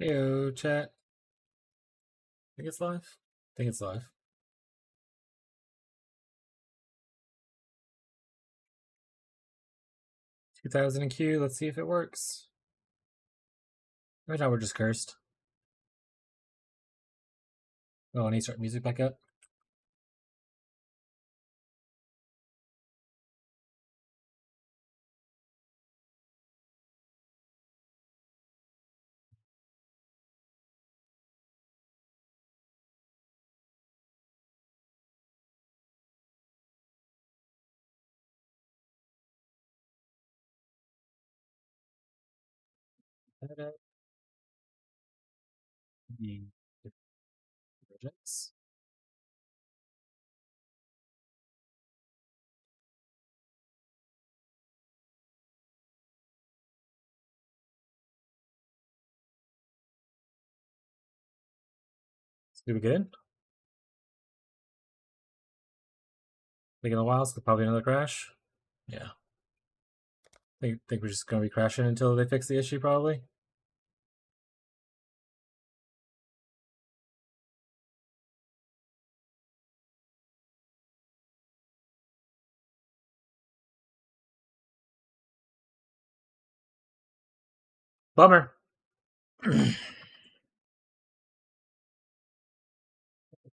Heyo, chat. Think it's live? Think it's live. 2000 Q. Let's see if it works. Right now we're just cursed. Oh, I need to start music back up. The projects. Did we get in? Taking a while, so probably another crash. Yeah. Think we're just gonna be crashing until they fix the issue, probably. Bummer.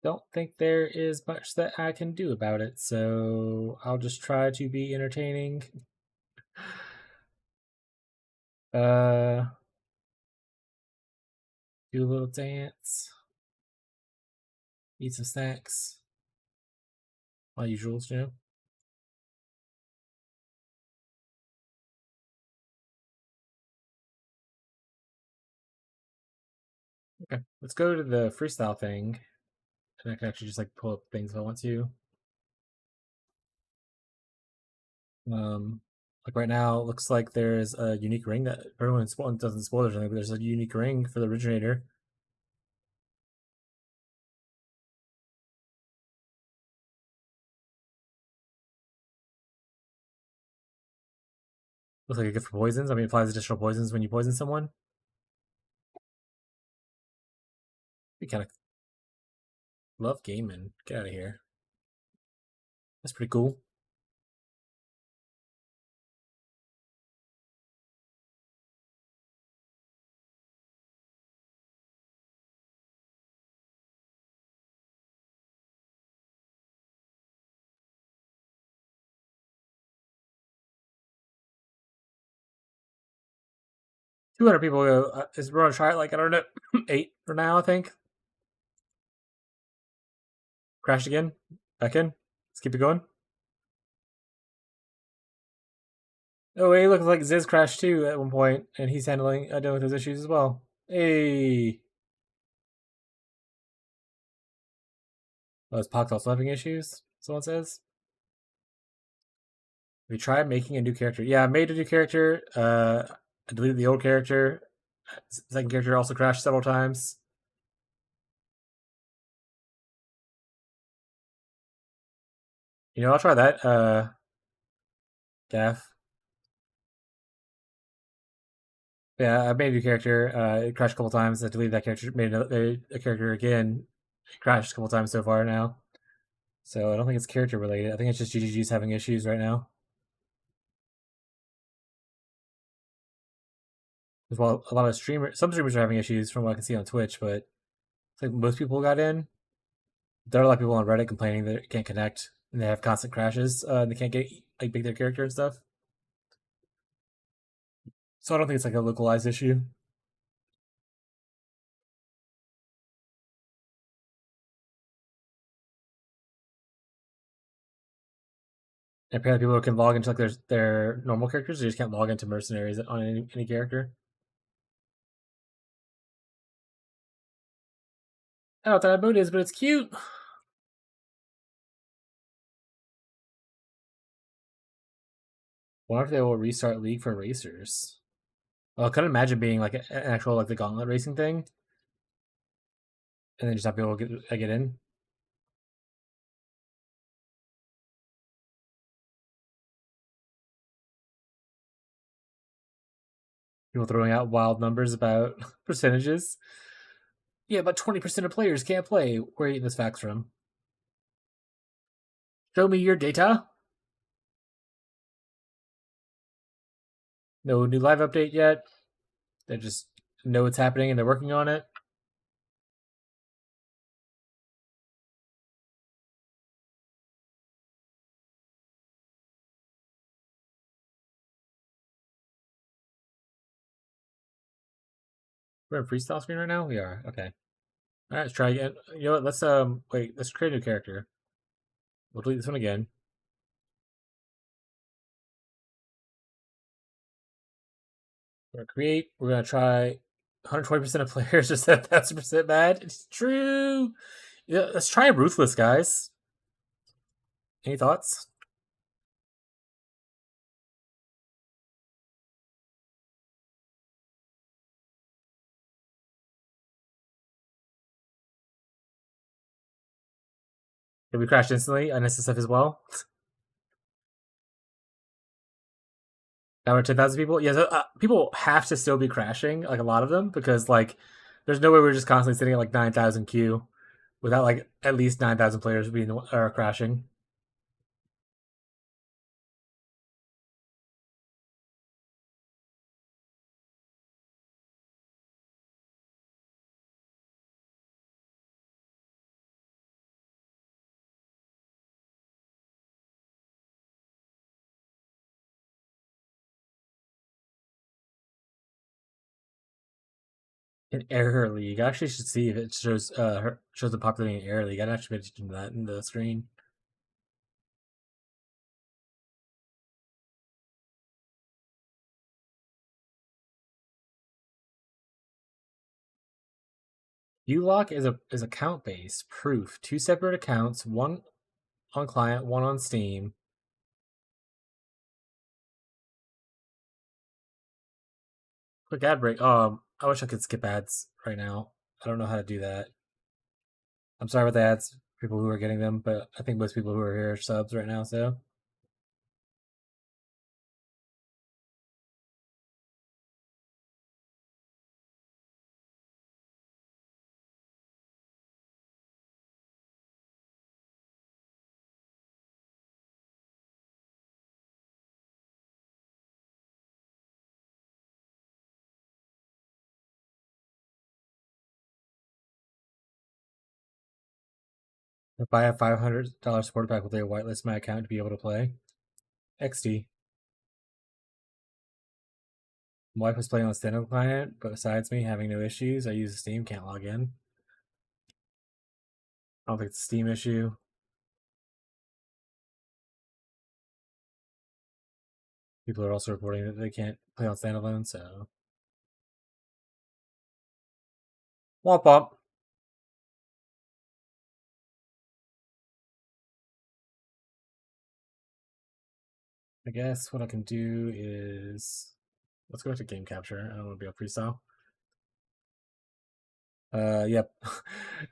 Don't think there is much that I can do about it, so I'll just try to be entertaining. Do a little dance. Eat some snacks. My usuals, you know. Okay, let's go to the freestyle thing. And I can actually just like pull up things if I want to. Like right now, it looks like there's a unique ring that everyone doesn't spoil anything, but there's a unique ring for the originator. Looks like a gift for poisons. I mean, it applies additional poisons when you poison someone. We kind of love gaming. Get out of here. That's pretty cool. $200 people go. Is we're gonna try it like I don't know, 8 for now. I think. Crashed again. Back in. Let's keep it going. Oh, hey, looks like Ziz crashed too at one point, and he's dealing with those issues as well. Hey. Oh, it's Pox also having issues, someone says. We tried making a new character. Yeah, I made a new character. I deleted the old character. Second character also crashed several times. I'll try that. Gaff. Yeah, I made a new character. It crashed a couple times. I deleted that character. Made a character again. It crashed a couple times so far now. So I don't think it's character related. I think it's just GGG's having issues right now. As well, a lot of some streamers are having issues from what I can see on Twitch, but I think most people got in. There are a lot of people on Reddit complaining that it can't connect and they have constant crashes. And they can't get like pick their character and stuff. So I don't think it's like a localized issue. And apparently, people can log into like their normal characters. They just can't log into mercenaries on any character. I don't know what that boot is, but it's cute. Wonder if they will restart League for racers. Well, I couldn't imagine being like an actual like the gauntlet racing thing, and then just not be able to get in. People throwing out wild numbers about percentages. Yeah, about 20% of players can't play. Where are you getting this facts from? Show me your data. No new live update yet. They just know it's happening and they're working on it. We're in freestyle screen right now? We are. Okay. Alright, let's try again. You know what? Let's wait, let's create a new character. We'll delete this one again. We're gonna create. We're gonna try 120% of players are 7,000% mad. It's true. Yeah, let's try ruthless, guys. Any thoughts? Did we crash instantly? Unnecessary as well. Now we're 10,000 people. Yeah, so, people have to still be crashing, like a lot of them, because like there's no way we're just constantly sitting at like 9,000 queue without like at least 9,000 players being crashing. An error league. I actually should see if it shows the populating an error league. I'd actually pay attention to that in the screen. Ulock is account based proof. 2 separate accounts, one on client, one on Steam. Quick ad break. I wish I could skip ads right now. I don't know how to do that. I'm sorry about the ads, people who are getting them, but I think most people who are here are subs right now, so. If I have $500 support back, will they whitelist my account to be able to play? XD. My wife was playing on a stand-up client, but besides me having no issues, I use Steam, can't log in. I don't think it's a Steam issue. People are also reporting that they can't play on standalone, so. Womp womp. I guess what I can do is let's go to game capture. I don't want to be on freestyle. Yep.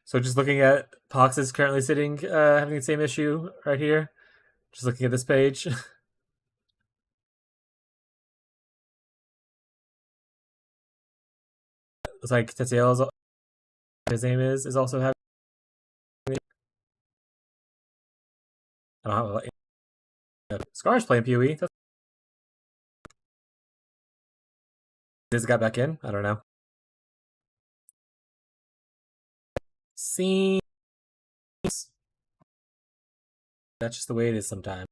So just looking at Pox is currently sitting, having the same issue right here. Just looking at this page. Looks like Tetiel's, his name is also having. I don't know. Scar's playing PoE. Does it got back in? I don't know. Seems that's just the way it is sometimes.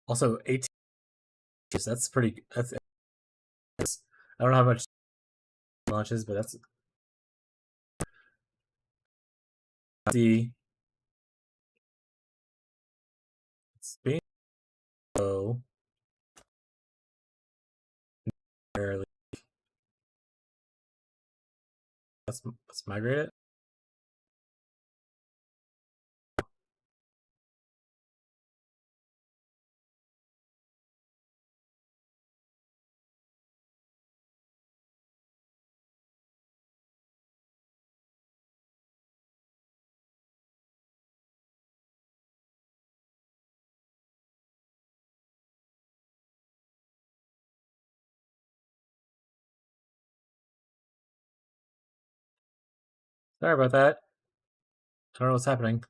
Also, 18. That's pretty. That's. I don't know how much launches, but that's. See, it's being low. Barely. Let's migrate it. Sorry about that. I don't know what's happening.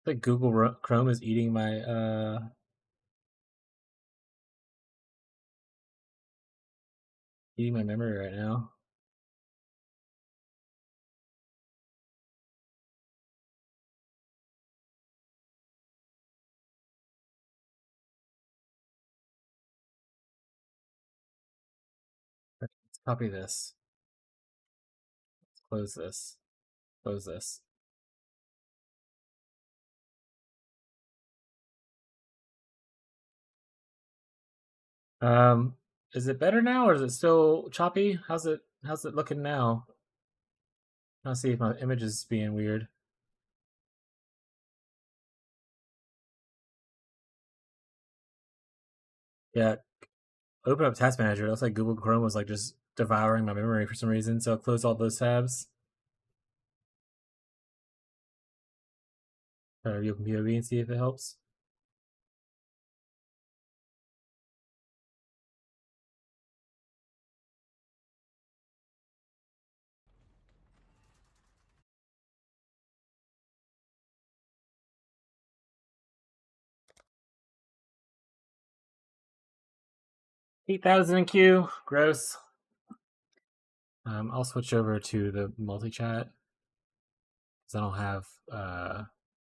Like Google Chrome is eating my memory right now. Let's copy this. Let's close this. Close this. Um, is it better now or is it still choppy? How's it looking now? I'll see if my image is being weird. Yeah, open up Task Manager. It looks like Google Chrome was like just devouring my memory for some reason. So I'll close all those tabs. Reopen POV and see if it helps. $8,000 in queue. Gross. I'll switch over to the multi chat because I don't have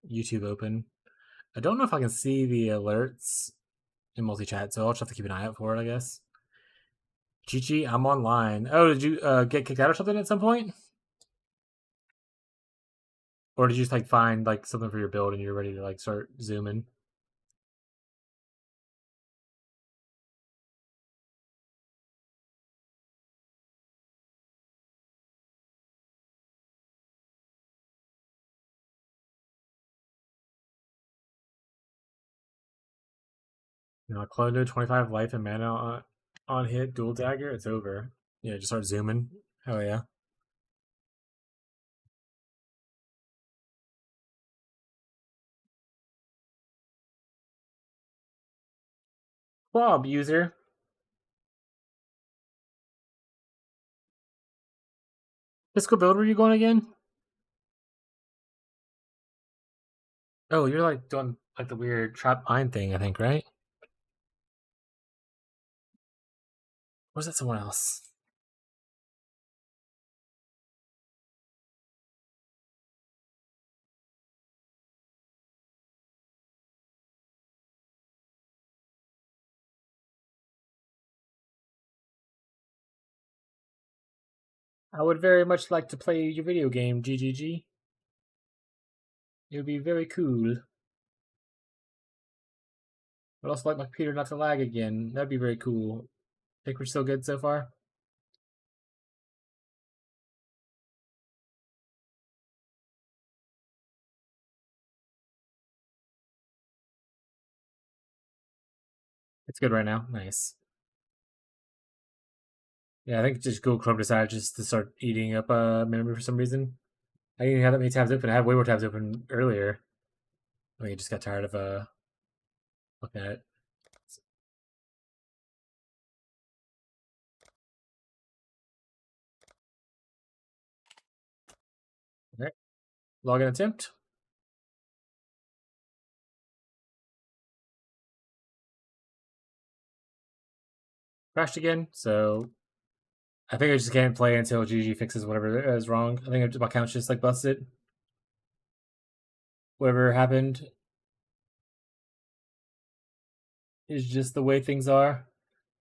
YouTube open. I don't know if I can see the alerts in multi chat, so I'll just have to keep an eye out for it, I guess. Chichi, I'm online. Oh, did you get kicked out or something at some point? Or did you just like find like something for your build and you're ready to like start zooming? You know, Clodo 25 life and mana on hit, dual dagger, it's over. Yeah, just start zooming. Hell yeah. Bob user. Fiscal build, were you going again? Oh, you're like doing like the weird trap mine thing, I think, right? Or was that someone else? I would very much like to play your video game, GGG. It would be very cool. I'd also like my computer not to lag again. That'd be very cool. Think we're still good so far? It's good right now. Nice. Yeah, I think just Google Chrome decided just to start eating up memory for some reason. I didn't even have that many tabs open. I had way more tabs open earlier. I think I just got tired of looking at it. All right. Login attempt. Crashed again. So I think I just can't play until GG fixes whatever is wrong. I think my account's just like busted. Whatever happened is just the way things are.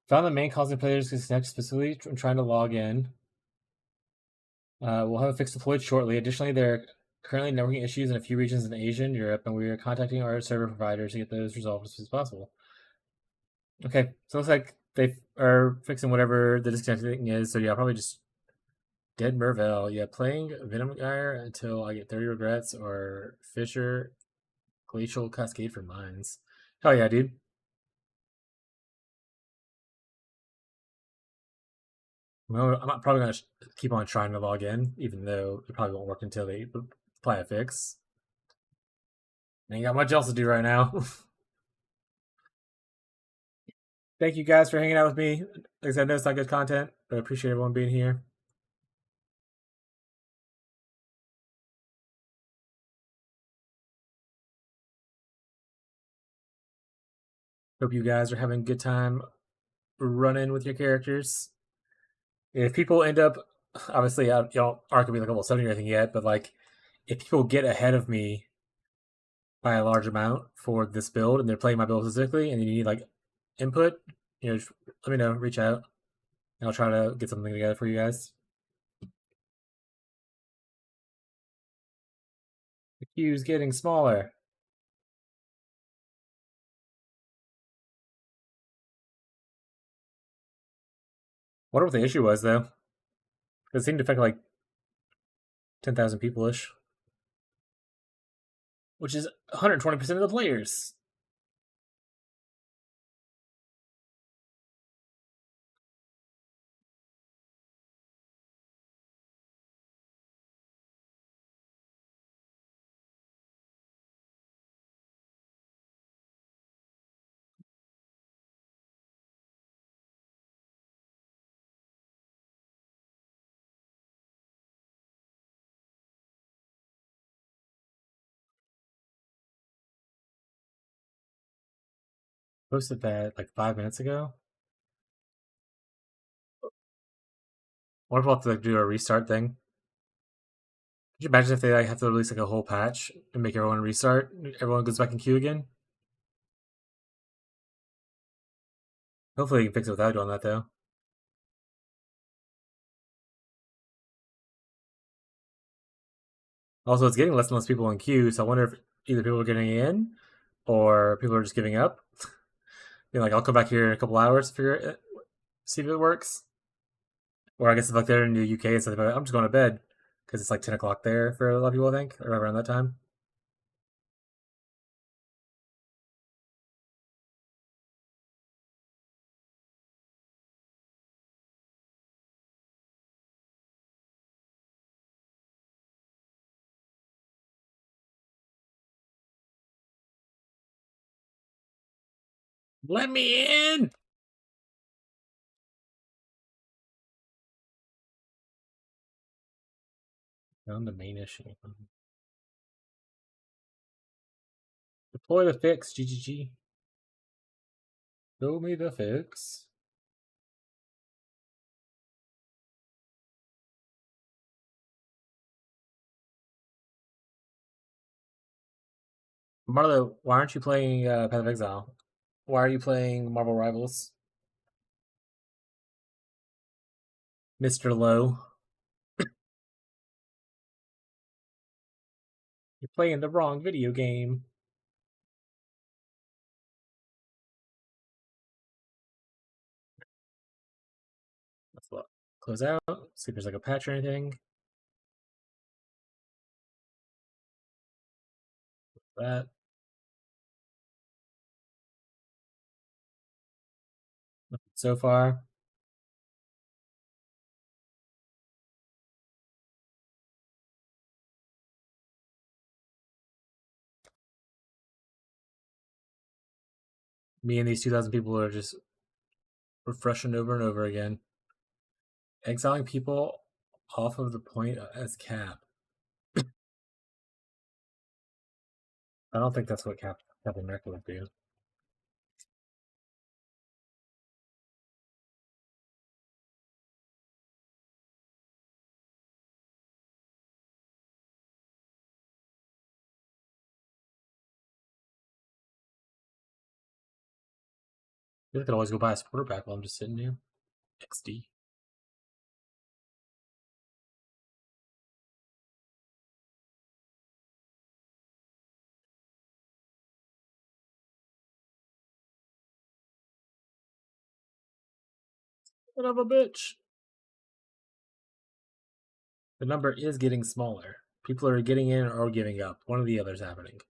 Found the main causing players to disconnect specifically. I'm trying to log in. We'll have a fix deployed shortly. Additionally, there are currently networking issues in a few regions in Asia and Europe, and we are contacting our server provider to get those resolved as soon as possible. Okay, so it looks like they are fixing whatever the disconnecting is. So yeah, I'll probably just dead Merville. Yeah, playing Venom Gyre until I get 30 regrets or Fisher Glacial Cascade for mines. Hell yeah, dude. Well, I'm not probably gonna keep on trying to log in, even though it probably won't work until they apply a fix. Ain't got much else to do right now. Thank you guys for hanging out with me. Like I said, I know it's not good content, but I appreciate everyone being here. Hope you guys are having a good time running with your characters. If people end up, obviously, y'all aren't gonna be like level 70 or anything yet, but like, if people get ahead of me by a large amount for this build and they're playing my build specifically and you need like input, just let me know, reach out, and I'll try to get something together for you guys. The queue's getting smaller. Wonder what the issue was though. It seemed to affect like 10,000 people ish, which is 120% of the players. Posted that like 5 minutes ago. What about to do a restart thing? Could you imagine if they like have to release like a whole patch and make everyone restart? Everyone goes back in queue again. Hopefully, you can fix it without doing that though. Also, it's getting less and less people in queue, so I wonder if either people are getting in or people are just giving up. Being like, I'll come back here in a couple hours to figure it, see if it works. Or I guess if like they're in the UK and stuff, I'm just going to bed because it's like 10 o'clock there for a lot of people. I think or around that time. Let me in. Found the main issue. Deploy the fix. GGG. Show me the fix. Marlo, why aren't you playing Path of Exile? Why are you playing Marvel Rivals? Mr. Low. You're playing the wrong video game. Let's look. Close out. See if there's like a patch or anything. That. Nothing so far. Me and these 2,000 people are just refreshing over and over again. Exiling people off of the point as cap. I don't think that's what Captain America would do. You could always go buy a supporter pack while I'm just sitting here. XD. Son of a bitch. The number is getting smaller. People are getting in or giving up. One or the other is happening.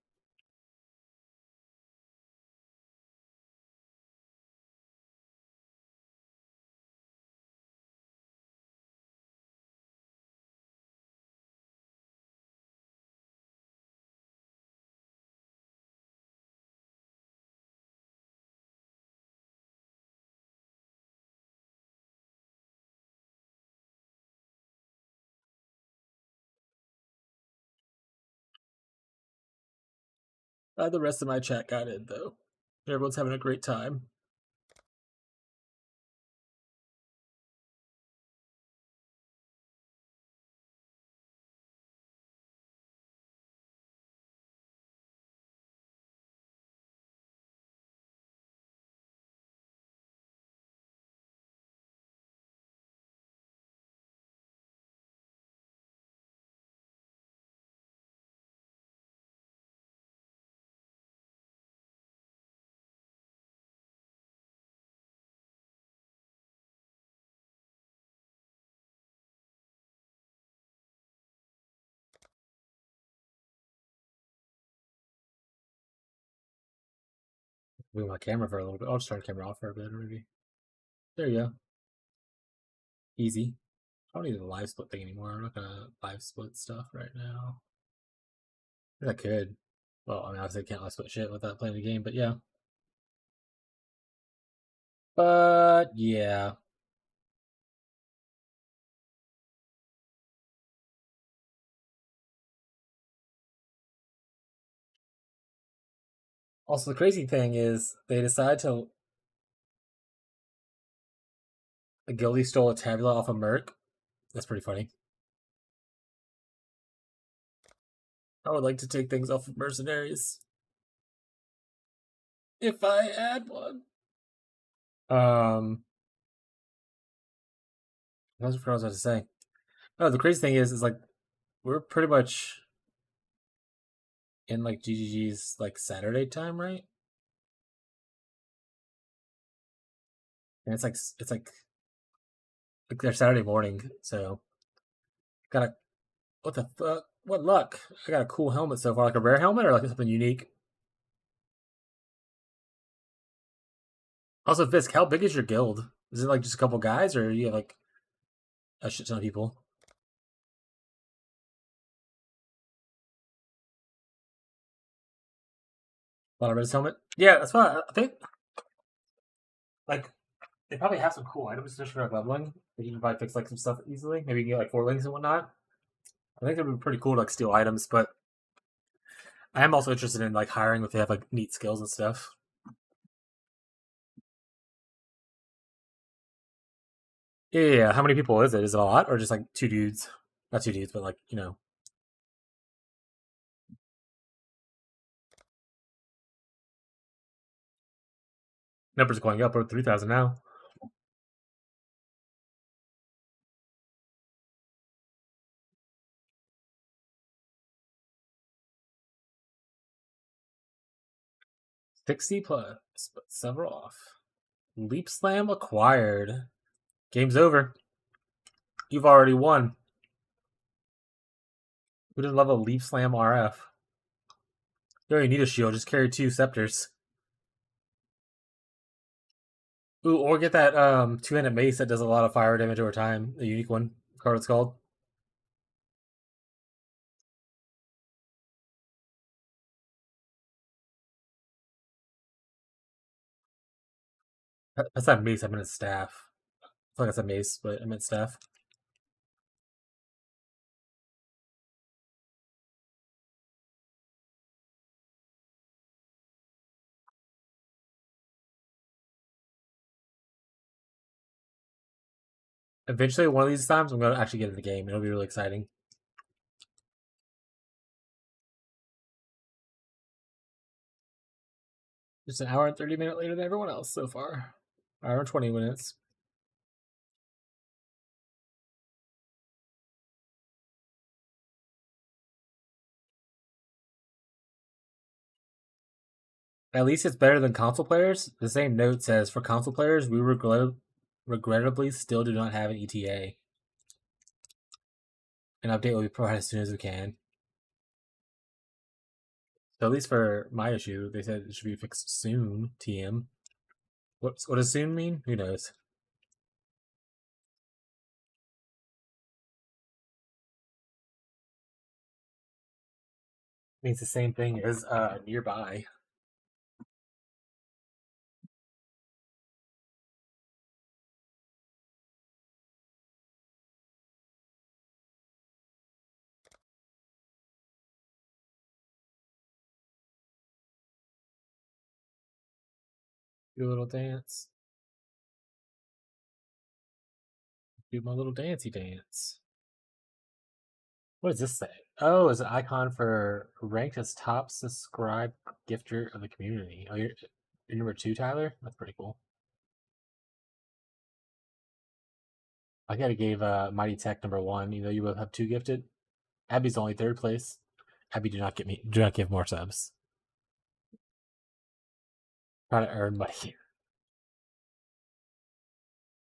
The rest of my chat got in though. Everyone's having a great time. Move my camera for a little bit. I'll just turn the camera off for a bit, maybe. There you go. Easy. I don't need the live split thing anymore. I'm not gonna live split stuff right now. I could. Well, I mean, obviously, I can't live split shit without playing the game, but yeah. But yeah. Also, the crazy thing is they decide to. The Guildie stole a tabula off of Merc. That's pretty funny. I would like to take things off of mercenaries. If I had one. I was about to say. Oh, the crazy thing is like we're pretty much in like GGG's like Saturday time, right? And it's like their Saturday morning. So got a what the fuck? What luck? I got a cool helmet so far, like a rare helmet or like something unique. Also, Fisk, how big is your guild? Is it like just a couple guys, or you have like a shit ton of people? A lot of red helmet. Yeah, that's why I think. Like they probably have some cool items just for like leveling. You can probably fix like some stuff easily. Maybe you can get like 4 links and whatnot. I think it would be pretty cool to like steal items, but I am also interested in like hiring if they have like neat skills and stuff. Yeah. How many people is it? Is it a lot or just like 2 dudes? Not 2 dudes, but like numbers are going up. We're 3,000 now. $60 plus, but several off. Leap Slam acquired. Game's over. You've already won. Who doesn't love a Leap Slam RF? You don't even need a shield. Just carry 2 scepters. Ooh, or get that 2-handed mace that does a lot of fire damage over time. A unique one. Card it's called. That's not mace. I meant staff. I feel like that's a mace, but I meant staff. Eventually, one of these times, I'm gonna actually get in the game. It'll be really exciting. Just an hour and 30 minutes later than everyone else so far. Hour and 20 minutes. At least it's better than console players. The same note says for console players, we regrettably still do not have an ETA. An update will be provided as soon as we can. So at least for my issue, they said it should be fixed soon. TM. What does soon mean? Who knows? It means the same thing as nearby. Do a little dance. Do my little dancey dance. What does this say? Oh, it's an icon for ranked as top subscribed gifter of the community. Oh, you're number two, Tyler? That's pretty cool. I gotta give Mighty Tech number one. You know, you both have two gifted. Abby's only third place. Abby, do not give more subs. Try to earn money.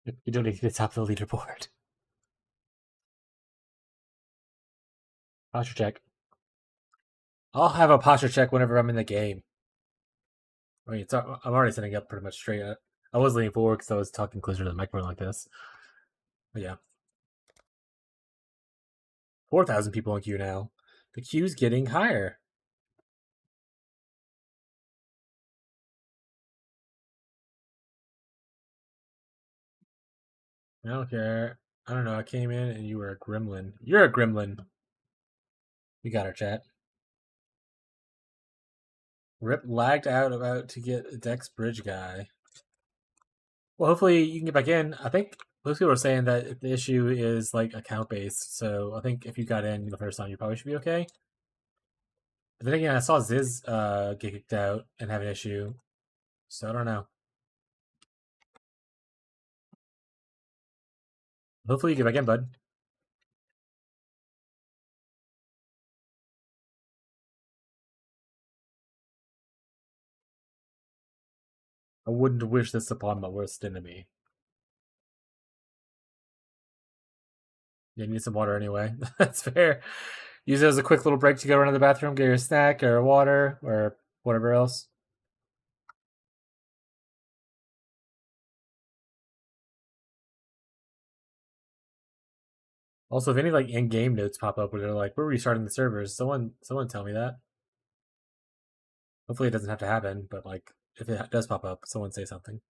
You don't need to get top of the leaderboard. Posture check. I'll have a posture check whenever I'm in the game. I mean, I'm already sitting up pretty much straight. I was leaning forward because I was talking closer to the microphone like this. But yeah. 4,000 people in queue now. The queue's getting higher. I don't care. I don't know. I came in and you were a gremlin. You're a gremlin. We got our chat. Rip lagged out about to get a Dex Bridge guy. Well, hopefully you can get back in. I think most people are saying that the issue is like account based. So I think if you got in the first time, you probably should be okay. But then again, I saw Ziz get kicked out and have an issue. So I don't know. Hopefully you get back in, bud. I wouldn't wish this upon my worst enemy. You need some water anyway. That's fair. Use it as a quick little break to go run to the bathroom, get your snack or water or whatever else. Also, if any like in-game notes pop up where they're like, "We're restarting the servers," someone tell me that. Hopefully, it doesn't have to happen, but like if it does pop up, someone say something.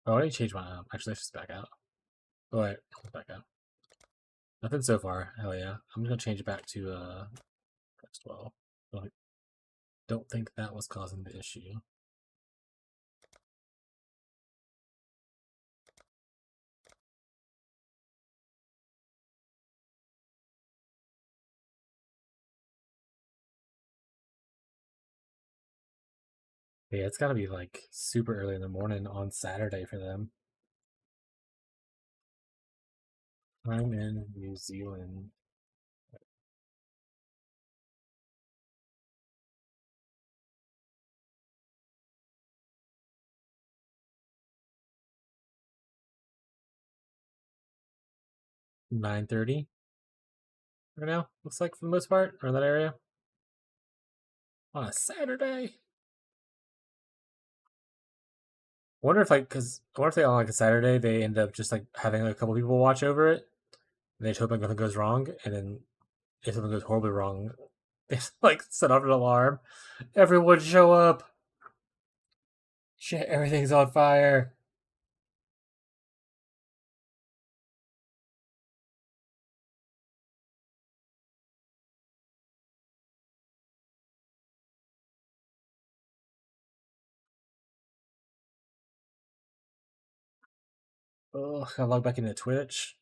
Oh, I need to change my. Actually, let's just back out. Oh wait, back out. Nothing so far. Hell yeah! I'm gonna change it back to text 12. Don't think that was causing the issue. Yeah, it's gotta be like super early in the morning on Saturday for them. I'm in New Zealand. (9:30) right now. Looks like for the most part, around that area on a Saturday. I wonder if I wonder if they on like a Saturday they end up just like having like a couple people watch over it, and they just hope like nothing goes wrong, and then if something goes horribly wrong, they like set off an alarm. Everyone show up! Shit, everything's on fire. Oh, I log back into Twitch.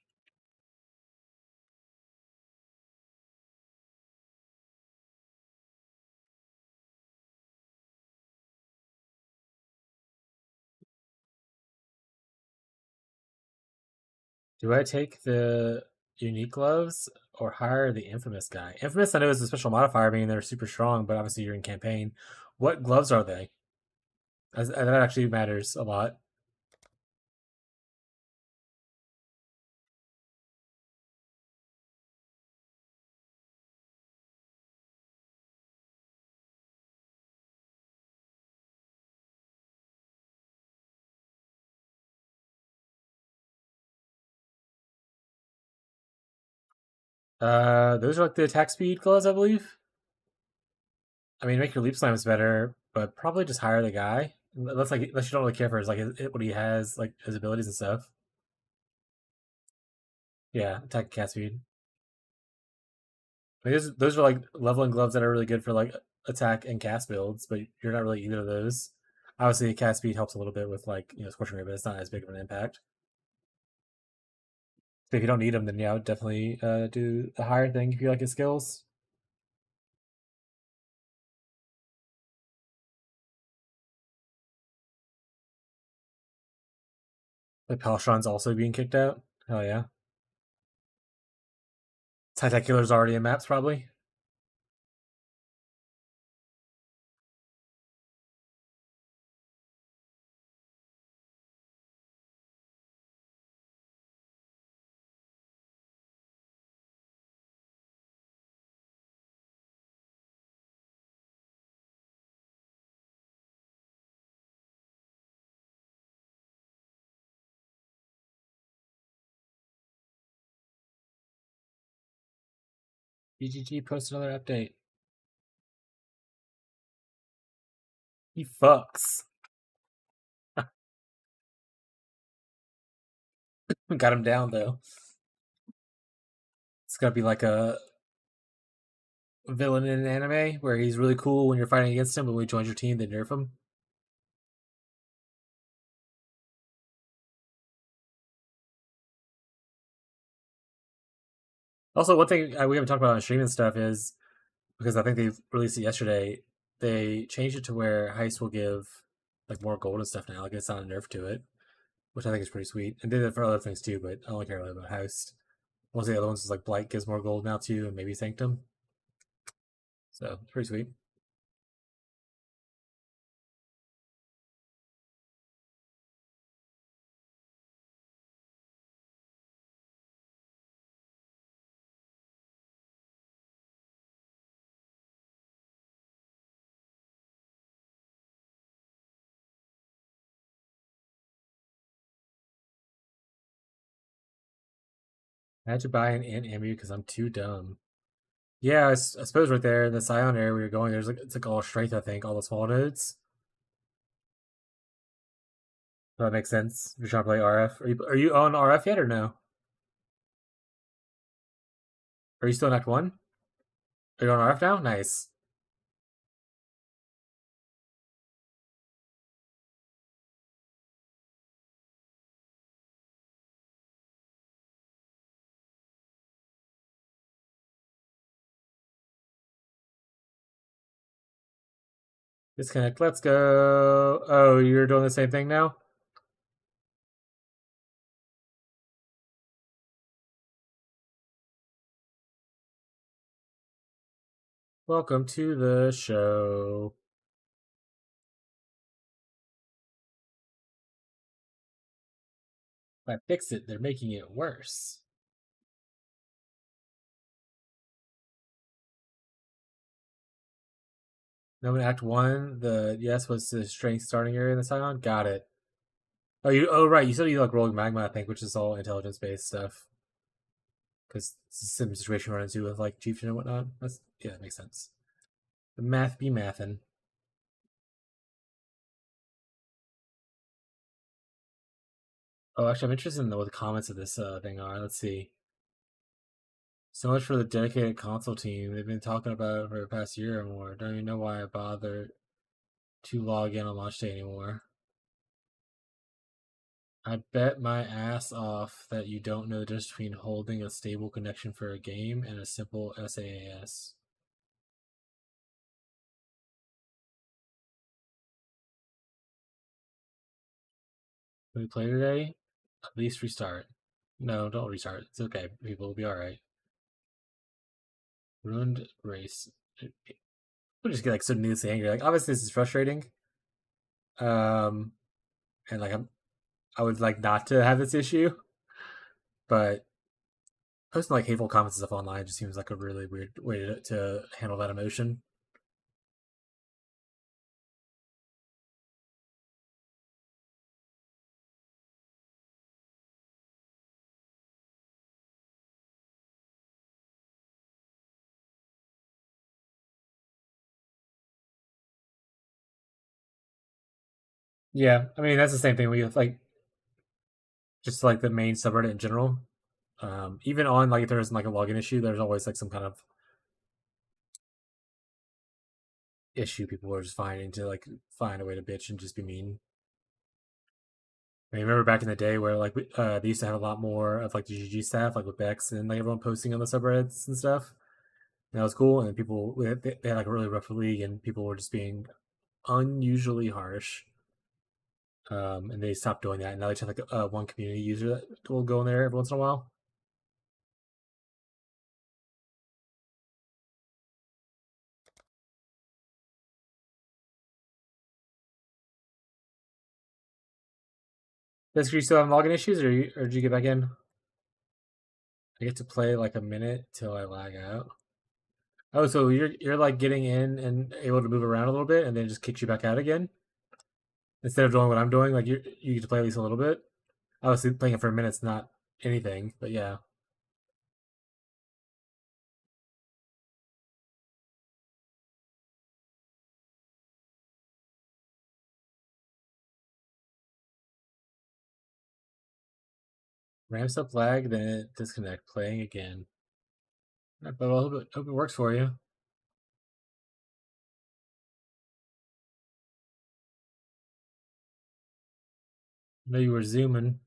Do I take the unique gloves or hire the infamous guy? Infamous, I know, is a special modifier, meaning they're super strong, but obviously you're in campaign. What gloves are they? That actually matters a lot. Those are like the attack speed gloves, I believe. I mean, make your leap slams better, but probably just hire the guy. Unless you don't really care for what he has, like his abilities and stuff. Yeah, attack and cat speed. I mean, those are like leveling gloves that are really good for like attack and cast builds, but you're not really either of those. Obviously, cast speed helps a little bit with like scorching ray, but it's not as big of an impact. So if you don't need them, then yeah, I would definitely do the higher thing if you like his skills. Like Palstron's also being kicked out. Hell yeah. Titacular's already in maps probably. BGG post another update. He fucks. Got him down though. It's gonna be like a villain in an anime where he's really cool when you're fighting against him, but when he joins your team, they nerf him. Also, one thing we haven't talked about on stream and stuff is because I think they released it yesterday. They changed it to where Heist will give like more gold and stuff now. Like it's not a nerf to it, which I think is pretty sweet. And did it for other things too, but I only care really about Heist. One of the other ones is like Blight gives more gold now too, and maybe Sanctum. So it's pretty sweet. I had to buy an Ant Ammu because I'm too dumb. Yeah, I suppose right there in the Scion area where you're going, there's like it's like all strength. I think all the small nodes. So that makes sense. If you're trying to play RF. Are you on RF yet or no? Are you still in Act One? Are you on RF now? Nice. Disconnect. Let's go. Oh, you're doing the same thing now? Welcome to the show. If I fix it, they're making it worse. No, in Act One, the yes was the strength starting area in the Scion. Got it. Oh, you. Oh, right. You said you like rolling magma, I think, which is all intelligence based stuff. Because it's the same situation we run into with like chieftain and whatnot. Yeah, that makes sense. The math be mathin'. Oh, actually, I'm interested in what the comments of this thing are. Let's see. So much for the dedicated console team. They've been talking about it for the past year or more. Don't even know why I bother to log in on launch day anymore. I bet my ass off that you don't know the difference between holding a stable connection for a game and a simple SaaS. Can we play today? At least restart. No, don't restart. It's okay. People will be alright. Ruined race. People just get like so needlessly angry. Like obviously this is frustrating. Um and like I would like not to have this issue, but posting like hateful comments and stuff online just seems like a really weird way to handle that emotion. Yeah, I mean that's the same thing with like just like the main subreddit in general. Even on like if there's like a login issue, there's always like some kind of issue people were just finding to like find a way to bitch and just be mean. I mean, remember back in the day where like they used to have a lot more of like the GG staff, like with Bex and like everyone posting on the subreddits and stuff. And that was cool. And then people they had like a really rough league, and people were just being unusually harsh. And they stopped doing that. And now they just have like one community user that will go in there every once in a while. Does you still have login issues, or did you get back in? I get to play like a minute till I lag out. Oh, so you're like getting in and able to move around a little bit, and then it just kicks you back out again instead of doing what I'm doing. Like you get to play at least a little bit. Obviously, playing it for a minute's not anything, but yeah. Ramps up lag, then it disconnect. Playing again. But I hope it works for you. I know you were zooming.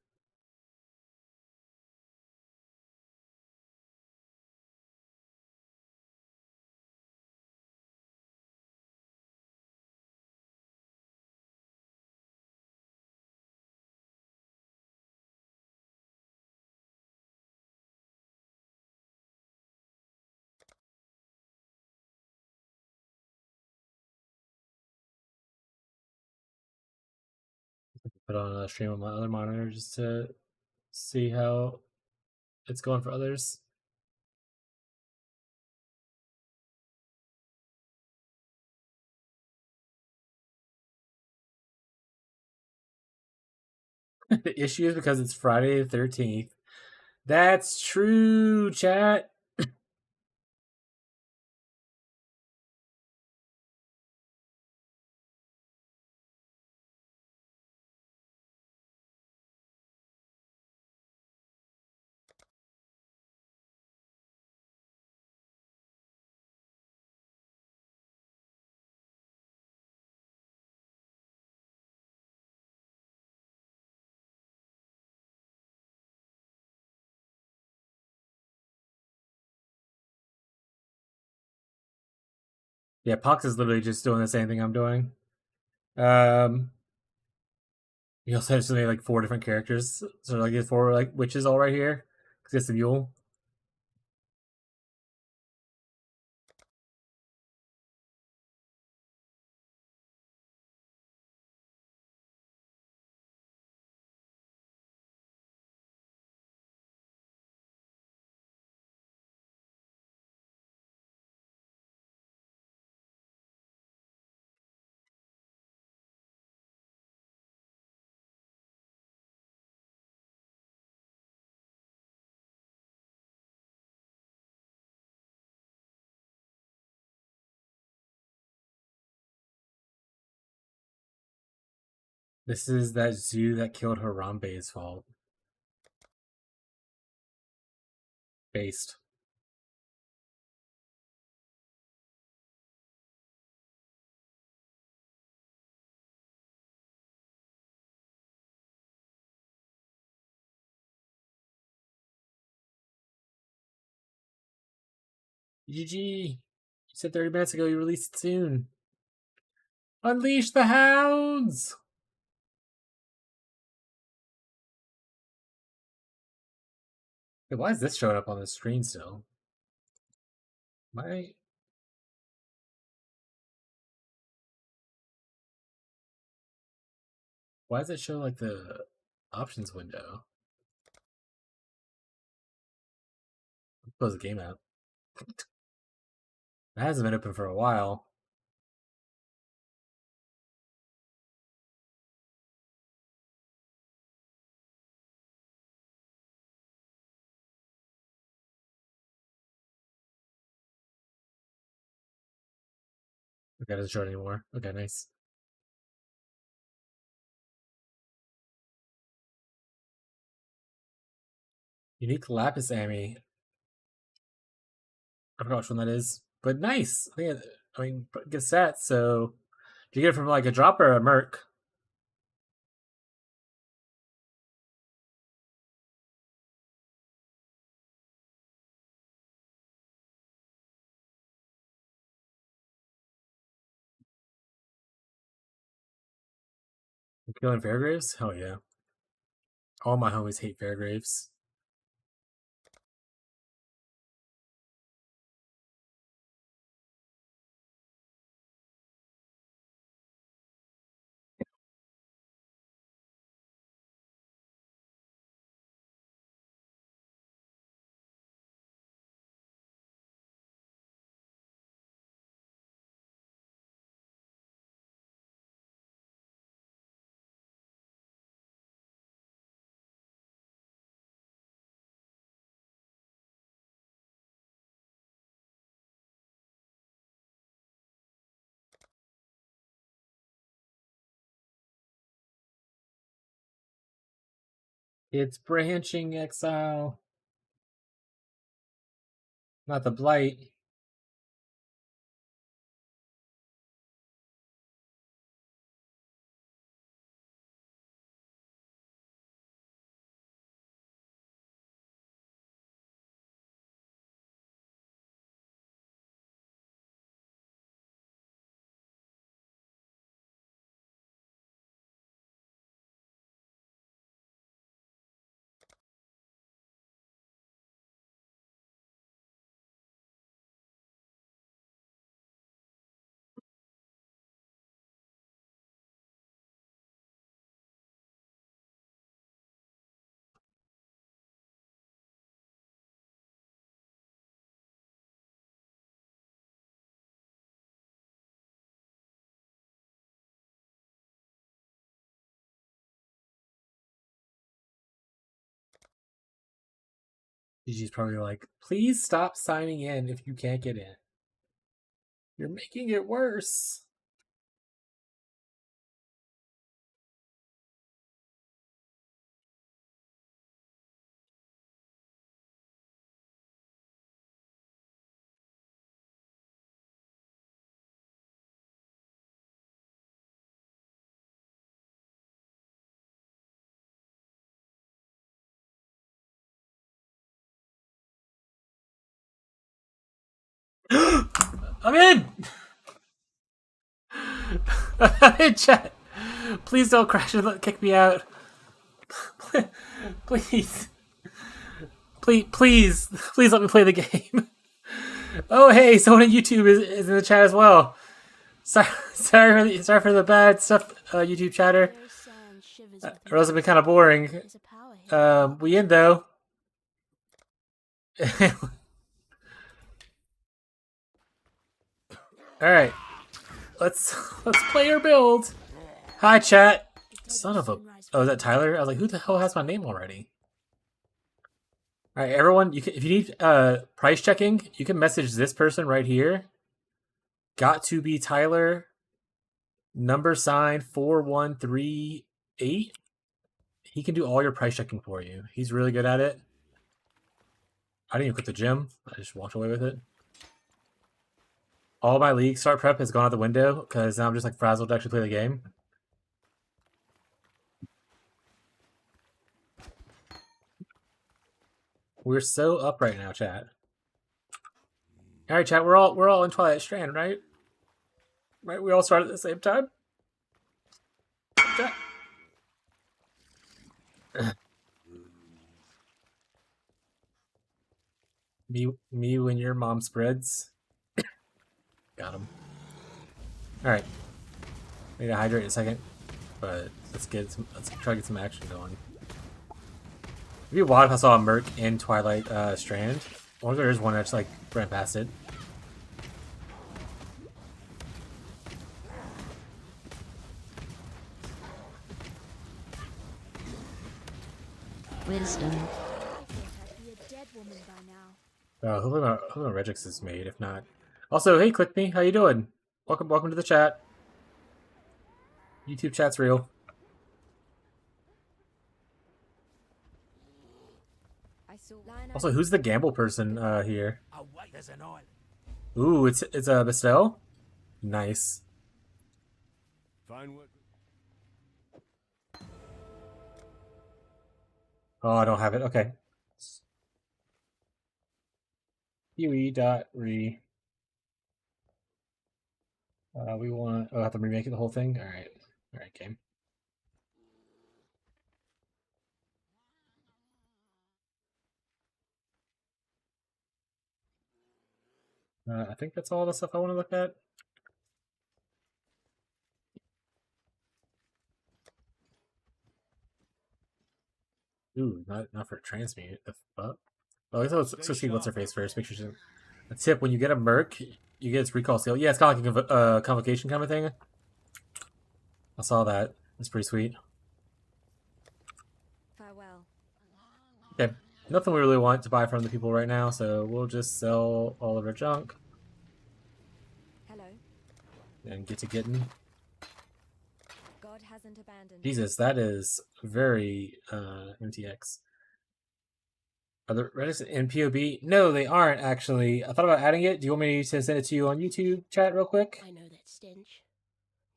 Put on a stream on my other monitor just to see how it's going for others. The issue is because it's Friday the 13th. That's true, chat. Yeah, Pox is literally just doing the same thing I'm doing. He also has made like 4 different characters, so like there's 4 like witches all right here because it's the mule. This is that zoo that killed Harambe's fault. Based. GG. You said 30 minutes ago you released it soon. Unleash the hounds! Hey, why is this showing up on the screen still? My Why does it show like the options window? Close the game out. It hasn't been open for a while. Okay, it doesn't show it anymore. Okay, nice. Unique Lapis Ami. I forgot which one that is, but nice. I think I mean, good stats. So, did you get it from like a drop or a merc? Killing Fairgraves? Hell yeah. All my homies hate Fairgraves. It's branching exile, not the blight. GG's probably like, please stop signing in if you can't get in. You're making it worse. I'm in! I'm in, chat. Please don't crash and kick me out. Please. Please let me play the game. Oh, hey, someone on YouTube is in the chat as well. Sorry for the bad stuff, YouTube chatter. Or else it'd be kind of boring. We in though. All right, let's play your build. Hi, chat. Son of a. Oh, is that Tyler? I was like, who the hell has my name already? All right, everyone. You can, if you need price checking, you can message this person right here. Got to be Tyler. Number sign 4138. He can do all your price checking for you. He's really good at it. I didn't even quit the gym. I just walked away with it. All my league start prep has gone out the window because now I'm just like frazzled to actually play the game. We're so up right now, chat. All right, chat. We're all in Twilight Strand, right? Right. We all started at the same time. Chat. me when your mom spreads. Got him. All right. I need to hydrate in a second, but let's try to get some action going. It'd be wild if I saw a Merc in Twilight Strand. I wonder if there's one that's like ran past it. Wisdom. Hopefully my Regix is made. If not, also, hey, Click Me, how you doing? Welcome to the chat. YouTube chat's real. Also, who's the gamble person here? Ooh, it's a Bestel. Nice. Fine work. Oh, I don't have it. Okay. UE.re. We want. Oh, I have to remake the whole thing. All right. All right, game. I think that's all the stuff I want to look at. Ooh, not for transmute. The fuck? Oh, let's see what's her face first. Make sure she's a tip. When you get a merc, you get its recall skill. Yeah, it's kind of like a convocation kind of thing. I saw that. It's pretty sweet. Farewell. Okay, nothing we really want to buy from the people right now, so we'll just sell all of our junk. Hello. And get to getting. God hasn't abandoned. Jesus, that is very MTX. Are the Redis in POB? No, they aren't actually. I thought about adding it. Do you want me to send it to you on YouTube chat real quick? I know that stench.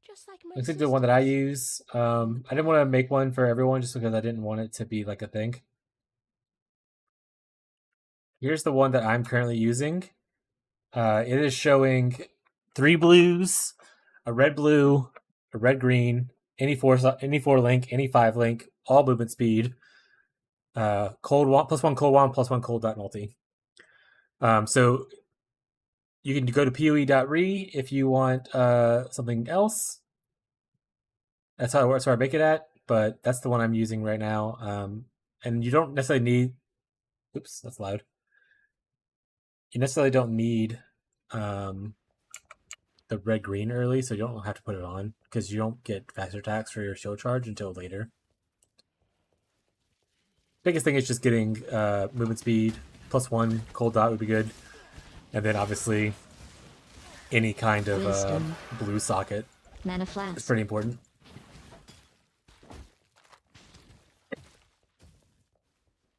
Just like my I think the one that I use. I didn't want to make one for everyone just because I didn't want it to be like a thing. Here's the one that I'm currently using. It is showing 3 blues, a red blue, a red green, any 4 link, any 5 link, all movement speed. Cold one +1 cold one +1 cold dot multi. So you can go to poe.re if you want something else. That's how I make it at, but that's the one I'm using right now. And you don't necessarily need. Oops, that's loud. You necessarily don't need the red green early, so you don't have to put it on because you don't get faster attacks for your shield charge until later. Biggest thing is just getting movement speed +1 cold dot would be good, and then obviously any kind of blue socket. Mana flask. It's pretty important.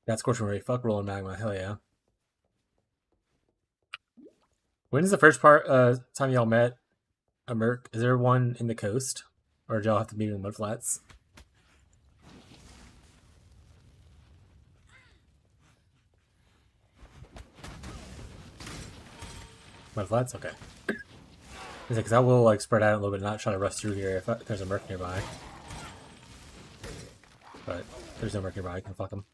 That's Scorching Ray. Fuck Rolling Magma. Hell yeah. When is the first time y'all met a merc? Is there one in the coast? Or did y'all have to meet in the mudflats? Mudflats? Okay. Because I will like spread out a little bit and not try to rush through here if there's a merc nearby. But if there's no merc nearby, I can fuck them.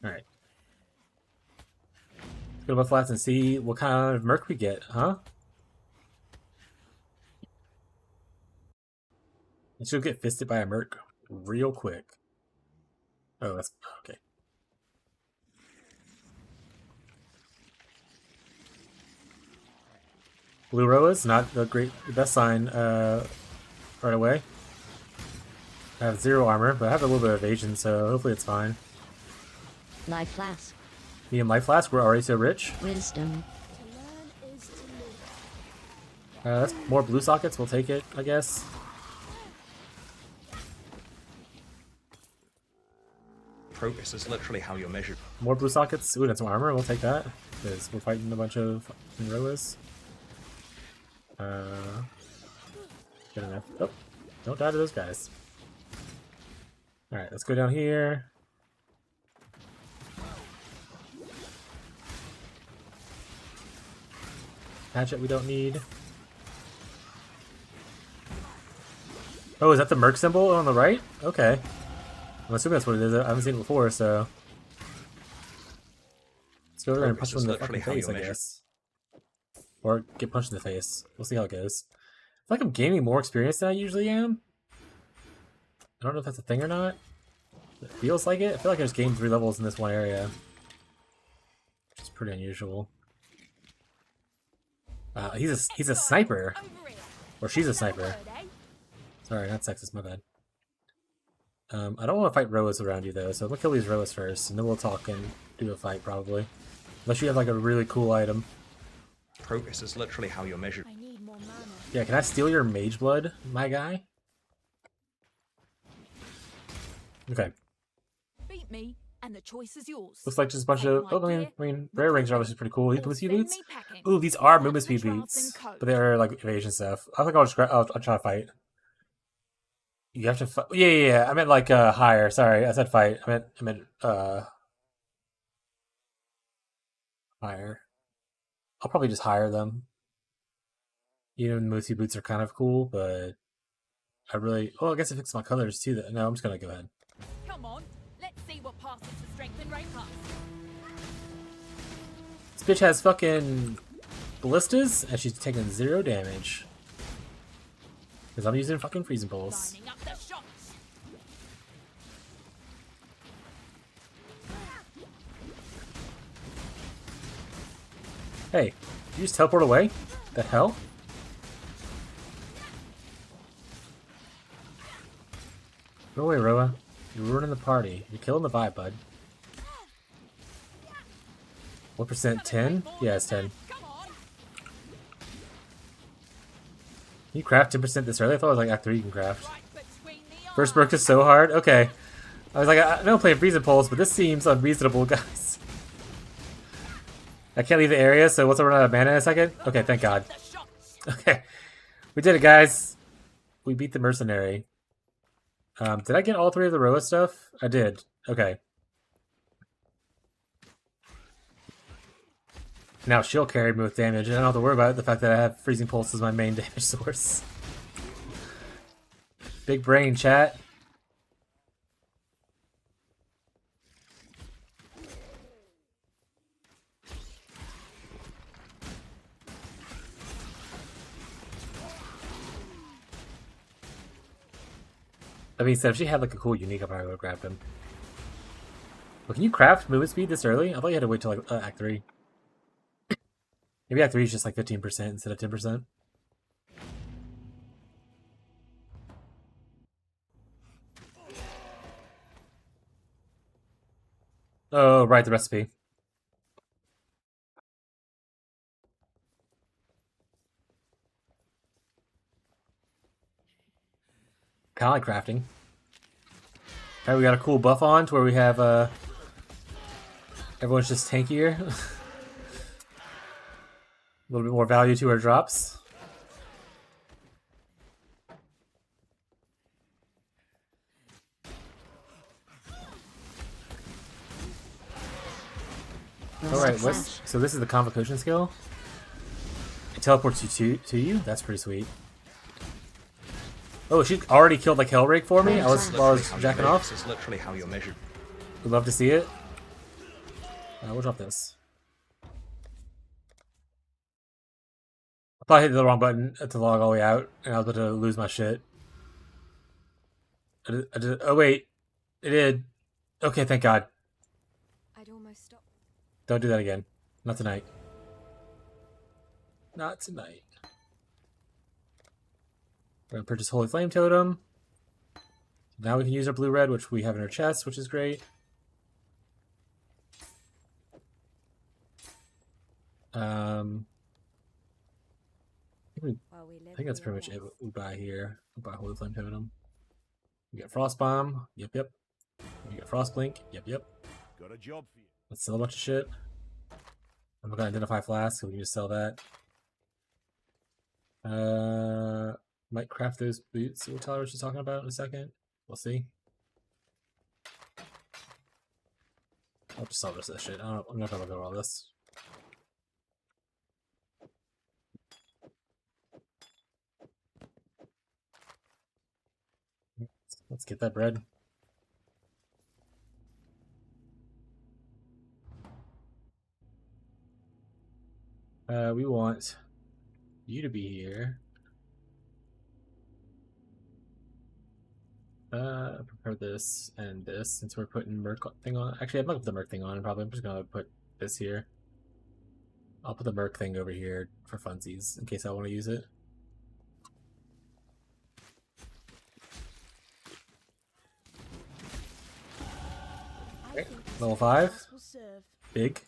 Alright. Let's go to mudflats and see what kind of merc we get, huh? And she'll get fisted by a merc real quick. Oh, that's okay. Blue Roa's not the best sign right away. I have 0 armor, but I have a little bit of evasion, so hopefully it's fine. Life flask. Me and Life Flask, we're already so rich. Wisdom. That's more blue sockets, we'll take it, I guess. Progress is literally how you're measured. More blue sockets. Ooh, that's some armor, we'll take that. Because we're fighting a bunch of Roas. Good enough. Oh, don't die to those guys. Alright, let's go down here. Hatchet we don't need. Oh, is that the merc symbol on the right? Okay. I'm assuming that's what it is. I haven't seen it before, so... Let's go over there and punch him in the fucking face, I guess. Or get punched in the face. We'll see how it goes. I feel like I'm gaining more experience than I usually am. I don't know if that's a thing or not. It feels like it. I feel like I just gained 3 levels in this one area. Which is pretty unusual. He's a sniper. Or she's a sniper. Sorry, not sexist, my bad. I don't want to fight Roas around you though, so we'll kill these Roas first, and then we'll talk and do a fight probably. Unless you have like a really cool item. Progress is literally how you're measured. I need more mana. Yeah, can I steal your mage blood, my guy? Okay. Beat me and the choice is yours. Looks like just a bunch Take of. my Oh, gear, rare rings are recover, obviously pretty cool. These or movement speed send boots. me packing. Ooh, these are I'll movement have the speed drafts boots, and code. but they're like evasion stuff. I think I'll just. I'll try to fight. You have to fight. Yeah. I meant like higher. Sorry, I said fight. I meant higher. I'll probably just hire them. Even movement speed boots are kind of cool, but I really. Oh, I guess it fixes my colors too. No, I'm just gonna go ahead. Come on, let's see what passes for strength and rate pass. This bitch has fucking ballistas, and she's taking 0 damage. Because I'm using fucking freezing pulse. Lining up the shots. Hey, did you just teleport away? The hell? Go away, Roa. You're ruining the party. You're killing the vibe, bud. What percent? 10? Yeah, it's 10. Come on. Can you craft 10% this early? I thought it was like Act 3 you can craft. Right between the First eyes. perk is so hard? Okay. I was like, I know I'm playing Freezing Pulse, but this seems unreasonable, guys. I can't leave the area, so what's I run out of mana in a second? Okay, thank God. The shots. Okay. We did it, guys. We beat the mercenary. Did I get all 3 of the Roa stuff? I did. Okay. Now she'll carry me with damage, and I don't have to worry about the fact that I have Freezing Pulse as my main damage source. Big brain, chat. That being said, if she had like a cool unique, I probably would have grabbed him. But can you craft movement speed this early? I thought you had to wait till like Act 3. Maybe Act 3 is just like 15% instead of 10%. Oh, right, the recipe. Kind of like crafting. Alright, we got a cool buff on to where we have everyone's just tankier. A little bit more value to our drops. Alright, so this is the convocation skill. It teleports you to you? That's pretty sweet. Oh, she already killed like Hellrake for me? While I was jacking off? This is literally how you're measured. We'd love to see it. We'll drop this. I probably hit the wrong button to log all the way out, and I was about to lose my shit. Oh wait, it did. Okay, thank God. I'd almost stop. Don't do that again. Not tonight. Not tonight. We're gonna purchase Holy Flame Totem. Now we can use our blue-red, which we have in our chest, which is great. I While we live, think that's we pretty much it. invest. What we buy here. We buy Holy Flame Totem. We get Frost Bomb. Yep. We get Frost Blink. Yep. Got a job for you. Let's sell a bunch of shit. I'm gonna identify flask, so we can just sell that. Might craft those boots that what Tyler was just talking about in a second. We'll see. I'll just sell the rest of that shit. I'm not gonna go all this. Let's get that bread. We want you to be here. Prepare this and this since we're putting Merc thing on. Actually, I'm not gonna put the Merc thing on. Probably I'm just gonna put this here. I'll put the Merc thing over here for funsies in case I want to use it. Okay, level 5. Big.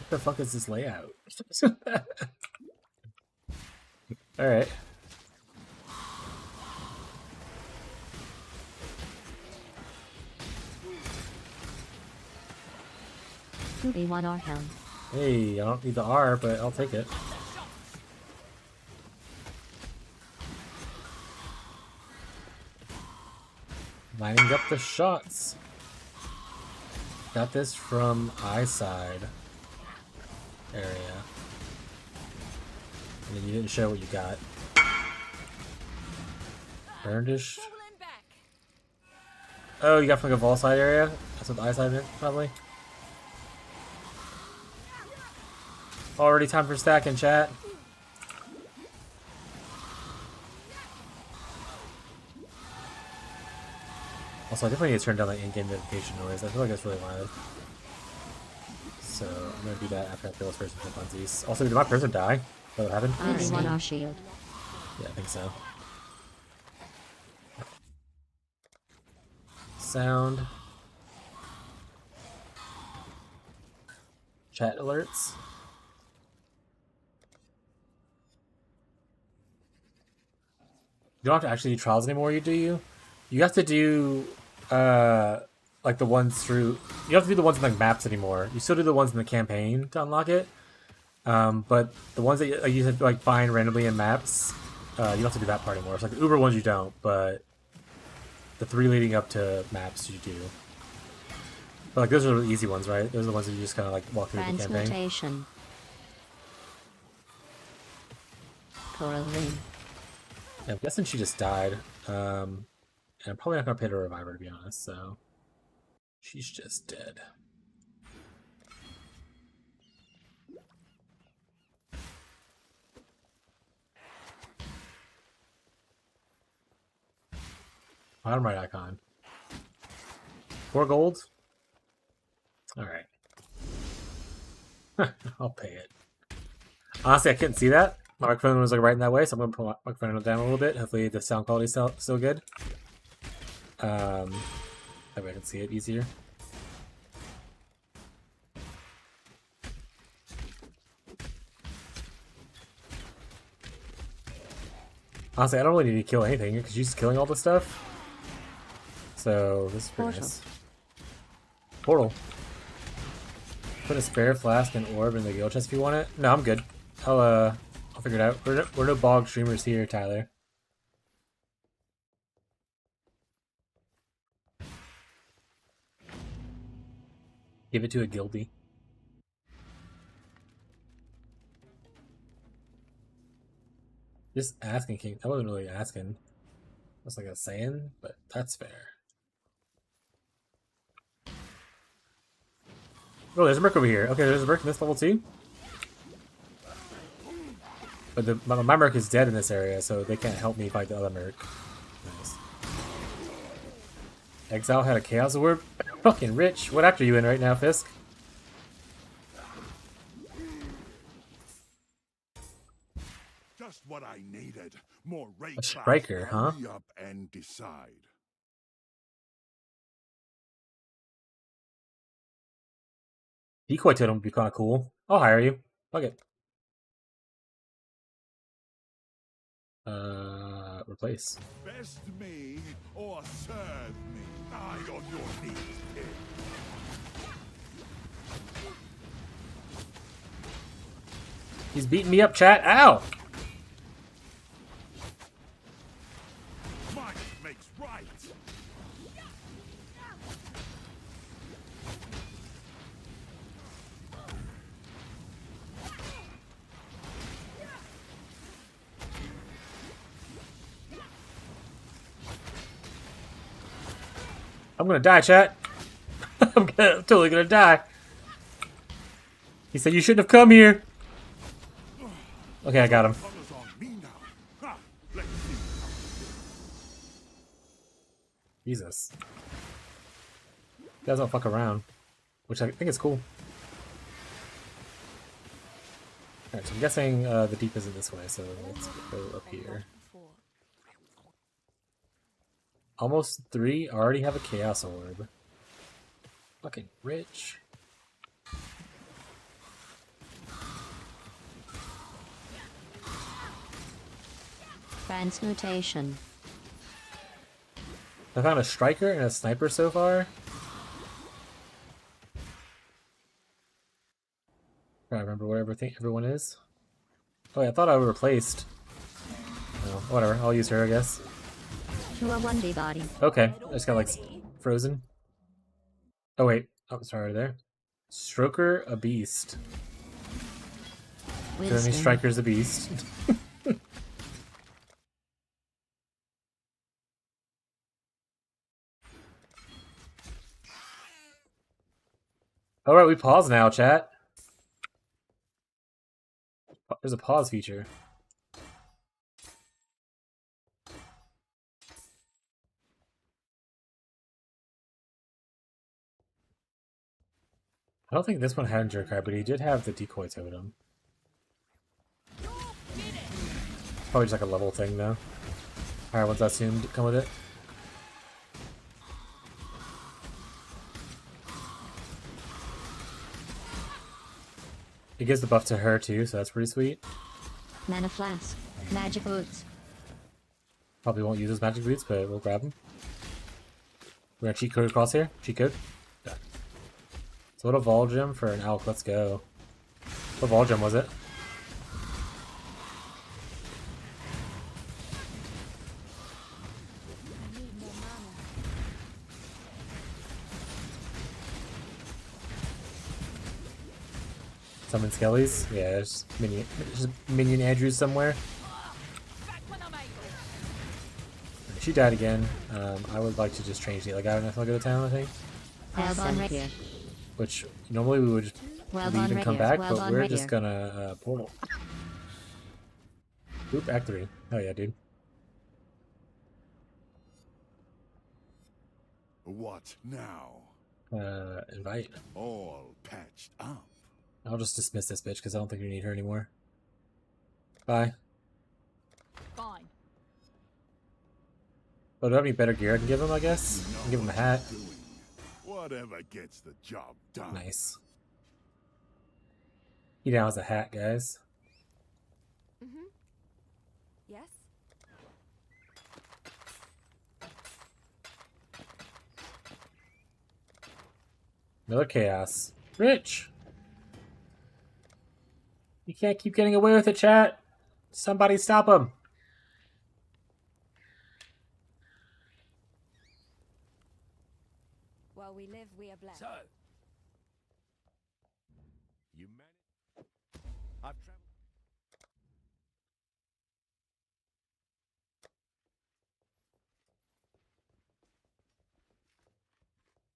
What the fuck is this layout? Alright. We want our helm. Hey, I don't need the R, but I'll take it. Lining up the shots. Got this from eyeside area. And then you didn't show what you got. Burnish. Falling back. Oh, you got from the wall side area? That's what the eyeside meant, probably. Already time for stacking, chat. Also, I definitely need to turn down the in-game notification noise. I feel like it's really loud. So, I'm gonna do that after I kill this person for funsies. Also, did my person die? Is that what happened? We want our shield. Yeah, I think so. Sound. Chat alerts. You don't have to actually do trials anymore, do you? You have to do like the ones through. You don't have to do the ones in like maps anymore. You still do the ones in the campaign to unlock it. But the ones that you have to like find randomly in maps, you don't have to do that part anymore. It's like the Uber ones you don't, but the 3 leading up to maps you do. But like those are the easy ones, right? Those are the ones that you just kind of like walk through the campaign. Transmutation. Coral ring. Yeah, I'm guessing she just died. And I'm probably not gonna pay to revive her, to be honest. So she's just dead. Bottom right icon. 4 gold. All right. I'll pay it. Honestly, I couldn't see that. My microphone was like right in that way, so I'm gonna put my microphone down a little bit. Hopefully, the sound quality is still good. That way I can see it easier. Honestly, I don't really need to kill anything because she's killing all this stuff. So this is pretty Portal. nice. Portal. Put a spare flask and orb in the guild chest if you want it. No, I'm good. I'll figure it out. We're no bog streamers here, Tyler. Give it to a guildie. Just asking, King. I wasn't really asking. That's like a saying, but that's fair. Oh, there's a merc over here. Okay, there's a merc in this level too. But my merc is dead in this area, so they can't help me fight the other merc. Nice. Exile had a chaos orb. Fucking rich. What act are you in right now, Fisk? Just what I needed. More rate. A striker, huh? Hurry up and decide. Decoy totem would be kind of cool. I'll hire you. Fuck it. Replace. Best me or serve me. Eye on your knees, kid. He's beating me up, chat. Ow! Might makes right. I'm gonna die, chat. I'm totally gonna die. He said you shouldn't have come here. Okay, I got him. Colors on me now. Ha! Let's see. Jesus. You guys don't fuck around. Which I think is cool. Alright, so I'm guessing the deep isn't this way, so let's go up here. Almost 3 already have a chaos orb. Fucking rich. Transmutation. I found a striker and a sniper so far. I remember where everyone is. Oh, yeah, I thought I replaced. Oh, whatever. I'll use her, I guess. To a 1D body. Okay, I just got like frozen. Oh wait, oh sorry there. Stroker a beast. Enemy Wisdom. Striker's a beast. Alright, we pause now, chat. There's a pause feature. I don't think this one had Jerk card, but he did have the decoy totem. Probably just like a level thing though. Alright, what's that soon come with it? It gives the buff to her too, so that's pretty sweet. Mana flask. Magic boots. Probably won't use those magic boots, but we'll grab them. We're gonna cheat code across here. Cheat code. Done. So what a Vol Gem for an Elk. Let's go. What Vol Gem was it? I need more mana. Summon Skellies? Yeah, there's minion Andrews somewhere. Back when I'm able. She died again. I would like to just change the other guy when I go to town, I think. Well done, Rapier. Which normally we would just Well leave done, and come Rapier. back, Well but done, we're Rapier. just gonna portal. Oop, Act 3. Oh yeah, dude. What now? Invite. All patched up. I'll just dismiss this bitch because I don't think we need her anymore. Bye. Fine. Oh, do I have any better gear I can give him, I guess? I can give him a hat. Doing whatever gets the job done. Nice. He now has a hat, guys. Mm-hmm. Yes? Another chaos. Rich! You can't keep getting away with it, chat. Somebody stop him. While we live, we are blessed. You managed. I've traveled.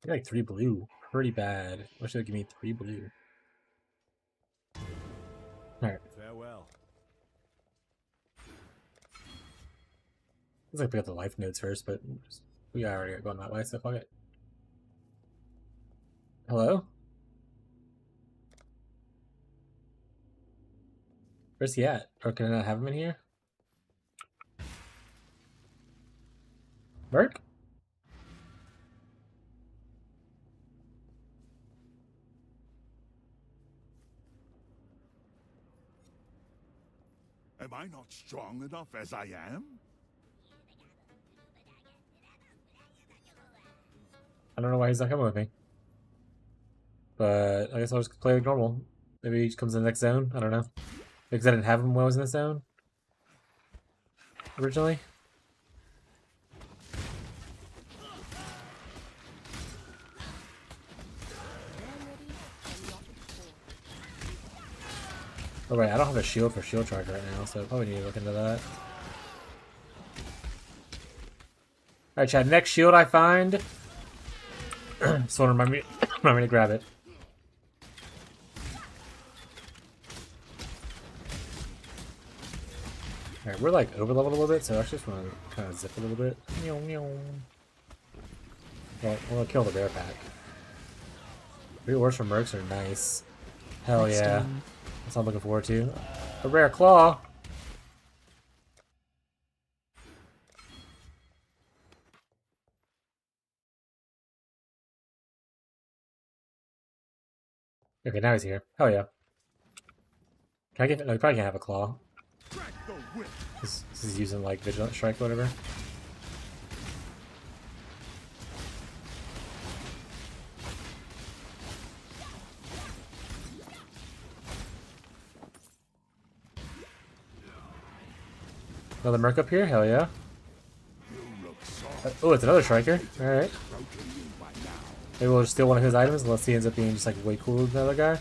I got like 3 blue. Pretty bad. Wish they'd give me 3 blue. Alright. Farewell. Looks like we got the life nodes first, but we already are going that way, so fuck it. Hello? Where's he at? Or can I not have him in here? Merc? Am I not strong enough as I am? I don't know why he's not coming with me. But I guess I'll just play like normal. Maybe he just comes in the next zone. I don't know. Because I didn't have him when I was in the zone. Originally. Oh right, I don't have a shield for shield charge right now, so I probably need to look into that. Alright, Chad, next shield I find. So remind me to grab it. Alright, we're like over leveled a little bit, so I actually just want to kind of zip a little bit. Well, we'll kill the bear pack. 3 ores from mercs are nice. Hell Let's yeah. do. That's what I'm looking forward to. A rare claw! Okay, now he's here. Hell yeah. Can I get... No, you probably can't have a claw. Crack the whip. He's using like Vigilant Strike or whatever. Another Merc up here? Hell yeah. Oh, it's another Striker. Alright. Maybe we'll just steal one of his items unless he ends up being just like way cooler than the other guy.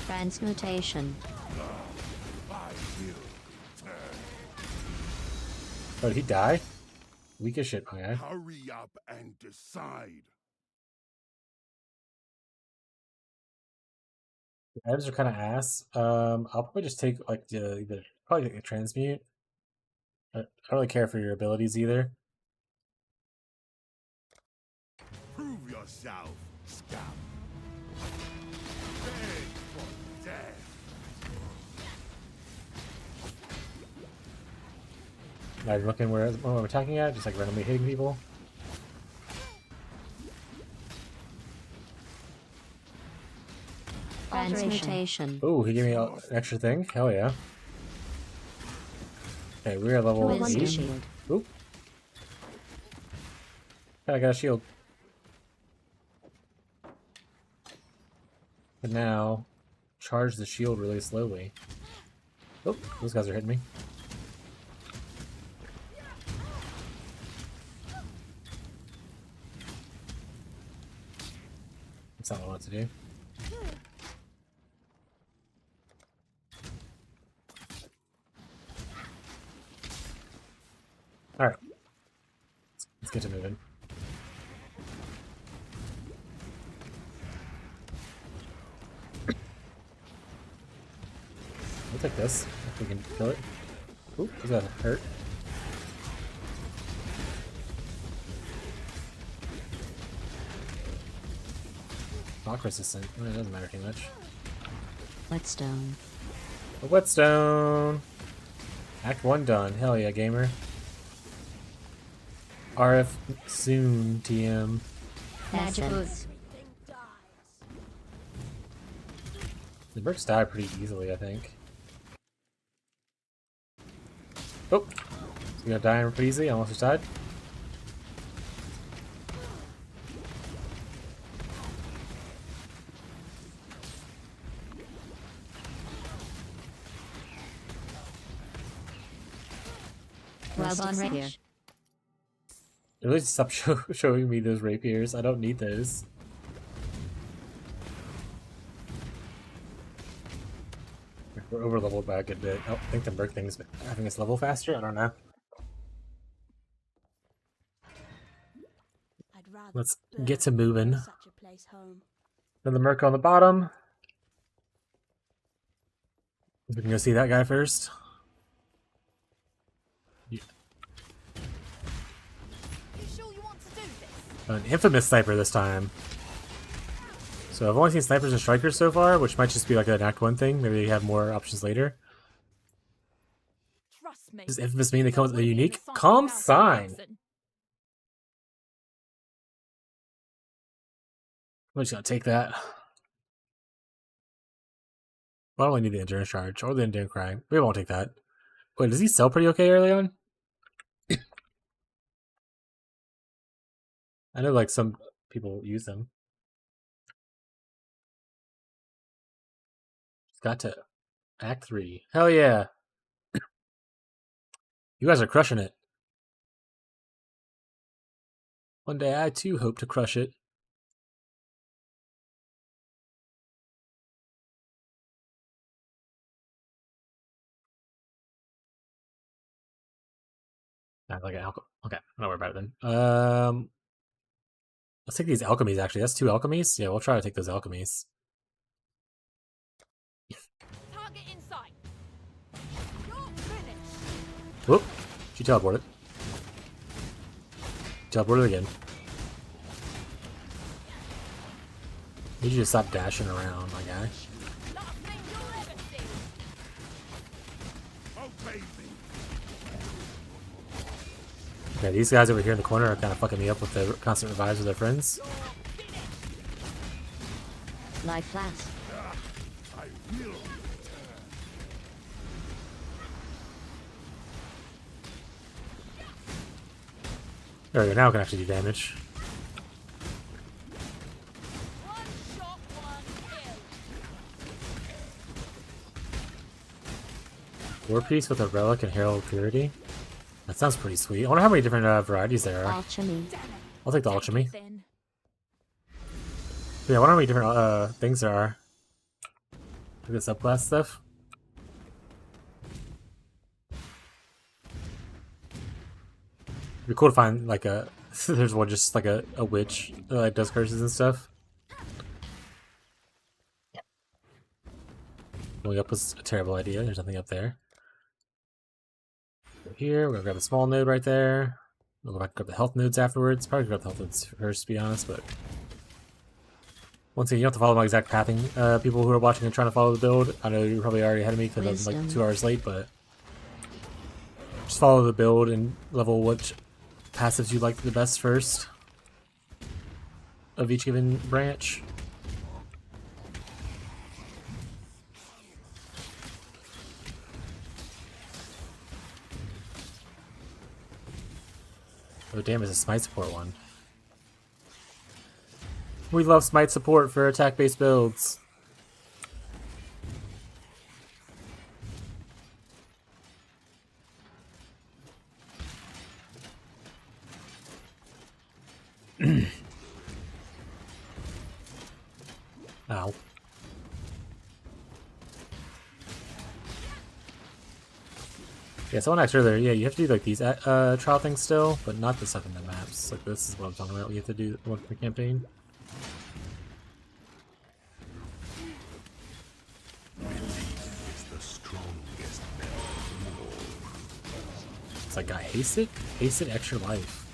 Transmutation. Oh, did he die? Weak as shit, my guy. Hurry up and decide. The items are kind of ass. I'll probably just take like the probably take a transmute. I don't really care for your abilities either. Prove yourself, scum. Beg for death. I'm looking where I'm attacking at, just like randomly hitting people. Transmutation. Oh, he gave me an extra thing. Hell yeah. Okay, we're at level Wisdom 8. shield. Oop. I got a shield. But now, charge the shield really slowly. Oh, those guys are hitting me. That's not what I want to do. Alright. Let's get to moving. We'll take this, if we can kill it. Oop, he's got hurt. Knock resistant. Well, it doesn't matter too much. Whetstone. A whetstone! Act 1 done. Hell yeah, gamer. RF soon, TM. Magic boots. The Mercs die pretty easily, I think. Oh! He's gonna die pretty easily. I almost just died. Well on rapier. At least stop showing me those rapiers. I don't need those. We're over leveled by a good bit. Oh, I think the Merc thing's having us level faster. I don't know. I'd rather Let's burn get to moving. than such a place home. Then the Merc on the bottom. We can go see that guy first. You sure you want to do this? An infamous sniper this time. So I've only seen snipers and strikers so far, which might just be like an Act 1 thing. Maybe they have more options later. Trust me. Does infamous mean they come with a Wouldn't unique even sign calm without a sign? person. I'm just gonna take that. Well, I only need the endurance charge or the endurance cry. We won't take that. Wait, does he sell pretty okay early on? I know like some people use them. Got to Act 3. Hell yeah. You guys are crushing it. One day I too hope to crush it. Like an alchemy. Okay, don't worry about it then. Let's take these alchemies actually. That's 2 alchemies? Yeah, we'll try to take those alchemies. Target in sight. You're finished. Whoop! She teleported. Teleported again. Need you to stop dashing around, my guy. Last thing you'll ever see. Obey me. Okay, these guys over here in the corner are kind of fucking me up with the constant revives of their friends. Life flask. There we go, now we're gonna have to do damage. One shot, one kill. War Piece with a Relic and Herald of Purity. That sounds pretty sweet. I wonder how many different varieties there are. Alchemy. I'll take the Alchemy. Then. Yeah, I wonder how many different things there are. Like the subclass stuff. It'd be cool to find like a there's one just like a witch that like does curses and stuff. Going up was a terrible idea. There's nothing up there. Go here, we're gonna grab the small node right there. We'll go back and grab the health nodes afterwards. Probably grab the health nodes first, to be honest, but once again, you don't have to follow my exact pathing. People who are watching and trying to follow the build, I know you're probably already ahead of me because I'm like 2 hours late, but just follow the build and level which passives you like the best first of each given branch. Oh damn, it's a smite support one. We love smite support for attack-based builds. Ow. Yeah, someone asked earlier, yeah, you have to do like these trial things still, but not the stuff in the maps. Like this is what I'm talking about. We have to do one for the campaign. It's like, I haste it? Haste it extra life.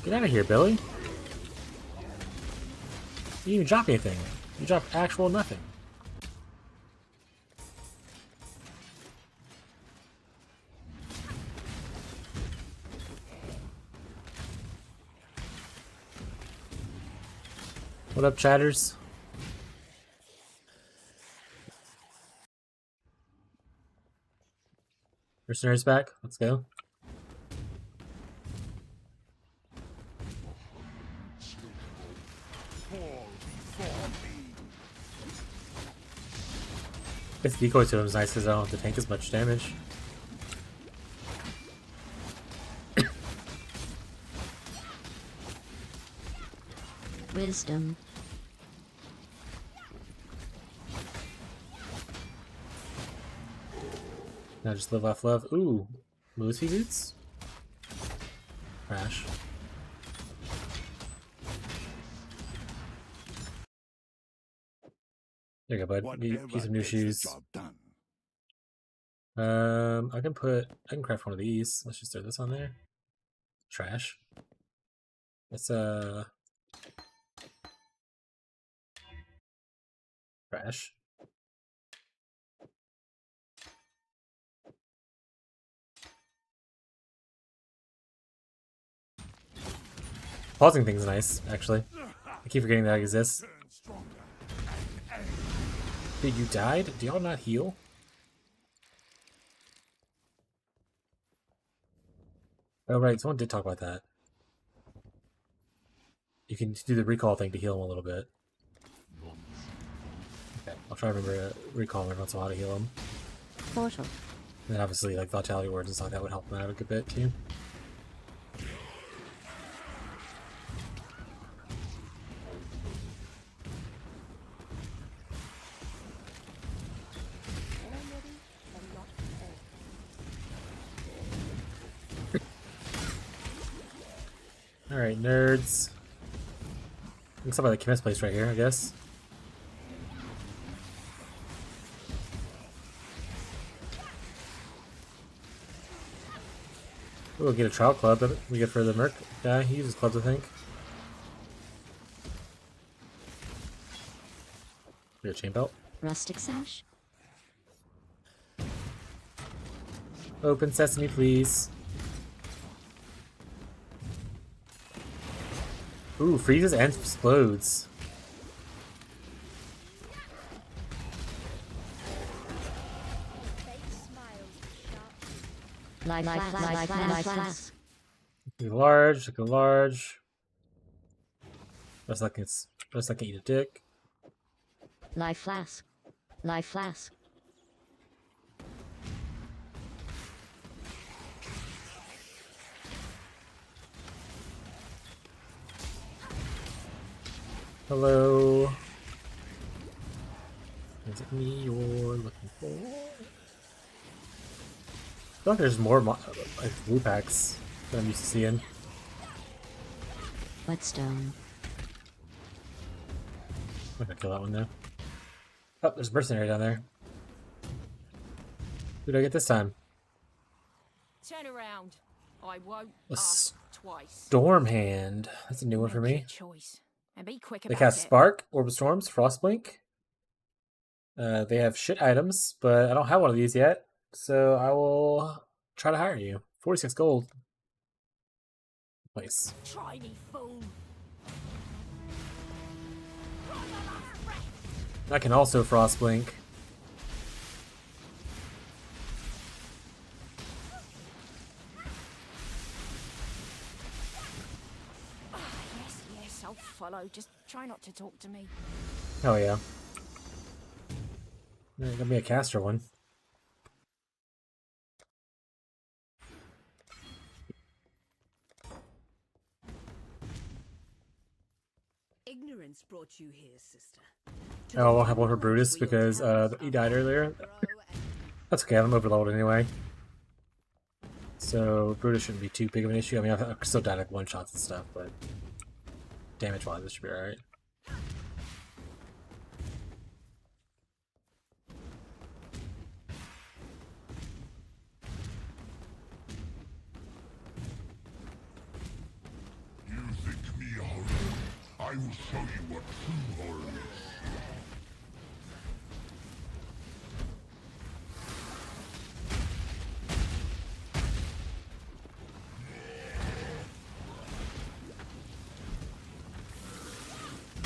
Get out of here, Billy. You didn't even drop anything. You dropped actual nothing. What up, chatters? Mercenaries back. Let's go. This decoy to him is nice because I don't have to tank as much damage. Wisdom. Now just live off love. Ooh, Lucy boots. Crash. There you go, bud. Get some new gets the shoes. job done. I can craft one of these. Let's just throw this on there. Trash. It's trash. Pausing things nice, actually. I keep forgetting that exists. Turn stronger. Dude, you died? Do y'all not heal? Oh right, someone did talk about that. You can do the recall thing to heal him a little bit. Okay, I'll try to remember to recall him every once in a while to heal him. Portal. And then obviously like vitality words and stuff like that would help him out a good bit too. Alright, nerds. Looks like the chemist place right here, I guess. We'll get a trial club that we get for the Merc guy. He uses clubs, I think. Get a chain belt. Rustic sash. Open sesame, please. Ooh, freezes and explodes. Like flask. Look large, look large. Just like I can eat a dick. Life flask. Life flask. Hello. Is it me you're looking for? I feel like there's more like blue packs that I'm used to seeing. Whetstone. I'm not gonna kill that one though. Oh, there's a mercenary down there. Who did I get this time? Turn around. I won't A ask twice. Storm Hand. That's a new one for Make me. your choice. And be quick They about cast it. Spark, Orb of Storms, Frostblink. They have shit items, but I don't have one of these yet, so I will try to hire you. 46 gold. Nice. Try me, fool. I can also Frostblink. Yes, I'll follow. Just try not to talk to me. Oh yeah. Got me a caster one. Ignorance brought you here, sister. Oh, I won't have one for Brutus because he died earlier. That's okay, I'm overloaded anyway. So Brutus shouldn't be too big of an issue. I mean, I've still died like one shots and stuff, but damage-wise, this should be alright. You think me horror? I will show you what true horror is.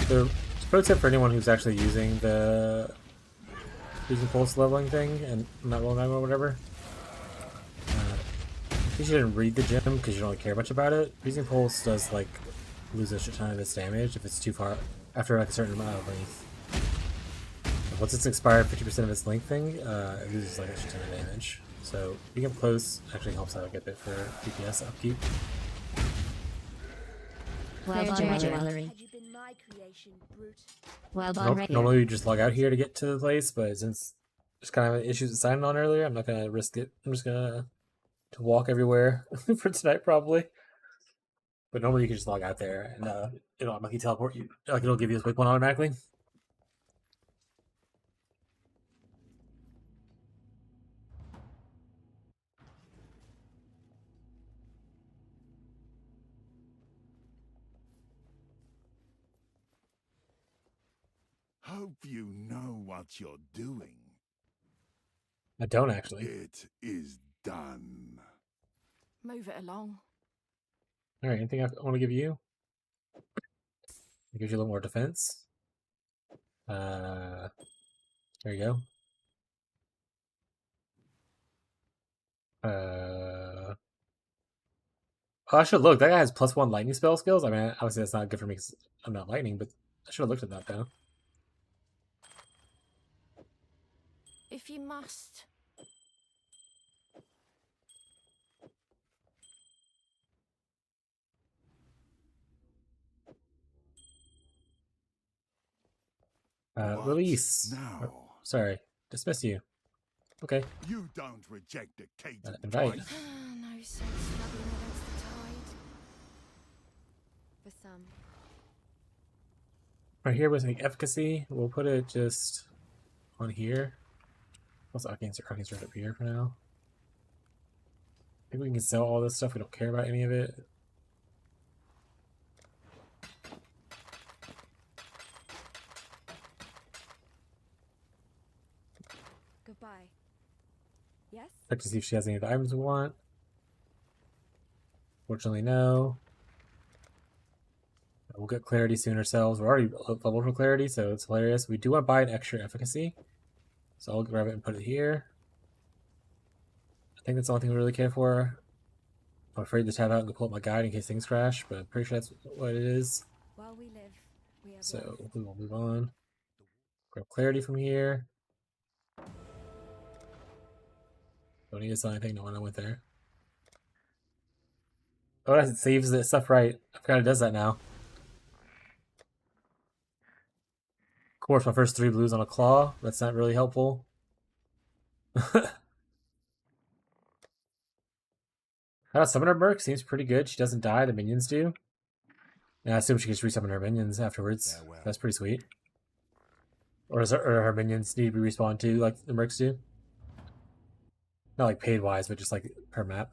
So, pro tip for anyone who's actually using the pulse leveling thing and not rolling ammo or whatever. You shouldn't read the gem because you don't really care much about it. Using pulse does like lose a shit ton of its damage if it's too far after like a certain amount of length. Once it's expired 50% of its length thing, it loses like a shit ton of damage. So being up close actually helps out a good bit for DPS upkeep. Well done, jewelry. Had you been my creation, brute? Well done, Normally you just log out here to get to the place, but since there's kind of issues with signing on earlier, I'm not gonna risk it. I'm just gonna to walk everywhere for tonight probably. But normally you can just log out there and it'll automatically teleport you. Like it'll give you a quick one automatically. Hope you know what you're doing. I don't actually. It is done. Move it along. Alright, anything I want to give you? It gives you a little more defense. There you go. Oh, I should look. That guy has +1 lightning spell skills. I mean, obviously that's not good for me because I'm not lightning, but I should have looked at that though. If you must. What Release. now? Sorry, dismiss you. Okay. You don't reject a cage Invite. twice. No sense struggling against the tide. For some. Right here with the efficacy, we'll put it just on here. Also, I can start up here for now. I think we can sell all this stuff. We don't care about any of it. Goodbye. Yes? Check to see if she has any of the items we want. Fortunately, no. We'll get clarity soon ourselves. We're already leveled for clarity, so it's hilarious. We do want to buy an extra efficacy, so I'll grab it and put it here. I think that's the only thing we really care for. I'm afraid to tab out and go pull up my guide in case things crash, but I'm pretty sure that's what it is. While we live, we have So life. we will move on. Grab clarity from here. Don't need to sell anything. No one went there. Oh, it saves the stuff right. I forgot it does that now. Of course, my first 3 blues on a claw. That's not really helpful. How to summon her Merc seems pretty good. She doesn't die, the minions do. And I assume she can just resummon her minions afterwards. Farewell. That's pretty sweet. Or does her minions need to be respawned too, like the Mercs do? Not like paid wise, but just like per map.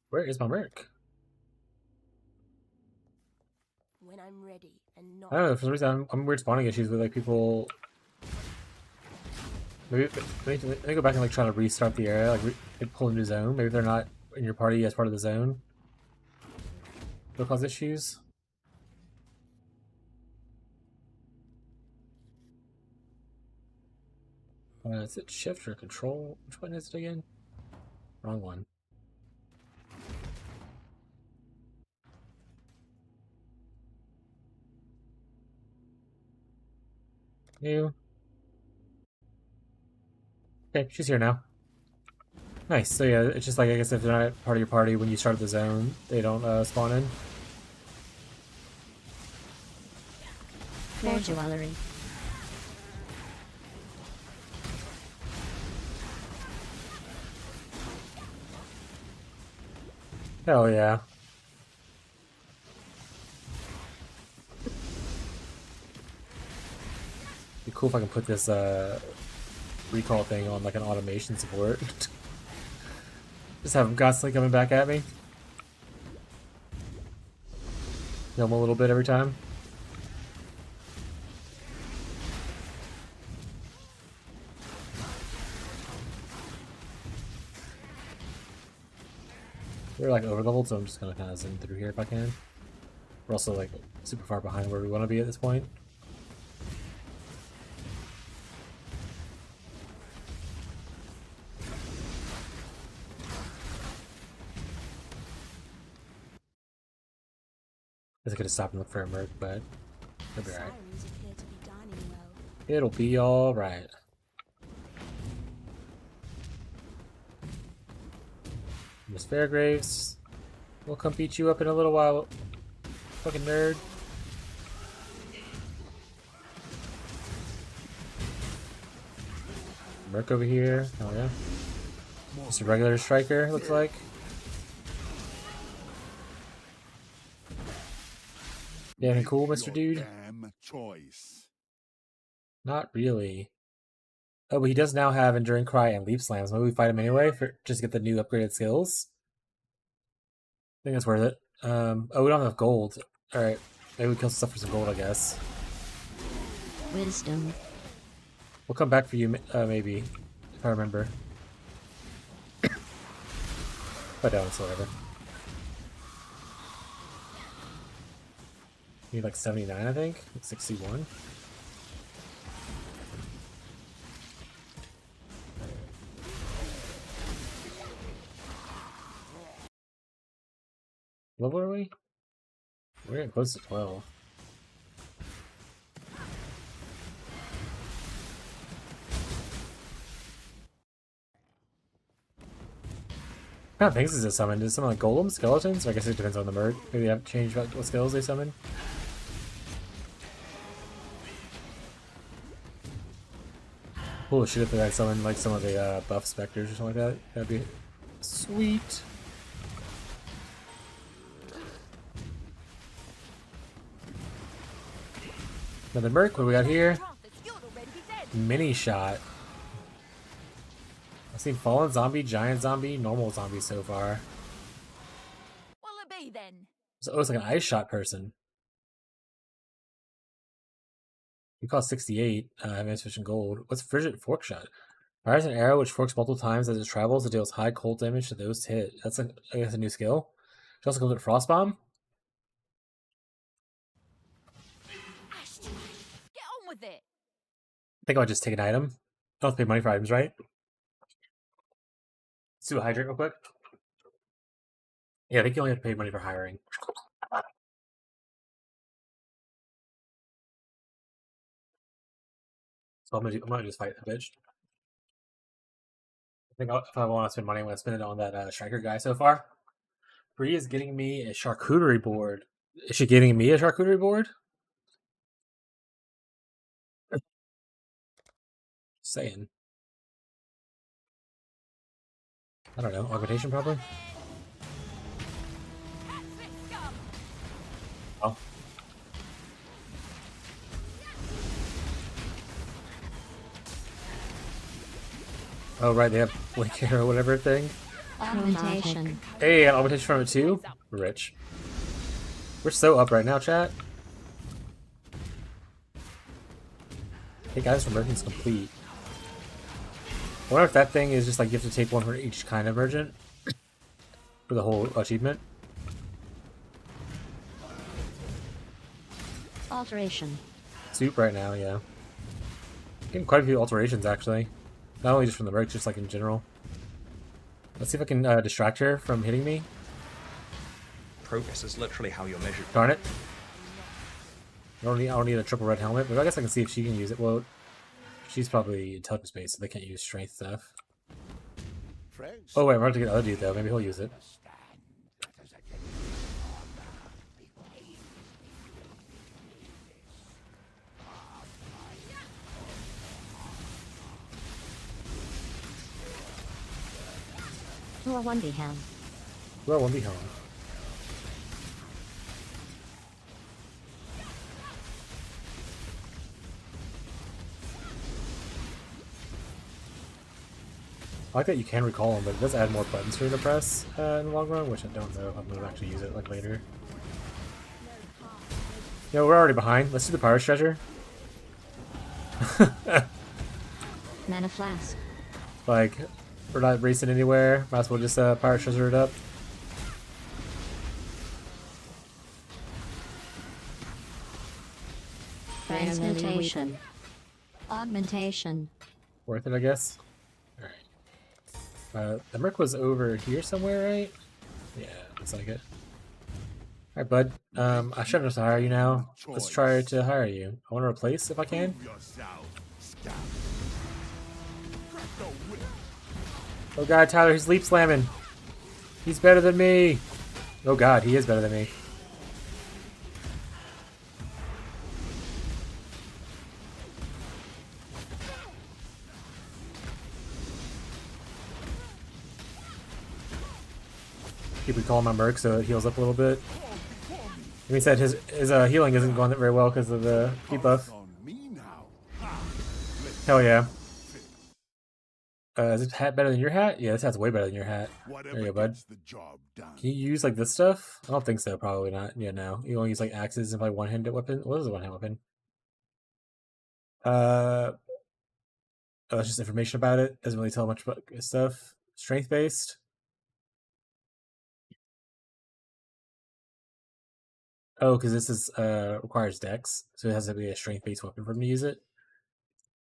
Where is my Merc? When I'm ready and not. I don't know, for some reason I'm weird spawning issues with like people. Maybe let me go back and like try to restart the area, like pull a new zone. Maybe they're not in your party as part of the zone. It'll cause issues. Is it shift or control? Which one is it again? Wrong one. New. Okay, she's here now. Nice. So yeah, it's just like, I guess if they're not part of your party when you start the zone, they don't spawn in. Fair jewelry. Hell yeah. Be cool if I can put this recall thing on like an automation support. Just have them constantly coming back at me. Kill them a little bit every time. They're like over leveled, so I'm just gonna kind of zoom through here if I can. We're also like super far behind where we want to be at this point. I could have stopped and looked for a Merc, but it'll be alright. Sirens appear to be dining well. It'll be alright. Miss Fairgraves. We'll come beat you up in a little while. Fucking nerd. Merc over here. Oh yeah. Just a regular striker, looks like. Yeah, anything cool, Mr. Dude? Damn choice. Not really. Oh, but he does now have Enduring Cry and Leap Slams. Maybe we fight him anyway for just to get the new upgraded skills. I think that's worth it. Oh, we don't have enough gold. Alright. Maybe we kill some stuff for some gold, I guess. Wisdom. We'll come back for you, maybe. If I remember. But no, it's whatever. Need like 79, I think? Like 61. What were we? We're getting close to 12. What kind of things does it summon? Does it summon like golems, skeletons? Or I guess it depends on the Merc. Maybe they have changed what skills they summon. Cool shit if they like summon like some of the buff specters or something like that. That'd be sweet. Another Merc, what do we got here? You'd already be dead. Mini shot. I've seen fallen zombie, giant zombie, normal zombie so far. What'll it be then? So, it's like an ice shot person. You cost 68. Advanced Fish and Gold. What's Frigid Fork Shot? Fires an arrow which forks multiple times as it travels. It deals high cold damage to those hit. That's I guess a new skill. She also comes with Frost Bomb. with it. I think I'll just take an item. I don't have to pay money for items, right? Let's do a hydrate real quick. Yeah, I think you only have to pay money for hiring. So I'm gonna just fight the bitch. I think if I want to spend money, I'm gonna spend it on that striker guy so far. Bree is getting me a charcuterie board. Is she getting me a charcuterie board? Saying. I don't know. Augmentation, probably? Oh. Oh, right. They have Blink Hair or whatever thing. Augmentation. Hey, augmentation from it too? Rich. We're so up right now, chat. Hey guys, emergent's complete. I wonder if that thing is just like you have to take one for each kind of emergent for the whole achievement. Alteration. Soup right now, yeah. Getting quite a few alterations actually. Not only just from the mercs, just like in general. Let's see if I can distract her from hitting me. Progress is literally how you're measured. Darn it. I don't need a triple red helmet, but I guess I can see if she can use it. Well, she's probably intelligence based, so they can't use strength stuff. Oh wait, I'm about to get the other dude though. Maybe he'll use it. Who are 1v him? Well, won't be home. I like that you can recall them, but it does add more buttons for you to press in the long run, which I don't know if I'm going to actually use it like later. Yo, we're already behind. Let's do the Pirate's Treasure. Mana flask. Like, we're not racing anywhere. Might as well just Pirate's Treasure it up. Transmutation. Augmentation. Worth it, I guess. Alright. The Merc was over here somewhere, right? Yeah, looks like it. Alright, bud. I should have to hire you now. Let's try to hire you. I want to replace if I can. Oh god, Tyler, he's leap slamming. He's better than me. Oh god, he is better than me. Keep recalling my Merc so it heals up a little bit. He said his healing isn't going very well because of the debuff. Hell yeah. Is this hat better than your hat? Yeah, this hat's way better than your hat. There you go, bud. Can you use like this stuff? I don't think so. Probably not. Yeah, no. You only use like axes and like one-handed weapon. What is a one-handed weapon? Oh, it's just information about it. Doesn't really tell much about stuff. Strength based. Oh, because this is requires dex, so it has to be a strength based weapon for me to use it.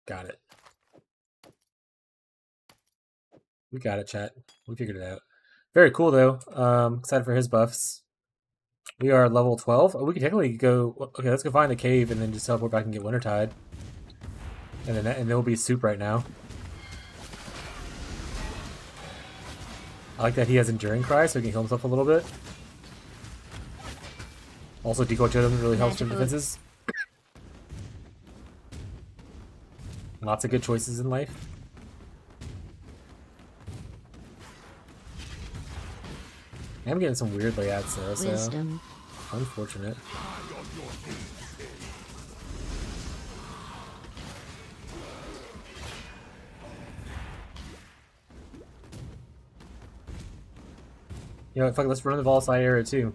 Got it. We got it, chat. We figured it out. Very cool though. Excited for his buffs. We are level 12. Oh, we can technically go. Okay, let's go find the cave and then just teleport back and get Wintertide. And then we'll be soup right now. I like that he has Enduring Cry, so he can heal himself a little bit. Also, Decoy Totem really helps with defenses. Lots of good choices in life. I'm getting some weird layouts though, so Wisdom. unfortunate. You know, fuck, let's run the Volatile area too.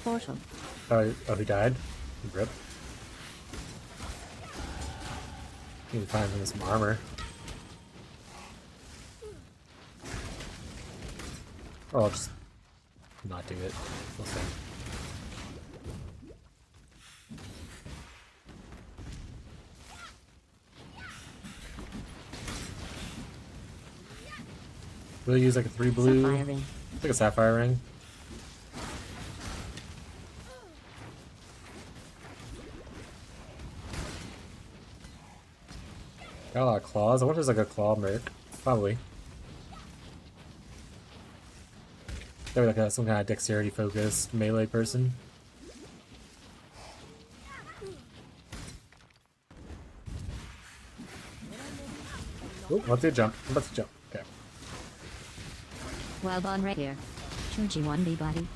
portal. Oh, he died? Rip. Need to find him some armor. Oh, I'll just not do it. We'll see. We'll use like a 3 blue. Sapphire ring. It's like a sapphire ring. Got a lot of claws. I wonder if there's like a claw merc. Probably. They're like some kind of dexterity focused melee person. Oh, let's do a jump. I'm about to jump. Okay. Wild on right here. 2G1B body.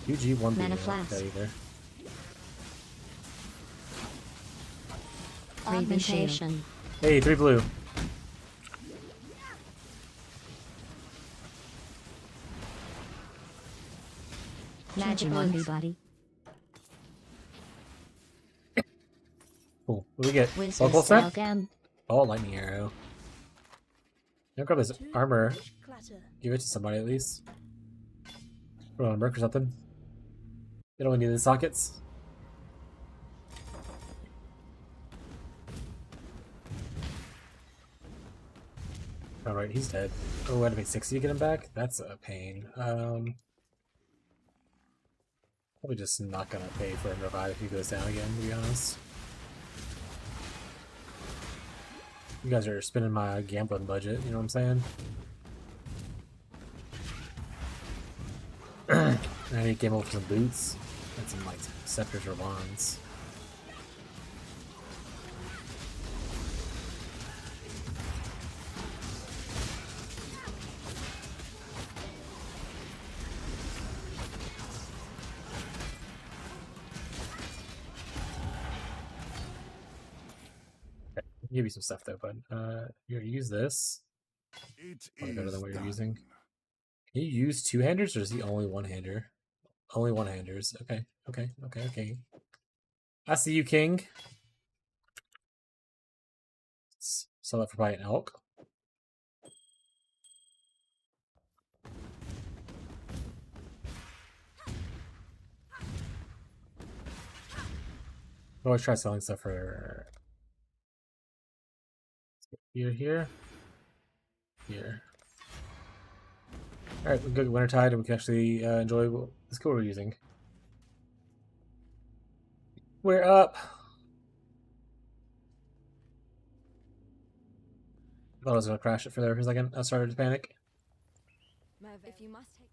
UG1B. Mana flask. Either. Augmentation. Hey, 3 blue. Magic-1B body. Cool. What do we get? Wizard's Local set? Amalgam. Oh, lightning arrow. I'll grab this armor. Clatter. Give it to somebody at least. Put it on a merc or something. They don't need the sockets. Alright, he's dead. Oh, I had to pay 60 to get him back? That's a pain. Probably just not gonna pay for him to revive if he goes down again, to be honest. You guys are spending my gambling budget, you know what I'm saying? I need to gamble for some boots and some like scepters or wands. Give you some stuff though, bud. You're gonna use this. It Probably better than what you're done. using. Can you use 2-handers or is he only 1-hander? Only 1-handers. Okay, okay. I see you, King. Sell that for buying an elk. Always try selling stuff for here. Alright, we can go to Wintertide and we can actually enjoy the skill we're using. We're up! I thought I was going to crash it for there for a second. I started to panic. If you must take.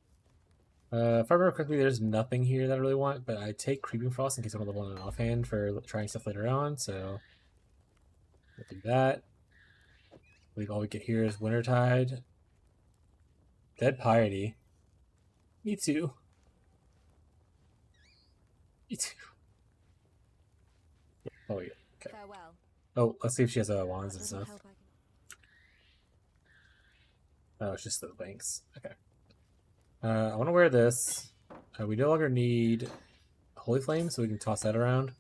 If I remember correctly, there's nothing here that I really want, but I take Creeping Frost in case I want to level an offhand for trying stuff later on, so we'll do that. I believe all we get here is Wintertide. Dead Piety. Me too. Me too. Oh, yeah. Okay. Farewell. Oh, let's see if she has wands and What little stuff. help I can- Oh, it's just the banks. Okay. I want to wear this. We no longer need Holy Flame, so we can toss that around.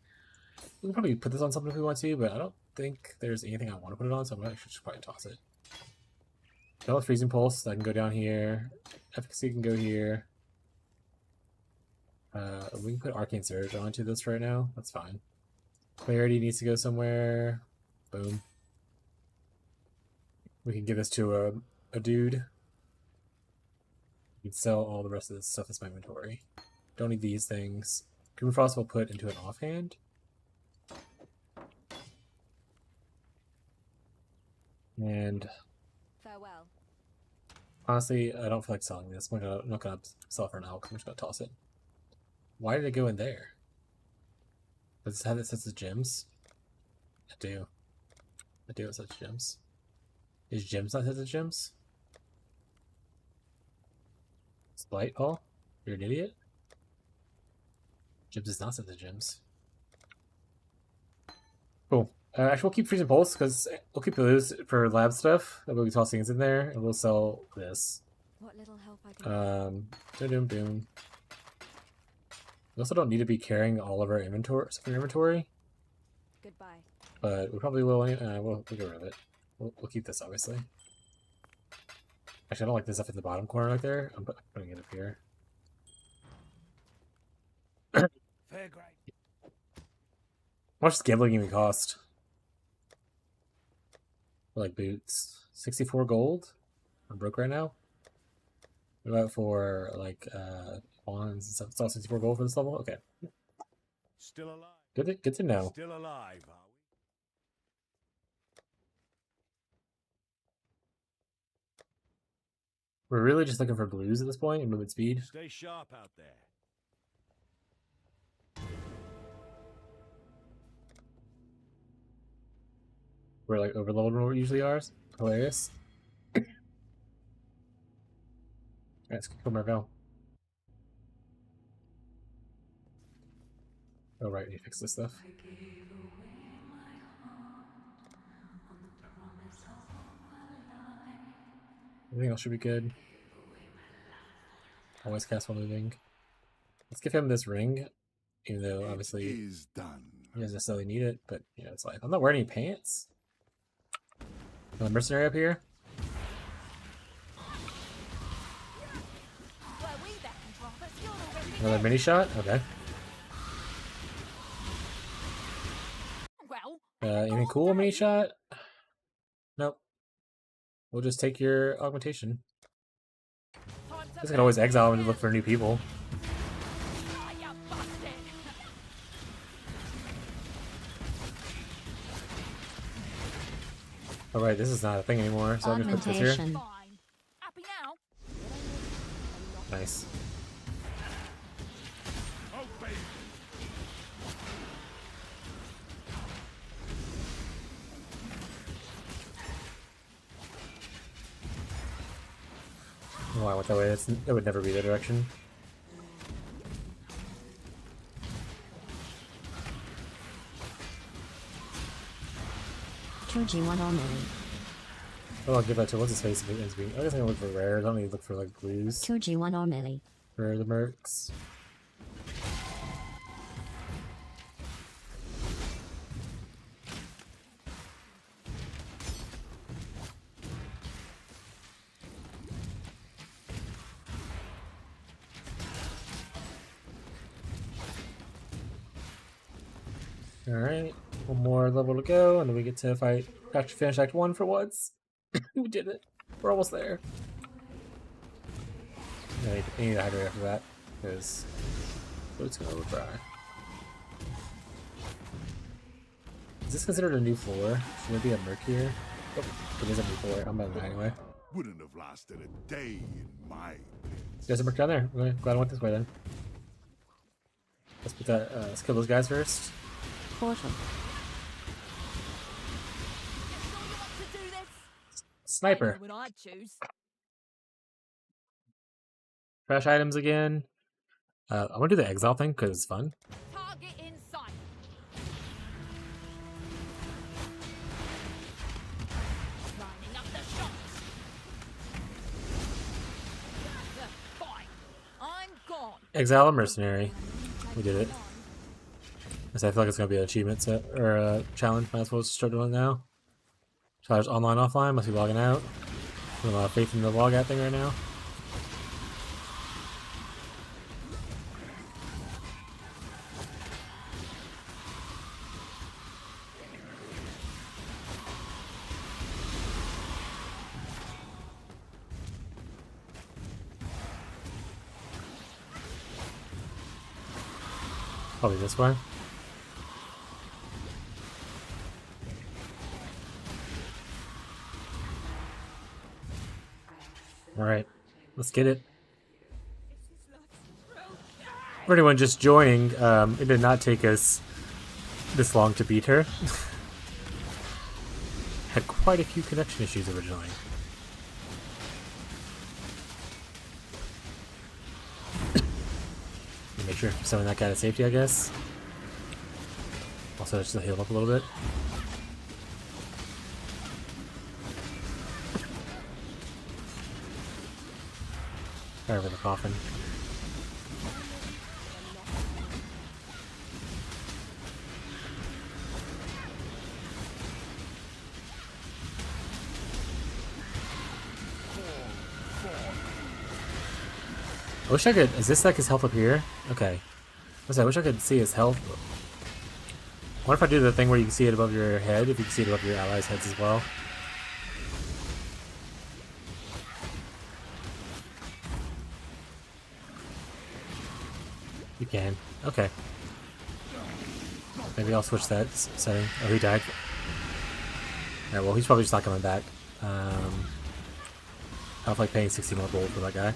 We can probably put this on something if we want to, but I don't think there's anything I want to put it on, so I'm actually just probably toss it. Done with Freezing Pulse, that can go down here. Efficacy can go here. We can put Arcane Surge onto this right now. That's fine. Clarity needs to go somewhere. Boom. We can give this to a dude. We can sell all the rest of this stuff that's my inventory. Don't need these things. Creeping Frost will put into an offhand. And Farewell. honestly, I don't feel like selling this. I'm not gonna sell it for an elk. I'm just gonna toss it. Why did it go in there? Does this have it sets of gems? I do. I do have such gems. Is gems not sets of gems? Slight, Paul? You're an idiot? Gems is not sets of gems. Cool. Actually, we'll keep Freezing Pulse because we'll keep those for lab stuff. We'll be tossing things in there, and we'll sell this. What little help I can. Doom. We also don't need to be carrying all of our inventory, Goodbye. but we probably will. We'll get rid of it. We'll keep this, obviously. Actually, I don't like this stuff in the bottom corner right there. I'm putting it up here. Fair grade. How much does gambling even cost? For, like, boots. 64 gold? I'm broke right now. What about for, like, wands and stuff? It's all 64 gold for this level? Okay. Still alive. Good to know. Still alive, are We're really just looking for blues at this point and movement we? speed. Stay sharp out there. We're like overloaded where we usually are. Hilarious. Alright, let's kill Marvel. Oh right, we need to fix this stuff. Everything else should be good. Always cast while moving. Let's give him this ring, even though obviously It is done. he doesn't necessarily need it, but yeah, it's like I'm not wearing any pants. Another mercenary up here. Were we back in profits? You're already Another mini shot. Okay. well. Anything cool? Mini shot? Nope. We'll just take your augmentation. Time to This can always exile him to look for new people. Ah, you busted. Oh right, this is not a thing anymore, so I'm gonna put this here. Augmentation. Fine. Happy now? Nice. Obey. Oh, I went that way. That would never be the direction. Chuji one only. Oh, I'll give that to what's his face as being. I guess I'm gonna look for rares. I don't need to look for like blues Chuji one only. for the mercs. Alright, one more level to go, and then we get to fight. Actually, finish Act 1 for once. We did it. We're almost there. I need to hydrate after that, because it's gonna look dry. Is this considered a new floor? Should there be a merc here? Oh, it is a new floor. I'm gonna die anyway. Wouldn't have lasted a day in my pits. There's a merc down there. Okay, glad I went this way then. Let's put that. Let's kill those guys first. Portal. You sure you want to do this? Sniper. I know what I'd choose. Trash items again. I'm gonna do the exile thing because it's fun. Target in sight. Lining up the shots. Fine. I'm gone. Exile a mercenary. We did it. I feel like it's gonna be an achievement set or a challenge. Might as well start doing it now. Challenge online, offline. Must be logging out. I have a lot of faith in the log out thing right now. Probably this way. Alright, let's get it. For anyone just joining, it did not take us this long to beat her. Had quite a few connection issues originally. Make sure to summon that guy to safety, I guess. Also, just to heal him up a little bit. Fire over the coffin. I wish I could. Is this like his health up here? Okay. I wish I could see his health. What if I do the thing where you can see it above your head? If you can see it above your allies' heads as well. You can. Okay. Maybe I'll switch that setting. Oh, he died. Alright, well, he's probably just not coming back. I don't feel like paying 60 more gold for that guy.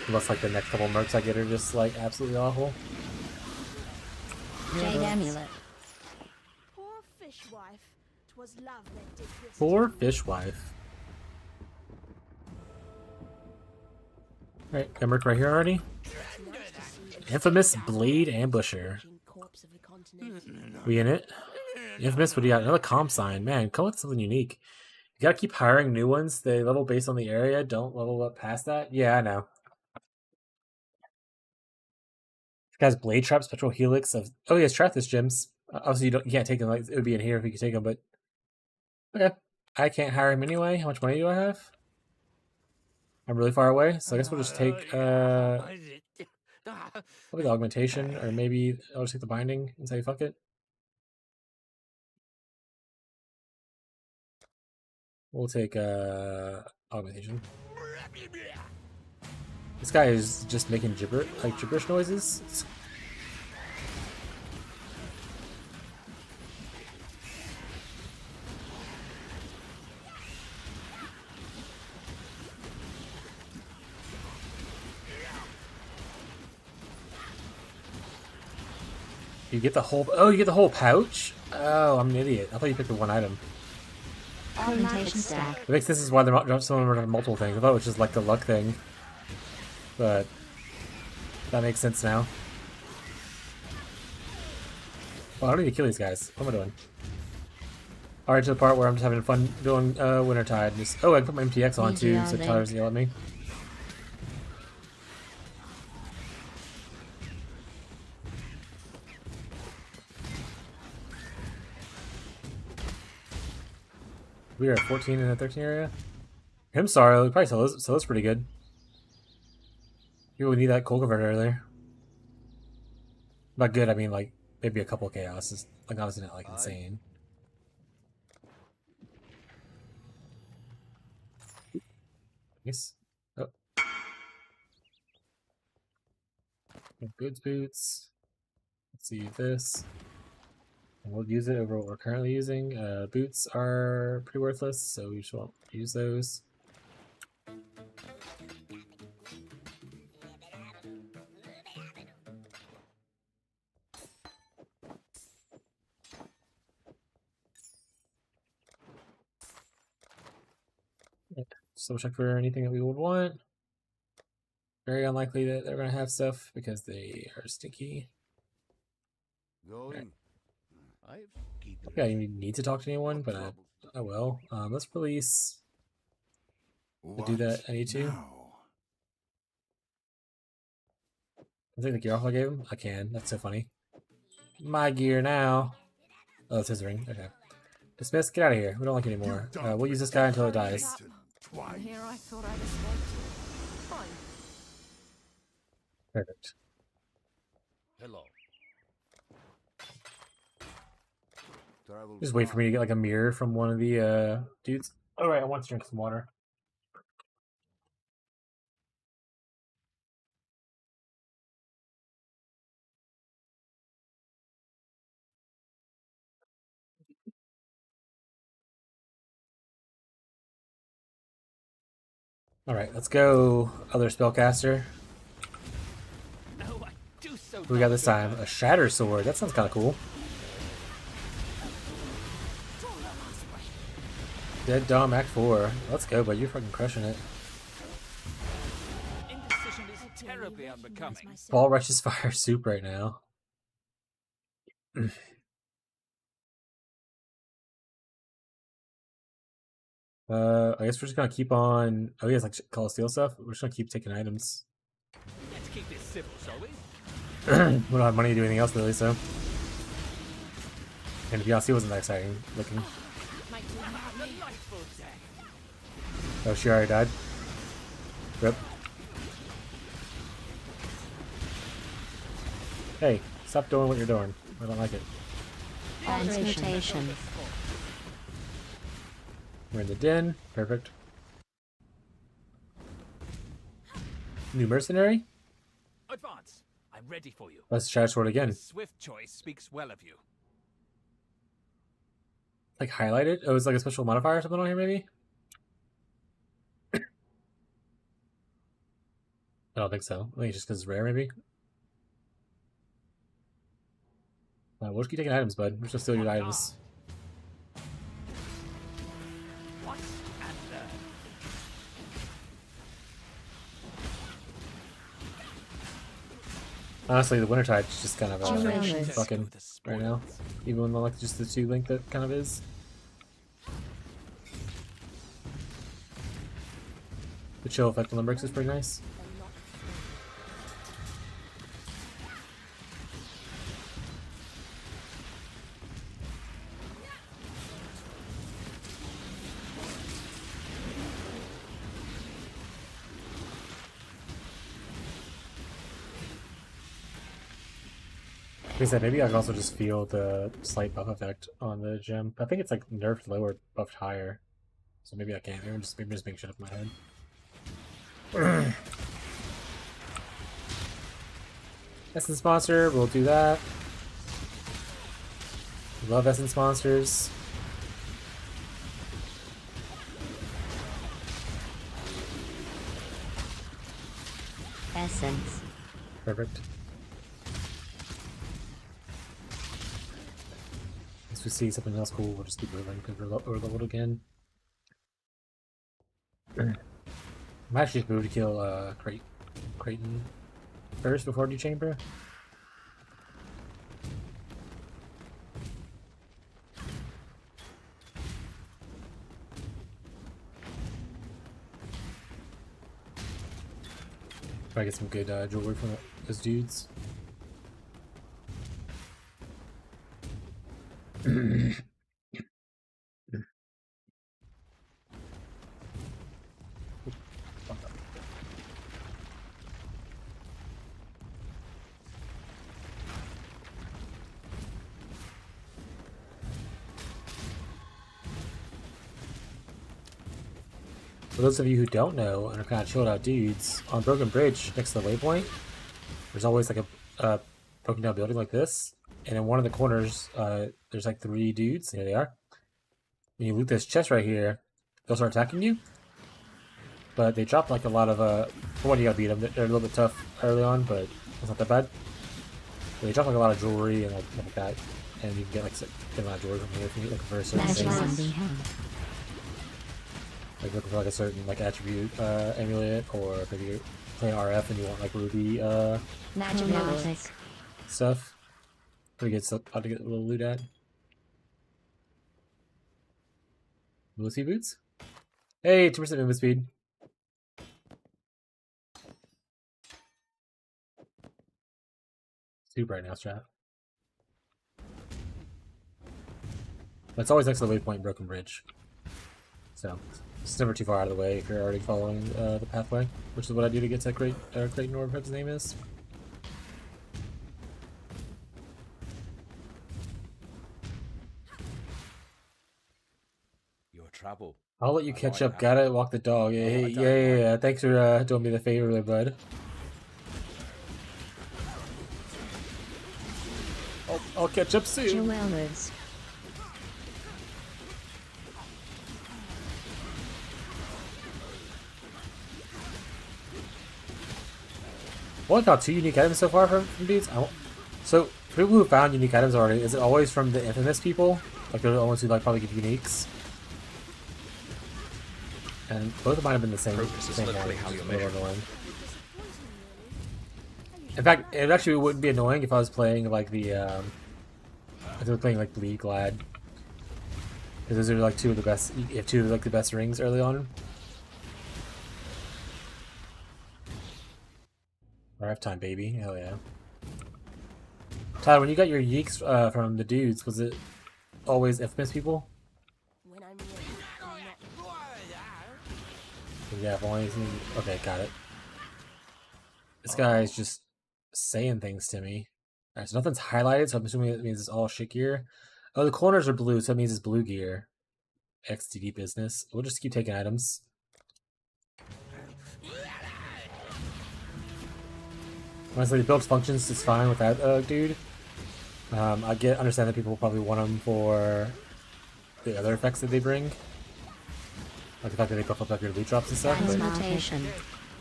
Unless, like, the next couple mercs I get are just, like, absolutely awful. Jade Amulet. Poor fishwife. 'Twas love that did this. Poor fishwife. Alright, got merc right here already. Infamous Blade Ambusher. We in it? Infamous, what do you got? Another comp sign. Man, come with something unique. You gotta keep hiring new ones. They level based on the area. Don't level up past that. Yeah, I know. This guy's Blade Trap, Spectral Helix of... Oh, he has Trathis gems. Obviously, you can't take them. Like, it would be in here if you could take them, but... Okay. I can't hire him anyway. How much money do I have? I'm really far away, so I guess we'll just take... probably the augmentation, or maybe I'll just take the binding and say fuck it. We'll take augmentation. This guy is just making gibberish noises. You get the whole... Oh, you get the whole pouch? Oh, I'm an idiot. I thought you picked the one item. Augmentation stack. It makes this is why some of them are multiple things. I thought it was just like the luck thing. But that makes sense now. Well, I don't need to kill these guys. What am I doing? Alright, to the part where I'm just having fun doing Wintertide. Just, oh, I can put my MTX on too, so Tyler doesn't yell at me. We are at 14 in the 13 area. I'm sorry, we probably sell those pretty good. People need that coal converter there. By good, I mean like maybe a couple of chaos. Like obviously not like insane. Nice. Oh. Goods boots. Let's see this. And we'll use it over what we're currently using. Boots are pretty worthless, so we just won't use those. So check for anything that we would want. Very unlikely that they're going to have stuff because they are stinky. Going. Okay, I need to talk to anyone, but I will. Let's release. To do that, I need to. I think the gear off I gave him. I can. That's so funny. My gear now. Oh, it's his ring. Okay. Dismiss. Get out of here. We don't like it anymore. We'll use this guy until it dies. Here I thought I'd escaped. Fine. Perfect. Hello. Just wait for me to get like a mirror from one of the dudes. Alright, I want to drink some water. Alright, let's go other spellcaster. Oh, I do so Who we got this time? A Shatter Sword. That sounds kind of cool. Dead Dom Act 4. Let's go, bud. You're fucking crushing it. Indecision is terribly unbecoming. Ball Rush's Fire Soup right now. I guess we're just gonna keep on. Oh, he has like Call of Steel stuff. We're just gonna keep taking items. Let's keep this civil, shall we? We don't have money to do anything else really, so. And if y'all see, wasn't that exciting looking. Oh, she already died. Rip. Hey, stop doing what you're doing. I don't like it. Transmutation. We're in the den. Perfect. New mercenary? Advance. I'm ready for you. Let's try sword again. Swift choice speaks well of you. Like highlighted? Oh, it's like a special modifier or something on here, maybe? I don't think so. I think it's just because it's rare, maybe. We'll just keep taking items, bud. We're just steal your items. Watch and learn. Honestly, the Wintertide is just kind of Generations. fucking right now. Even when like just the 2 link that kind of is. The chill effect on the bricks is pretty nice. Like I said, maybe I can also just feel the slight buff effect on the gem. I think it's like nerfed lower, buffed higher. So maybe I can't. Maybe I'm just making shit up in my head. Essence monster, we'll do that. Love essence monsters. Essence. Perfect. Once we see something else cool, we'll just keep moving because we're leveled again. I might actually just move to kill Creighton first before New Chamber. Try to get some good jewelry from those dudes. For those of you who don't know and are kind of chilled out dudes, on Broken Bridge next to the waypoint, there's always like a broken down building like this, and in one of the corners, there's like 3 dudes. Here they are. When you loot this chest right here, they'll start attacking you. But they drop like a lot of for one, you gotta beat them. They're a little bit tough early on, but it's not that bad. But they drop like a lot of jewelry and like that, and you can get like a lot of jewelry from here if you look for certain things. Like looking for like a certain like attribute amulet, or if you're playing RF and you want like ruby Magic. stuff. Pretty good stuff to get a little loot at. Lucy boots? Hey, 2% movement speed. Super right now, strap. But it's always next to the waypoint Broken Bridge. So it's never too far out of the way if you're already following the pathway, which is what I do to get to Creighton, or whatever his name is. Your trouble. I'll let you catch up. Gotta walk the dog. Yeah. Thanks for doing me the favor there, bud. I'll catch up soon. Jewelers. I only found 2 unique items so far from dudes. So, for people who found unique items already, is it always from the infamous people? Like, they're the ones who like probably give uniques? And both of mine have been the same one. How you're measured. In fact, it actually wouldn't be annoying if I was playing like the if I was playing like Bleed Glad, because those are like 2 of the best. You have 2 of like the best rings early on. RF time, baby. Hell yeah. Tyler, when you got your yeeks from the dudes, was it always infamous people? When I'm ready, I'm not Yeah, if only okay, got it. This guy's just saying things to me. Alright, so nothing's highlighted, so I'm assuming it means it's all shit gear. Oh, the corners are blue, so that means it's blue gear. XTD business. We'll just keep taking items. Honestly, the build functions is fine with that dude. I understand that people probably want them for the other effects that they bring. Like the fact that they buff up like your loot drops and stuff. But Transmutation.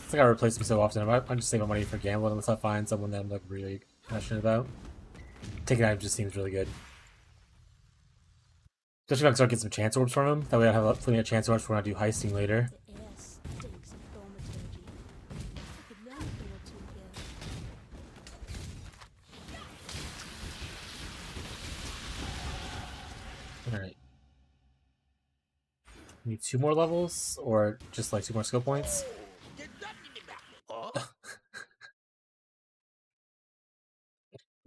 it's like I replace them so often. I'm just saving money for gambling unless I find someone that I'm like really passionate about. Taking items just seems really good. Especially if I can start getting some chance orbs from them. That way I have plenty of chance orbs for when I do heisting later. The air stinks of thaumaturgy. I could learn a thing or two here. Alright. Need 2 more levels? Or just like 2 more skill points?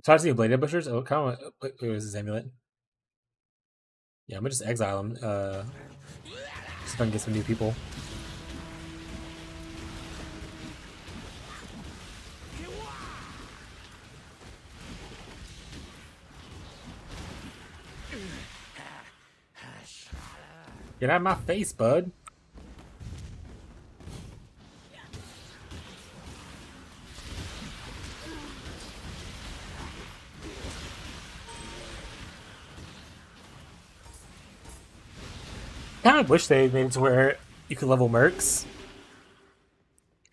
Try to see the Blade Ambushers? Oh, come on. Wait, was this amulet? Yeah, I'm gonna just exile them. See if I can get some new people. Get out of my face, bud. I kind of wish they made it to where you could level mercs.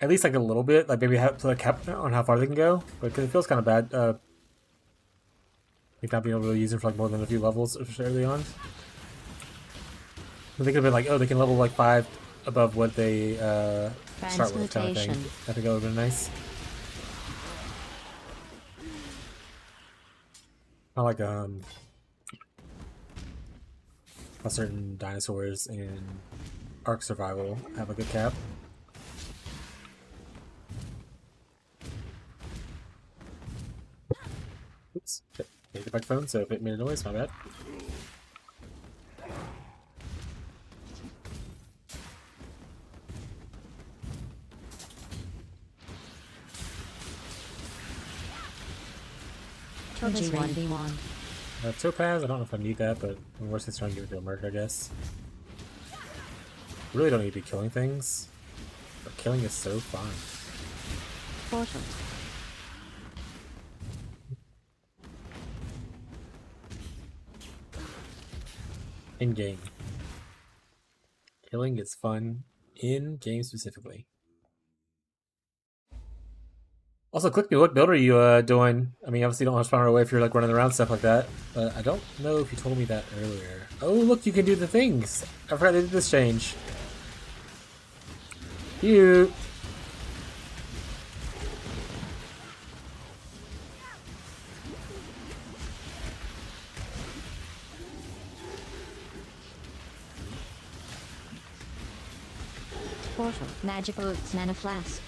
At least like a little bit. Like maybe have to like cap on how far they can go. But because it feels kind of bad. Like not being able to use them for like more than a few levels early on. I think of it like, oh, they can level like 5 above what they start with, kind of thing. I think that would have been nice. I like how certain dinosaurs in Ark Survival have a good cap. Oops, hit the microphone, so if it made a noise, my bad. G1v1. Topaz, I don't know if I need that, but I'm worse than trying to give it to a merc, I guess. Really don't need to be killing things, but killing is so fun. Portal. In game. Killing is fun in game specifically. Also, click me. What build are you doing? I mean, obviously, you don't want to spawn right away if you're like running around stuff like that. But I don't know if you told me that earlier. Oh, look, you can do the things. I forgot they did this change. Cute. Portal. Magic boots. Mana flask.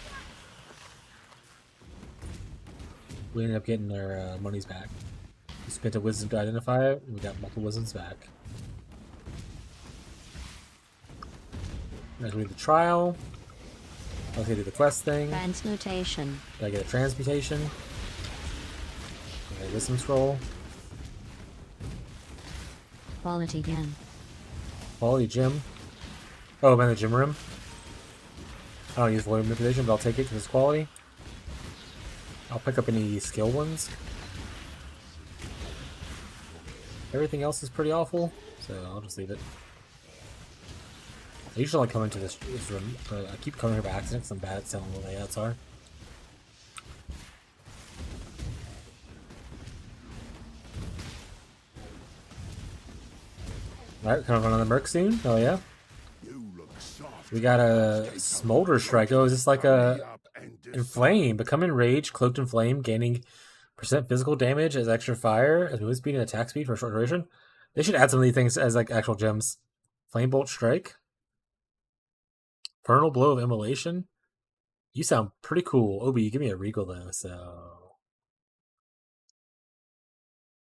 We ended up getting our monies back. We spent a wisdom to identify it, and we got multiple wisdoms back. As we do the trial, I was gonna do the quest thing. Transmutation. Did I get a transmutation? Okay, wisdom scroll. Quality gem. Quality gem. Oh, man, the gym room. I don't use void manipulation, but I'll take it because it's quality. I'll pick up any skill ones. Everything else is pretty awful, so I'll just leave it. I usually like coming to this room, but I keep coming here by accident because I'm bad at telling what layouts are. Alright, can I run on the Merc soon? Oh yeah? You look soft. We got a Smolder Strike. Oh, is this like a Up and Inflame? Become enraged, cloaked in flame, gaining % physical damage as extra fire, as move speed and attack speed for a short duration. They should add some of these things as like actual gems. Flame Bolt Strike. Infernal Blow of Immolation. You sound pretty cool. Obi, you give me a regal though, so.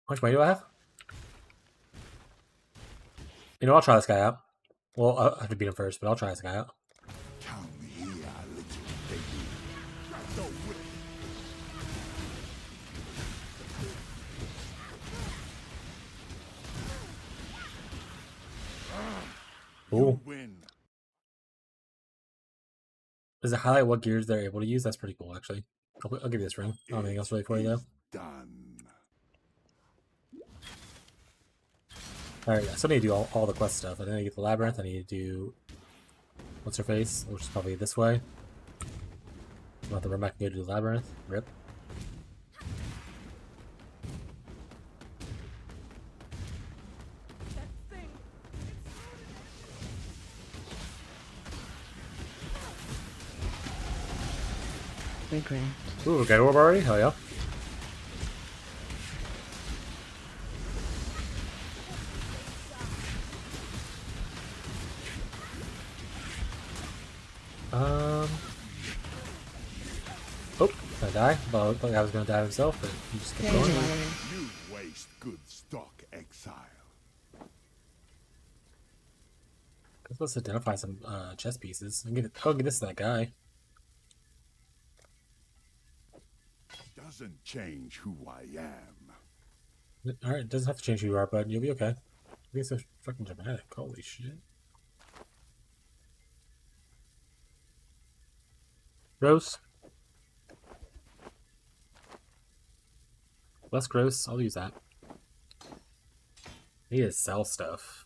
How much money do I have? You know, I'll try this guy out. Well, I have to beat him first, but I'll try this guy out. tell me Cool. You win. Does it highlight what gears they're able to use? That's pretty cool, actually. I'll give you this ring. I don't have anything else really for you, though. Done. Alright, I still need to do all the quest stuff. I need to get the labyrinth. I need to do what's her face, which is probably this way. I'll have to run back and go to the labyrinth. Rip. That thing. Regret. Ooh, we got orb already? Hell yeah. Oh, did I die? Well, I thought I was gonna die himself, but he just kept going. You waste good stock, exile. Let's identify some chess pieces. And get this to that guy. Doesn't change who I am. Alright, it doesn't have to change who you are, bud. You'll be okay. You're so fucking dramatic. Holy shit. Gross. Less gross. I'll use that. I need to sell stuff.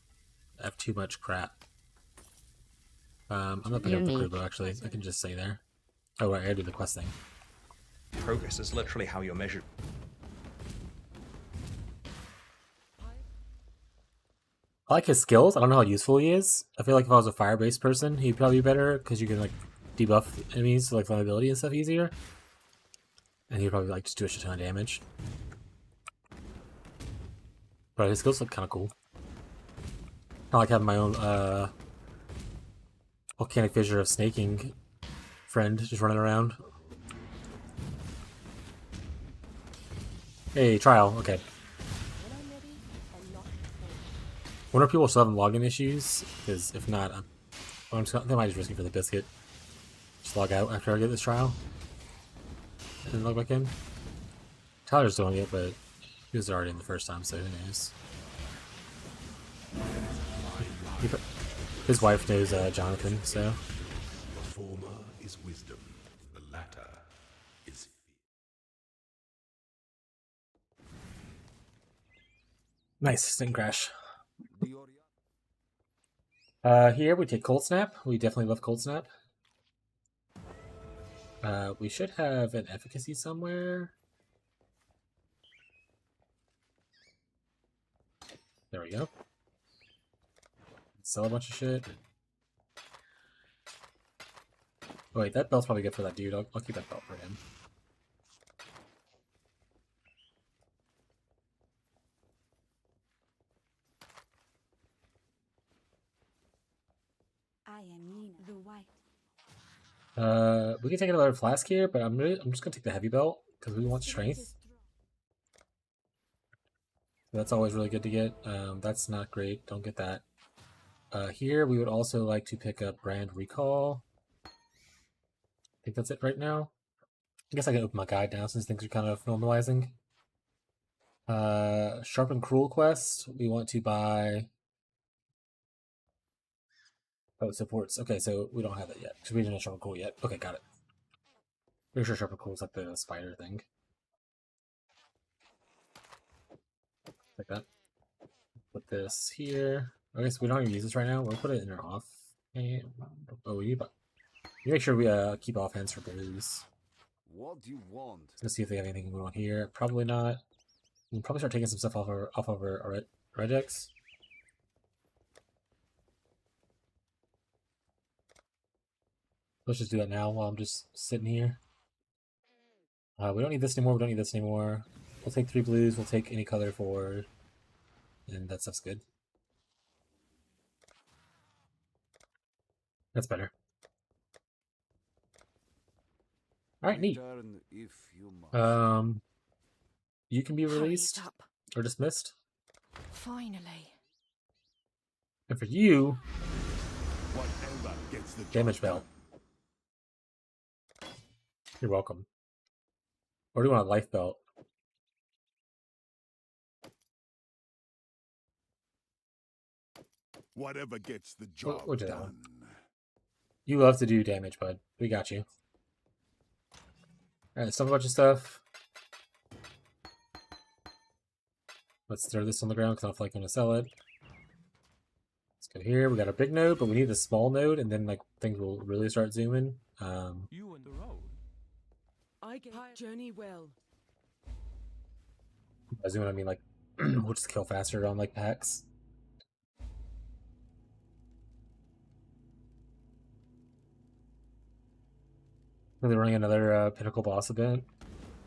I have too much crap. I'm not picking up the Unique. Krubo, actually. I can just say there. Oh, right, I gotta do the quest thing. Progress is literally how you're measured. I like his skills. I don't know how useful he is. I feel like if I was a fire-based person, he'd probably be better, because you can, like, debuff enemies to, like, flammability and stuff easier. And he'd probably, like, just do a shit ton of damage. But his skills look kind of cool. I like having my own, volcanic fissure of snaking friend just running around. Hey, trial. Okay. Wonder if people still having login issues? Because if not, I think I might just risk it for the biscuit. Just log out after I get this trial. And then log back in. Tyler's doing it, but he was already in the first time, so who knows? His wife knows Jonathan, so. The former is wisdom, the latter is Nice, didn't crash. Here we take Cold Snap. We definitely love Cold Snap. We should have an efficacy somewhere. There we go. Sell a bunch of shit. Oh, wait, that belt's probably good for that dude. I'll keep that belt for him. I am Nina, the White. We can take another flask here, but I'm just gonna take the heavy belt because we want strength. That's always really good to get. That's not great. Don't get that. Here we would also like to pick up Brand Recall. I think that's it right now. I guess I can open my guide now since things are kind of normalizing. Sharp and Cruel quest. We want to buy. Oh, it supports. Okay, so we don't have that yet because we didn't have Sharp and Cruel yet. Okay, got it. Pretty sure Sharp and Cruel is like the spider thing. Like that. Put this here. I guess we don't even use this right now. We'll put it in our off. And, oh, we make sure we keep offhands for blues. What do you want? Let's see if they have anything we want here. Probably not. We'll probably start taking some stuff off of our regex. Let's just do that now while I'm just sitting here. We don't need this anymore. We don't need this anymore. We'll take 3 blues. We'll take any color forward. And that stuff's good. That's better. Alright, neat. Return if you must. You can be Hurry it released up. or dismissed. Finally. And for you, Whatever gets the job damage done. belt. You're welcome. Or do you want a life belt? Whatever gets the job we'll do that one. done. You love to do damage, bud. We got you. Alright, let's dump a bunch of stuff. Let's throw this on the ground because I don't feel like I'm going to sell it. Let's go here. We got a big node, but we need the small node, and then like things will really start zooming. You and the road. I get journey well. By zooming, I mean like we'll just kill faster on like packs. Really running another Pinnacle boss event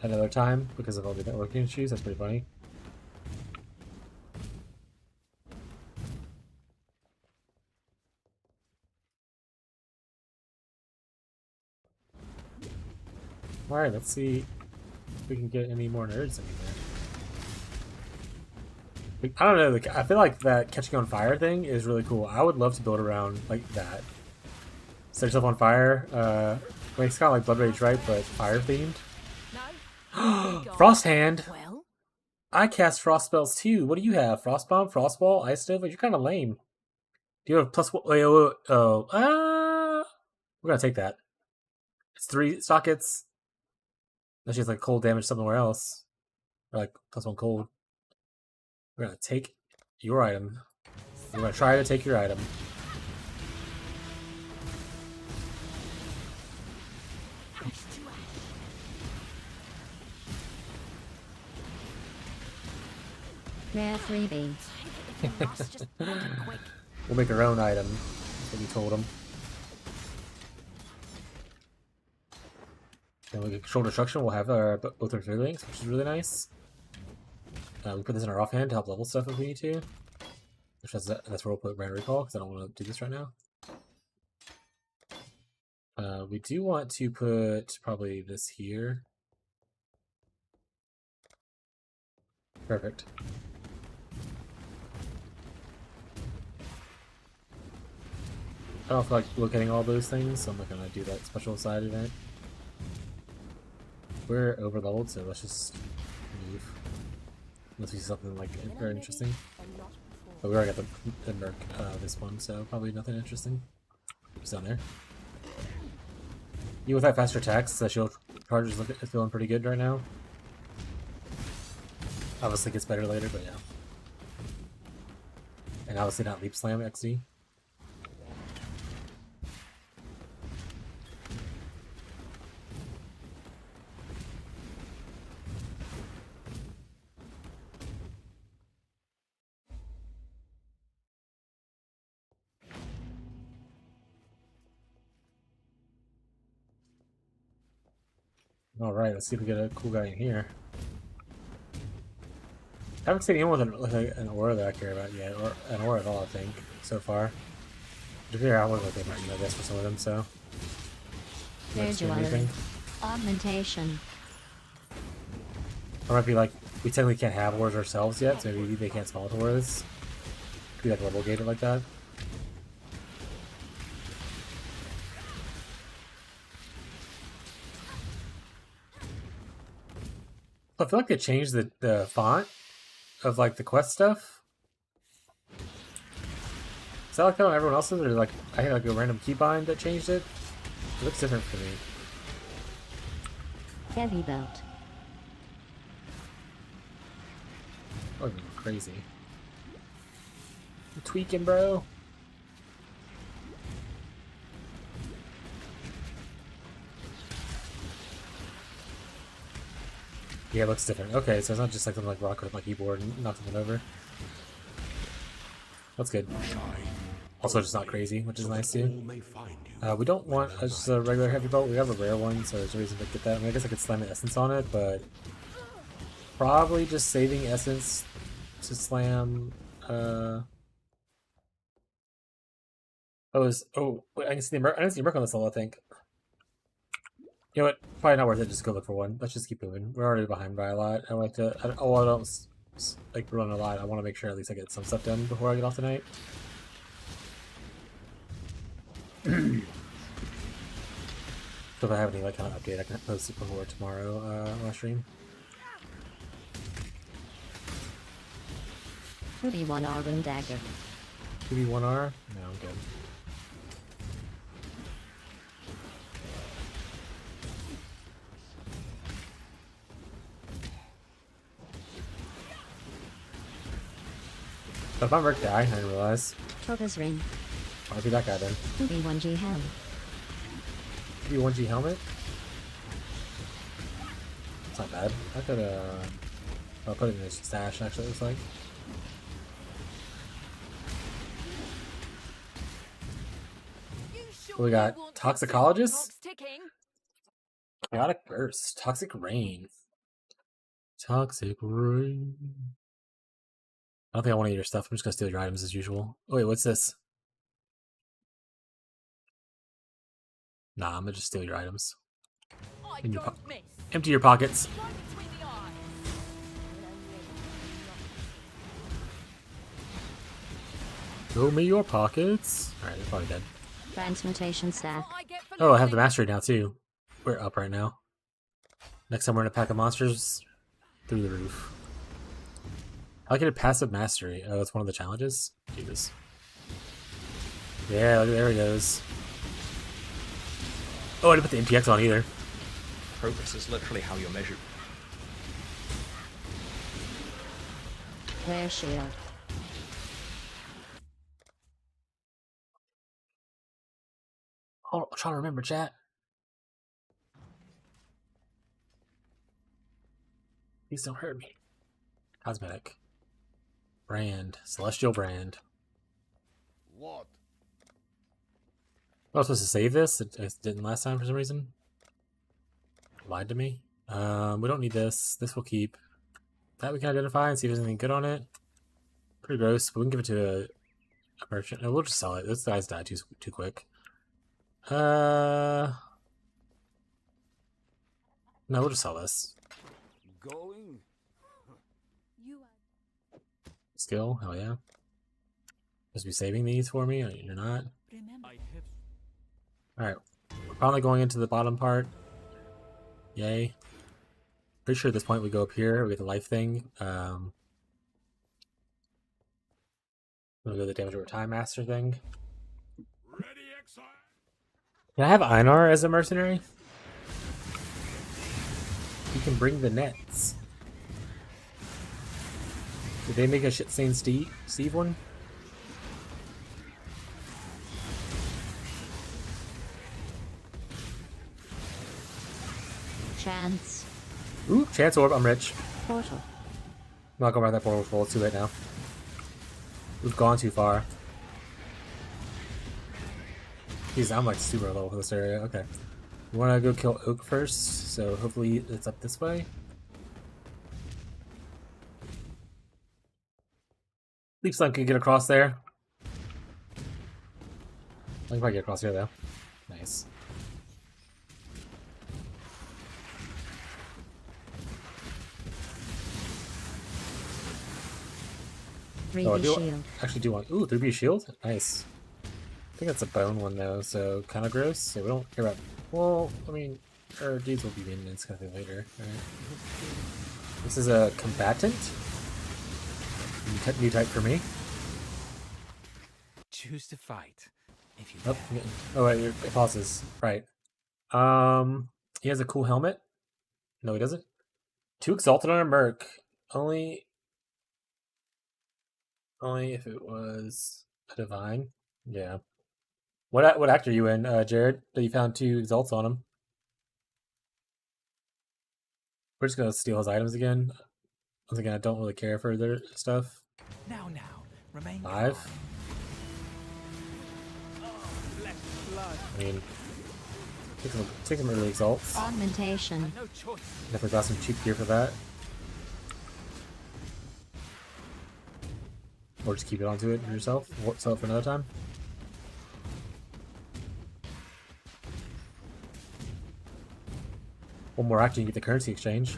at another time because of all the networking issues. That's pretty funny. Alright, let's see if we can get any more nerds in here. I don't know, like, I feel like that catching on fire thing is really cool. I would love to build around like that. Set yourself on fire. Like, it's kind of like Blood Rage, right? But fire themed. No. Frost Hand! Well, I cast frost spells too. What do you have? Frost Bomb, Frost Ball, Ice Stove? You're kind of lame. Do you have plus one? Wait, we're gonna take that. It's 3 sockets. Unless she has like cold damage somewhere else. Or like plus 1 cold. We're gonna take your item. We're gonna try to take your item. Rare freebie. We'll make our own item. That's what we told him. And with Control Destruction, we'll have both our 3 links, which is really nice. We put this in our offhand to help level stuff if we need to. Which that's where we'll put Random Recall, because I don't want to do this right now. We do want to put probably this here. Perfect. I don't feel like locating all those things, so I'm not going to do that special side event. We're over leveled, so let's just move. Unless we see something like very interesting. But we already got the Merc this one, so probably nothing interesting. It's down there. You with that faster attacks, the shield charge is feeling pretty good right now. Obviously gets better later, but yeah. And obviously not Leap Slam XD. Alright, let's see if we get a cool guy in here. I haven't seen anyone with an aura that I care about yet, or an aura at all, I think, so far. To figure out what they might know this for some of them, so. Spirituality. Augmentation. Or might be like, we technically can't have auras ourselves yet, so maybe they can't spawn auras. Could be like level gated like that. I feel like they changed the font of like the quest stuff. Is that like that on everyone else's, or like I had like a random keybind that changed it? It looks different for me. Heavy belt. Oh, crazy. I'm tweaking, bro. Yeah, it looks different. Okay, so it's not just like something like rock with my keyboard and knock something over. That's good. Also, just not crazy, which is nice too. We don't want just a regular heavy belt. We have a rare one, so there's a reason to get that. I mean, I guess I could slam an essence on it, but probably just saving essence to slam. Oh, wait, I can see the Merc. I didn't see the Merc on this level, I think. You know what? Probably not worth it. Just go look for one. Let's just keep moving. We're already behind by a lot. I like to. I don't like run a lot. I want to make sure at least I get some stuff done before I get off tonight. So if I have any like kind of update, I can post it before tomorrow live stream. Ruby 1 Argon Dagger. 2v1R? No, I'm good. But if I'm Merc die, I didn't realize. Toga's ring. I'll be that guy then. B1G helm. 2v1G helmet? It's not bad. I could, I'll put it in his stash, actually, it looks like. What we got? Toxicologist? Chaotic Burst. Toxic Rain. Toxic Rain. I don't think I want to eat your stuff. I'm just gonna steal your items as usual. Oh, wait, what's this? Nah, I'm gonna just steal your items. In your empty your pockets. Show me your pockets. Alright, they're probably dead. Transmutation stack. Oh, I have the mastery now too. We're up right now. Next time we're in a pack of monsters, through the roof. How can a passive mastery? Oh, that's one of the challenges? Jesus. Yeah, there he goes. Oh, I didn't put the MTX on either. Progress is literally how you're measured. Flare shield. Oh, I'm trying to remember, chat. Please don't hurt me. Cosmetic. Brand. Celestial brand. What? I was supposed to save this. It didn't last time for some reason. Lied to me. We don't need this. This we'll keep. That we can identify and see if there's anything good on it. Pretty gross, but we can give it to a merchant. No, we'll just sell it. This guy's died too quick. No, we'll just sell this. Going? Skill? Hell yeah. Just be saving these for me? You're not? Alright. We're finally going into the bottom part. Yay. Pretty sure at this point we go up here, we get the life thing. We'll go to the damage over time master thing. Ready, exile. Can I have Einar as a mercenary? He can bring the nets. Did they make a shit stain Steve one? Chance. Ooh, chance orb, I'm rich. Portal. I'm not going around that portal full, it's too late now. We've gone too far. Jeez, I'm like super low for this area. Okay. We want to go kill Oak first, so hopefully it's up this way. Leap Slime can get across there. I can probably get across here though. Nice. 3B shield. Actually do want... Ooh, 3B shield? Nice. I think that's a bone one though, so kind of gross. So we don't care about... Well, I mean, our dudes will be minions kind of later. Alright. This is a combatant. New type for me. Choose to fight. If you Oh wait, it pauses. Right. He has a cool helmet. No, he doesn't. 2 exalted on a merc. Only if it was a divine. Yeah. What actor are you in, Jared? That you found 2 exalts on him. We're just gonna steal his items again. Once again, I don't really care for their stuff. now, remain 5. calm. Blood. I mean, take some early exalts. Augmentation. No choice. Definitely got some cheap gear for that. Or just keep it onto it yourself. Sell it for another time. One more action, you get the currency exchange.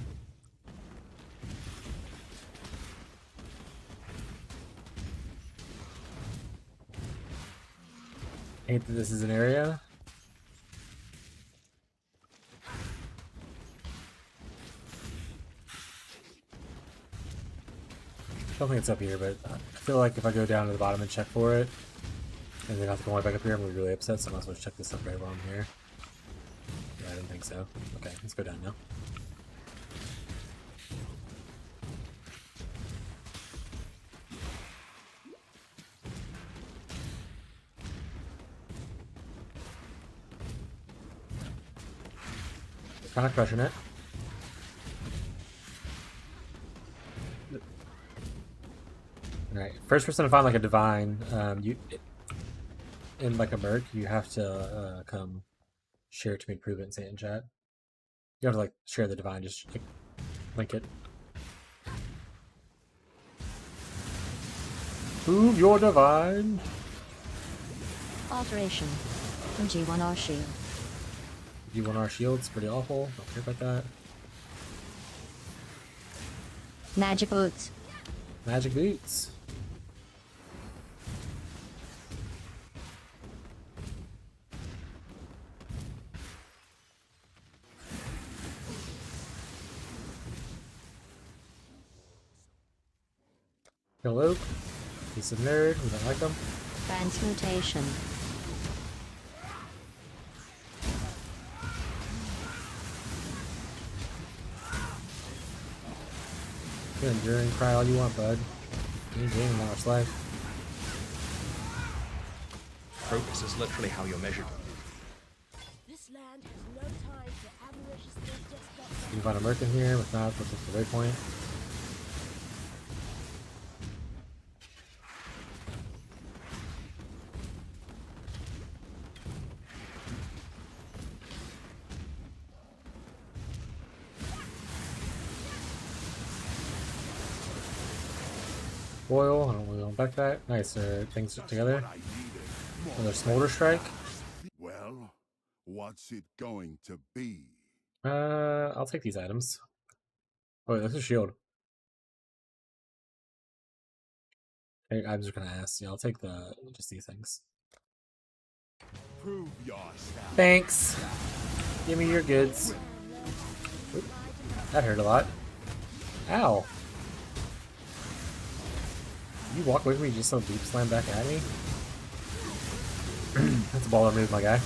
I hate that this is an area. don't think it's up here, but I feel like if I go down to the bottom and check for it, and then have to come right back up here, I'm gonna be really upset, so I might as well check this up right while I'm here. Yeah, I didn't think so. Okay, let's go down now. Kind of crushing it. Alright, first person to find like a divine, in like a merc, you have to come share it to me to prove it and say it in chat. You have to like share the divine, just like, link it. Prove your divine. Alteration. G1R shield. G1R shield's pretty awful. Don't care about that. Magic boots. Magic boots. Hello. He's a nerd. We don't like him. Transmutation. You can endure and cry all you want, bud. You ain't gaining that much life. Progress is literally how you're measured. This land has no time for avaricious despots. You can find a merc in here. If not, what's the waypoint? Foil, I don't really want back that. Nice, things together. What I needed. Another smolder strike. Well, what's it going to be? I'll take these items. Oh, wait, that's a shield. Hey, I was just gonna ask. Yeah, I'll take just these things. Prove yourself. Thanks. Give me your goods. Oop, that hurt a lot. Ow. You walk with me just so deep slam back at me? That's a baller move, my guy.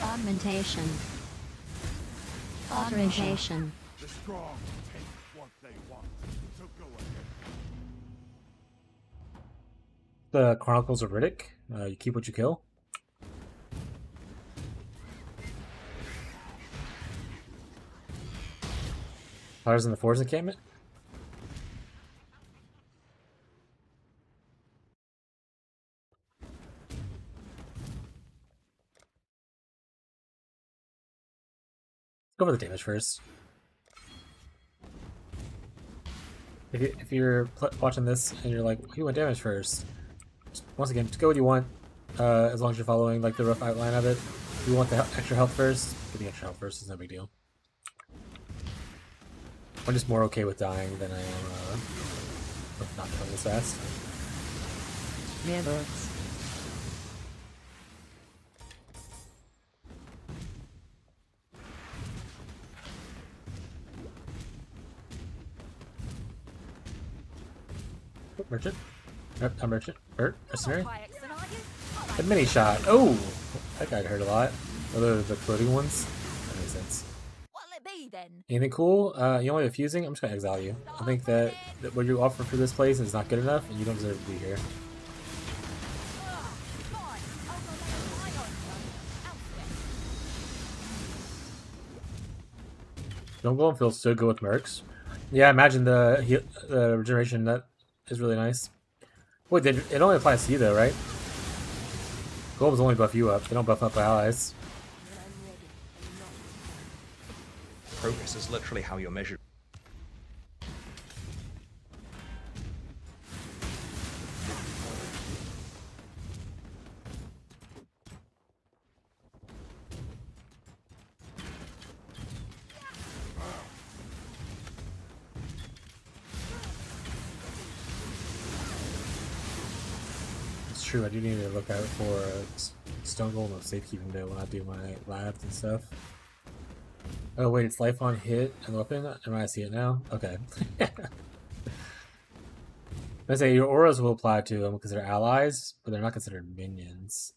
Augmentation. Alteration. The strong take what they want. So go ahead. The Chronicles of Riddick. You keep what you kill. Fires in the Forest encampment. Go for the damage first. If you're watching this and you're like, you want damage first, once again, just go what you want. As long as you're following like the rough outline of it. If you want the extra health first, get the extra health first. It's no big deal. I'm just more okay with dying than I am with not killing this fast. Rebels. Oh, merchant. Yep, a merchant. Mercenary. The mini shot. Oh, that guy hurt a lot. Other the floating ones. That makes sense. What'll it be then? Anything cool? You only have fusing? I'm just gonna exile you. I think that what you offer for this place is not good enough, and you don't deserve to be here. Don't go and feel so good with mercs. Yeah, imagine the regeneration. That is really nice. Wait, it only applies to you though, right? Golems only buff you up. They don't buff up allies. Progress is literally how you're measured. It's true, I do need to look out for Stone Golem of Safekeeping though when I do my labs and stuff. Oh wait, it's life on hit and weapon. Am I see it now? Okay. I say your auras will apply to them because they're allies, but they're not considered minions,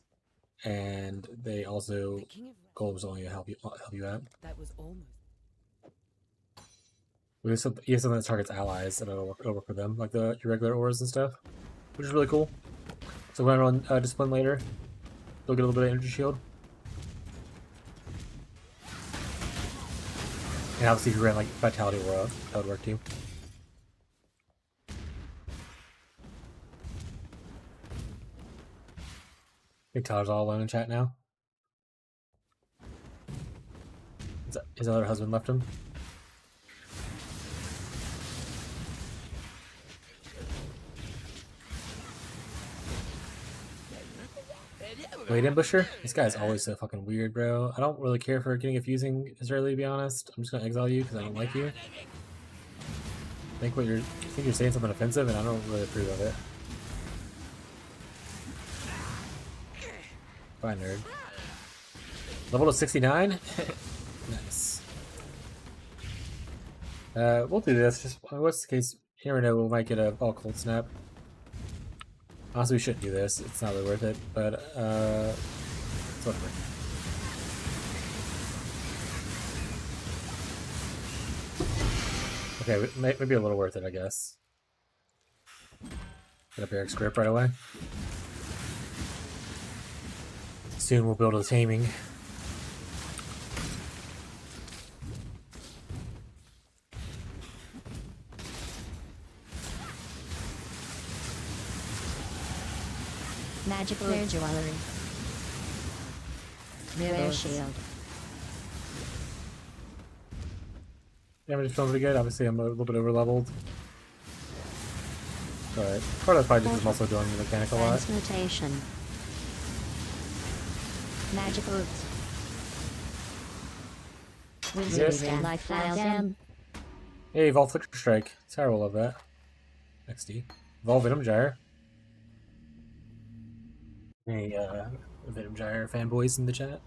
and they also The King of golems only help you out. That was almost. We have something that targets allies, and it'll work for them, like the irregular auras and stuff, which is really cool. So when I run discipline later, they'll get a little bit of energy shield. And obviously, if you ran like Vitality Aura, that would work too. I think Tyler's all alone in chat now. His other husband left him. Wait, Ambusher? This guy's always so fucking weird, bro. I don't really care for getting a fusing Israeli, to be honest. I'm just gonna exile you because I don't like you. I think you're saying something offensive, and I don't really approve of it. Bye, nerd. Level to 69? Nice. We'll do this. Just what's the case? You never know. We might get a cold snap. Honestly, we shouldn't do this. It's not really worth it. But it's whatever. Okay, maybe a little worth it, I guess. Get up Eric's grip right away. Soon we'll build a taming. Magical jewelry. Rare shield. Damage is feeling pretty good. Obviously, I'm a little bit over leveled. But part of the fight is I'm also doing the mechanic a lot. Transmutation. Magic boots. Wizardry life flail. Hey, Evolve Flicker Strike. Sarah will love that. XD. Evolve Venom Gyre. Any Venom Gyre fanboys in the chat?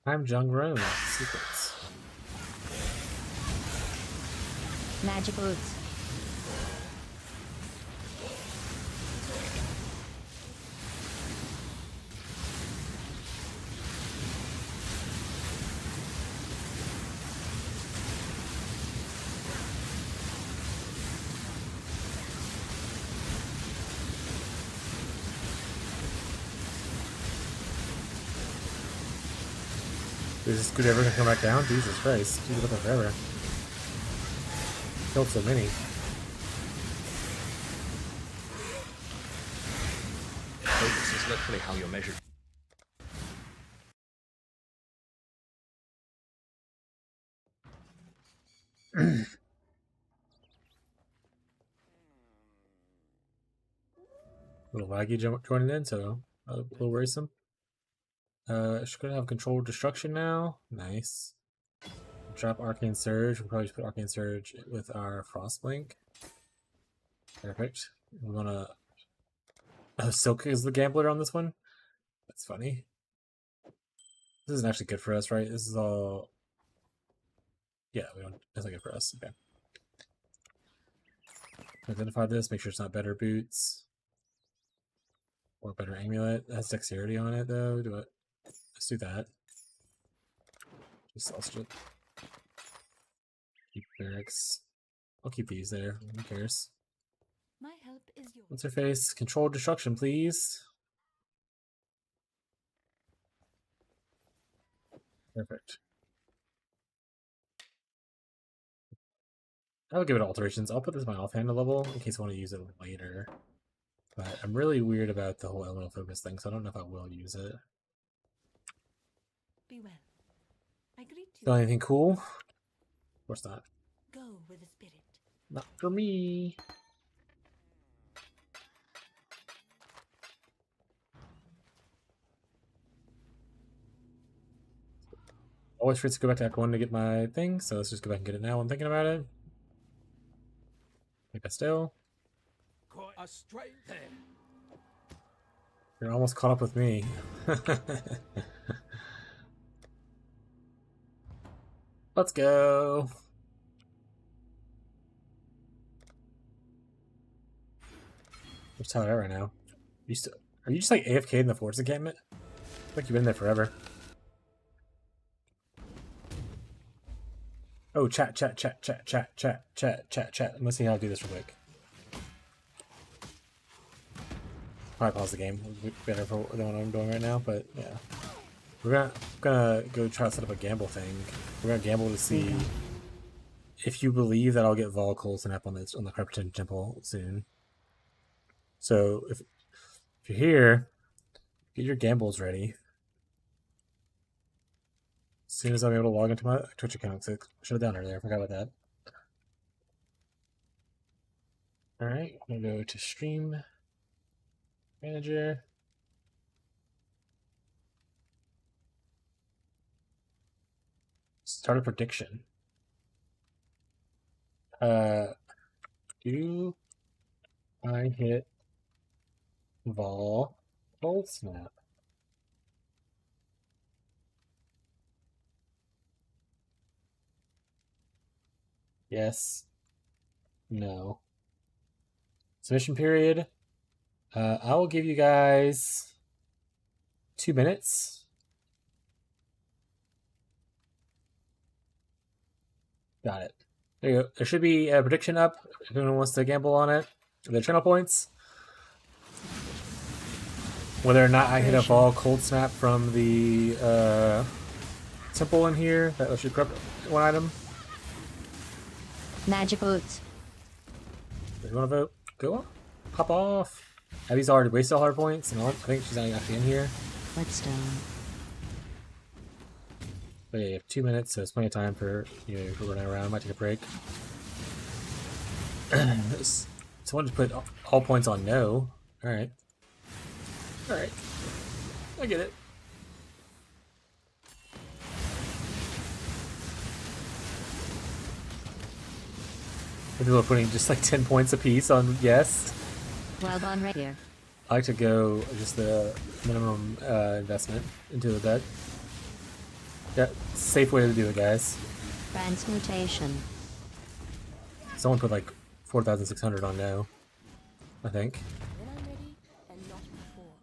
I'm Jung Roan. Secrets. Magic boots. Is this good ever gonna come back down? Jesus Christ. He's been up there forever. Killed so many. Focus is literally how you're measured. Little laggy joining in, so a little worrisome. She's gonna have controlled destruction now. Nice. Drop Arcane Surge. We'll probably just put Arcane Surge with our Frostblink. Perfect. We're gonna. Silk is the gambler on this one. That's funny. This isn't actually good for us, right? This is all. Yeah, we don't. That's not good for us. Okay. Identify this. Make sure it's not better boots. Or better amulet. That has dexterity on it though. Do it. Let's do that. Just also keep barracks. I'll keep these there. Who cares? My help is yours. What's her face? Controlled destruction, please. Perfect. I'll give it alterations. I'll put this in my offhand level in case I want to use it later. But I'm really weird about the whole elemental focus thing, so I don't know if I will use it. Be well. I greet you. Got anything cool? Of course not. Go with the spirit. Not for me. Always forget to go back to Act 1 to get my thing, so let's just go back and get it now. I'm thinking about it. Make a still. Quite a straight there. You're almost caught up with me. Let's go. What's how right now? Are you just like AFK in the force encampment? I feel like you've been there forever. Oh, chat. Let's see how I do this real quick. Probably pause the game. It'd be better for than what I'm doing right now, but yeah. We're gonna go try to set up a gamble thing. We're gonna gamble to see if you believe that I'll get Vol Cold Snap on the Crepiton Temple soon. So if you're here, get your gambles ready. As soon as I'm able to log into my Twitch account, so I should have done earlier. I forgot about that. Alright, I'm gonna go to Stream Manager. Start a prediction. Do I hit Vol Cold Snap? Yes. No. Submission period. I will give you guys 2 minutes. Got it. There you go. There should be a prediction up if anyone wants to gamble on it. The channel points. Whether or not I hit a Vol Cold Snap from the temple in here, that should corrupt one item. Magic boots. Do you want to vote? Go on. Pop off. Abby's already wasted all her points, and I think she's not actually in here. Whetstone. But yeah, you have 2 minutes, so it's plenty of time for you for running around. I might take a break. Someone just put all points on no. Alright. Alright. I get it. People are putting just like 10 points apiece on yes. Wild on right here. I like to go just the minimum investment into the bet. Yeah, safe way to do it, guys. Transmutation. Someone put like 4,600 on no, I think. When I'm ready and not before.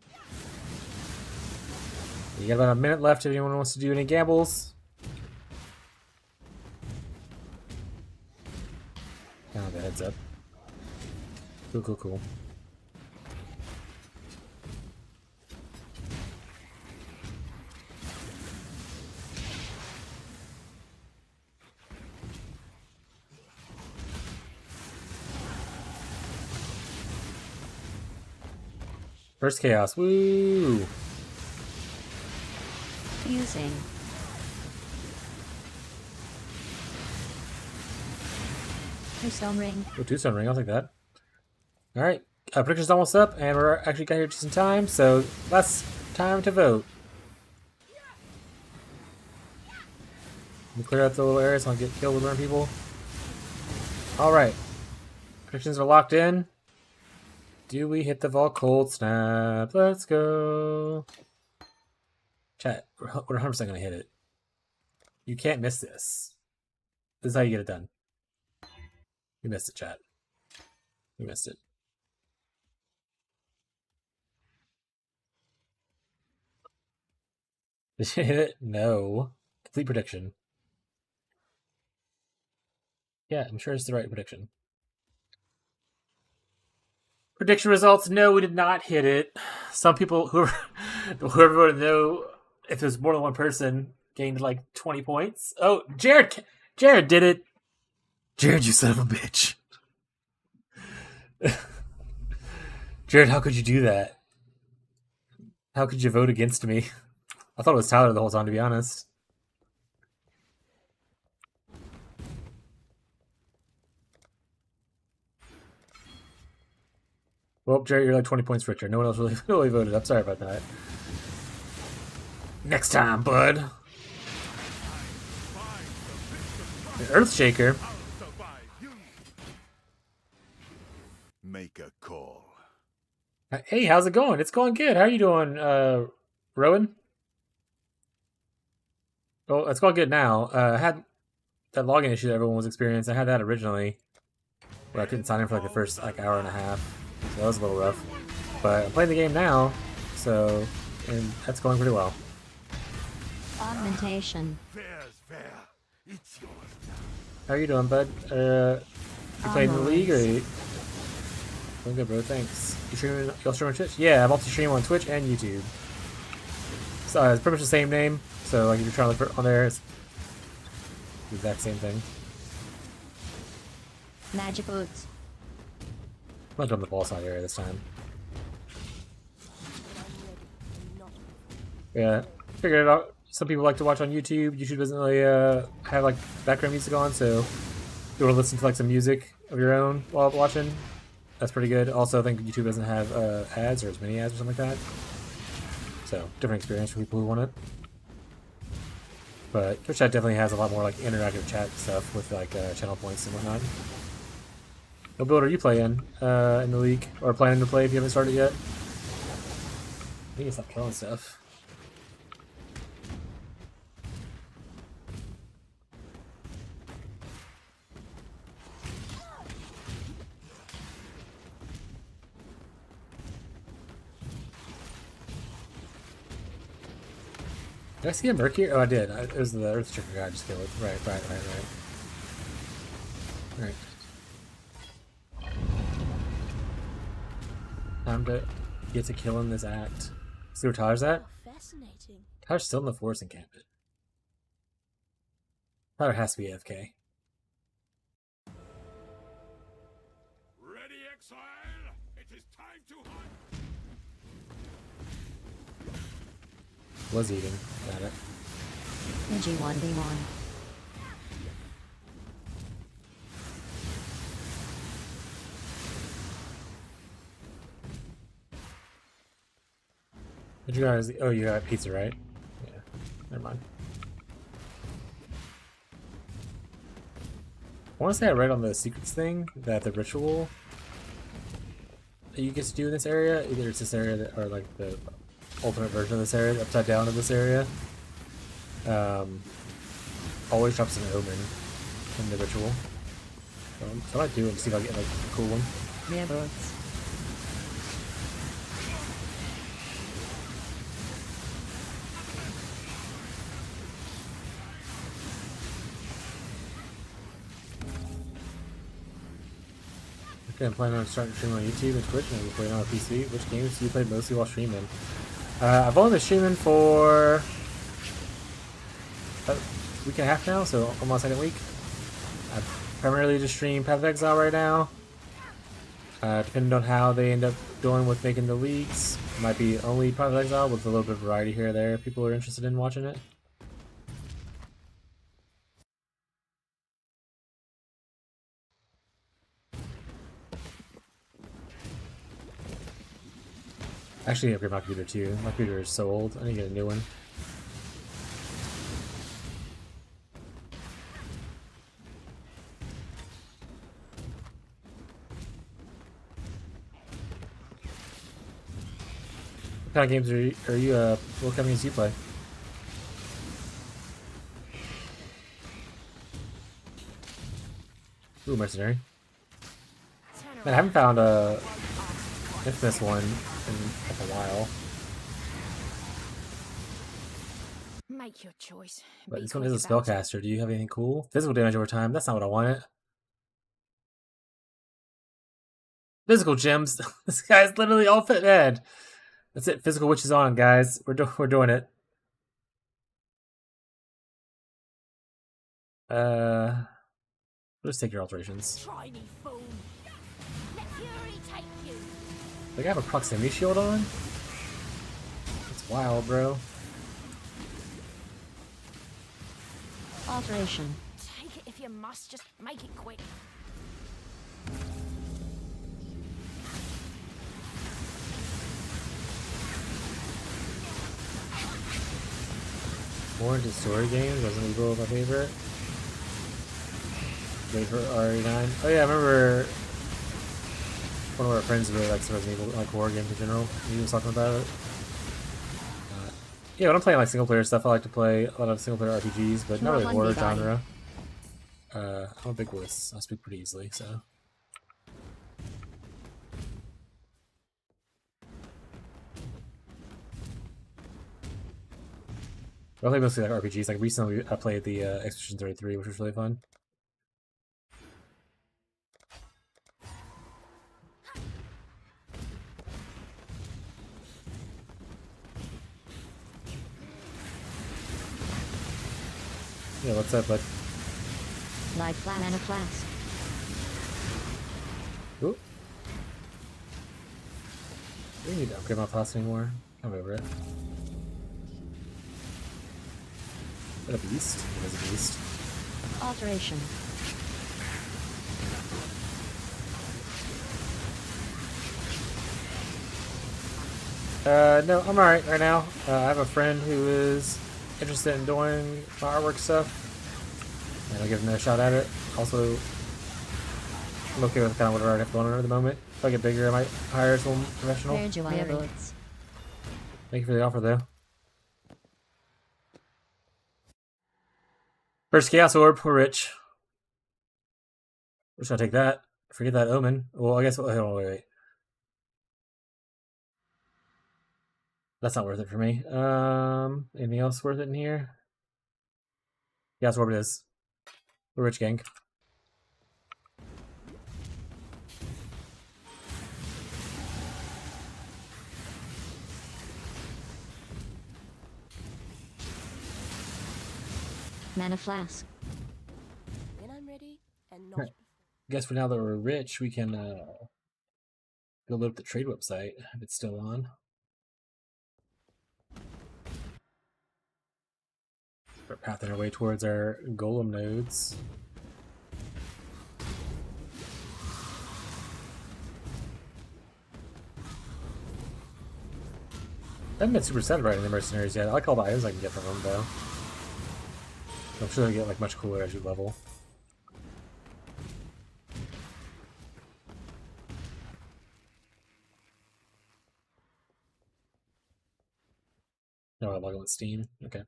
You got about a minute left if anyone wants to do any gambles. Kind of a heads up. Cool. First chaos, woo! Fusing. Two-stone ring. Oh, two-stone ring, I'll take that. Alright, prediction's almost up, and we're actually got here just in time, so last time to vote. Let me clear out the little areas so I don't get killed with random people. Alright, predictions are locked in. Do we hit the Vol Cold Snap? Let's go. Chat, we're 100% going to hit it. You can't miss this. This is how you get it done. You missed it, chat. You missed it. Did you hit it? No. Complete prediction. Yeah, I'm sure it's the right prediction. Prediction results, no, we did not hit it. Some people, whoever voted no, if there's more than one person, gained like 20 points. Oh, Jared did it. Jared, you son of a bitch. Jared, how could you do that? How could you vote against me? I thought it was Tyler the whole time, to be honest. Well, Jared, you're like 20 points richer. No one else really, really voted. I'm sorry about that. Next time, bud. An Earthshaker. Make a call. Hey, how's it going? It's going good. How are you doing, Rowan? Oh, it's going good now. I had that login issue that everyone was experiencing. I had that originally, where I couldn't sign in for like the first like hour and a half. So that was a little rough. But I'm playing the game now, so and that's going pretty well. Augmentation. Fair's fair. It's yours now. How are you doing, bud? You playing in the league or? Doing good, bro. Thanks. You streaming? You stream on Twitch? Yeah, I multi-stream on Twitch and YouTube. So it's pretty much the same name. So like if you're trying to look on there, it's the exact same thing. Magic boots. I'm not doing the ball side area this time. Yeah, figured it out. Some people like to watch on YouTube. YouTube doesn't really have like background music on, so if you want to listen to like some music of your own while watching, that's pretty good. Also, I think YouTube doesn't have ads or as many ads or something like that. So, different experience for people who want it. But Twitch chat definitely has a lot more like interactive chat stuff with like channel points and whatnot. What build are you playing in the league or planning to play if you haven't started yet? I think it's not killing stuff. Did I see a Mercury? Oh, I did. It was the Earthshaker guy I just killed. Right. Alright. Time to get to killing this act. See where Tyler's at? Fascinating. Tyler's still in the forest encampment. Tyler has to be AFK. Ready, exile? It is time to hunt. Was eating. Got it. G1v1. Did you guys? Oh, you got pizza, right? Yeah. Never mind. I want to say I read on the secrets thing that the ritual that you get to do in this area, either it's this area that, or like the ultimate version of this area, upside down in this area, always drops an omen in the ritual. So I might do it and see if I get like a cool one. Rear boots. Okay, I'm planning on starting to stream on YouTube and Twitch, and I'm playing on a PC. Which games do you play mostly while streaming? I've only been streaming for a week and a half now, so almost my second week. I primarily just stream Path of Exile right now. Depending on how they end up doing with making the leagues, it might be only Path of Exile with a little bit of variety here or there if people are interested in watching it. Actually, I need to upgrade my computer too. My computer is so old. I need to get a new one. What kind of games are you what kind of games do you play? Ooh, Mercenary. Man, I haven't found a Infamous one in like a while. Make your choice. But Be this one is a quick about it. spellcaster. Do you have anything cool? Physical damage over time. That's not what I wanted. Physical gems. This guy's literally all fit dead. That's it. Physical witch is on, guys. We're doing it. Let's take your alterations. Try me, fool. Let fury take you. Like I have a proximity shield on? It's wild, bro. Alteration. Take it if you must, just make it quick. More into story games. Resident Evil is my favorite. Wait for RE9. Oh yeah, I remember one of our friends really likes Resident Evil, like horror games in general. He was talking about it. Yeah, when I'm playing like single player stuff, I like to play a lot of single player RPGs, but not really horror genre. I'm a big wuss. I speak pretty easily, so. I play mostly like RPGs. Like recently, I played the Expedition 33, which was really fun. Yeah, what's up, bud? Light flat and a flask. Ooh. We don't need to upgrade my class anymore. I'm over it. Is that a beast? It is a beast. Alteration. No, I'm alright right now. I have a friend who is interested in doing my artwork stuff, and I'll give him a shot at it. Also, I'm okay with kind of whatever I have going on at the moment. If I get bigger, I might hire some professional. Thank Thank you for the offer, though. First Chaos Orb, we're rich. We're just gonna take that. Forget that Omen. Well, I guess. Hold on, wait. That's not worth it for me. Anything else worth it in here? Chaos Orb it is. We're rich, gang. Mana flask. When I'm ready, and not Right. Guess for now that we're rich, we can go load up the trade website if it's still on. We're pathing our way towards our golem nodes. I haven't been super sad about any mercenaries yet. I like all the items I can get from them, though. I'm sure they get like much cooler as you level. No, I log in with Steam. Okay.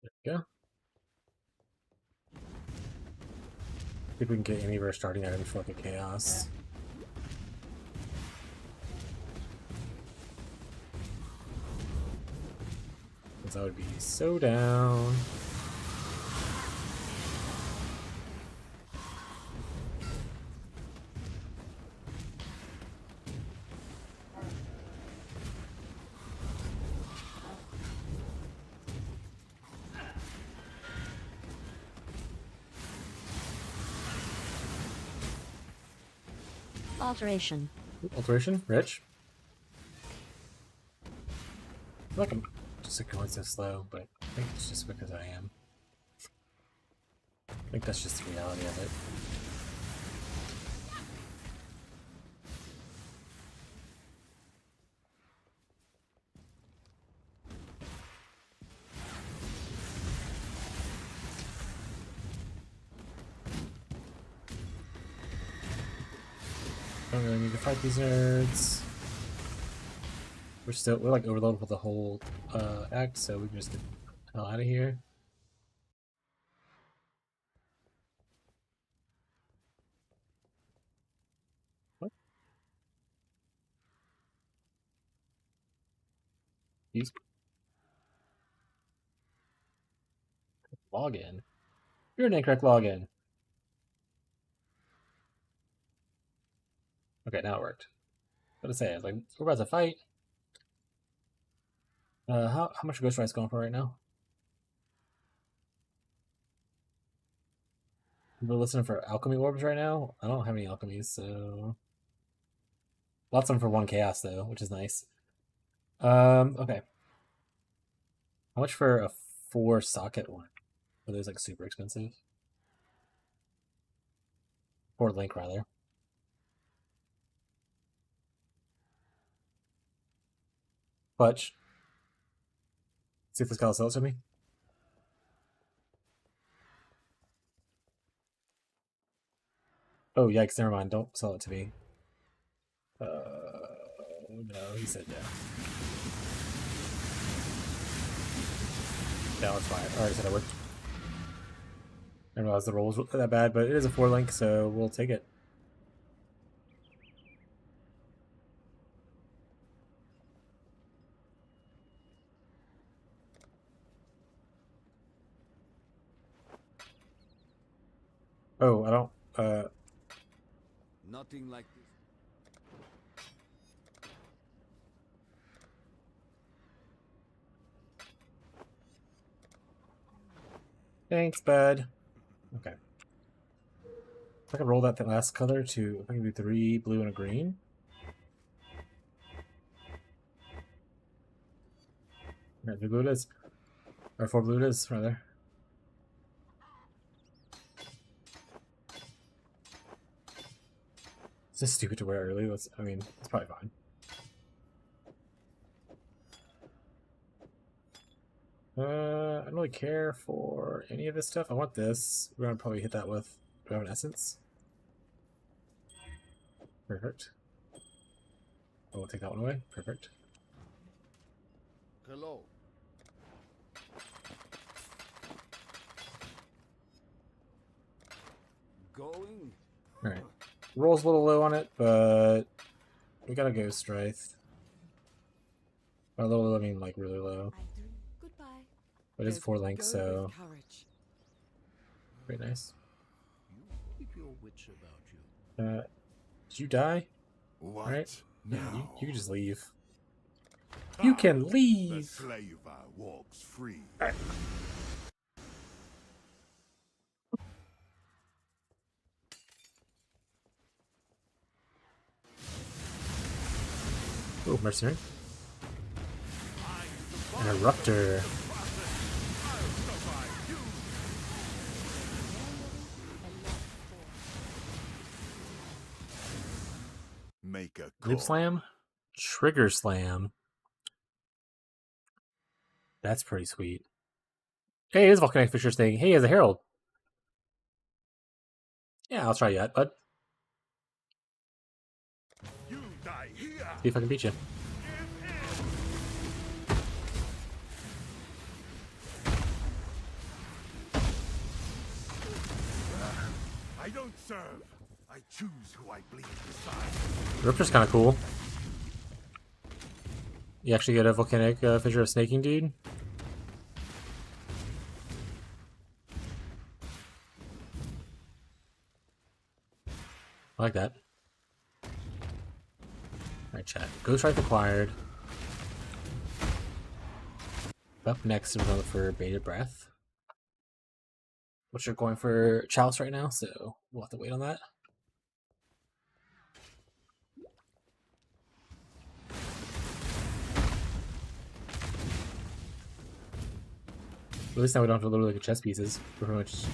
There we go. See if we can get any of our starting items for like a chaos. Because I would be so down. Alteration. Alteration, Rich. I feel like I'm just going so slow, but I think it's just because I am. I think that's just the reality of it. Don't really need to fight these nerds. We're like overloaded with the whole act, so we can just get the hell out of here. What? Use login. You're an incorrect login. Okay, now it worked. What to say? I was like, we're about to fight. How much Ghost Rice going for right now? We're listening for alchemy orbs right now. I don't have any alchemies, so lots of them for 1 chaos though, which is nice. Okay. How much for a 4 socket one? Are those like super expensive? 4 link rather. Clutch. See if this guy sells to me. Oh yikes! Never mind. Don't sell it to me. No, he said no. No, it's fine. Alright, said I would. I didn't realize the roll was that bad, but it is a 4 link, so we'll take it. Oh, I don't. Nothing like this. Thanks, bud. Okay. If I can roll that last color to, if I can do 3 blue and a green. Alright, 3 blue it is. Or 4 blue it is, rather. It's just stupid to wear early. I mean, it's probably fine. I don't really care for any of this stuff. I want this. We're gonna probably hit that with. Do I have an essence? Perfect. Oh, we'll take that one away. Perfect. Hello. Going? Alright. Roll's a little low on it, but we got a Ghost Wraith. By low, I mean like really low. I do. Goodbye. But it's Just 4 links, go with so courage. pretty nice. Keep your wits about you. Did you die? What? Alright. Now? Yeah, you can just leave. You can The leave! slaver walks free. Oh, mercenary. An eruptor. Make a Loop call. slam? Trigger slam. That's pretty sweet. Hey, it is Volcanic Fisher's thing. Hey, as a herald. Yeah, I'll try you out, bud. You die here. See if I can beat you. I don't serve. I choose who I bleed beside. Riptor's kind of cool. You actually get a Volcanic Fissure of Snaking dude. I like that. Alright, chat. Ghost Wraith acquired. Up next, we're going for Bated Breath. Which are going for Chalice right now, so we'll have to wait on that. At least now we don't have to literally get chess pieces. We're pretty much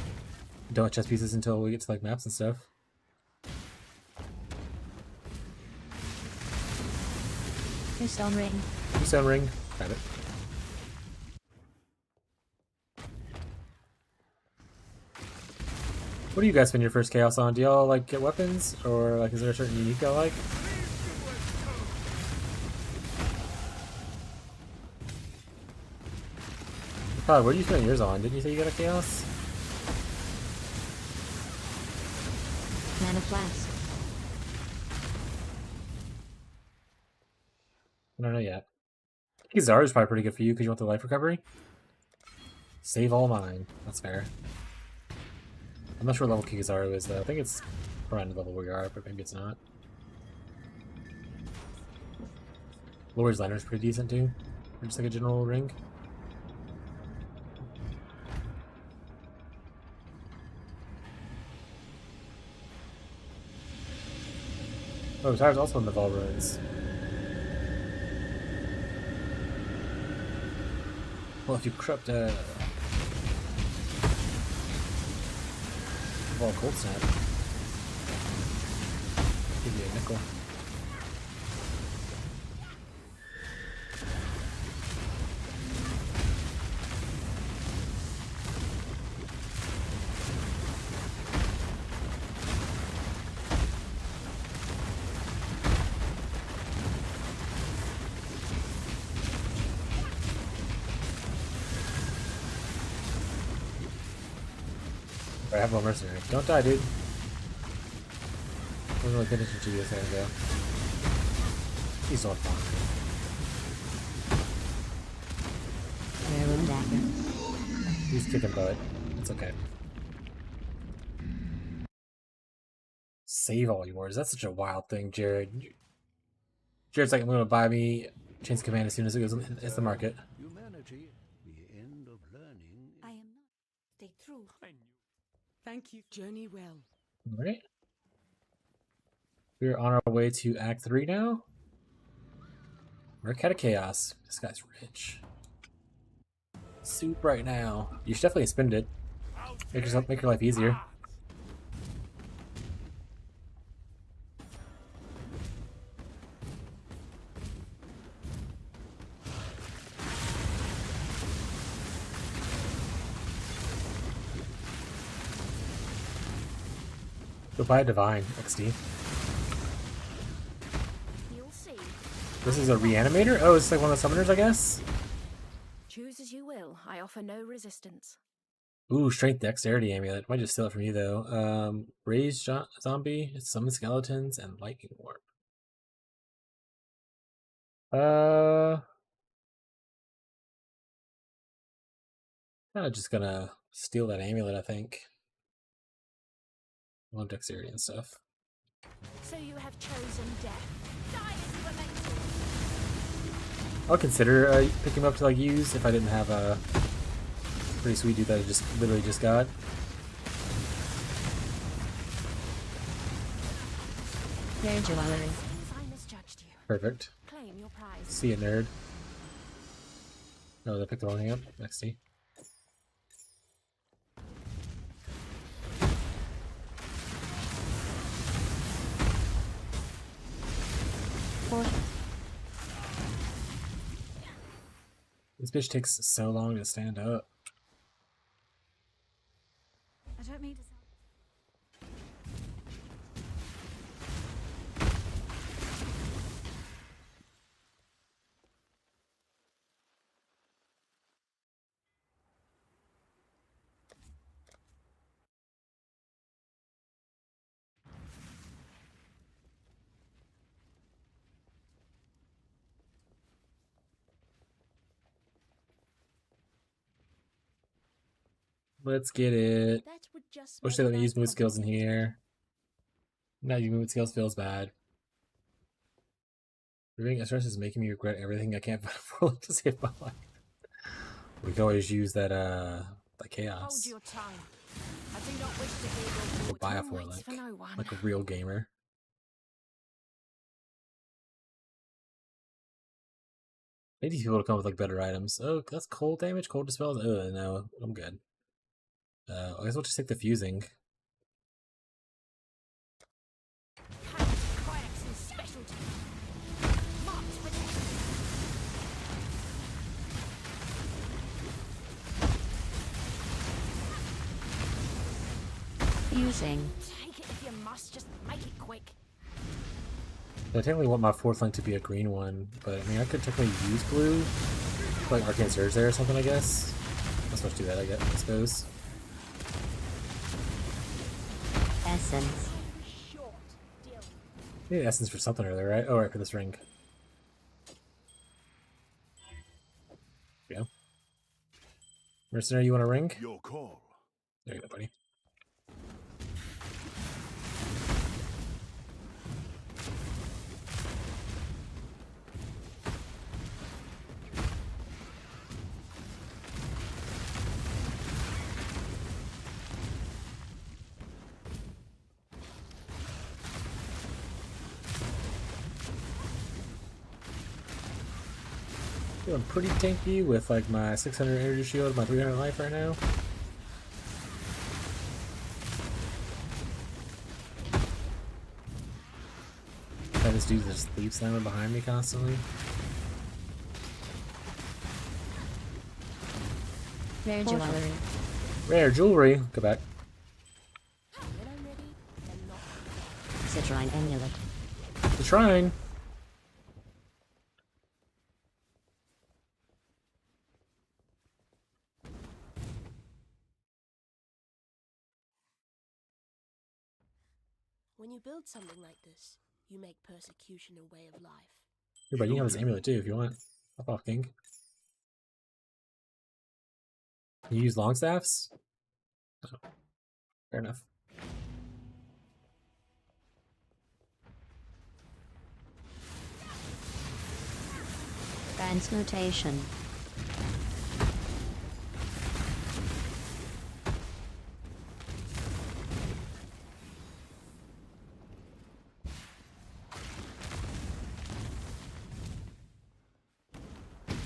done with chess pieces until we get to like maps and stuff. New stone ring. Stone ring. Grab it. What do you guys spend your first chaos on? Do y'all like get weapons? Or like is there a certain unique y'all like? Todd, what do you spend yours on? Didn't you say you got a chaos? Mana flask. I don't know yet. Kizaru is probably pretty good for you because you want the life recovery. Save all mine. That's fair. I'm not sure what level Kizaru is though. I think it's around the level we are, but maybe it's not. Lord's Liner is pretty decent too. Or just like a general ring. Oh, Tire's also in the Vol ruins. Well, if you corrupt Vol Cold Snap, give you a nickel. I have one mercenary. Don't die, dude. Wasn't really paying attention to you a second ago. He's on fire. Heirloom dagger. He's kicking butt. It's okay. Save all yours. That's such a wild thing, Jared. Jared's like, I'm gonna buy me Chains of Command as soon as it goes hits the market. Humanity, the end of learning. I am not. Stay true. Thank you. Journey well. Alright. We're on our way to Act 3 now. Mercat of Chaos. This guy's rich. Soup right now. You should definitely spend it. Make your life easier. Go buy a Divine, XD. You'll see. This is a reanimator? Oh, it's like one of the summoners, I guess? Choose as you will. I offer no resistance. Ooh, Strength Dexterity Amulet. Might just steal it from you, though. Raised Zombie, Summon Skeletons, and Lightning Warp. I'm just gonna steal that amulet, I think. I want dexterity and stuff. So you have chosen death. Die as you were meant to. I'll consider picking him up to like use if I didn't have a pretty sweet dude that I just literally just got. Fair jewelry. Seems I misjudged you. Perfect. Claim your prize. See you, nerd. No, I picked the wrong thing up. Next D. This bitch takes so long to stand up. I don't mean to sound. Let's get it. That would just Wish they let me make use life move skills in complicated. here. Not using move skills feels bad. Reading SRS is making me regret everything I can't afford to save my life. We can always use that Hold chaos. your tongue. I do not wish to hear your Or buy a waits Forlink. for no one. Like a real gamer. Maybe these people to come with like better items. Oh, that's cold damage, cold dispels. Oh no, I'm good. I guess we'll just take the fusing. Quax's specialty. Marked with Fusing. take it if you must. Just make it quick. I technically want my fourth link to be a green one, but I mean I could technically use blue. Like Arcane Surge there or something, I guess. I'll supposed to do that, I suppose. Essence. Short deal. Maybe essence for something earlier, right? Oh, right, for this ring. There you go. Mercenary, you want a ring? Your call. There you go, buddy. Feeling pretty tanky with like my 600 energy shield, my 300 life right now. Got this dude that's sleep slamming behind me constantly. Rare jewelry. Rare jewelry. Go back. Citrine amulet. The shrine. When you build something like this, you make persecution a way of life. Here, but you can have this amulet too if you want. Hop off, King. You use long staffs? Oh, fair enough. Transmutation.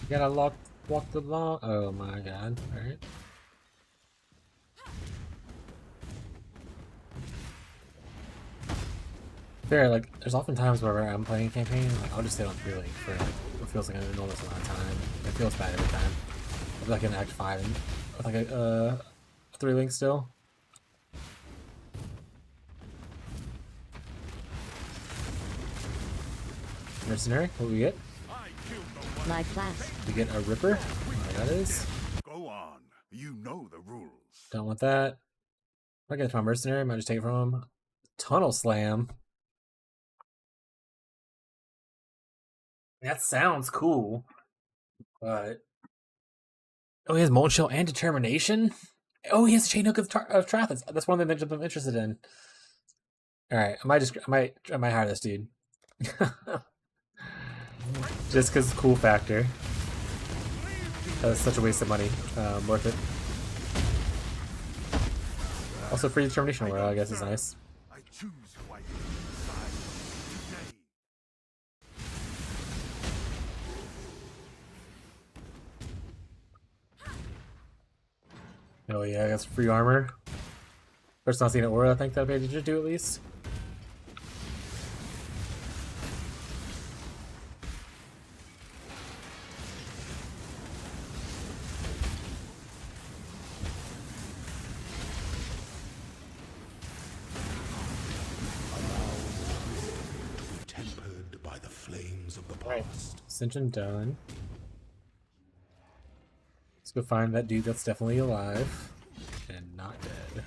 You gotta walk the long. Oh my god. Alright. Fair, like, there's often times where I'm playing a campaign, like, I'll just stay on 3 link for like what feels like an enormous amount of time. It feels bad every time. I feel like in Act 5 and with like a 3 link still. Mercenary, what do we get? Life flask. We get a Ripper. Oh, that is. Go on. You know the rules. Don't want that. If I get my Mercenary, I might just take it from him. Tunnel Slam. That sounds cool. But. Oh, he has Molten Shell and Determination? Oh, he has Chain Hook of Trathis. That's one of the things I'm interested in. Alright, I might hire this dude. Just because cool factor. That's such a waste of money. Worth it. Also, free determination roll, I guess, is nice. I choose who I decide today. Oh yeah, I got some free armor. First not seeing an aura, I think that'd be able to do at least. Tempered by the flames of the Alright, past. Ascension done. Let's go find that dude that's definitely alive and not dead.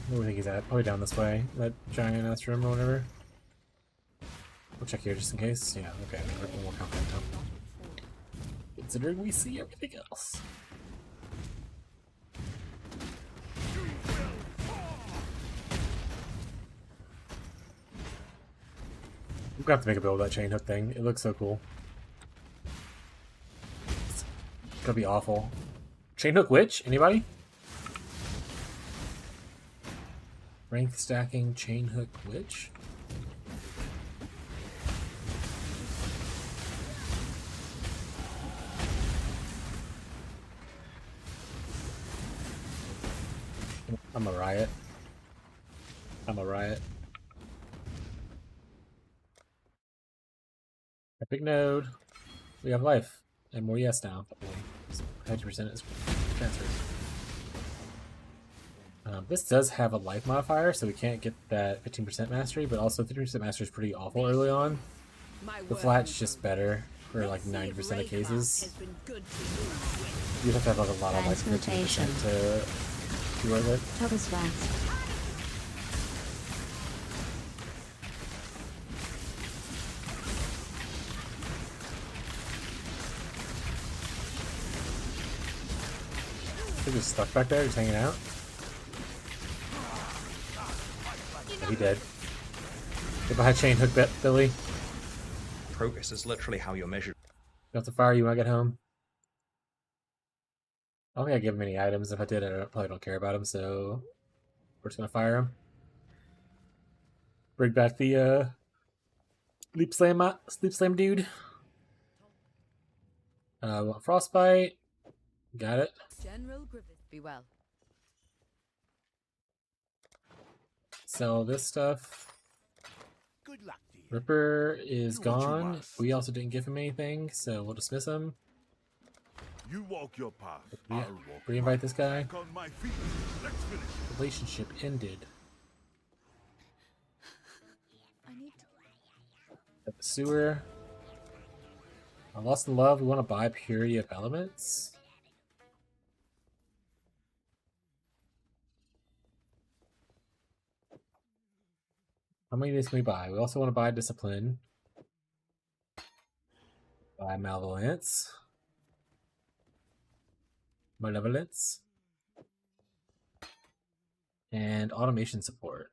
Where do we think he's at? Probably down this way. That giant ass room or whatever. We'll check here just in case. Yeah, okay. We're more confident now. Considering we see everything else. We're gonna have to make a build of that chain hook thing. It looks so cool. It's gonna be awful. Chain hook witch? Anybody? Rank stacking chain hook witch? I'm a riot. I'm a riot. Epic node. We have life. And more yes now. 90% is transferred. This does have a life modifier, so we can't get that 15% mastery, but also 50% mastery is pretty awful early on. The flat's just better for like 90% of cases. You'd have to have like a lot of like 15% to be worth it. Togus flask. He's just stuck back there, just hanging out. Yeah, he dead. Get behind chain hook, Billy. progress is literally how you're measured. Got to fire you when I get home. I don't think I give him any items. If I did, I probably don't care about him, so we're just gonna fire him. Bring back the sleep slam dude. Want frostbite. Got it. General Griffith, be well. Sell this stuff. Good luck, dear. Ripper is Do what you gone. must. We also didn't give him anything, so we'll dismiss him. You walk your path. Yeah. I'll walk Reinvite mine. this guy. Back on my feet. Let's finish. Relationship ended. I need to. At the sewer. I lost in love. We want to buy Purity of Elements. How many of these can we buy? We also want to buy Discipline. Buy Malevolence. Malevolence. And Automation Support.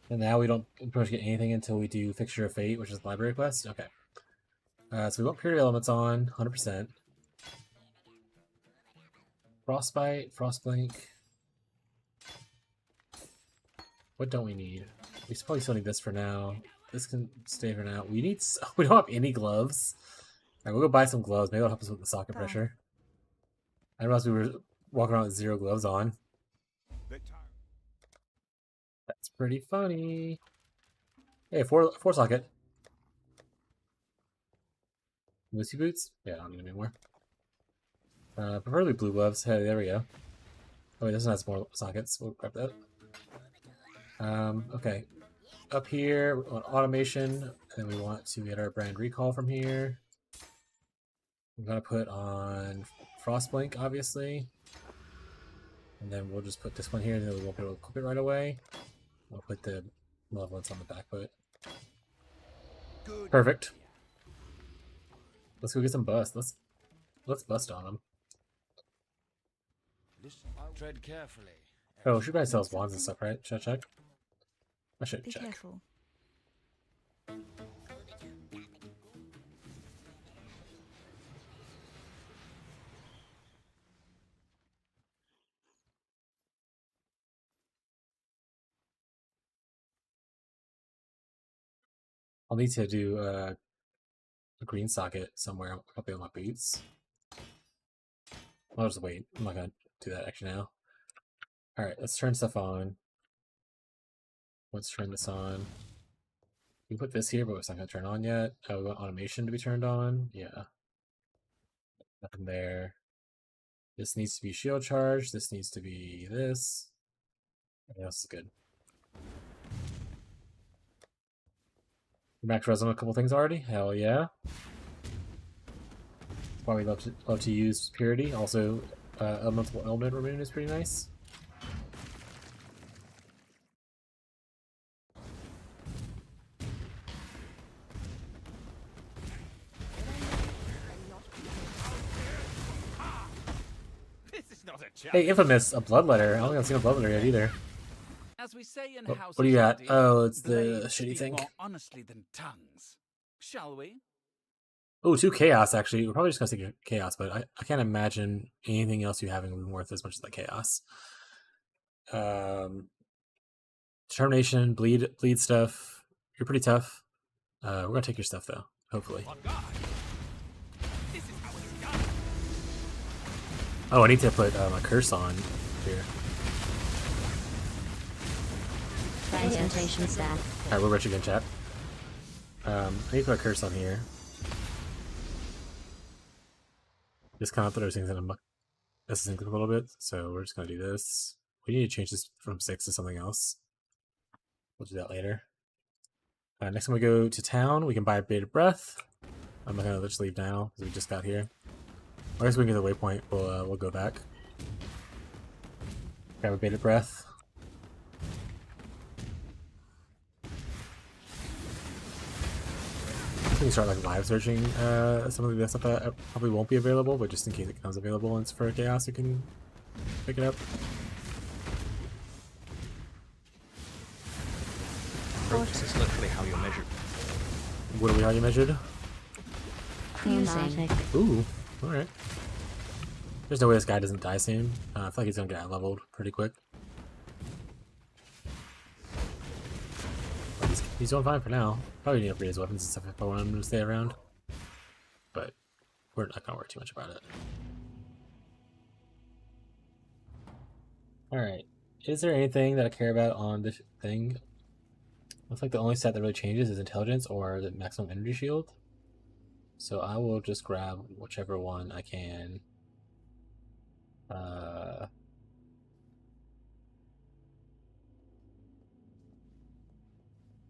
And now we don't pretty much get anything until we do Fixture of Fate, which is Library Quest. Okay. So we want Purity Elements on, 100%. Frostbite, Frostblink. What don't we need? We probably still need this for now. This can stay for now. We need. We don't have any gloves. Alright, we'll go buy some gloves. Maybe it'll help us with the socket pressure. I realized we were walking around with 0 gloves on. That's pretty funny. Hey, four socket. Moosey boots? Yeah, I don't need them anymore. Preferably blue gloves. Hey, there we go. Oh wait, this one has more sockets. We'll grab that. Okay. Up here, we want automation, and we want to get our brand recall from here. I'm gonna put on Frostblink, obviously. And then we'll just put this one here, and then we won't be able to equip it right away. We'll put the malevolence on the back foot. Perfect. Let's go get some bust. Let's bust on them. Tread carefully. Oh, she probably sells wands and stuff, right? Should I check? I should Be check. careful. I'll need to do a green socket somewhere, probably on my boots. I'll just wait. I'm not gonna do that actually now. Alright, let's turn stuff on. Let's turn this on. We put this here, but it's not gonna turn on yet. Oh, we want automation to be turned on. Yeah. Nothing there. This needs to be shield charge. This needs to be this. Everything else is good. Max res on a couple things already. Hell yeah. That's why we love to use Purity. Also, Elemental Element Remove is pretty nice. This is not a challenge. Hey, Infamous, a bloodletter. I don't think I've seen a bloodletter yet either. As we say in What- house what do you got? society, Oh, it's the blades shitty speak thing. more honestly than tongues. Shall we? Oh, 2 Chaos, actually. We're probably just going to take Chaos, but I can't imagine anything else you having would be worth as much as that Chaos. Determination, bleed stuff. You're pretty tough. We're going to take your stuff, though, hopefully. On guard. This is how it's done. Oh, I need to put my curse on here. Transmutation staff. Alright, we're rich again, chat. I need to put a curse on here. Just kind of throw things in a sync a little bit, so we're just gonna do this. We need to change this from 6 to something else. We'll do that later. Next time we go to town, we can buy a Bated Breath. I'm not gonna just leave now because we just got here. I guess we can get the waypoint. We'll go back. Grab a Bated Breath. We can start like live searching some of the stuff that probably won't be available, but just in case it becomes available and it's for Chaos, you can pick it up. Progress is literally how you're measured. What are we how you measured? Using. Ooh, alright. There's no way this guy doesn't die soon. I feel like he's gonna get out-leveled pretty quick. But he's doing fine for now. Probably need to upgrade his weapons and stuff if I want him to stay around. But we're not gonna worry too much about it. Alright. Is there anything that I care about on this thing? Looks like the only stat that really changes is intelligence or the maximum energy shield. So I will just grab whichever one I can.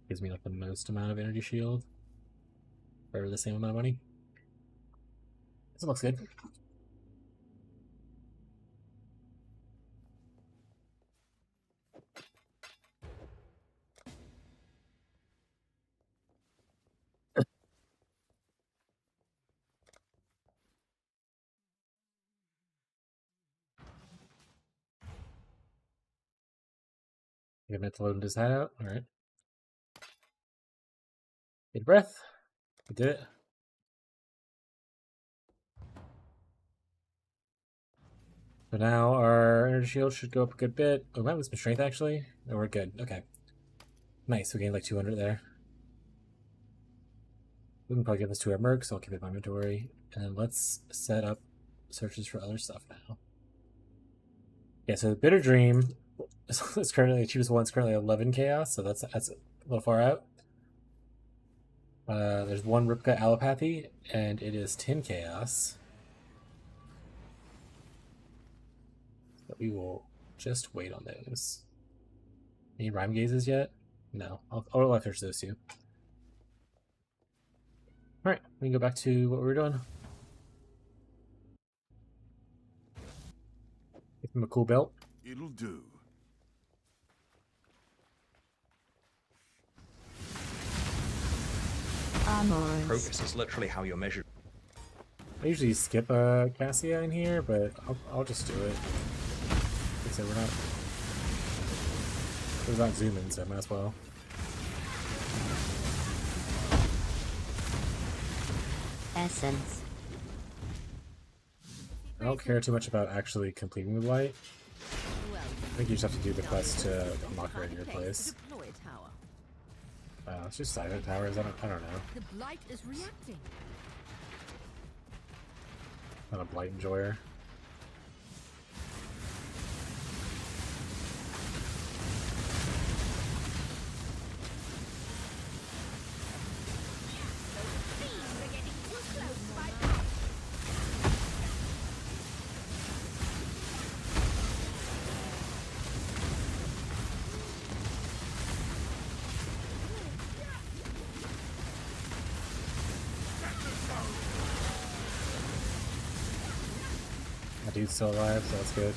Gives me like the most amount of energy shield for the same amount of money. This looks good. Give a minute to load this hat out. Alright. Take a breath. We did it. So now our energy shield should go up a good bit. Oh, we might lose some strength actually. No, we're good. Okay. Nice. We gained like 200 there. We can probably give this to our merc, so I'll keep it in my inventory. And then let's set up searches for other stuff now. Yeah, so the Bitter Dream is currently the cheapest one. It's currently 11 chaos, so that's a little far out. There's one Ripka Allopathy, and it is 10 chaos. But we will just wait on those. Any rhyme gazes yet? No. I'll finish those two. Alright, we can go back to what we were doing. Give him a cool belt. It'll do. Progress is literally how you're measured. I usually skip Cassia in here, but I'll just do it. Like I said, there's not zooming, so I might as well. Essence. I don't care too much about actually completing the light. I think you just have to do the quest to unlock her in your place. It's just silent towers. I don't know. The blight is reacting. Not a blight enjoyer. My dude's still alive, so that's good.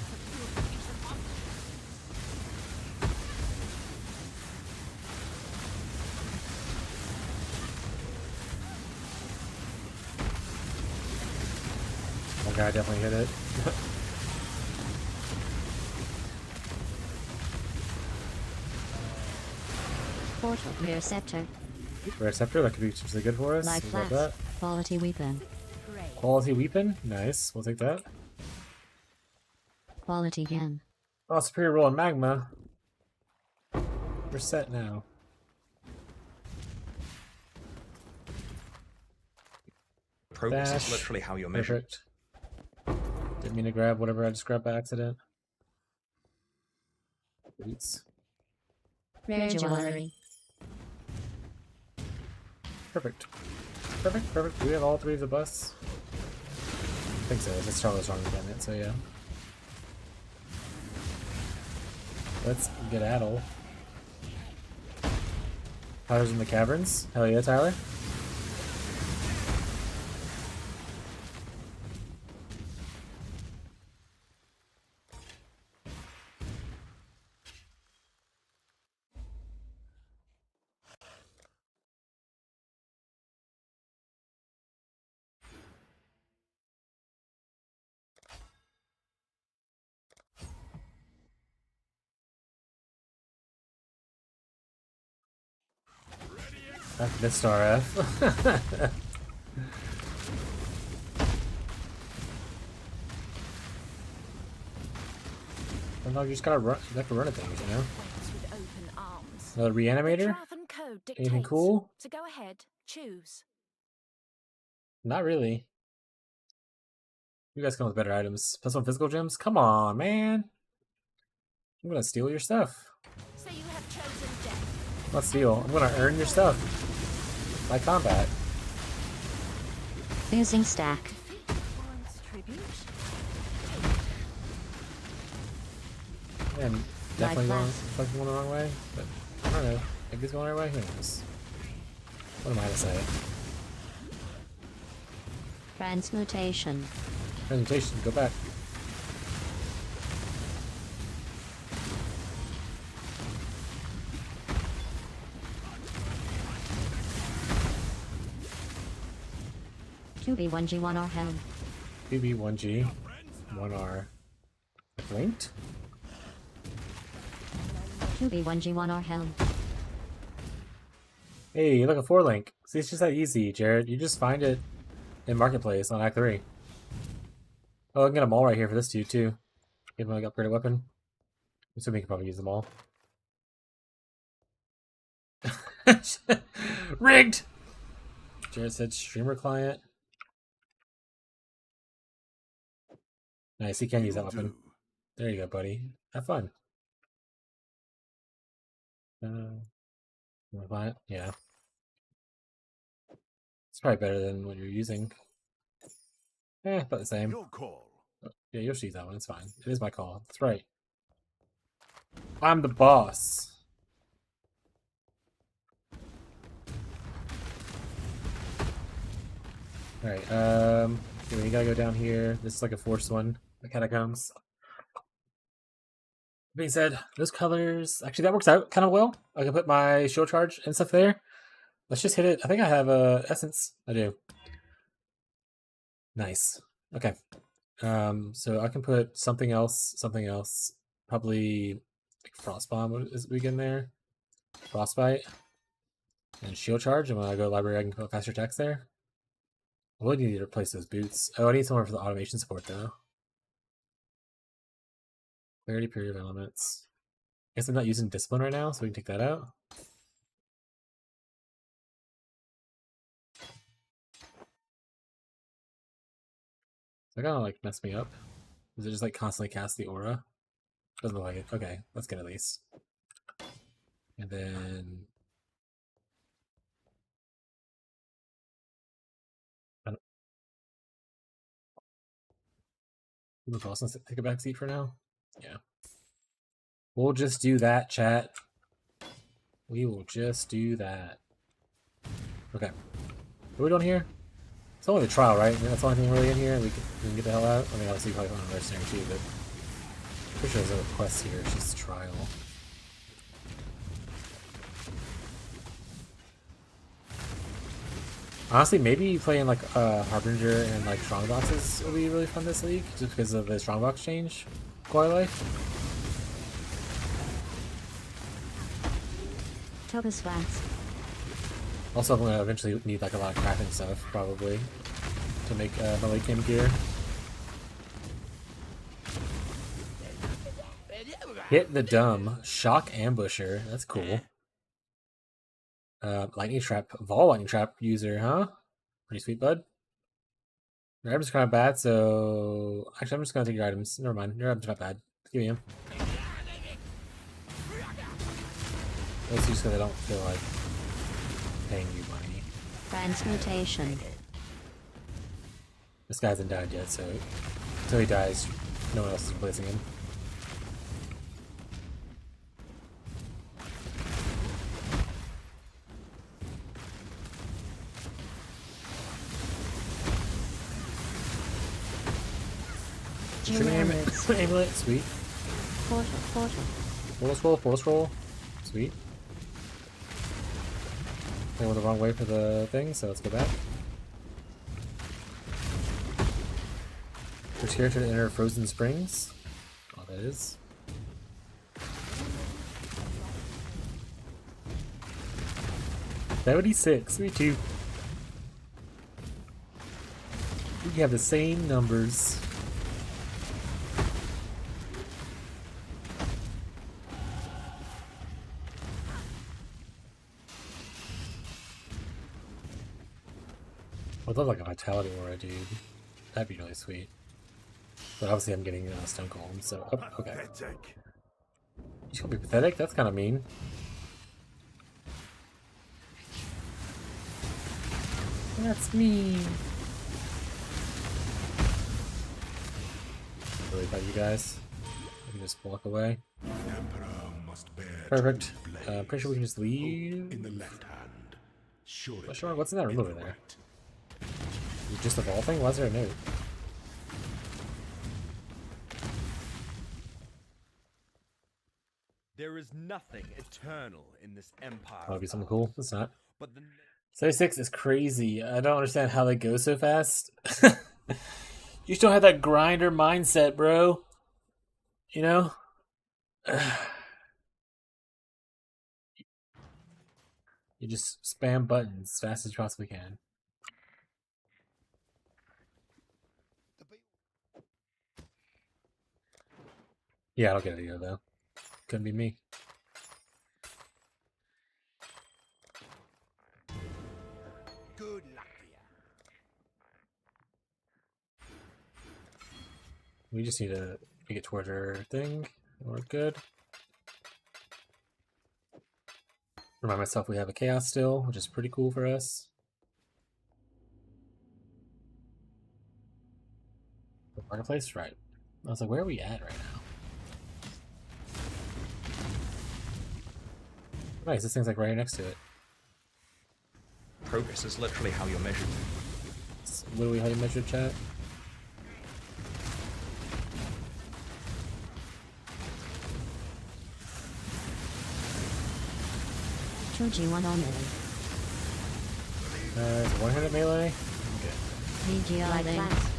That guy definitely hit it. Portal. Rare scepter. Rare scepter, that could be really good for us. Life We got flask. that. Quality weapon. Quality weapon, nice. We'll take that. Quality gem. Oh, superior roll in magma. We're set now. Progress Dash. is literally how you're measured. Perfect. Didn't mean to grab whatever I just grabbed by accident. Boots. Rare jewelry. Perfect. Perfect. Do we have all three of the busts? I think so. It's Charlotte's wrong again, so yeah. Let's get Addle. Tyler's in the caverns. Hell yeah, Tyler. After this star F. Sometimes you just gotta run. You have to run at things, you know. Waits with open arms. Another The reanimator? Traven code Anything dictates. cool? So go ahead, choose. Not really. You guys come with better items. Plus 1 physical gems? Come on, man. I'm gonna steal your stuff. So you have chosen death. Not steal. I'm gonna earn your stuff. By combat. Losing stack. Defeat warrants tribute. And definitely Like going, that. fucking going the wrong way. But I don't know. Maybe he's going the right way. Who knows? What am I to say? Transmutation. Presentation. Go back. QB1G1R helm. PB 1G. 1R. Linked? QB1G1R helm. Hey, you look at 4-link. See, it's just that easy, Jared. You just find it in Marketplace on Act 3. Oh, I can get them all right here for this dude, too. Give him an upgraded weapon. I'm assuming he can probably use them all. Rigged! Jared said streamer client. Nice, he can use that weapon. There you go, buddy. Have fun. Client? Yeah. It's probably better than what you're using. About the same. Your call. Yeah, you'll use that one. It's fine. It is my call. That's right. I'm the boss. Alright, okay, we gotta go down here. This is like a forced one. The catacombs. That being said, those colors actually that works out kind of well. I can put my shield charge and stuff there. Let's just hit it. I think I have essence. I do. Nice. Okay. So I can put something else, probably like frost bomb. What is we in there? Frostbite and shield charge. And when I go to library, I can put faster attacks there. I really need to replace those boots. Oh, I need somewhere for the automation support though. Clarity period of elements. I guess I'm not using discipline right now, so we can take that out. That kind of like mess me up. Does it just like constantly cast the aura? Doesn't look like it. Okay, that's good at least. And then the boss wants to take a back seat for now. Yeah, we'll just do that, chat. We will just do that. Okay, what are we doing here? It's only the trial, right? I mean, that's the only thing really in here. We can get the hell out. I mean, obviously, you probably want to mercenary too, but I'm pretty sure there's other quests here. It's just trial. Honestly, maybe playing like Harbinger and like Strongboxes will be really fun this league, just because of the Strongbox change quality life. Topaz Flats. Also, I'm gonna eventually need like a lot of crafting stuff, probably, to make my late game gear. Hit the dumb shock ambusher. That's cool. Lightning trap, Vol lightning trap user, huh? Pretty sweet, bud. Your items are kind of bad, so actually, I'm just gonna take your items. Never mind, your items are not bad. Give me them. Mostly just because I don't feel like paying you money. Transmutation. This guy hasn't died yet, so until he dies, no one else is replacing him. Amulet, sweet. Portal. Portal scroll, sweet. I went the wrong way for the thing, so let's go back. Which character to enter Frozen Springs? Oh, that is. 76. Me too. We have the same numbers. I'd love like a vitality aura, dude. That'd be really sweet. But obviously I'm getting stone golem, so okay. Pathetic. You should be pathetic? That's kind of mean. That's mean. Really about you guys. We can just walk away. Emperor must bear Perfect. two blades. Pretty sure we can just leave. In the left hand. Surely. Sure, what's in that room over there? Is it just evolving? Why is there a note? There is nothing eternal in this empire. That'll be something cool. It's not. But the 76 is crazy. I don't understand how they go so fast. You still have that grinder mindset, bro. You know? You just spam buttons as fast as you possibly can. Yeah, I'll get it here, though. Couldn't be me. Good luck to you. We just need to make it towards our thing. We're good. Remind myself we have a chaos still, which is pretty cool for us. The marketplace? Right. I was like, where are we at right now? Nice, this thing's like right next to it. Progress is literally how you're measured. It's literally how you measure chat. Choji 1 on melee. It's 100 melee. Okay. VGI Light lane. flask.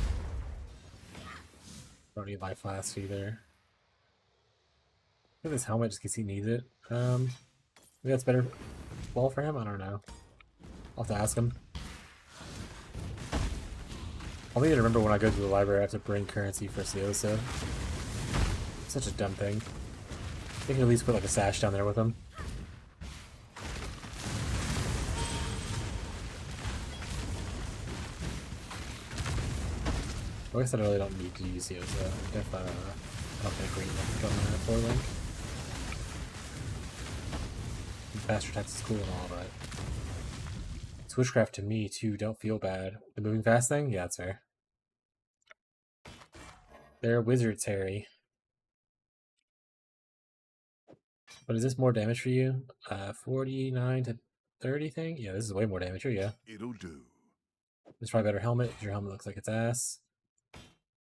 Don't need life flask either. Look at this helmet just in case he needs it. Maybe that's better ball for him? I don't know. I'll have to ask him. I'll need to remember when I go to the library I have to bring currency for Siosa. Such a dumb thing. They can at least put like a sash down there with him. I guess I really don't need to use Siosa if I don't get a green link on that 4 link. Faster attacks is cool and all, but Switchcraft to me too, don't feel bad. The moving fast thing? Yeah, that's fair. They're wizards, Harry. But is this more damage for you? 49 to 30 thing? Yeah, this is way more damage for you. Yeah. It'll do. This is probably better helmet if your helmet looks like its ass.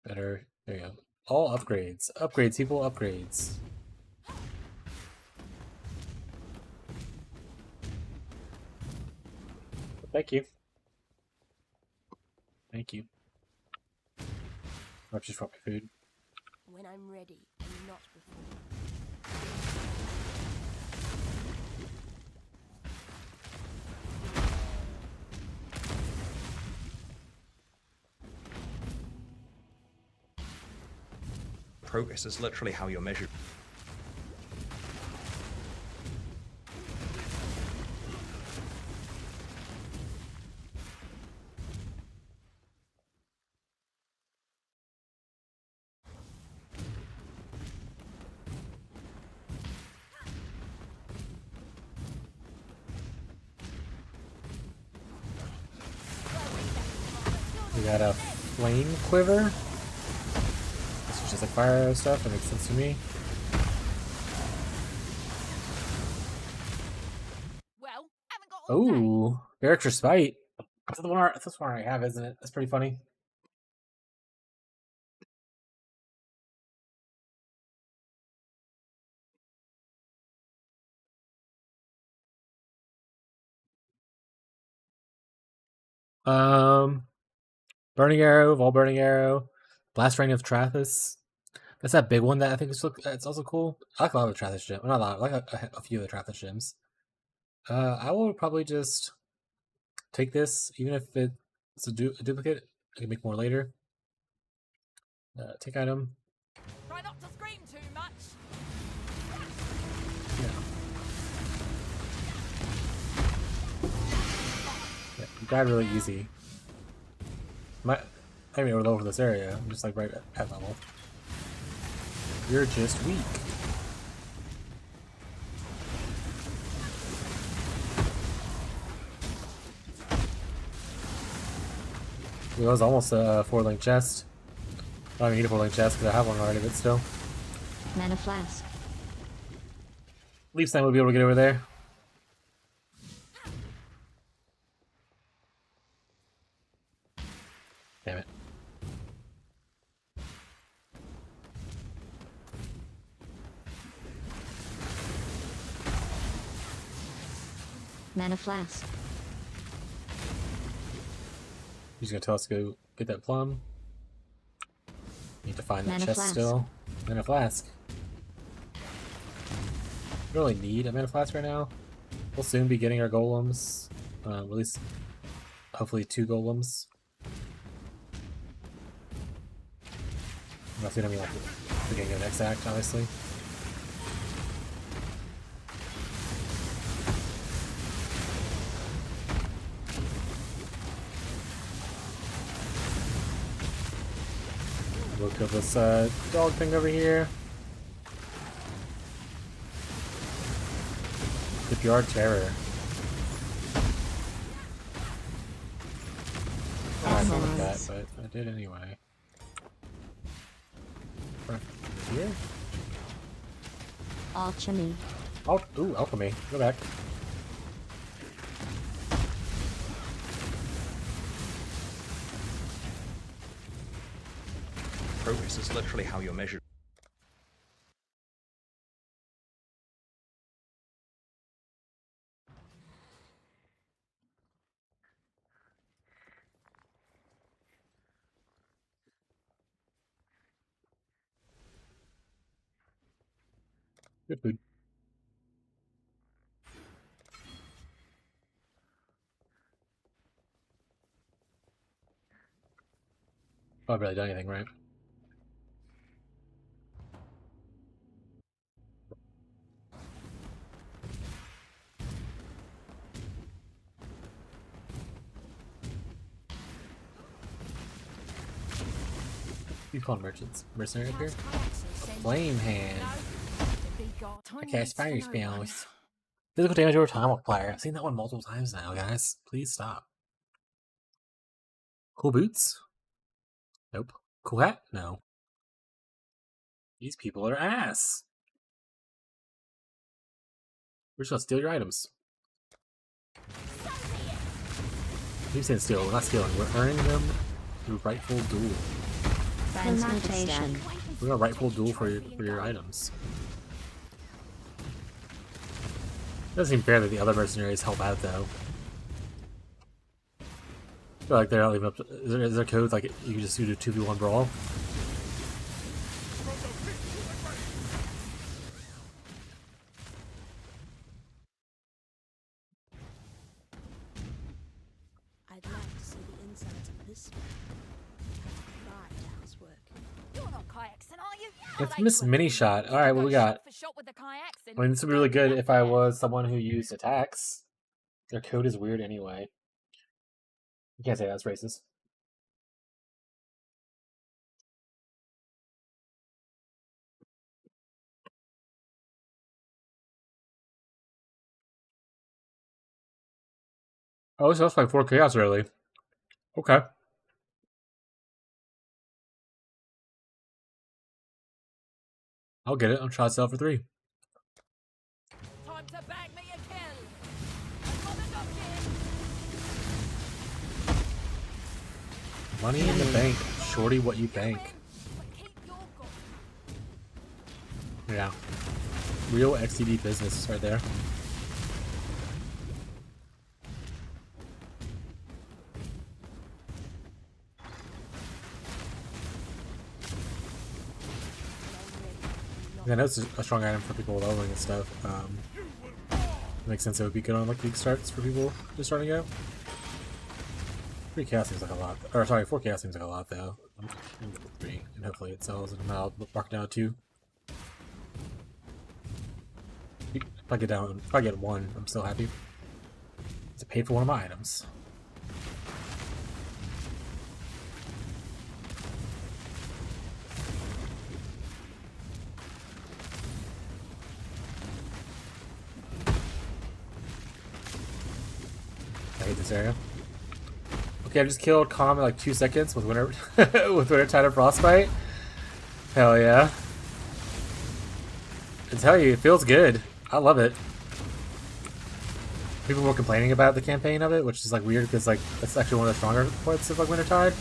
Better. There you go. All upgrades. Upgrades, people, upgrades. Thank you. Thank you. I'll just drop my food. When I'm ready, and not before. Progress is literally how you're measured. We got a flame quiver. This is just like fire arrow stuff. That makes sense to me. Well, haven't got all day. Ooh, Barracks Spite. That's the one. That's the one I have, isn't it? That's pretty funny. Burning Arrow, Vol Burning Arrow, Blast Rain of Trathis. That's that big one that I think is it's also cool. I like a lot of the Trathis gems. Not a lot. I like a few of the Trathis gems. I will probably just take this, even if it's a duplicate. I can make more later. Take item. Try not to scream too much. Yeah, you died really easy. I mean, over this area. I'm just like right at level. You're just weak. It was almost a 4-link chest. I don't even need a 4-link chest because I have one already, but still. Mana flask. Leaf Sign will be able to get over there. Damn it. Mana flask. He's gonna tell us to go get that plum. Need to find that Mana chest flask. still. Mana flask. Really need a mana flask right now. We'll soon be getting our golems. At least, hopefully 2 golems. Unless we don't mean like the beginning of the next act, obviously. We'll kill this dog thing over here. The pure terror. I don't like that, but I did anyway. Here? Alchemy. Ooh, alchemy. Go back. Progress is literally how you're measured. Good food. Oh, I've really done anything right. You call merchants. Mercenary up here? Flame hand. I cast fire spells. Physical damage over time multiplier. I've seen that one multiple times now, guys. Please stop. Cool boots? Nope. Cool hat? No. These people are ass. We're just gonna steal your items. Keep saying steal. We're not stealing. We're earning them through rightful duel. Transmutation. We're gonna rightful duel for your items. Doesn't seem fair that the other mercenaries help out though. I feel like they're not leaving up to, is there code like you can just do a 2v1 brawl? I'd like to see the insides of this light-house work. You're not Kayakson, are you? Infamous mini shot. Alright, what we got? I mean, this would be really good if I was someone who used attacks. Their code is weird anyway. You can't say that's racist. Oh, so that's like 4 chaos early. Okay. I'll get it. I'll try to sell for 3. Time to bag me a kill. I've got a knock in. Money in the bank. Shorty what you bank. But keep your goal. Yeah. Real XCD business right there. I know it's a strong item for people leveling and stuff. makes sense. It would be good on like week starts for people just starting out. 3 chaos seems like a lot. Or sorry, 4 chaos seems like a lot though. I'm gonna go 3, and hopefully it sells, and I'll mark down 2. If I get 1, I'm still happy. It's paid for one of my items. I hate this area. Okay, I just killed Calm in like 2 seconds with Wintertide and Frostbite. Hell yeah. I tell you, it feels good. I love it. People were complaining about the campaign of it, which is like weird because like that's actually one of the stronger parts of like Wintertide.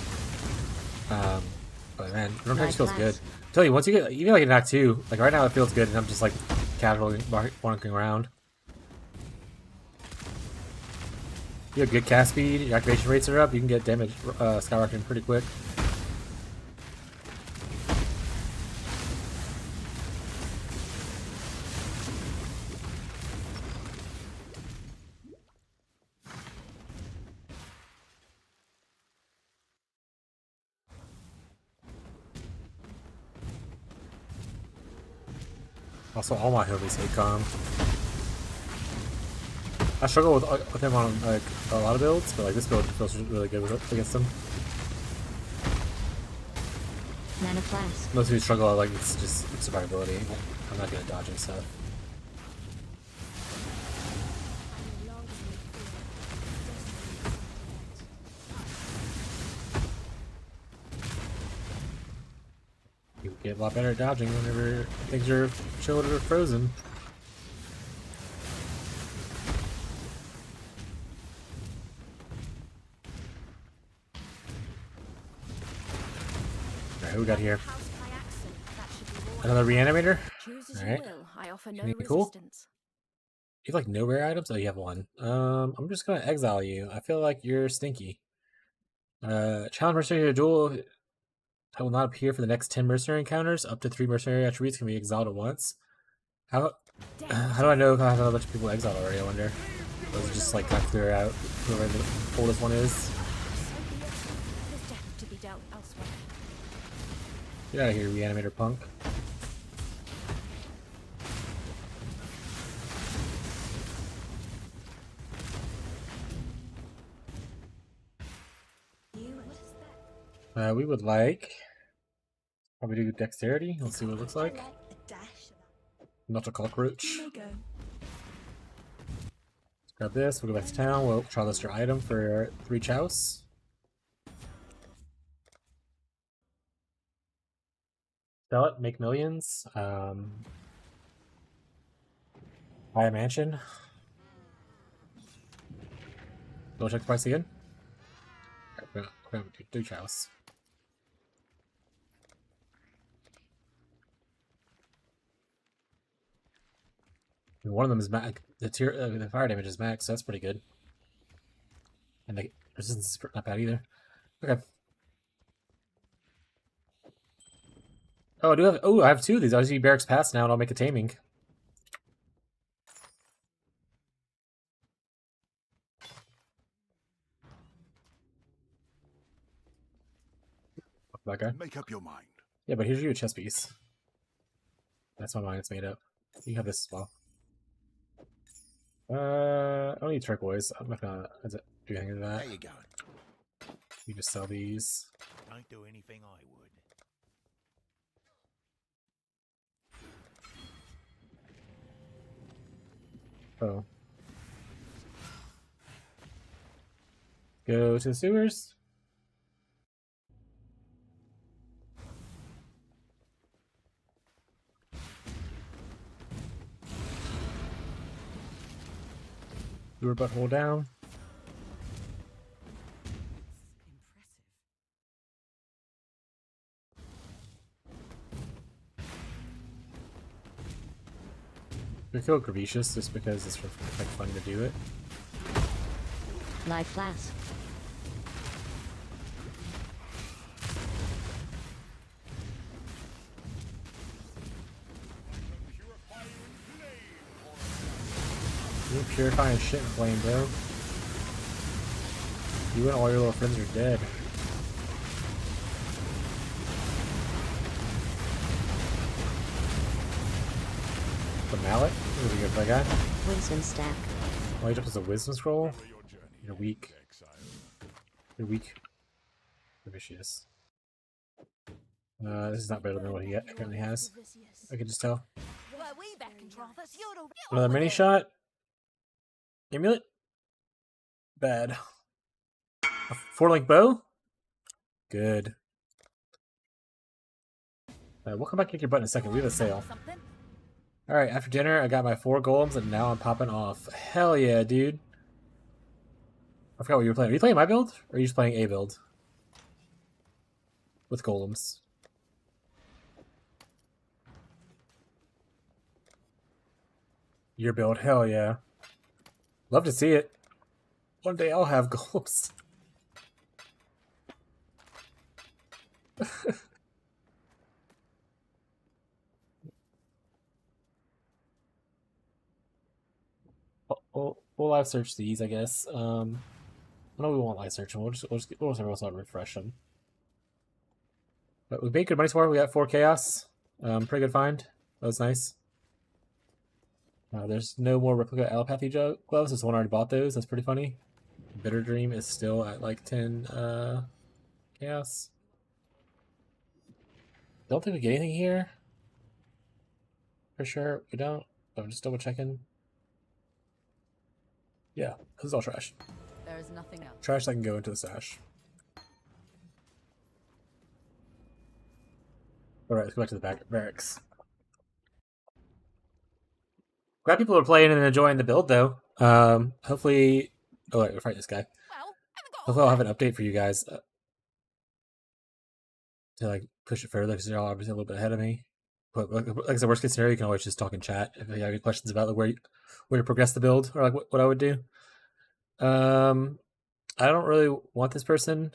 But man, Wintertide just feels good. I tell you, once you get even like in Act 2, like right now it feels good, and I'm just like casually walking around. You have good cast speed, your activation rates are up, you can get damage skyrocketing pretty quick. Also, all my homies hate Calm. I struggle with him on like a lot of builds, but like this build feels really good against him. Mana flask. Most of you struggle like it's just survivability. I'm not good at dodging stuff. You get a lot better at dodging whenever things are chilled or frozen. Alright, who we got here? Another reanimator? Alright. Cool. You have like no rare items? Oh, you have 1. I'm just gonna exile you. I feel like you're stinky. Challenge mercenary duel. I will not appear for the next 10 mercenary encounters. Up to 3 mercenary attributes can be exiled at once. How do I know if I have a bunch of people exiled already, I wonder? Or is it just like kind of clear out whoever the oldest one is? Get out of here, reanimator punk. We would like probably do dexterity. Let's see what it looks like. Not a cockroach. Let's grab this. We'll go back to town. We'll try list your item for 3 chouse. Sell it, make millions. Buy a mansion. Go check the price again. We're gonna do 3 chouse. One of them is max. The fire damage is max, so that's pretty good. And the resistance is not bad either. Okay. Oh, I do have. Oh, I have 2 of these. I'll just use Barracks Pass now, and I'll make a taming. That guy. Make up your mind. Yeah, but here's your chess piece. That's my mind. It's made up. You have this as well. I don't need turquoise. I'm not gonna do anything to that. There you go. You just sell these. Don't do anything I would. Oh. Go to the sewers. Sewer butthole down. We kill Gravicious just because it's like fun to do it. Life flask. You're purifying shit in flame, bro. You and all your little friends are dead. The mallet? This is a good play guy. Wisdom stack. Oh, he drops a wisdom scroll? Follow your journey, You're weak. exile. You're weak. You're vicious. This is not better than what he currently has. I can just tell. Well, we beckon Travis, you're all Another mini shot. Amulet. Bad. A 4-link bow. Good. We'll come back and kick your butt in a second. We have a sale. Alright, after dinner, I got my 4 golems, and now I'm popping off. Hell yeah, dude. I forgot what you were playing. Are you playing my build? Or are you just playing a build? With golems. Your build, hell yeah. Love to see it. One day I'll have golems. We'll live search these, I guess. No, we won't live search them. We'll just refresh them. But we made good money so far. We got 4 chaos. Pretty good find. That was nice. There's no more replica allopathy gloves. Someone already bought those. That's pretty funny. Bitter Dream is still at like 10 chaos. Don't think we get anything here. For sure, we don't. But I'm just double checking. Yeah, this is all trash. There is nothing else. Trash that can go into the stash. Alright, let's go back to the barracks. Glad people are playing and enjoying the build, though. Hopefully... Oh, wait, we'll fight this guy. Hopefully I'll have an update for you guys. To, like, push it further, because they're all obviously a little bit ahead of me. But, like I said, worst case scenario, you can always just talk in chat if you have any questions about like, where to progress the build, or like what I would do. I don't really want this person.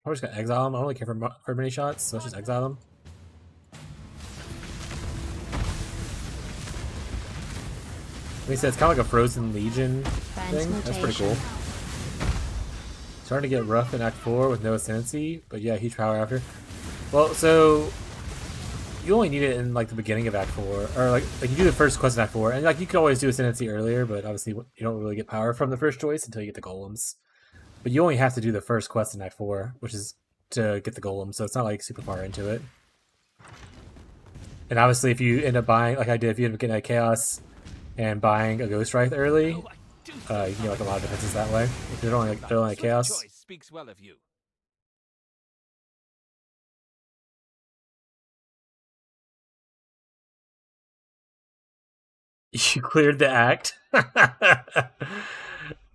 I'm just gonna exile him. I don't really care for many shots, so let's just exile him. Like I said, it's kind of like a Frozen Legion thing. That's pretty cool. Starting to get rough in Act 4 with no ascendancy, but yeah, huge power after. Well, so you only need it in like the beginning of Act 4, or like you do the first quest in Act 4, and like you could always do ascendancy earlier, but obviously you don't really get power from the first choice until you get the golems. But you only have to do the first quest in Act 4, which is to get the golem, so it's not like super far into it. And obviously, if you end up buying, like I did, if you end up getting a chaos and buying a Ghost Wraith early, you can get like a lot of defenses that way. If they're only a chaos. Choice speaks well of you. You cleared the act. I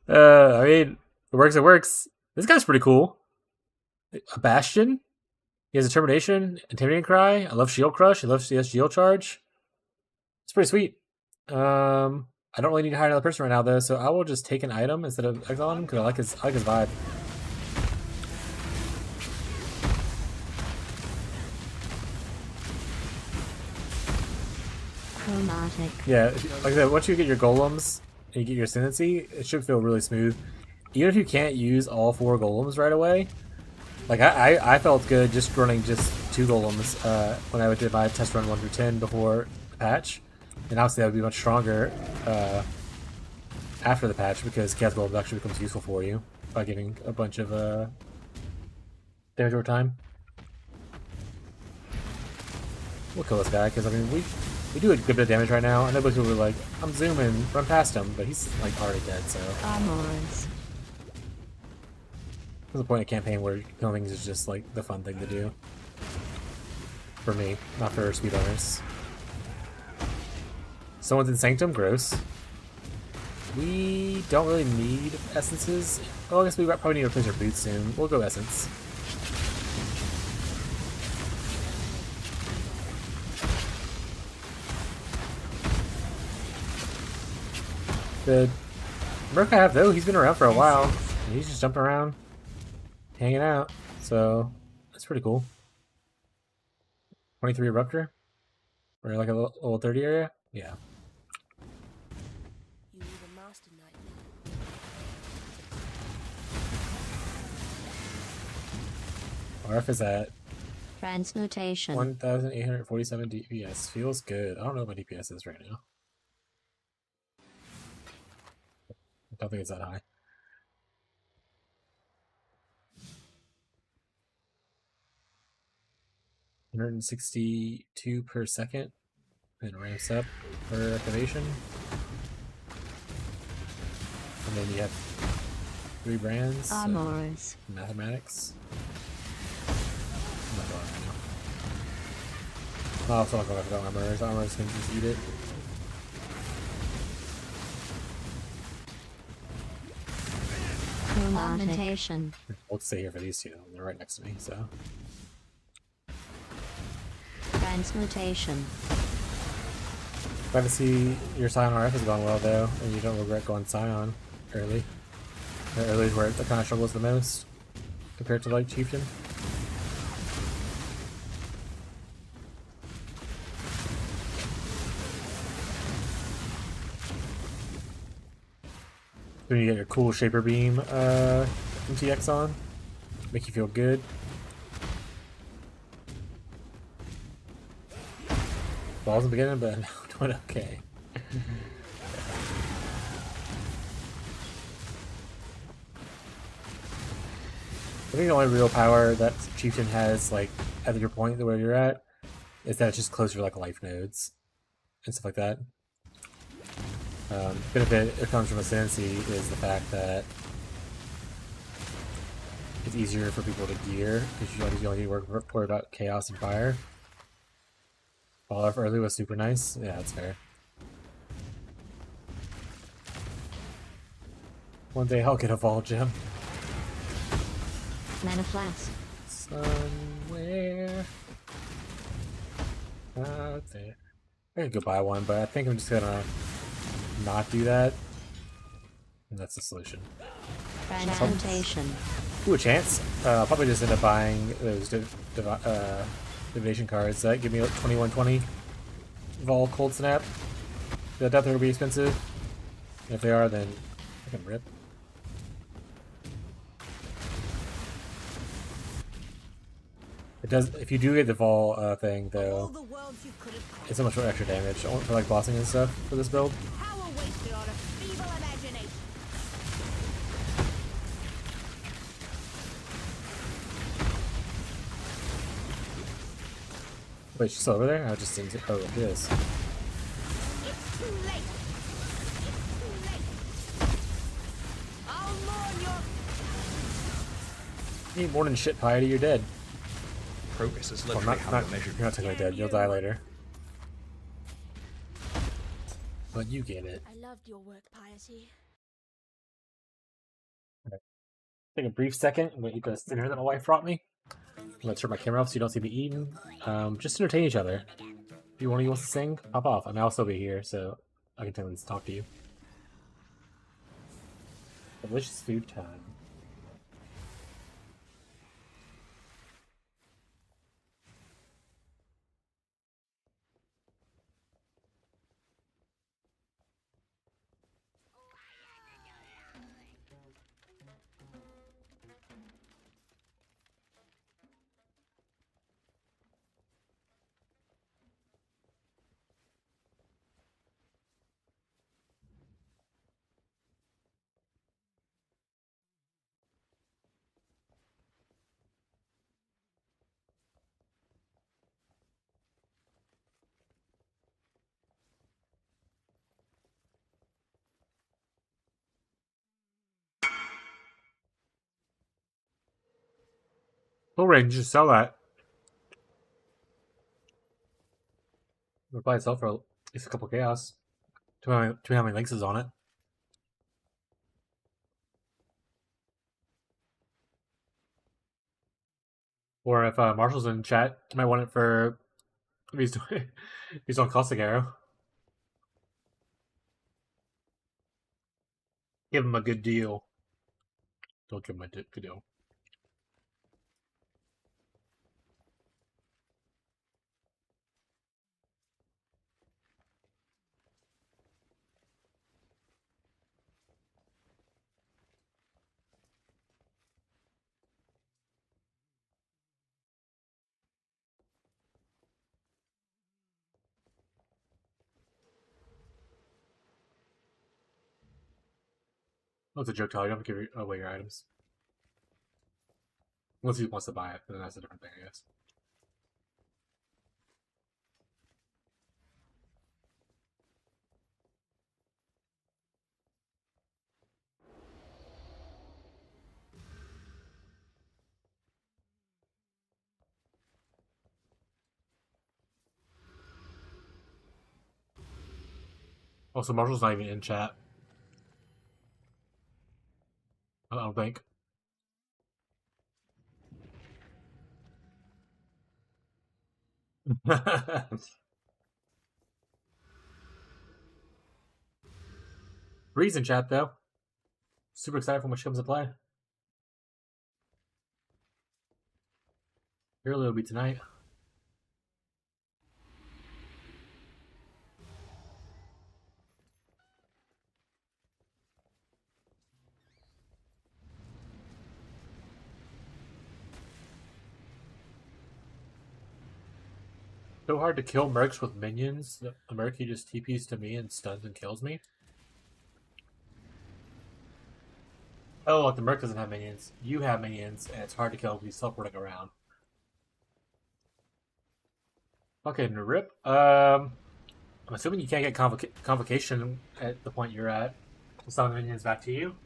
mean, it works. It works. This guy's pretty cool. A Bastion. He has Determination, Intimidating Cry. I love Shield Crush. He has Shield Charge. It's pretty sweet. I don't really need to hire another person right now though, so I will just take an item instead of exiling him because I like his vibe. Chromatic. Yeah, like I said, once you get your golems and you get your ascendancy, it should feel really smooth. Even if you can't use all 4 golems right away, like I felt good just running just 2 golems when I did my test run 1 through 10 before the patch, and obviously that would be much stronger after the patch because Chaos Golem actually becomes useful for you by giving a bunch of damage over time. We'll kill this guy because I mean we do a good bit of damage right now. I know people were like, I'm zooming, run past him, but he's like already dead, so. Armors. There's a point in a campaign where killing things is just like the fun thing to do. For me, not for speedrunners. Someone's in Sanctum, gross. We don't really need essences. Oh, I guess we probably need to replace our boots soon. We'll go essence. The Merc I have though, he's been around for a while. And he's just jumping around, hanging out. So that's pretty cool. 23 Eruptor? Or like a level 30 area? Yeah. RF is at Transmutation. 1,847 DPS. Feels good. I don't know what my DPS is right now. I don't think it's that high. $162 per second. And ramps up per activation. And then you have 3 brands. Armorers. Mathematics. I'm not going right now. I'll also not go after the armorers. Armorers can just eat it. Augmentation. We'll stay here for these two. They're right next to me, so. Transmutation. Glad to see your Scion RF has gone well though, and you don't regret going Scion early. Early is where it kind of struggles the most compared to like Chieftain. Then you get your cool Shaper Beam MTX on, make you feel good. Balls in the beginning, but now doing okay. I think the only real power that Chieftain has, like, at your point where you're at, is that it's just closer to, like, life nodes and stuff like that. Benefit that comes from Ascendancy is the fact that it's easier for people to gear, because you only worry about Chaos and Fire. Fall off early was super nice. Yeah, that's fair. One day I'll get a Vol Gem. Mana Flask. Somewhere out there. I could go buy one, but I think I'm just gonna not do that. And that's the solution. Transmutation. Ooh, a chance. I'll probably just end up buying those divination cards that give me like 2120 Vol Cold Snap. I doubt they'll be expensive. And if they are, then I can rip. It does. If you do get the Vol thing, though, it's so much more extra damage for like bossing and stuff for this build. Power wasted on a feeble imagination. Wait, she's still over there? I just didn't see. Oh, it is. It's too late. It's too late. I'll mourn your You need more than shit, Piety. You're dead. Progress is Well, literally how you're measured. you're not technically dead. You'll die later. But you get it. I loved your work, Piety. Take a brief second and eat this dinner that my wife brought me. I'm gonna turn my camera off so you don't see me eating. Just entertain each other. If you want to sing, pop off. I mean, I'll still be here, so I can tell them to talk to you. Delicious food time. Oh, range, just sell that. It'll probably sell for at least a couple chaos. To how many links is on it. Or if Marshall's in chat, you might want it for if he's doing if he's on Caustic Arrow. Give him a good deal. Don't give him a good deal. Oh, it's a joke, Tyler. You don't have to give away your items. Unless he wants to buy it, then that's a different thing, I guess. Also, Marshall's not even in chat. I don't think. Bree's in chat, though. Super excited for when she comes to play. Early it'll be tonight. So hard to kill mercs with minions. A merc, he just TPs to me and stuns and kills me. Oh, like the merc doesn't have minions. You have minions, and it's hard to kill if he's teleporting around. Fucking rip. I'm assuming you can't get convocation at the point you're at. So summon the minions back to you.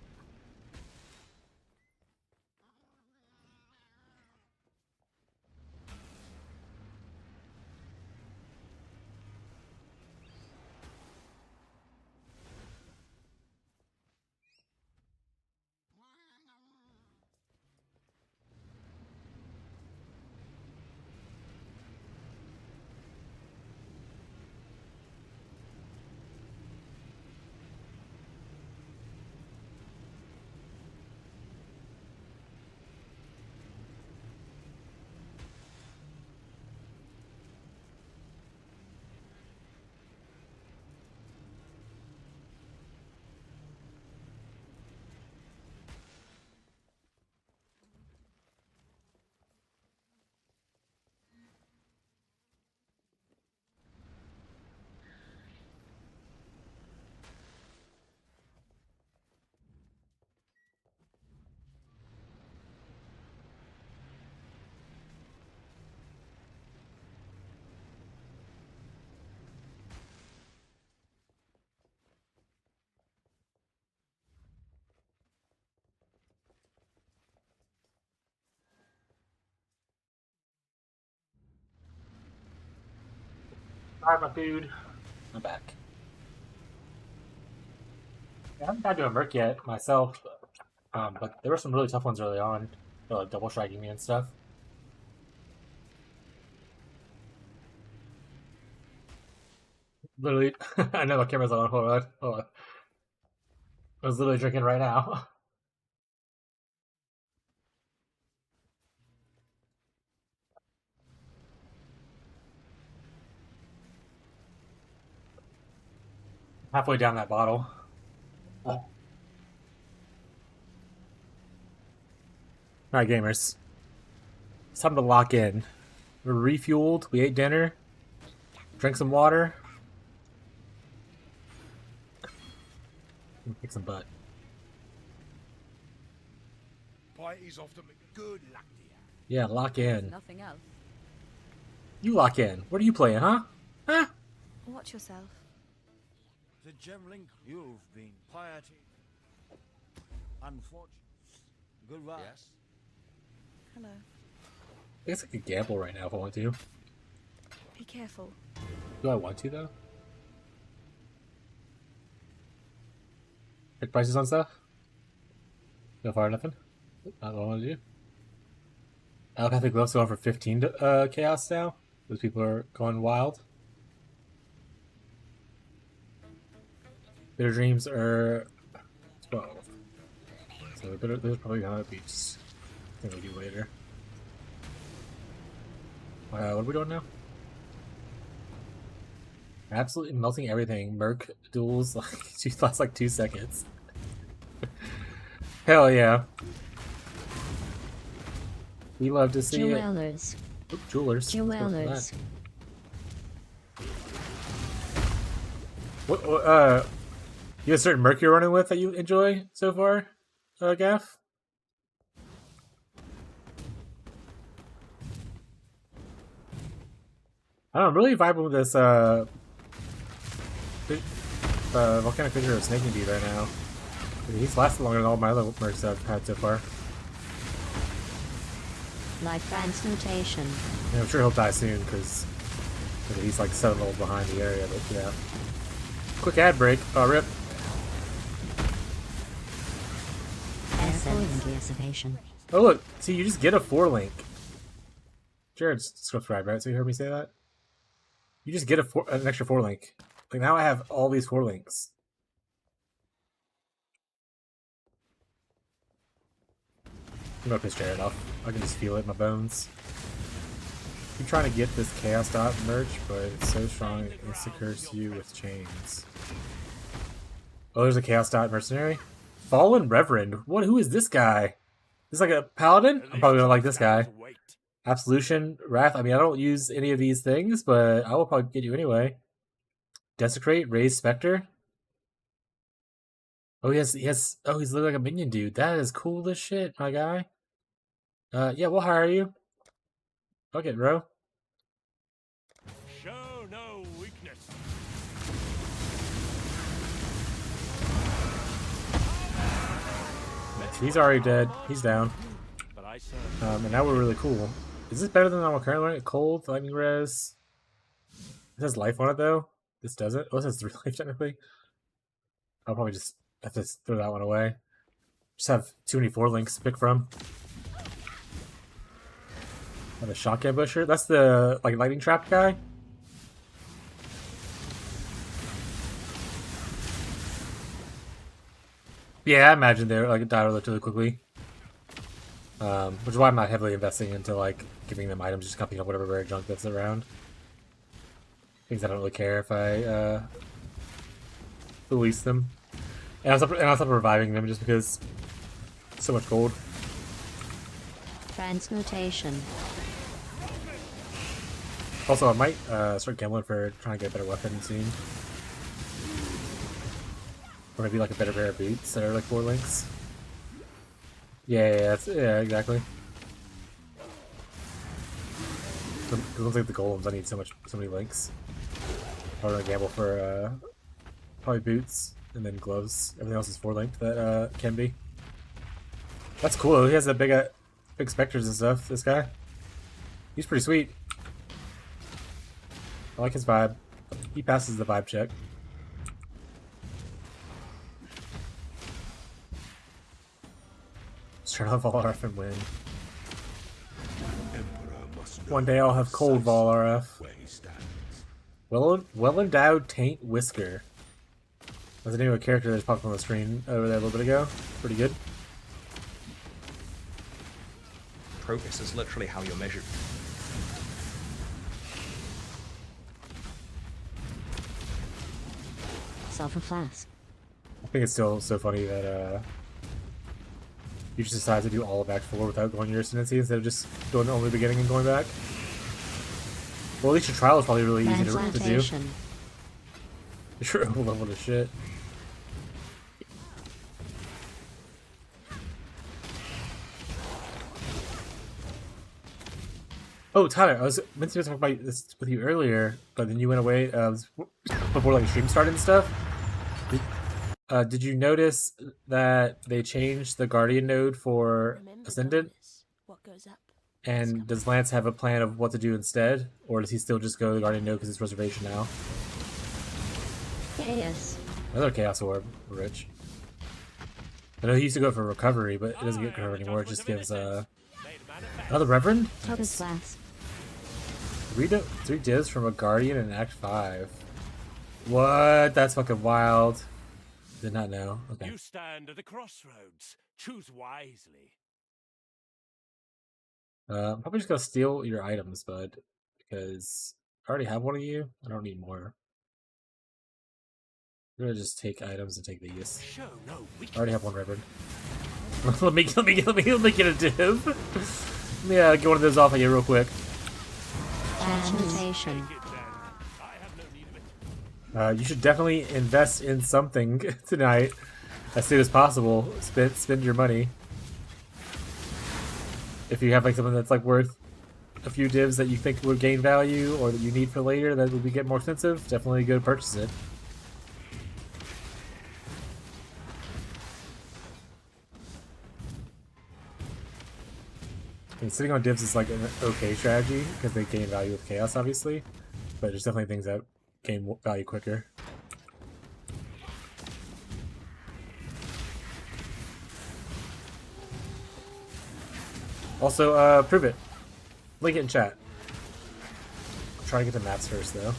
Alright, my dude. I'm back. I haven't tried to a merc yet myself, but there were some really tough ones early on. Like double striking me and stuff. Literally, I know my camera's on. Hold on. Hold on. I was literally drinking right now. Halfway down that bottle. Alright, gamers. It's time to lock in. We're refueled. We ate dinner. Drink some water. Kick some butt. Party's off to good luck to you. Yeah, lock in. Nothing else. You lock in. What are you playing, huh? Huh? Watch yourself. The Gemling, you've been piety. Unfortunate. Good vibes. Yes. Hello. I guess I could gamble right now if I want to. Be careful. Do I want to, though? Check prices on stuff? So far, nothing? Not what I want to do. Allopathic gloves go on for 15 chaos now. Those people are going wild. Bitter dreams are 12. So those are probably gonna be just thing we do later. What are we doing now? Absolutely melting everything. Merc duels last like 2 seconds. Hell yeah. We love to see Jewelers. it. Oop, jewelers. Jewelers. What You have a certain merc you're running with that you enjoy so far, Gaff? I don't know, I'm really vibing with this volcanic fissure of Snake and Dude right now. He's lasted longer than all my other mercs I've had so far. Life transmutation. Yeah, I'm sure he'll die soon because he's like 7 levels behind the area, but yeah. Quick ad break. Oh, rip. Essence dissipation. Oh, look. See, you just get a 4-link. Jared's subscribed, right? So you heard me say that? You just get an extra 4-link. Like, now I have all these 4 links. I'm gonna piss Jared off. I can just feel it in my bones. I'm trying to get this Chaos Dot merch, but it's so strong it insecures you with chains. Oh, there's a Chaos Dot mercenary? Fallen Reverend? What? Who is this guy? Is this like a paladin? I'm probably gonna like this guy. Absolution, Wrath. I mean, I don't use any of these things, but I will probably get you anyway. Desecrate, Raise Spectre. Oh, he has. Oh, he's looking like a minion dude. That is cool as shit, my guy. Yeah, we'll hire you. Fuck it, bro. Show no weakness. He's already dead. He's down. But I serve. And now we're really cool. Is this better than I'm currently running? Cold, lightning res. It says life on it though. This doesn't. Oh, it says 3 life technically. I'll probably just have to throw that one away. Just have too many 4 links to pick from. And the shock ambusher. That's the like lightning trap guy. Yeah, I imagine they're like die relatively quickly. Which is why I'm not heavily investing into like giving them items, just copying up whatever rare junk that's around. Things I don't really care if I release them. And I'll stop reviving them just because so much gold. Transmutation. Also, I might start gambling for trying to get a better weapon soon. Or maybe like a better pair of boots that are like 4 links. Yeah, exactly. It looks like the golems. I need so many links. I'm gonna gamble for probably boots and then gloves. Everything else is 4 linked that can be. That's cool. He has that big specters and stuff. This guy, he's pretty sweet. I like his vibe. He passes the vibe check. Let's turn on Vol RF and win. One day I'll have cold Vol RF. Well endowed Taint Whisker. That's the name of a character that just popped on the screen over there a little bit ago. Pretty good. Progress is literally how you're measured. Sulfur flask. I think it's still so funny that you just decide to do all of Act 4 without going to your ascendancy instead of just going to only the beginning and going back. Well, at least your trial is probably really easy to do. You're overleveled as shit. Oh, Tyler, I was meant to talk about this with you earlier, but then you went away before like the stream started and stuff. Did you notice that they changed the Guardian node for Ascendant? What goes up? And does Lance have a plan of what to do instead? Or does he still just go to the Guardian node because it's reservation now? Chaos. Another Chaos Orb, Rich. I know he used to go for recovery, but it doesn't get recovery anymore. It just gives another Reverend? Total flask. 3 divs from a Guardian in Act 5. What? That's fucking wild. Did not know. Okay. You stand at a crossroads. Choose wisely. I'm probably just gonna steal your items, bud, because I already have one of you. I don't need more. I'm gonna just take items and take these. Show no I already have one Reverend. let me get a div. Yeah, get one of those off of you real quick. Transmutation. I have no need of it. You should definitely invest in something tonight as soon as possible. Spend your money. If you have like something that's like worth a few divs that you think would gain value or that you need for later that will be get more expensive, definitely go purchase it. I mean, sitting on divs is like an okay strategy because they gain value with chaos, obviously, but there's definitely things that gain value quicker. Also, prove it. Link it in chat. I'll try to get the maps first, though.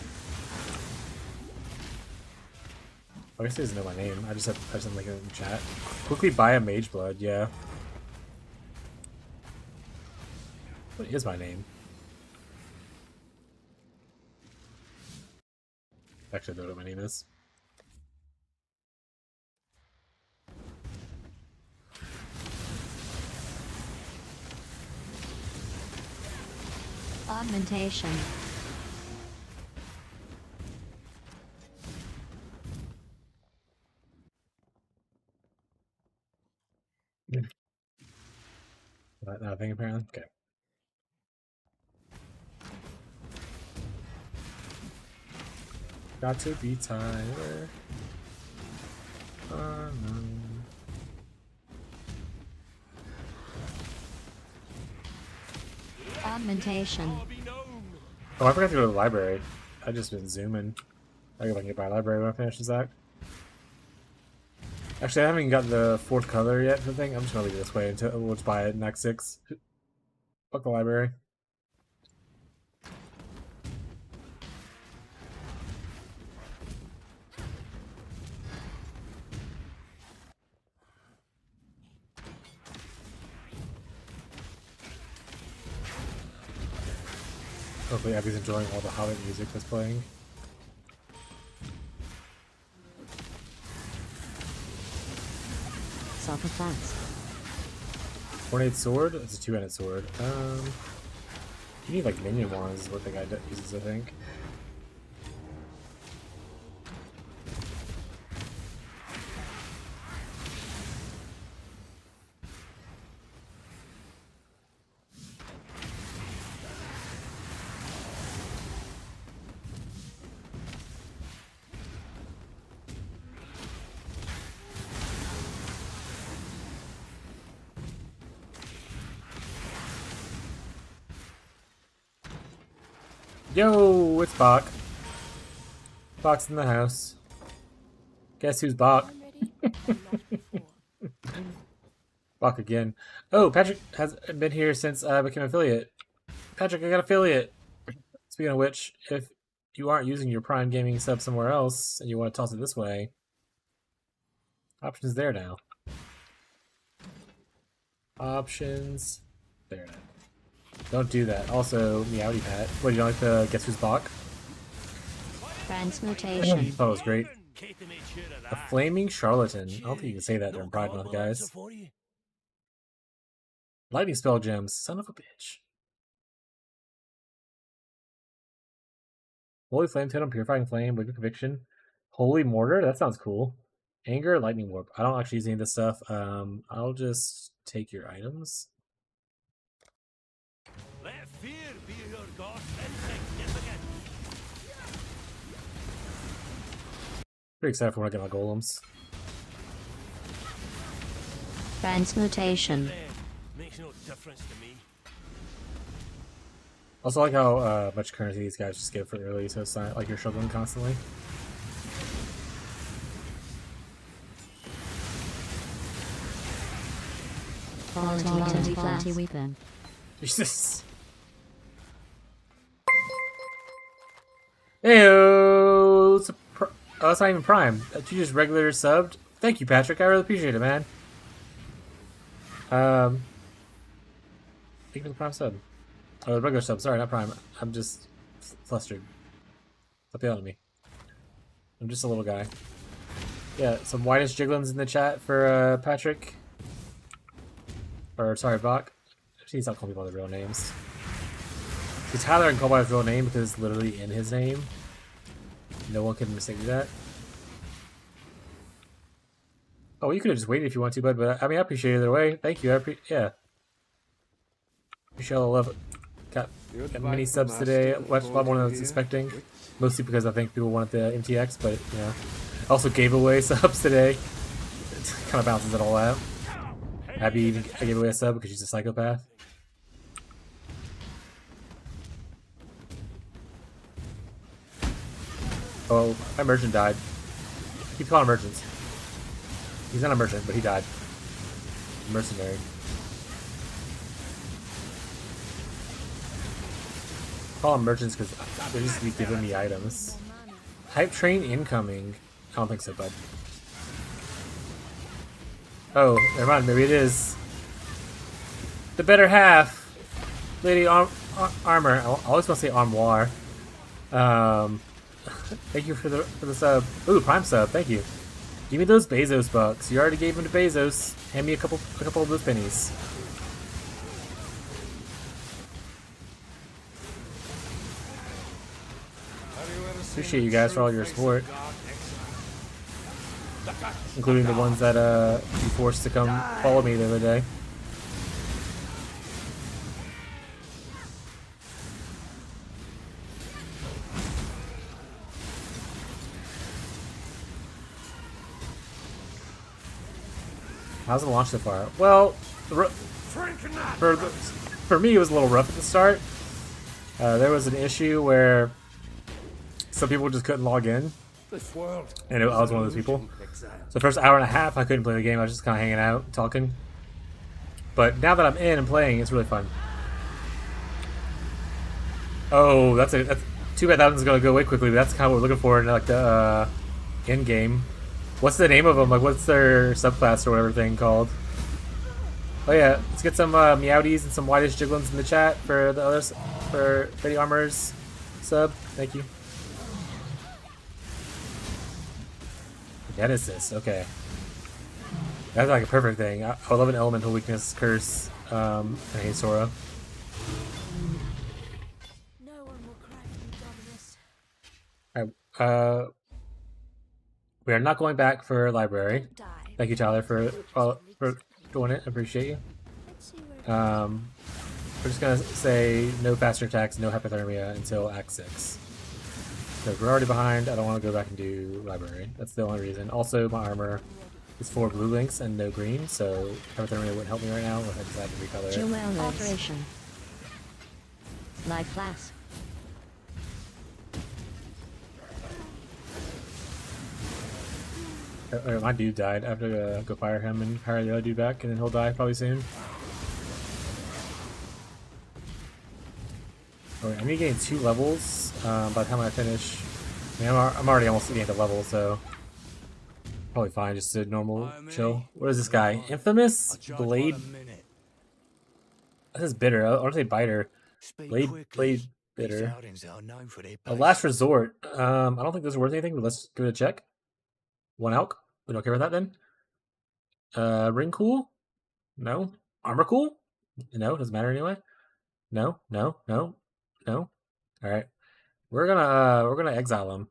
I guess he doesn't know my name. I just have link it in chat. Quickly buy a Mage Blood, yeah. What is my name? Actually, I don't know what my name is. Augmentation. Nothing apparently? Okay. Got to be Tyler. No. Augmentation. Oh, I forgot to go to the library. I just been zooming. I gotta get by library when I finish this act. Actually, I haven't got the 4th color yet for the thing. I'm just gonna leave it this way until we'll just buy it in Act 6. Fuck the library. Hopefully Abby's enjoying all the Hobbit music that's playing. Sulfur flask. Ornate sword? It's a 2-handed sword. You need like minion wands is what the guy uses, I think. Yo, it's Bach. Bach's in the house. Guess who's Bach? Bach again. Oh, Patrick has been here since I became affiliate. Patrick, I got affiliate. Speaking of which, if you aren't using your Prime Gaming sub somewhere else and you want to toss it this way, options there now. Options there now. Don't do that. Also, Meowdy Pat. What, you don't like the Guess Who's Bach? Transmutation. I thought it was great. A flaming charlatan. I don't think you can say that during Pride Month, guys. Lightning spell gems. Son of a bitch. Holy flame totem, purifying flame, wicked conviction. Holy mortar. That sounds cool. Anger, lightning warp. I don't actually use any of this stuff. I'll just take your items. Let fear be your god insignificant. Pretty excited for when I get my golems. Transmutation. Makes no difference to me. Also, like how much currency these guys just give for early, so it's not like you're struggling constantly. Quality weapon. Jesus. Heyo! Oh, it's not even Prime. You just regular subbed. Thank you, Patrick. I really appreciate it, man. Thank you for the Prime sub. Oh, the regular sub. Sorry, not Prime. I'm just flustered. Stop yelling at me. I'm just a little guy. Yeah, some whitish jiglins in the chat for Patrick. Or, sorry, Bach. Please stop calling people by their real names. See, Tyler can call by his real name because it's literally in his name. No one can mistake that. Oh, you could have just waited if you want to, bud. But I mean, I appreciate it either way. Thank you. Yeah. Appreciate all the love. Got many subs today. Watched a lot more than I was expecting. Mostly because I think people wanted the MTX, but you know, I also gave away subs today. It kind of balances it all out. Abby even I gave away a sub because she's a psychopath. Oh, my merchant died. Keep calling merchants. He's not a merchant, but he died. Mercenary. Call them merchants because they just keep giving me items. Hype train incoming. I don't think so, bud. Oh, never mind. Maybe it is. The better half. Lady Armor. I always want to say Armoire. Thank you for the sub. Ooh, Prime sub. Thank you. Give me those Bezos bucks. You already gave them to Bezos. Hand me a couple of those pennies. Appreciate you guys for all your support, including the ones that you forced to come follow me the other day. How's the launch so far? Well, for me it was a little rough at the start. There was an issue where some people just couldn't log in, and I was one of those people. So the first hour and a half I couldn't play the game. I was just kind of hanging out, talking. But now that I'm in and playing, it's really fun. Oh, that's too bad that one's gonna go away quickly. But that's kind of what we're looking for in like the end game. What's the name of them? Like, what's their subclass or whatever thing called? Oh yeah, let's get some Meowdies and some Whitish Jiglins in the chat for the others, for Lady Armor's sub. Thank you. Genesis, okay. That's like a perfect thing. I love an elemental weakness curse. And hey, Sora. No one will cry for you, Dominus. Alright, we are not going back for library. Die. Thank you, Tyler, for doing it. I appreciate you. Let's see where We're just gonna say no faster attacks, no hypothermia until Act 6. So we're already behind. I don't want to go back and do library. That's the only reason. Also, my armor is 4 blue links and no green, so hypothermia wouldn't help me right now. I just had to recolor it. Jewel alteration. Life flask. My dude died. I have to go fire him and hire the other dude back, and then he'll die probably soon. Okay, I'm gonna gain 2 levels by the time I finish. I mean, I'm already almost gained a level, so probably fine. Just a normal chill. What is this guy? Infamous Blade. This is bitter. I want to say biter. Blade bitter. A last resort. I don't think this is worth anything, but let's give it a check. 1 elk. We don't care about that then. Ring cool? No. Armor cool? No. Doesn't matter anyway. No. All right. We're gonna exile him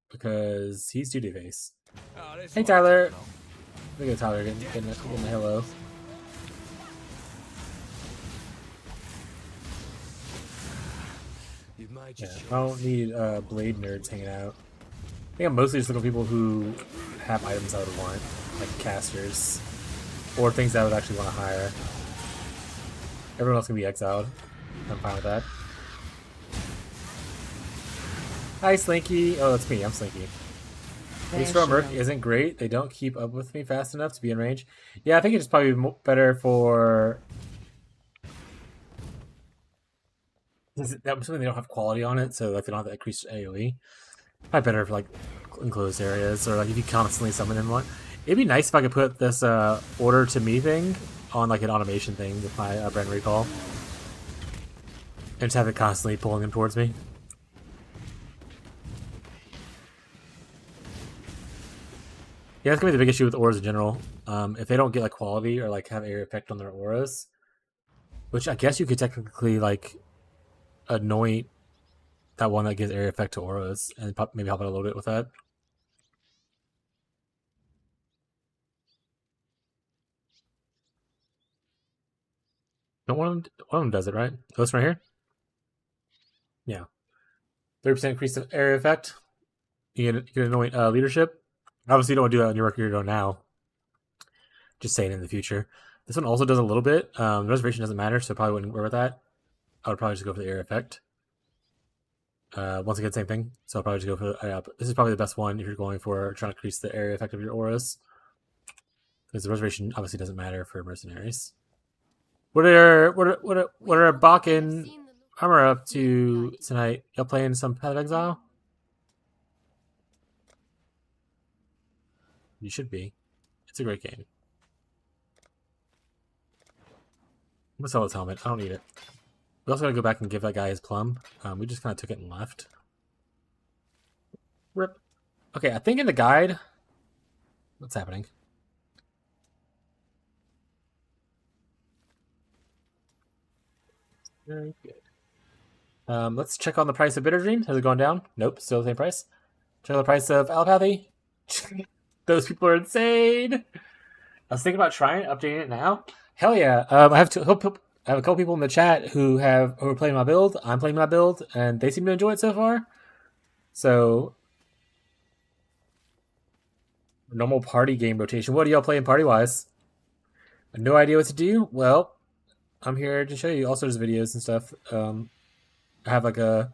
because he's duty face. Hey Tyler. Look at Tyler getting the hello. Yeah, I don't need blade nerds hanging out. I think I'm mostly just looking for people who have items I would want, like casters, or things I would actually want to hire. Everyone else can be exiled. I'm fine with that. Hi, Slinky. Oh, that's me. I'm Slinky. Ace Merc isn't great. They don't keep up with me fast enough to be in range. Yeah, I think it's probably better for... That something they don't have quality on it, so like they don't have that increased AoE. Probably better for like enclosed areas, or like if you constantly summon in one. It'd be nice if I could put this order to me thing on like an automation thing with my brand recall, and just have it constantly pulling them towards me. Yeah, that's gonna be the big issue with auras in general. If they don't get like quality or like have area effect on their auras, which I guess you could technically like anoint that one that gives area effect to auras, and maybe help out a little bit with that. No, one of them does it, right? This one right here? Yeah. 30% increase of area effect. You get anoint leadership. Obviously, you don't want to do that on your record hero now. Just saying in the future. This one also does a little bit. The reservation doesn't matter, so I probably wouldn't worry with that. I would probably just go for the area effect. Once again, same thing. So I'll probably just go for this is probably the best one if you're going for trying to increase the area effect of your auras. Because the reservation obviously doesn't matter for mercenaries. What are Bach and Armor up to tonight? Y'all playing some Path of Exile? You should be. It's a great game. I'm gonna sell his helmet. I don't need it. We also gotta go back and give that guy his plum. We just kind of took it and left. Rip. Okay, I think in the guide... What's happening? Very good. Let's check on the price of Bitter Dream. Has it gone down? Nope, still the same price. Check on the price of Allopathy. Those people are insane. I was thinking about trying updating it now. Hell yeah! I have a couple people in the chat who are playing my build. I'm playing my build, and they seem to enjoy it so far. So, normal party game rotation. What do y'all playing party wise? No idea what to do. Well, I'm here to show you all sorts of videos and stuff. I have like a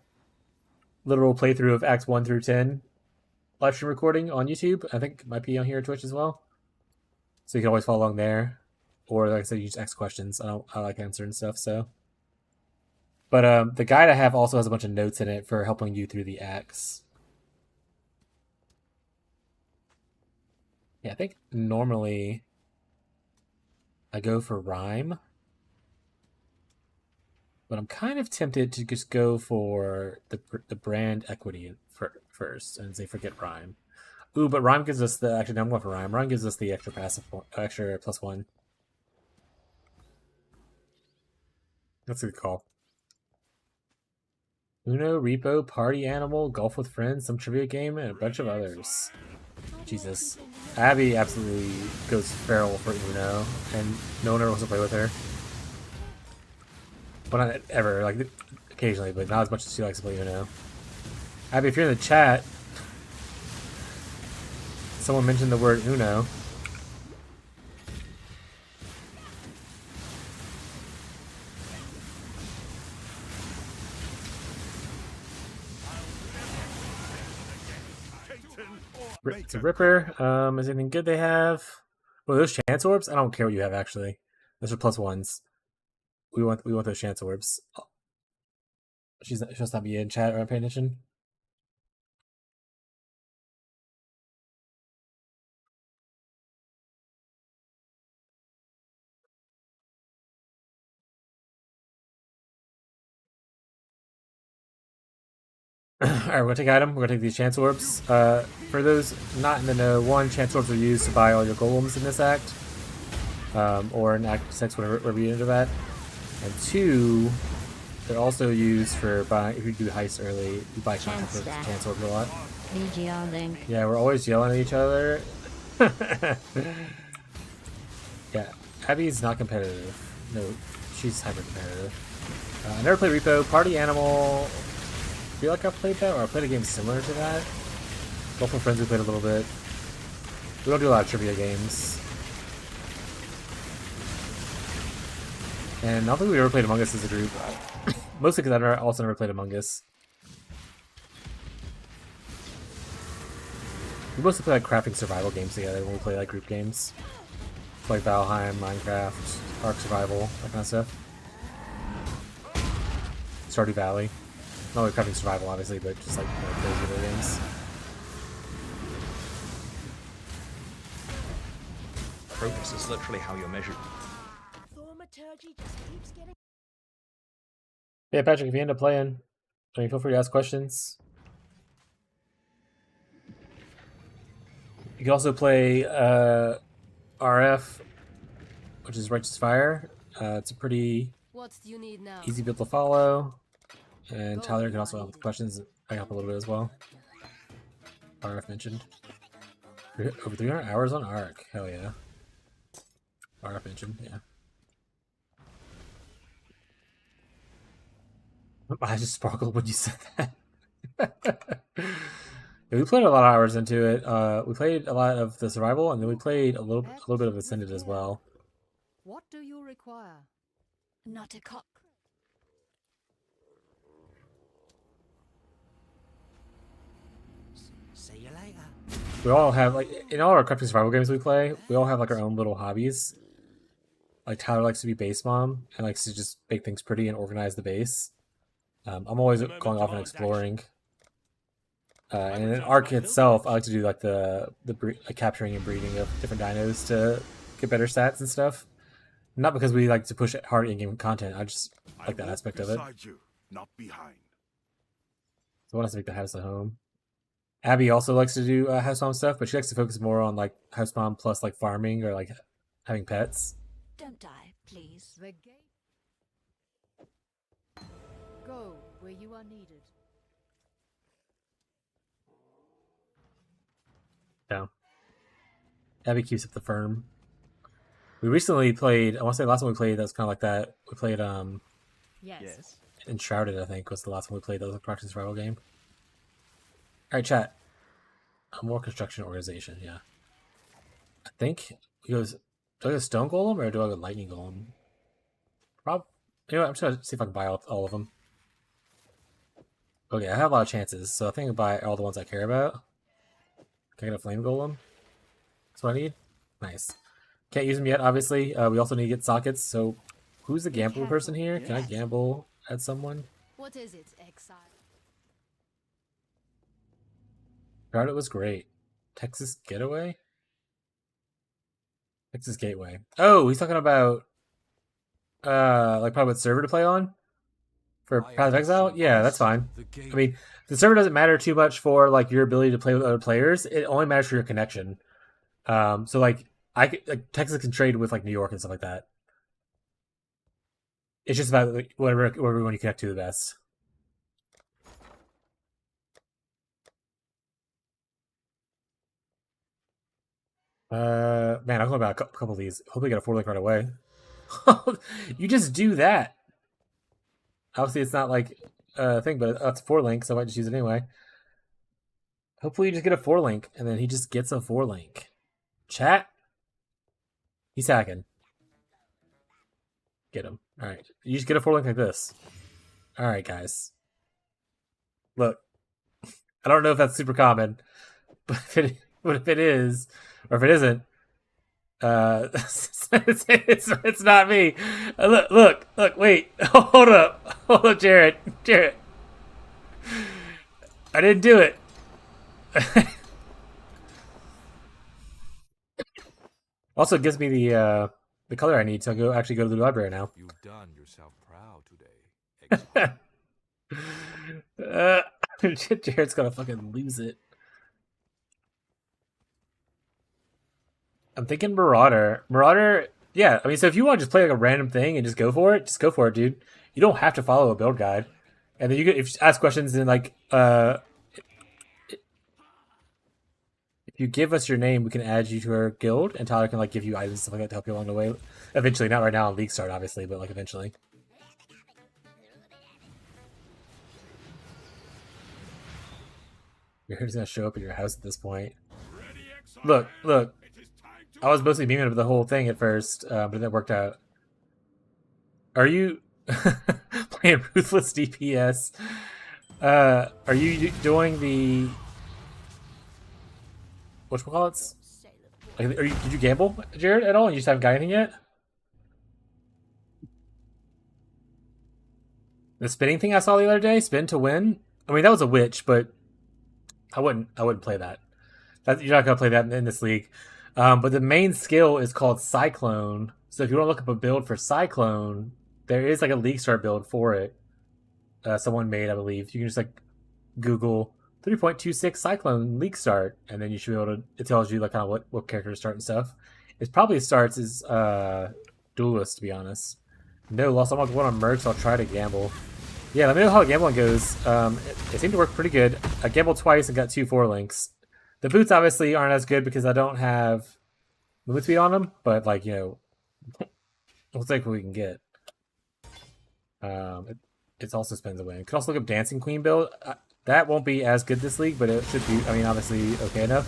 literal playthrough of Acts 1 through 10 live stream recording on YouTube. I think it might be on here on Twitch as well. So you can always follow along there. Or like I said, you just ask questions. I like answering stuff, so. But the guide I have also has a bunch of notes in it for helping you through the acts. Yeah, I think normally I go for rhyme. But I'm kind of tempted to just go for the brand equity first and say forget rhyme. Ooh, but rhyme gives us the actually. No, I'm going for rhyme. Rhyme gives us the extra extra +1. That's a good call. Uno, Repo, Party Animal, Golf with Friends, some trivia game, and a bunch of others. Jesus, Abby absolutely goes feral for Uno, and no one ever wants to play with her. Well, not ever, like occasionally, but not as much as she likes to play Uno. Abby, if you're in the chat, someone mentioned the word Uno. It's a Ripper. Is anything good they have? Well, those chance orbs? I don't care what you have, actually. Those are +1s. We want those chance orbs. She must not be in chat or paying attention. Alright, we're gonna take item. We're gonna take these chance orbs. For those not in the know, 1, chance orbs are used to buy all your golems in this act. Or in Act 6, whatever you enter that. And 2, they're also used for buying, if you do heist early, you buy chance orbs a lot. Link. Yeah, we're always yelling at each other. Yeah, Abby's not competitive. No, she's hyper competitive. I never played Repo. Party Animal, I feel like I've played that, or I played a game similar to that. Golf with Friends we played a little bit. We don't do a lot of trivia games. And I don't think we ever played Among Us as a group. Mostly because I also never played Among Us. We mostly play like crafting survival games together when we play like group games. Like Valheim, Minecraft, Ark Survival, that kind of stuff. Stardew Valley. Not like crafting survival, obviously, but just like those video games. Progress is literally how you're measured. Thaumaturgy just keeps getting. Yeah, Patrick, if you end up playing, I mean, feel free to ask questions. You can also play RF, which is Righteous Fire. It's a pretty What do you need now? easy build to follow. And Tyler can also help with questions. I can help a little bit as well. RF mentioned. Over 300 hours on ARC. Hell yeah. RF mentioned, yeah. My eyes just sparkled when you said that. Yeah, we played a lot of hours into it. We played a lot of the survival, and then we played a little bit of Ascended as well. What do you require? Not a cock. See you later. We all have, like, in all our crafting survival games we play, we all have like our own little hobbies. Like Tyler likes to be base mom and likes to just make things pretty and organize the base. I'm always going off and exploring. And in ARC itself, I like to do like the capturing and breeding of different dinos to get better stats and stuff. Not because we like to push hard in-game content. I just like that aspect of it. Beside you, not behind. So I want us to make the house a home. Abby also likes to do house mom stuff, but she likes to focus more on like house mom plus like farming or like having pets. Don't die, please. The gate. Go where you are needed. Yeah. Abby keeps up the firm. We recently played, I want to say the last one we played that was kind of like that. We played Yes. Enshrouded, I think, was the last one we played. That was a practice survival game. Alright, chat. More construction organization, yeah. I think he goes, do I go stone golem or do I go lightning golem? You know what, I'm just gonna see if I can buy all of them. Okay, I have a lot of chances, so I think I'll buy all the ones I care about. Can I get a flame golem? That's what I need? Nice. Can't use them yet, obviously. We also need to get sockets, so who's the gamble person here? Can I gamble at someone? What is it, exile? It was great. Texas Getaway? Texas Gateway. Oh, he's talking about like probably what server to play on? For Path of Exile? Yeah, that's fine. I mean, the server doesn't matter too much for like your ability to play with other players. It only matters for your connection. So like Texas can trade with like New York and stuff like that. It's just about like, whatever one you connect to the best. Man, I'm going about a couple of these. Hopefully, get a 4-link right away. You just do that. Obviously, it's not like a thing, but it's a 4-link, so I might just use it anyway. Hopefully, you just get a 4-link, and then he just gets a 4-link. Chat. He's hacking. Get him. All right, you just get a 4-link like this. All right, guys. Look, I don't know if that's super common, but if it is, or if it isn't, it's not me. Look, wait, hold up, Jared, I didn't do it. Also, it gives me the color I need to actually go to the library now. You've done yourself proud today. Jared's gonna fucking lose it. I'm thinking Marauder. Marauder, yeah. I mean, so if you want to just play like a random thing and just go for it, dude. You don't have to follow a build guide. And then you if you ask questions and like, if you give us your name, we can add you to our guild, and Tyler can like give you items and stuff like that to help you along the way. Eventually, not right now on League Start, obviously, but like eventually. You're just gonna show up at your house at this point. Look. I was mostly beaming up the whole thing at first, but then it worked out. Are you playing Ruthless DPS? Are you doing the whatchamacallits? Like, did you gamble, Jared, at all? You just haven't got anything yet? The spinning thing I saw the other day, spin to win. I mean, that was a witch, but I wouldn't play that. You're not gonna play that in this league. But the main skill is called Cyclone. So if you want to look up a build for Cyclone, there is like a League Start build for it. Someone made, I believe. You can just like Google 3.26 Cyclone League Start, and then you should be able to. It tells you like kind of what character to start and stuff. It probably starts as Duelist, to be honest. No loss. I'm not going on Mercs. I'll try to gamble. Yeah, let me know how gambling goes. It seemed to work pretty good. I gambled twice and got 2 4-links. The boots obviously aren't as good because I don't have movement speed on them, but like, you know, we'll take what we can get. It also spins a win. Could also look up Dancing Queen build. That won't be as good this league, but it should be, I mean, obviously okay enough.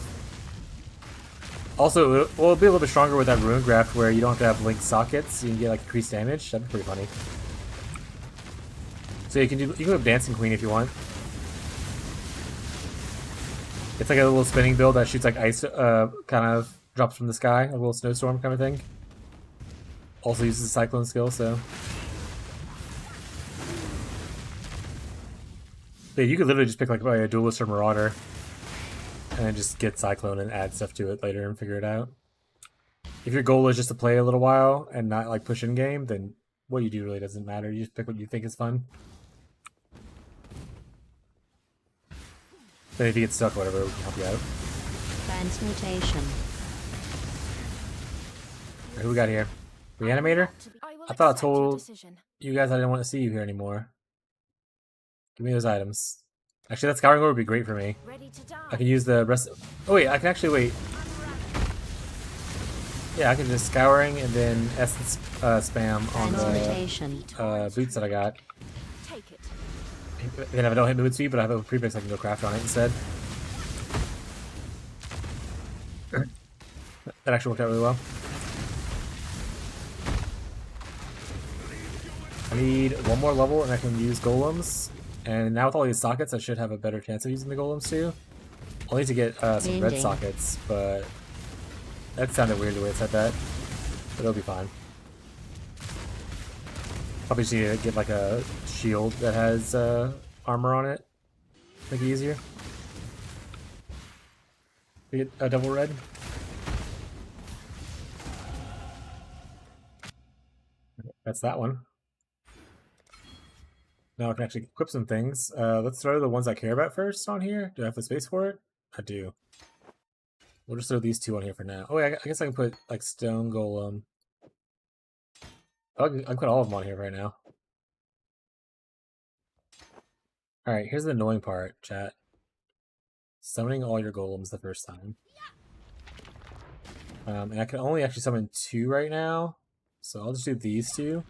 Also, it'll be a little bit stronger with that Ruin Graft where you don't have to have linked sockets. You can get like increased damage. That'd be pretty funny. So you can go Dancing Queen if you want. It's like a little spinning build that shoots like ice, kind of drops from the sky, a little snowstorm kind of thing. Also uses the Cyclone skill, so. Yeah, you could literally just pick like a Duelist or Marauder, and then just get Cyclone and add stuff to it later and figure it out. If your goal is just to play a little while and not like push in game, then what you do really doesn't matter. You just pick what you think is fun. Then if you get stuck, whatever, we can help you out. Transmutation. Right, who we got here? Reanimator? I thought I told you guys I didn't want to see you here anymore. Give me those items. Actually, that Scouring Orb would be great for me. I can use the rest. Oh wait, I can actually wait. Yeah, I can just Scouring and then Essence spam on the boots that I got. Take it. Then if I don't hit movement speed, but I have a prefix, I can go craft on it instead. That actually worked out really well. I need one more level and I can use golems. And now with all these sockets, I should have a better chance of using the golems too. I'll need to get some red sockets, but that sounded weird the way it said that. But it'll be fine. Probably just need to get like a shield that has armor on it. Make it easier. Get a double red. That's that one. Now I can actually equip some things. Let's throw the ones I care about first on here. Do I have the space for it? I do. We'll just throw these 2 on here for now. Oh, wait, I guess I can put like Stone Golem. Oh, I can put all of them on here right now. Alright, here's the annoying part, chat. Summoning all your golems the first time. And I can only actually summon 2 right now. So I'll just do these 2.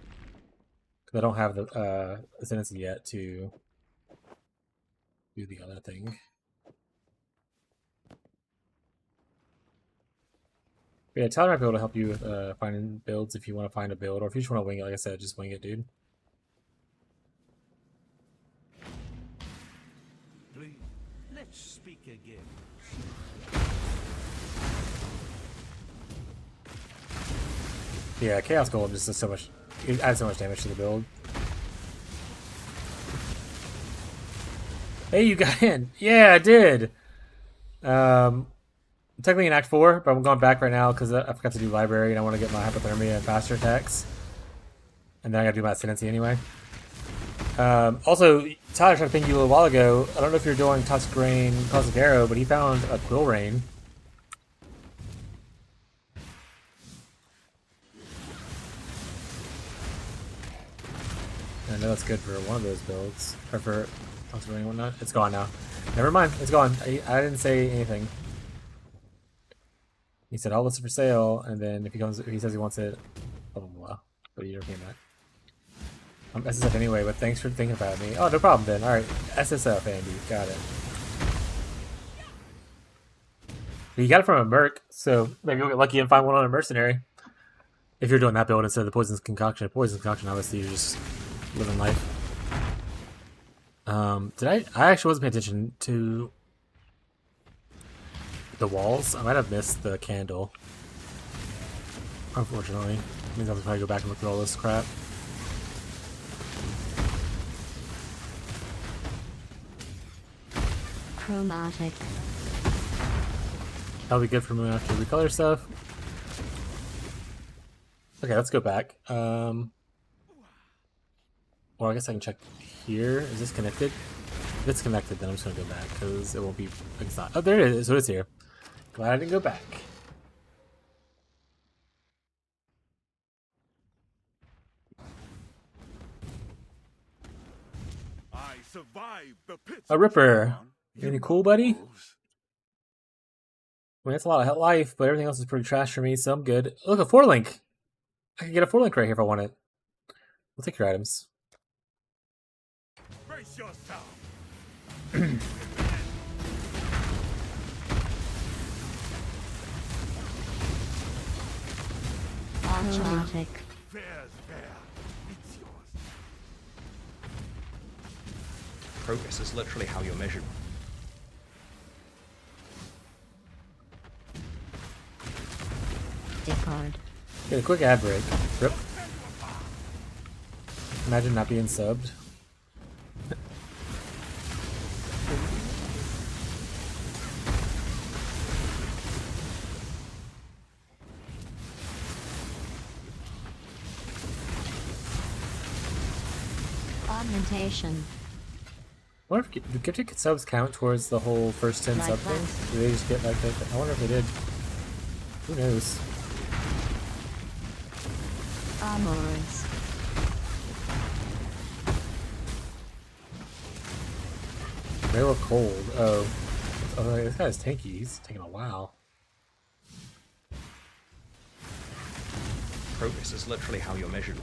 Because I don't have the ascendancy yet to do the other thing. But yeah, Tyler might be able to help you with finding builds if you want to find a build, or if you just want to wing it, like I said, just wing it, dude. Please, let's speak again. Yeah, Chaos Golem just does so much. It adds so much damage to the build. Hey, you got in! Yeah, I did! I'm technically in Act 4, but I'm going back right now because I forgot to do Library and I want to get my Hypothermia and faster attacks. And then I gotta do my Ascendancy anyway. Also, Tyler tried to ping you a little while ago. I don't know if you're doing Tusk Rain, Cosmic Arrow, but he found a Quill Rain. I know that's good for one of those builds. Or for Toxic Rain and whatnot. It's gone now. Never mind, it's gone. I didn't say anything. He said, I'll list it for sale, and then if he says he wants it, blah blah blah. But he never came back. I'm SSF anyway, but thanks for thinking about me. Oh, no problem then. Alright, SSF, Andy. Got it. But you got it from a Merc, so maybe you'll get lucky and find one on a Mercenary. If you're doing that build instead of the Poison's Concoction. Poison's Concoction, obviously, you're just living life. I actually wasn't paying attention to the walls. I might have missed the candle. Unfortunately. It means I'll probably go back and look at all this crap. Chromatic. That'll be good for moving after recolor stuff. Okay, let's go back. Well, I guess I can check here. Is this connected? If it's connected, then I'm just gonna go back because it won't be. It's not. Oh, there it is. So it's here. Glad I didn't go back. survive the pits A of Ripper. Dragon, Any you cool, know buddy? those. I mean, that's a lot of life, but everything else is pretty trash for me, so I'm good. Look, a 4-link! I can get a 4-link right here if I want it. We'll take your items. Brace yourself. Automatic. Fair's fair. It's yours. Progress is literally how you're measured. Discard. Get a quick ad break. Rip. Imagine not being subbed. Augmentation. I wonder if do gift ticket subs count towards the whole first 10 Like sub what? thing? Do they just get like that? I wonder if they did. Who knows? Armorers. They were cold. Oh. Oh, this guy's tanky. He's taking a while. Progress is literally how you're measured.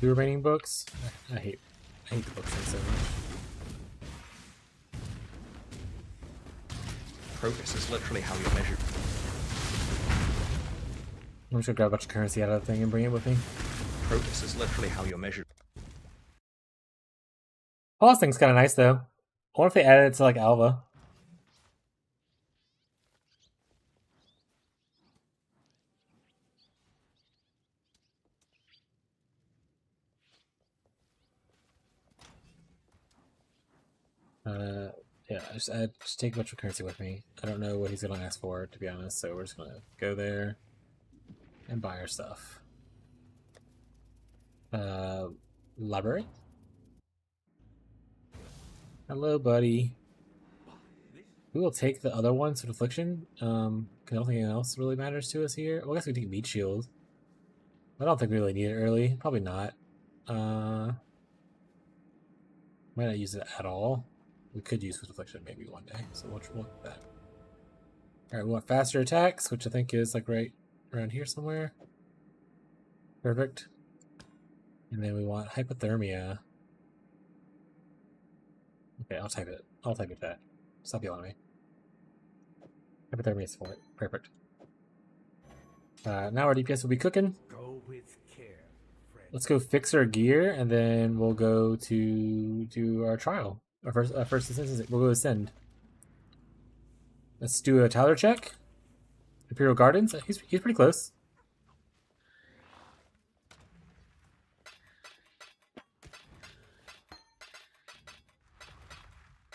2 remaining books. I hate the books thing so much. Progress is literally how you're measured. I'm just gonna grab a bunch of currency out of the thing and bring it with me. Progress is literally how you're measured. Oh, this thing's kind of nice though. I wonder if they added it to like Alva. Yeah, I just take a bunch of currency with me. I don't know what he's gonna ask for, to be honest, so we're just gonna go there and buy our stuff. Library? Hello, buddy. We will take the other one, Sort of Affliction. Cause I don't think anything else really matters to us here. Well, I guess we take Meat Shield. I don't think we really need it early. Probably not. Might not use it at all. We could use Swift Affliction maybe one day, so we'll look at that. Alright, we want faster attacks, which I think is like right around here somewhere. Perfect. And then we want hypothermia. Okay, I'll type it. I'll type it that. Stop yelling at me. Hypothermia support. Perfect. Now our DPS will be cooking. Go with care, friend. Let's go fix our gear, and then we'll go to do our trial. Our first instance, we'll go ascend. Let's do a Tyler check. Imperial Gardens. He's pretty close.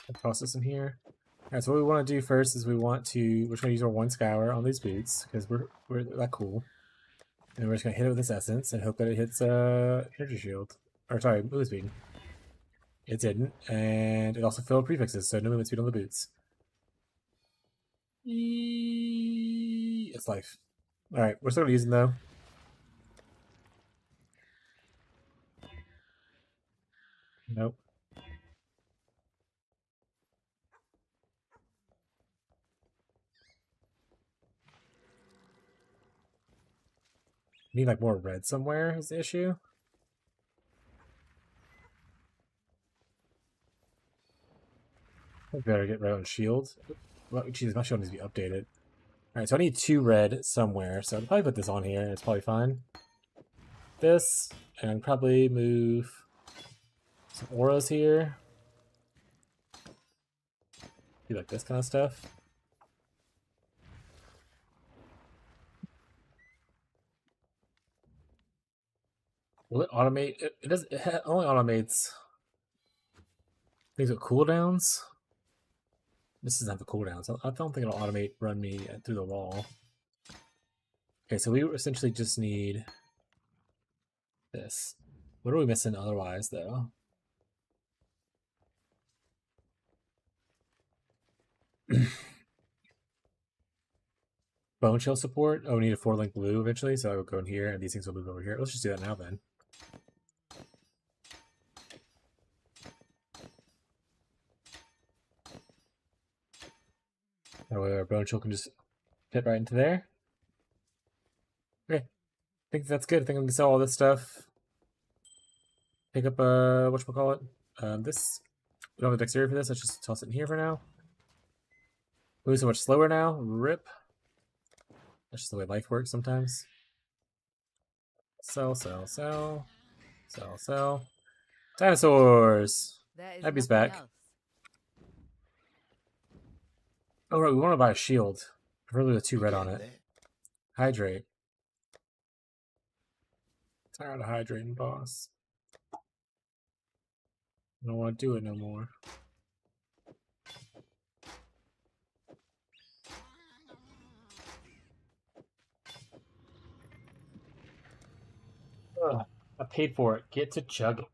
I'll toss this in here. Alright, so what we want to do first is we're going to use our 1 scour on these boots because we're that cool. And we're just gonna hit it with this essence and hope that it hits energy shield. Or sorry, movement speed. It didn't, and it also filled prefixes, so no movement speed on the boots. It's life. Alright, we're still gonna use them though. Nope. Need like more red somewhere is the issue. I better get red on shield. Well, Jesus, my shield needs to be updated. Alright, so I need 2 red somewhere, so I'll probably put this on here, and it's probably fine. This, and probably move some auras here. Do like this kind of stuff. Will it automate? It does. It only automates things with cooldowns. This doesn't have the cooldowns. I don't think it'll automate run me through the wall. Okay, so we essentially just need this. What are we missing otherwise, though? Bone Chill support? Oh, we need a 4-link blue eventually, so I will go in here, and these things will move over here. Let's just do that now, then. That way our bone chill can just fit right into there. Okay. I think that's good. I think I'm gonna sell all this stuff. Pick up whatchamacallit? This. We don't have the dexterity for this, let's just toss it in here for now. Moving so much slower now. Rip. That's just the way life works sometimes. Sell, sell, sell. Sell, sell. Dinosaurs! Abby's back. Oh right, we want to buy a shield. Preferably with 2 red on it. Hydrate. Tired of hydrating, boss. I don't want to do it no more. Ugh, I paid for it. Get to chugging.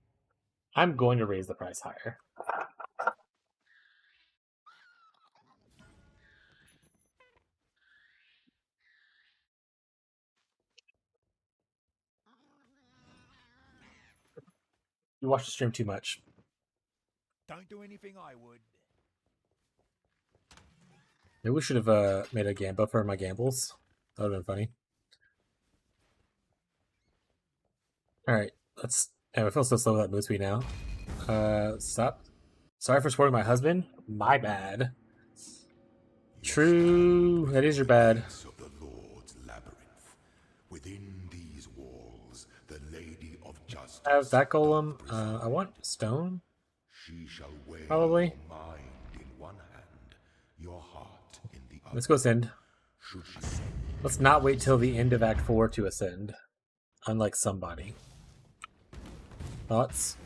I'm going to raise the price higher. You watch the stream too much. Don't do anything I would. Maybe we should have made a gamba for my gambles. That would have been funny. Alright, let's... And I feel so slow with that move speed now. Stop. Sorry for supporting my husband. My bad. True. That is your bad. Of the Lord's labyrinth. Within these walls, the Lady of Justice. I have that golem. I want stone. She shall weigh Probably. your mind in one hand, your heart in the other. Let's go ascend. Should she send Let's not wait till the end of Act 4 to ascend. Unlike somebody. Thoughts?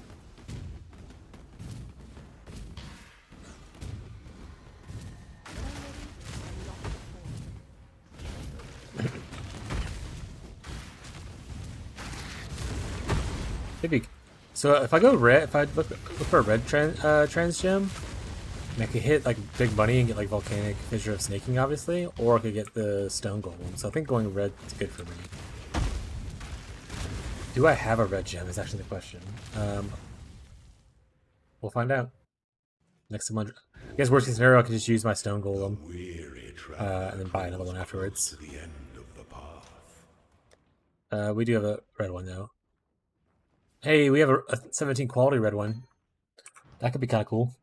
Maybe. So if I go red, if I look for a red trans gem, and I could hit like Big Bunny and get like Volcanic Fissure of Snaking, obviously, or I could get the Stone Golem. So I think going red is good for me. Do I have a red gem is actually the question. We'll find out. Next to 100. I guess worst case scenario, I could just use my Stone Golem and then buy another one afterwards. to the end of the path? We do have a red one though. Hey, we have a 17 quality red one. That could be kind of cool.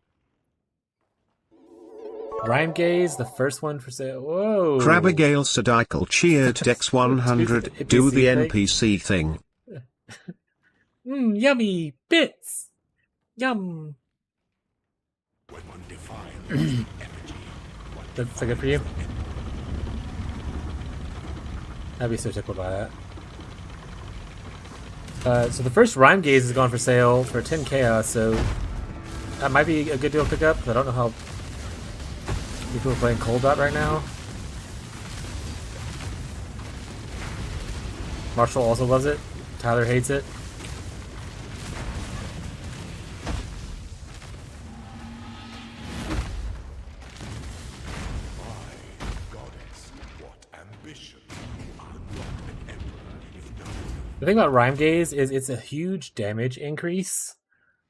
Rhyme Gaze, the first one for sale. Whoa! Crabigale Sadical cheered Dex 100. Do the NPC thing. Yummy bits. Yum. When one defines That's so good for you. I'd be so tickled by that. So the first Rhyme Gaze is gone for sale for 10 chaos, so that might be a good deal to pick up. I don't know how people are playing Cold Dot right now. Marshall also loves it. Tyler hates it. The thing about Rhyme Gaze is it's a huge damage increase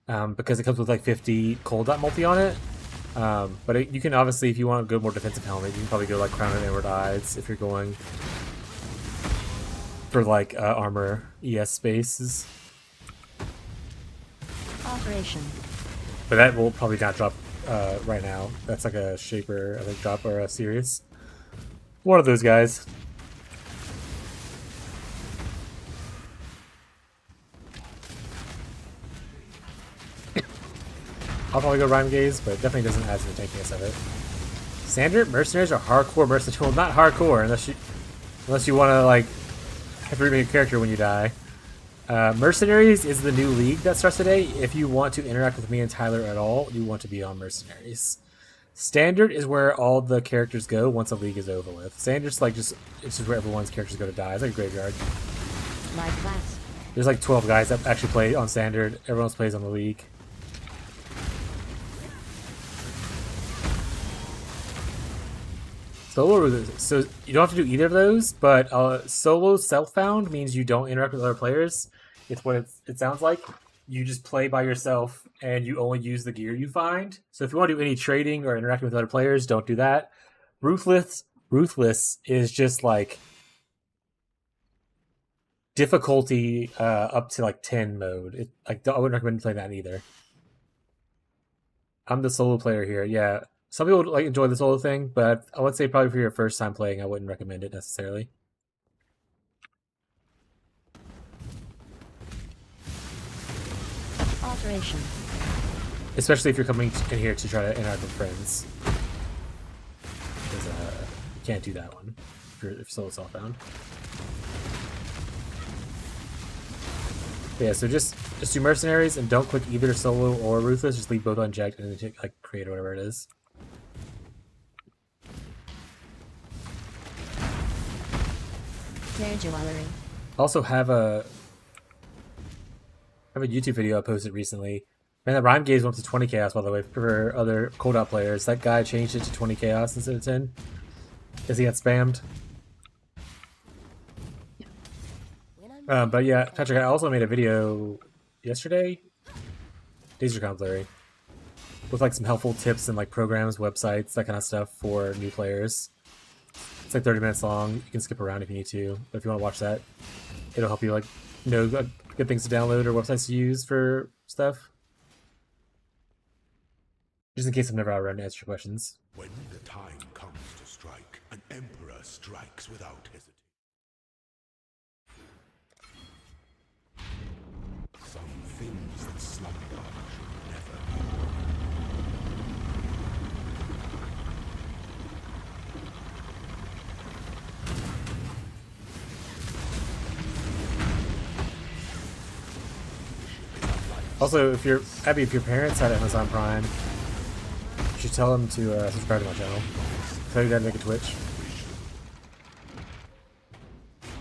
because it comes with like 50 Cold Dot multi on it. But you can obviously, if you want to go more defensive helmet, you can probably go like Crown of Inward Eyes if you're going for like armor ES spaces. Operation. But that will probably not drop right now. That's like a Shaper, I think, drop or a Serious. One of those guys. I'll probably go Rhyme Gaze, but it definitely doesn't add to the tankiness of it. Standard mercenaries are hardcore mercenaries. Well, not hardcore unless you want to like have to remake a character when you die. Mercenaries is the new league that starts today. If you want to interact with me and Tyler at all, you want to be on Mercenaries. Standard is where all the characters go once a league is over with. Standard's like it's just where everyone's characters go to die. It's like a graveyard. Like that. There's like 12 guys that actually play on Standard. Everyone else plays on the league. Solo, so you don't have to do either of those, but solo self-found means you don't interact with other players. It's what it sounds like. You just play by yourself, and you only use the gear you find. So if you want to do any trading or interacting with other players, don't do that. Ruthless is just like difficulty up to like 10 mode. I wouldn't recommend playing that either. I'm the solo player here. Yeah, some people like enjoy the solo thing, but I would say probably for your first time playing, I wouldn't recommend it necessarily. Alteration. Especially if you're coming in here to try to interact with friends. Because you can't do that one if you're solo self-bound. Yeah, so just do mercenaries and don't click either solo or ruthless. Just leave both unchecked and then take, like, create or whatever it is. Fair jewelry. Also have a YouTube video I posted recently. Man, that rhyme gaze went up to 20 chaos, by the way, for other cooldown players. That guy changed it to 20 chaos instead of 10 because he got spammed. But yeah, Patrick, I also made a video yesterday. Days are kind of blurry. With like some helpful tips and like programs, websites, that kind of stuff for new players. It's like 30 minutes long. You can skip around if you need to. But if you want to watch that, it'll help you like know good things to download or websites to use for stuff. Just in case I'm never out around to answer your questions. When the time comes to strike, an emperor strikes without hesitation. Some things that slumber should never be. Also, if your parents had Amazon Prime, you should tell them to subscribe to my channel. Tell you that to make a Twitch.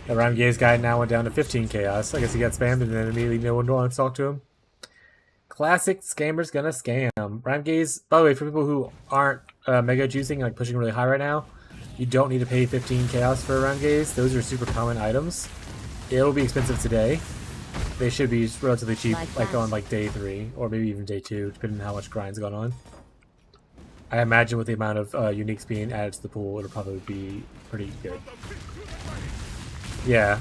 The Rhyme Gaze guy now went down to 15 chaos. I guess he got spammed and then immediately no one wanted to talk to him. Classic scammers gonna scam. Rhyme Gaze, by the way, for people who aren't mega juicing, like pushing really high right now, you don't need to pay 15 chaos for a Rhyme Gaze. Those are super common items. It'll be expensive today. They should be relatively cheap, like on like day 3 or maybe even day 2, depending on how much grind's going on. I imagine with the amount of uniques being added to the pool, it'll probably be pretty good. Yeah.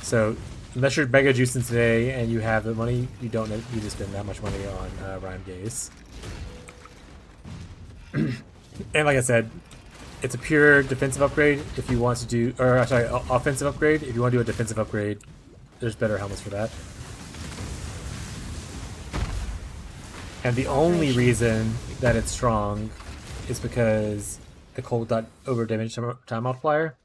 So, unless you're mega juicing today and you have the money, you don't need to spend that much money on Rhyme Gaze. And like I said, it's a pure defensive upgrade if you want to do, or sorry, offensive upgrade. If you want to do a defensive upgrade, there's better helmets for that. And the only reason that it's strong is because the cold dot over damage time multiplier.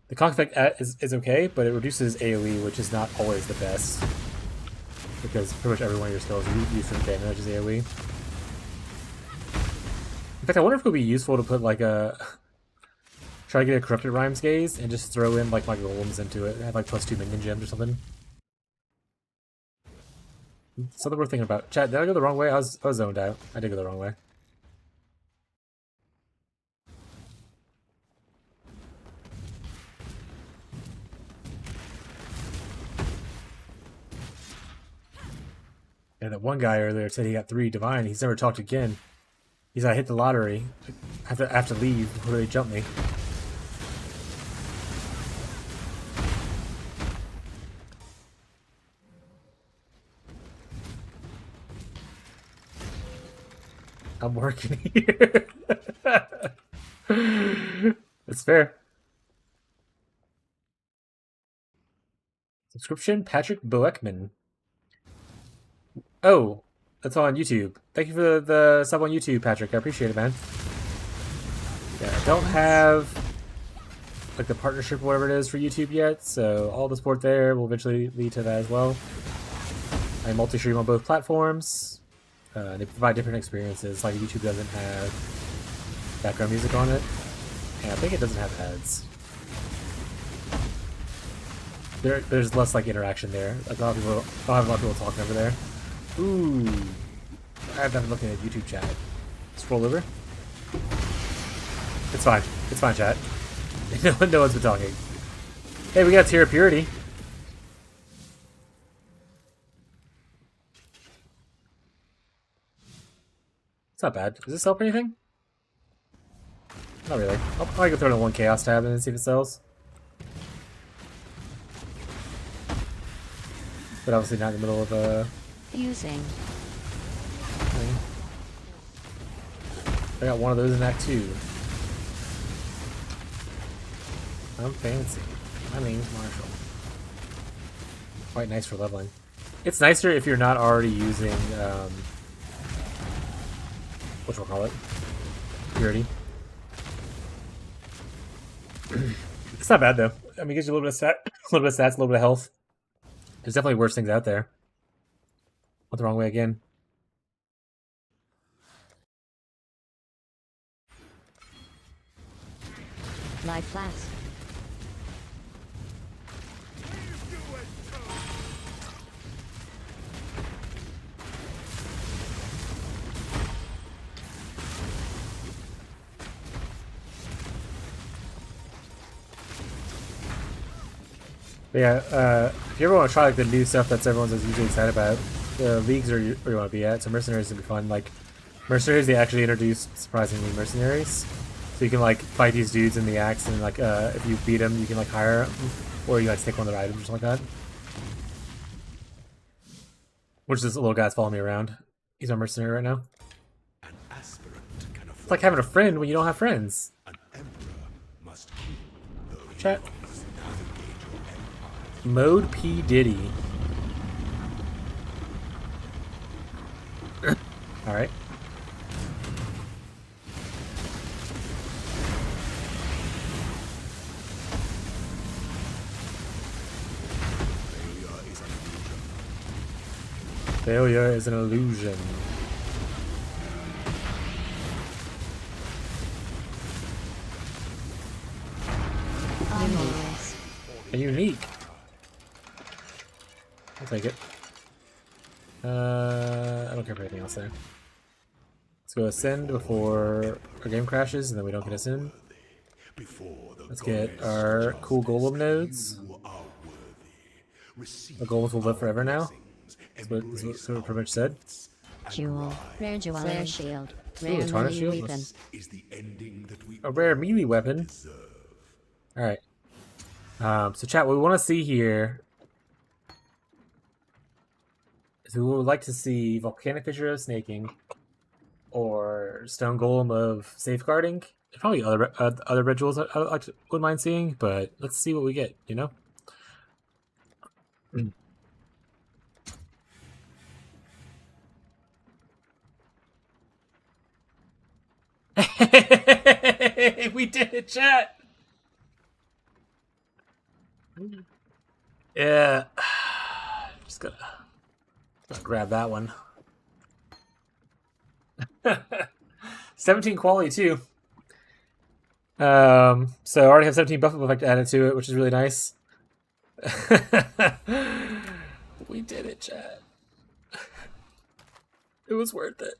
The conk effect is okay, but it reduces AoE, which is not always the best. Because pretty much every one of your skills use for damage is AoE. In fact, I wonder if it would be useful to put like a... try to get a Corrupted Rhymes Gaze and just throw in like my golems into it. Have like +2 minion gems or something. Something worth thinking about. Chat, did I go the wrong way? I was zoned out. I did go the wrong way. And that one guy earlier said he got 3 divine. He's never talked again. He's like, I hit the lottery. I have to leave before they jump me. I'm working here. That's fair. Subscription, Patrick Boeckman. Oh, that's all on YouTube. Thank you for the sub on YouTube, Patrick. I appreciate it, man. Yeah, I don't have like the partnership or whatever it is for YouTube yet, so all the support there will eventually lead to that as well. I multi-stream on both platforms. They provide different experiences. Like YouTube doesn't have background music on it, and I think it doesn't have ads. There's less like interaction there. Like a lot of people, I don't have a lot of people talking over there. Ooh, I haven't been looking at YouTube chat. Scroll over. It's fine. It's fine, chat. No one's been talking. Hey, we got Tier of Purity. It's not bad. Does this help anything? Not really. I'll probably go throw it in one chaos tab and see if it sells. But obviously not in the middle of a Using. thing. I got one of those in Act 2. I'm fancy. My name's Marshall. Quite nice for leveling. It's nicer if you're not already using, whatchamacallit? Purity. It's not bad though. I mean, it gives you a little bit of stats, a little bit of health. There's definitely worse things out there. Went the wrong way again. Lie flat. But yeah, if you ever want to try like the new stuff that everyone's usually excited about, the leagues are where you want to be at. So mercenaries would be fun. Like mercenaries, they actually introduced surprisingly mercenaries, so you can like fight these dudes in the axe, and like if you beat them, you can like hire them, or you like take one of their items or something like that. Which this little guy's following me around. He's my mercenary right now. An aspirant can afford It's like having a friend when you don't have friends. an emperor must keep the Chat. rules, navigate your empire. Mode P Diddy. Alright. Failure is an illusion. Numerous. And unique. I'll take it. I don't care for anything else there. Let's go ascend before our game crashes, and then we don't get ascend. Before the Let's get goddess our judges cool golem nodes. you are worthy. Receive The golems will live forever now. blessings, That's what pretty much said. Jewel. Rare jewel. Rare shield. Rare Ooh, tarnish melee shield? weapon. is the ending that we A rare melee weapon. Alright. So chat, what we want to see here is we would like to see Volcanic Fissure of Snaking or Stone Golem of Safeguarding. There's probably other rituals I wouldn't mind seeing, but let's see what we get, you know? We did it, chat! Yeah. Just gotta grab that one. 17 quality too. So I already have 17 buff effect added to it, which is really nice. We did it, chat. It was worth it.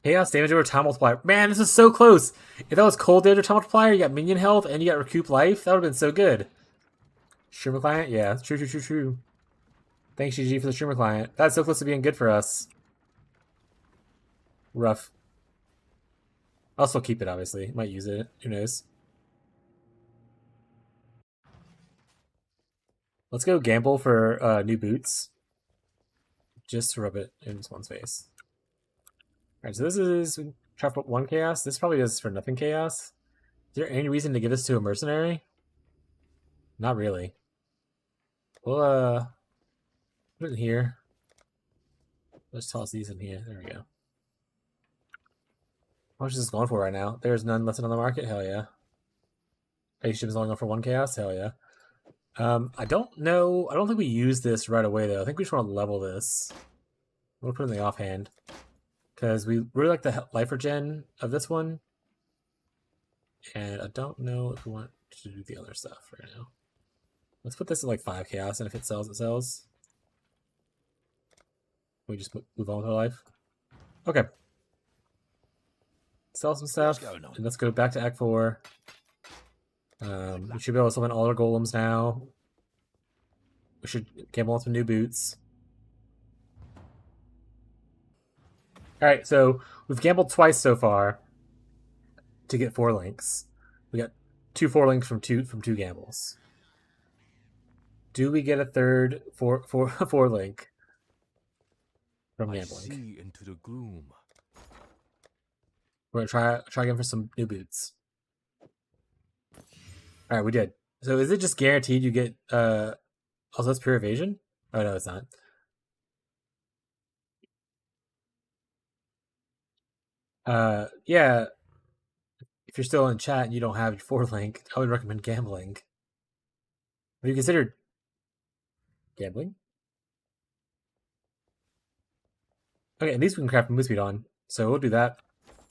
Chaos damage over time multiplier. Man, this is so close. If that was cold damage or time multiplier, you got minion health and you got recoup life. That would have been so good. Streamer client? Yeah, true. Thanks, GG, for the streamer client. That's so close to being good for us. Rough. I'll still keep it, obviously. Might use it. Who knows? Let's go gamble for new boots. Just to rub it in someone's face. Alright, so this is try for 1 chaos. This probably does for nothing chaos. Is there any reason to give this to a mercenary? Not really. We'll put it in here. Let's toss these in here. There we go. How much is this going for right now? There's none listed on the market? Hell yeah. Spaceship is only going for 1 chaos? Hell yeah. I don't know. I don't think we use this right away though. I think we just want to level this. We'll put it in the offhand. Because we really like the life regen of this one. And I don't know if we want to do the other stuff right now. Let's put this in like 5 chaos, and if it sells, it sells. We just move on with our life. Okay. Sell some stuff, and let's go back to Act 4. We should be able to summon all our golems now. We should gamble on some new boots. Alright, so we've gambled twice so far to get 4 links. We got 4 links from two gambles. Do we get a third 4 link from gambling? I see into the gloom. We're gonna try again for some new boots. Alright, we did. So is it just guaranteed you get also that's pure evasion? Oh no, it's not. Yeah. If you're still in chat and you don't have your 4 link, I would recommend gambling. Have you considered gambling? Okay, at least we can craft mood speed on. So we'll do that.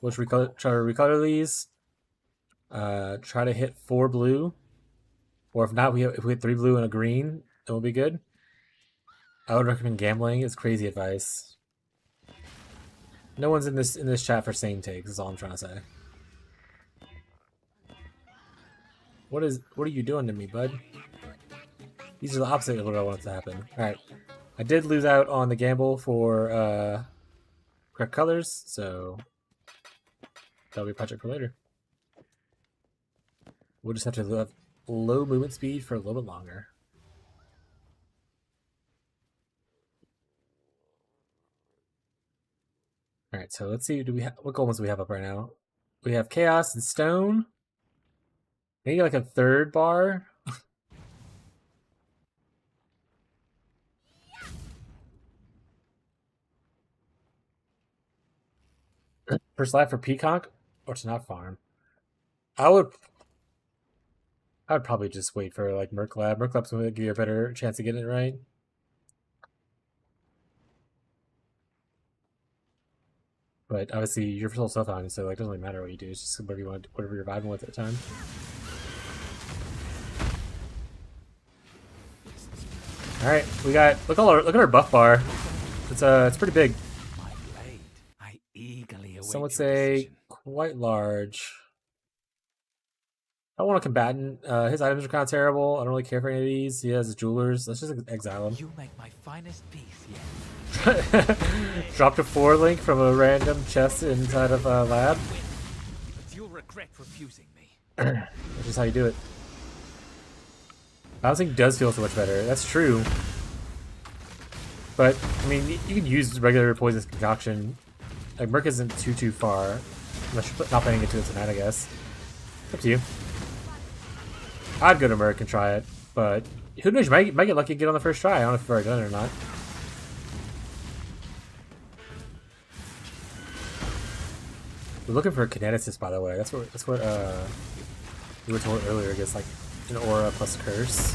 We'll try to recolor these. Try to hit 4 blue. Or if not, if we hit 3 blue and a green, it will be good. I would recommend gambling. It's crazy advice. No one's in this chat for sane takes, is all I'm trying to say. What are you doing to me, bud? These are the opposite of what I wanted to happen. Alright. I did lose out on the gamble for correct colors, so that'll be a project for later. We'll just have to have low movement speed for a little bit longer. Alright, so let's see, what gold ones do we have up right now? We have Chaos and Stone. Maybe like a 3rd bar. First life for Peacock or to not farm. I would probably just wait for like Merc Lab. Merc Lab's gonna give you a better chance of getting it right. But obviously you're still self-founding, so like it doesn't really matter what you do. It's just whatever you want, whatever you're vibing with at the time. All right, we got look at our buff bar. It's pretty big. I eagerly await Some would say quite large. I want a combatant. His items are kind of terrible. I don't really care for any of these. He has jewelers. Let's just exile him. You make my finest piece yet. Dropped a 4 link from a random chest inside of a lab. But you'll regret refusing me. Which is how you do it. Bouncing does feel so much better. That's true. But, I mean, you can use regular poisonous concoction. Like, Merc isn't too far. Unless you're not planning into it tonight, I guess. Up to you. I'd go to Merc and try it. But, who knows? You might get lucky and get on the first try. I don't know if you've already done it or not. We're looking for a kineticist, by the way. That's what we were told earlier. Gets like an aura plus curse.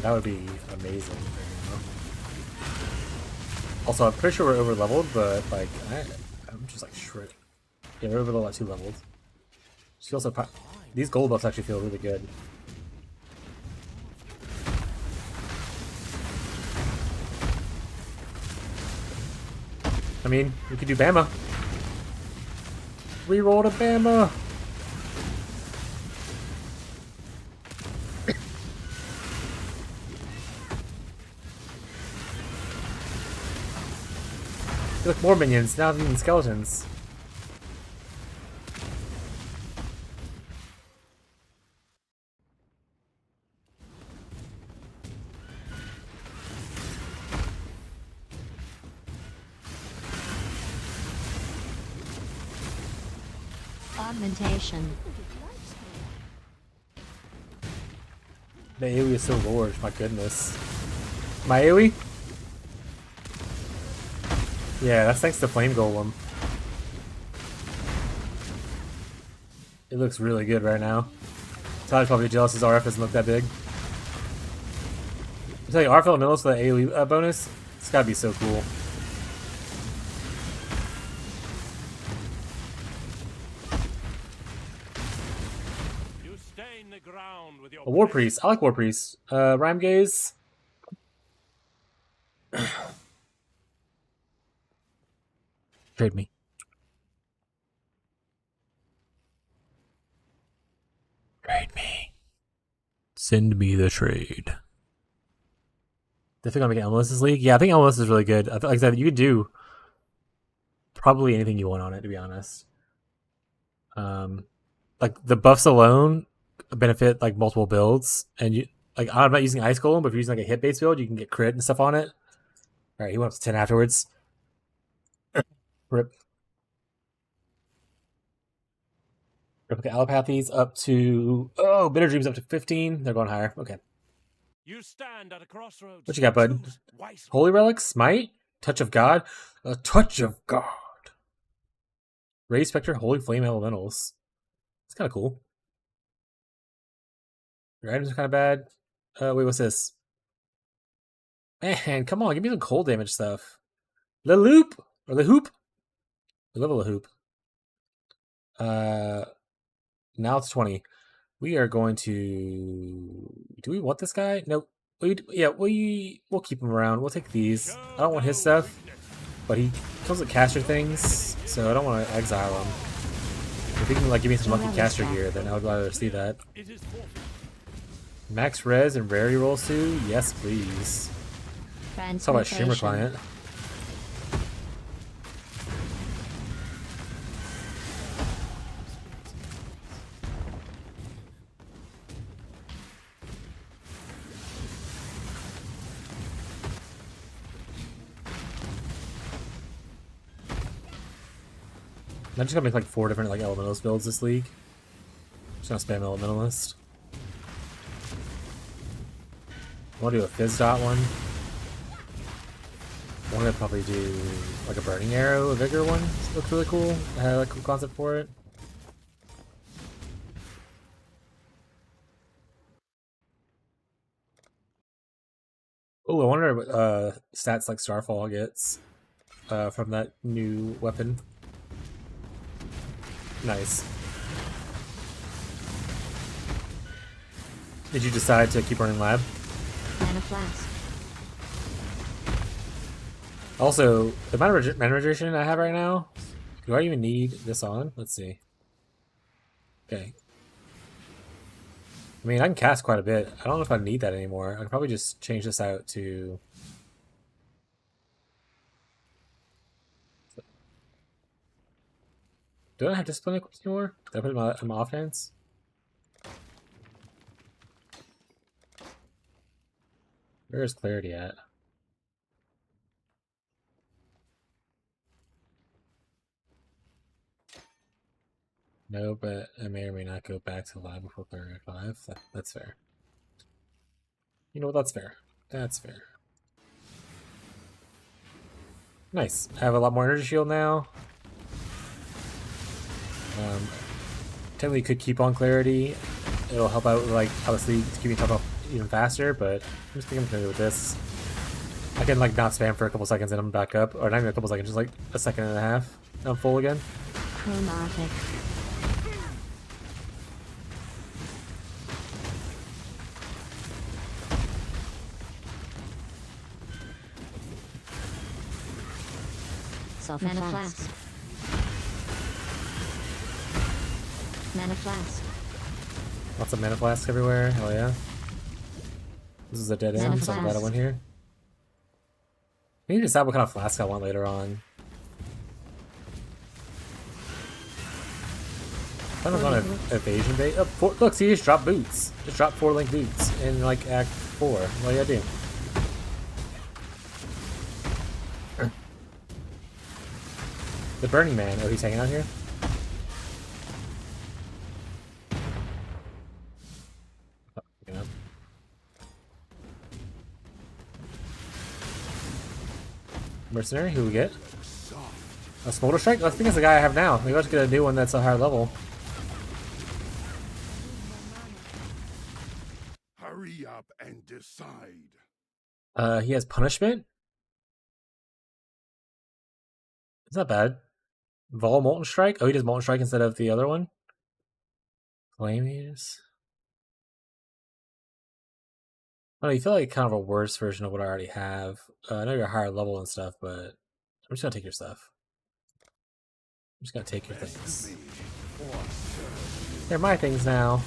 That would be amazing. Also, I'm pretty sure we're over leveled, but like I'm just like shred. Yeah, we're over level 2 leveled. She also these gold buffs actually feel really good. I mean, we could do Bama. Reroll to Bama. Look, more minions. Now even skeletons. Augmentation. The AoE is so large, my goodness. My AoE? Yeah, that's thanks to Flame Golem. It looks really good right now. Tyler's probably jealous his RF doesn't look that big. I tell you, RF Elementalist for the AoE bonus, it's gotta be so cool. You stain the ground with your A War Priest. I like War Priest. Rhyme Gaze. Trade me. Trade me. Send me the trade. Definitely gonna make Elementalist this league. Yeah, I think Elementalist is really good. Like I said, you could do probably anything you want on it, to be honest. Like the buffs alone benefit like multiple builds, and you like I'm not using Ice Golem, but if you're using like a hit based build, you can get crit and stuff on it. All right, he went up to 10 afterwards. Rip. Replica Allopathies up to Bitter Dreams up to 15. They're going higher. Okay. You stand at a crossroads. What you got, bud? Choose wisely. Holy Relic, Smite, Touch of God, a Touch of God. Ray Spectre, Holy Flame Elementals. It's kind of cool. Your items are kind of bad. Wait, what's this? Man, come on, give me some cold damage stuff. The Loop or the Hoop. I love a Hoop. Now it's 20. We are going to. Do we want this guy? Nope. We'll keep him around. We'll take these. I don't want his stuff, but he comes with caster things, so I don't want to exile him. If he can like give me some lucky caster gear, then I would rather see that. Max res and rarity rolls too? Yes, please. Let's talk about streamer client. I'm just gonna make like 4 different like Elementalist builds this league. Just gonna spam Elementalist. I wanna do a Fizz Dot one. I wanna probably do like a Burning Arrow, a Vigor one. This looks really cool. I had like a cool concept for it. Oh, I wonder what stats like Starfall gets from that new weapon. Nice. Did you decide to keep running lab? Mana Flask. Also, the amount of mana regeneration I have right now, do I even need this on? Let's see. Okay. I mean, I can cast quite a bit. I don't know if I need that anymore. I can probably just change this out to... Do I not have discipline equipped anymore? Did I put it in my offense? Where is clarity at? No, but I may or may not go back to lab before clarity at 5. That's fair. You know what? That's fair. That's fair. Nice. I have a lot more energy shield now. Technically could keep on clarity. It'll help out with, like, obviously to keep me top up even faster, but I'm just thinking I'm gonna do with this. I can like not spam for a couple seconds and I'm back up, or not even a couple seconds, just like a second and a half. And I'm full again. Chromatic. Mana Flask. Mana Flask. Lots of mana flasks everywhere. Hell yeah. This is a dead end, so I'm glad I went here. I need to decide what kind of flask I want later on. I don't want an evasion bait. Oh, look, see, just drop boots. Just drop 4-link boots in like Act 4. What do you gotta do? The Burning Man. Oh, he's hanging out here? Oh, picking up. Mercenary, who we get? A Smolder Strike? I think it's the guy I have now. Maybe I'll just get a new one that's a higher level. Hurry up and decide. He has Punishment? It's not bad. Vol Molten Strike? Oh, he does Molten Strike instead of the other one? Flamies? Oh, you feel like kind of a worse version of what I already have. I know you're a higher level and stuff, but I'm just gonna take your stuff. I'm just gonna take your things. They're my things now.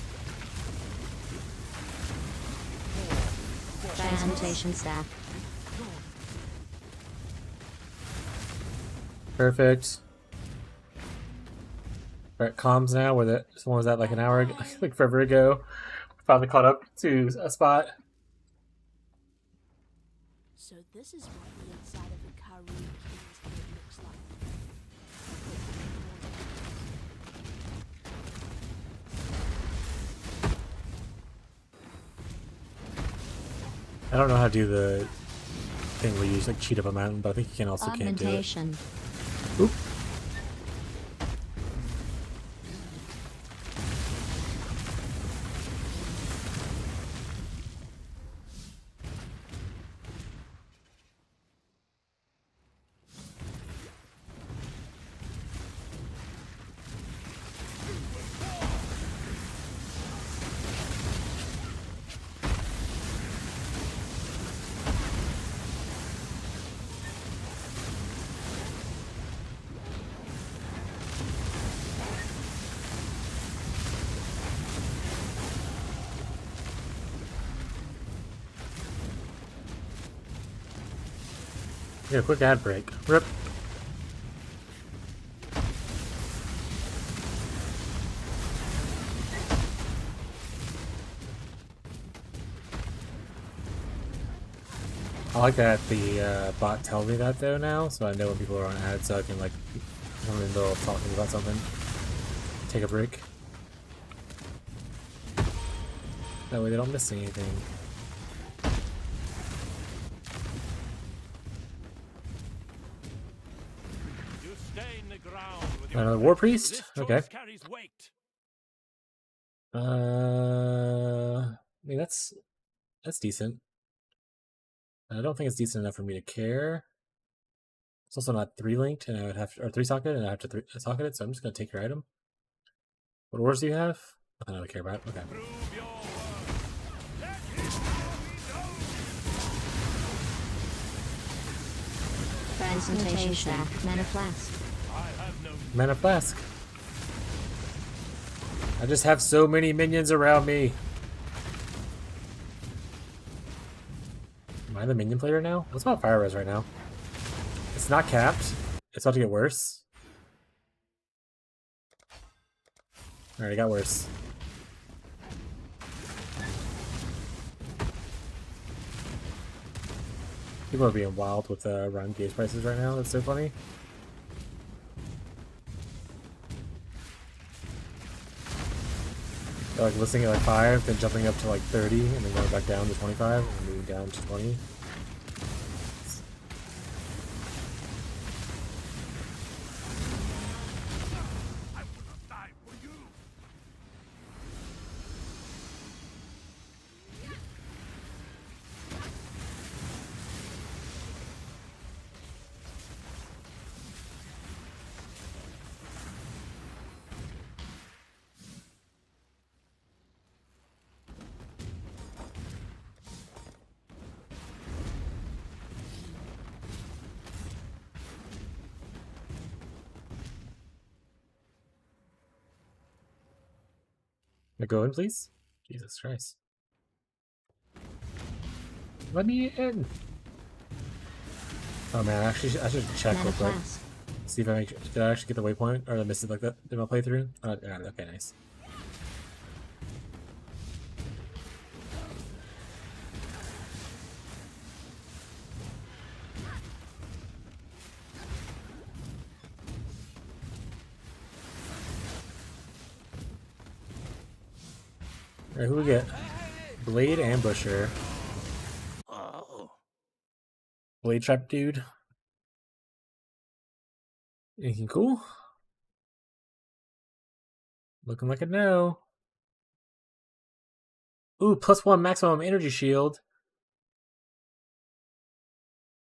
Transmutation Staff. Perfect. We're at comms now, where the someone was at like an hour ago, like forever ago. Finally caught up to a spot. So this is what the inside of a Karoo King's head looks like. I don't know how to do the thing where you just like cheat up a mountain, but I think you can also can't do it. Augmentation. Oop. Yeah, quick ad break. Rip. I like that the bot tells me that though now, so I know when people are on ads, so I can like come in the middle of talking about something, take a break. That way they don't miss anything. You stay in the ground with your Another war priest? This Okay. choice carries weight. I mean that's decent. I don't think it's decent enough for me to care. It's also not 3-linked, and I would have to, or 3-socket, and I have to socket it, so I'm just gonna take your item. What ores do you have? Nothing I really care about. Okay. Prove your worth. Let him Transmutation sack. Mana flask. I have no Mana flask. I just have so many minions around me. Am I the minion player now? What's about fire res right now? It's not capped. It's about to get worse. Alright, it got worse. People are being wild with run gauge prices right now. That's so funny. They're like listing at like 5, then jumping up to like 30, and then going back down to 25, and then moving down to 20. I will not die for you. Now go in, please. Jesus Christ. Let me in. Oh man, actually, I should check Mana real quick. flask. See if I did I actually get the waypoint, or did I miss it like that in my playthrough? I got it. Okay, nice. Alright, who we get? Blade Ambusher. Oh. Blade Trap dude. Anything cool? Looking like a no. Ooh, +1 maximum energy shield.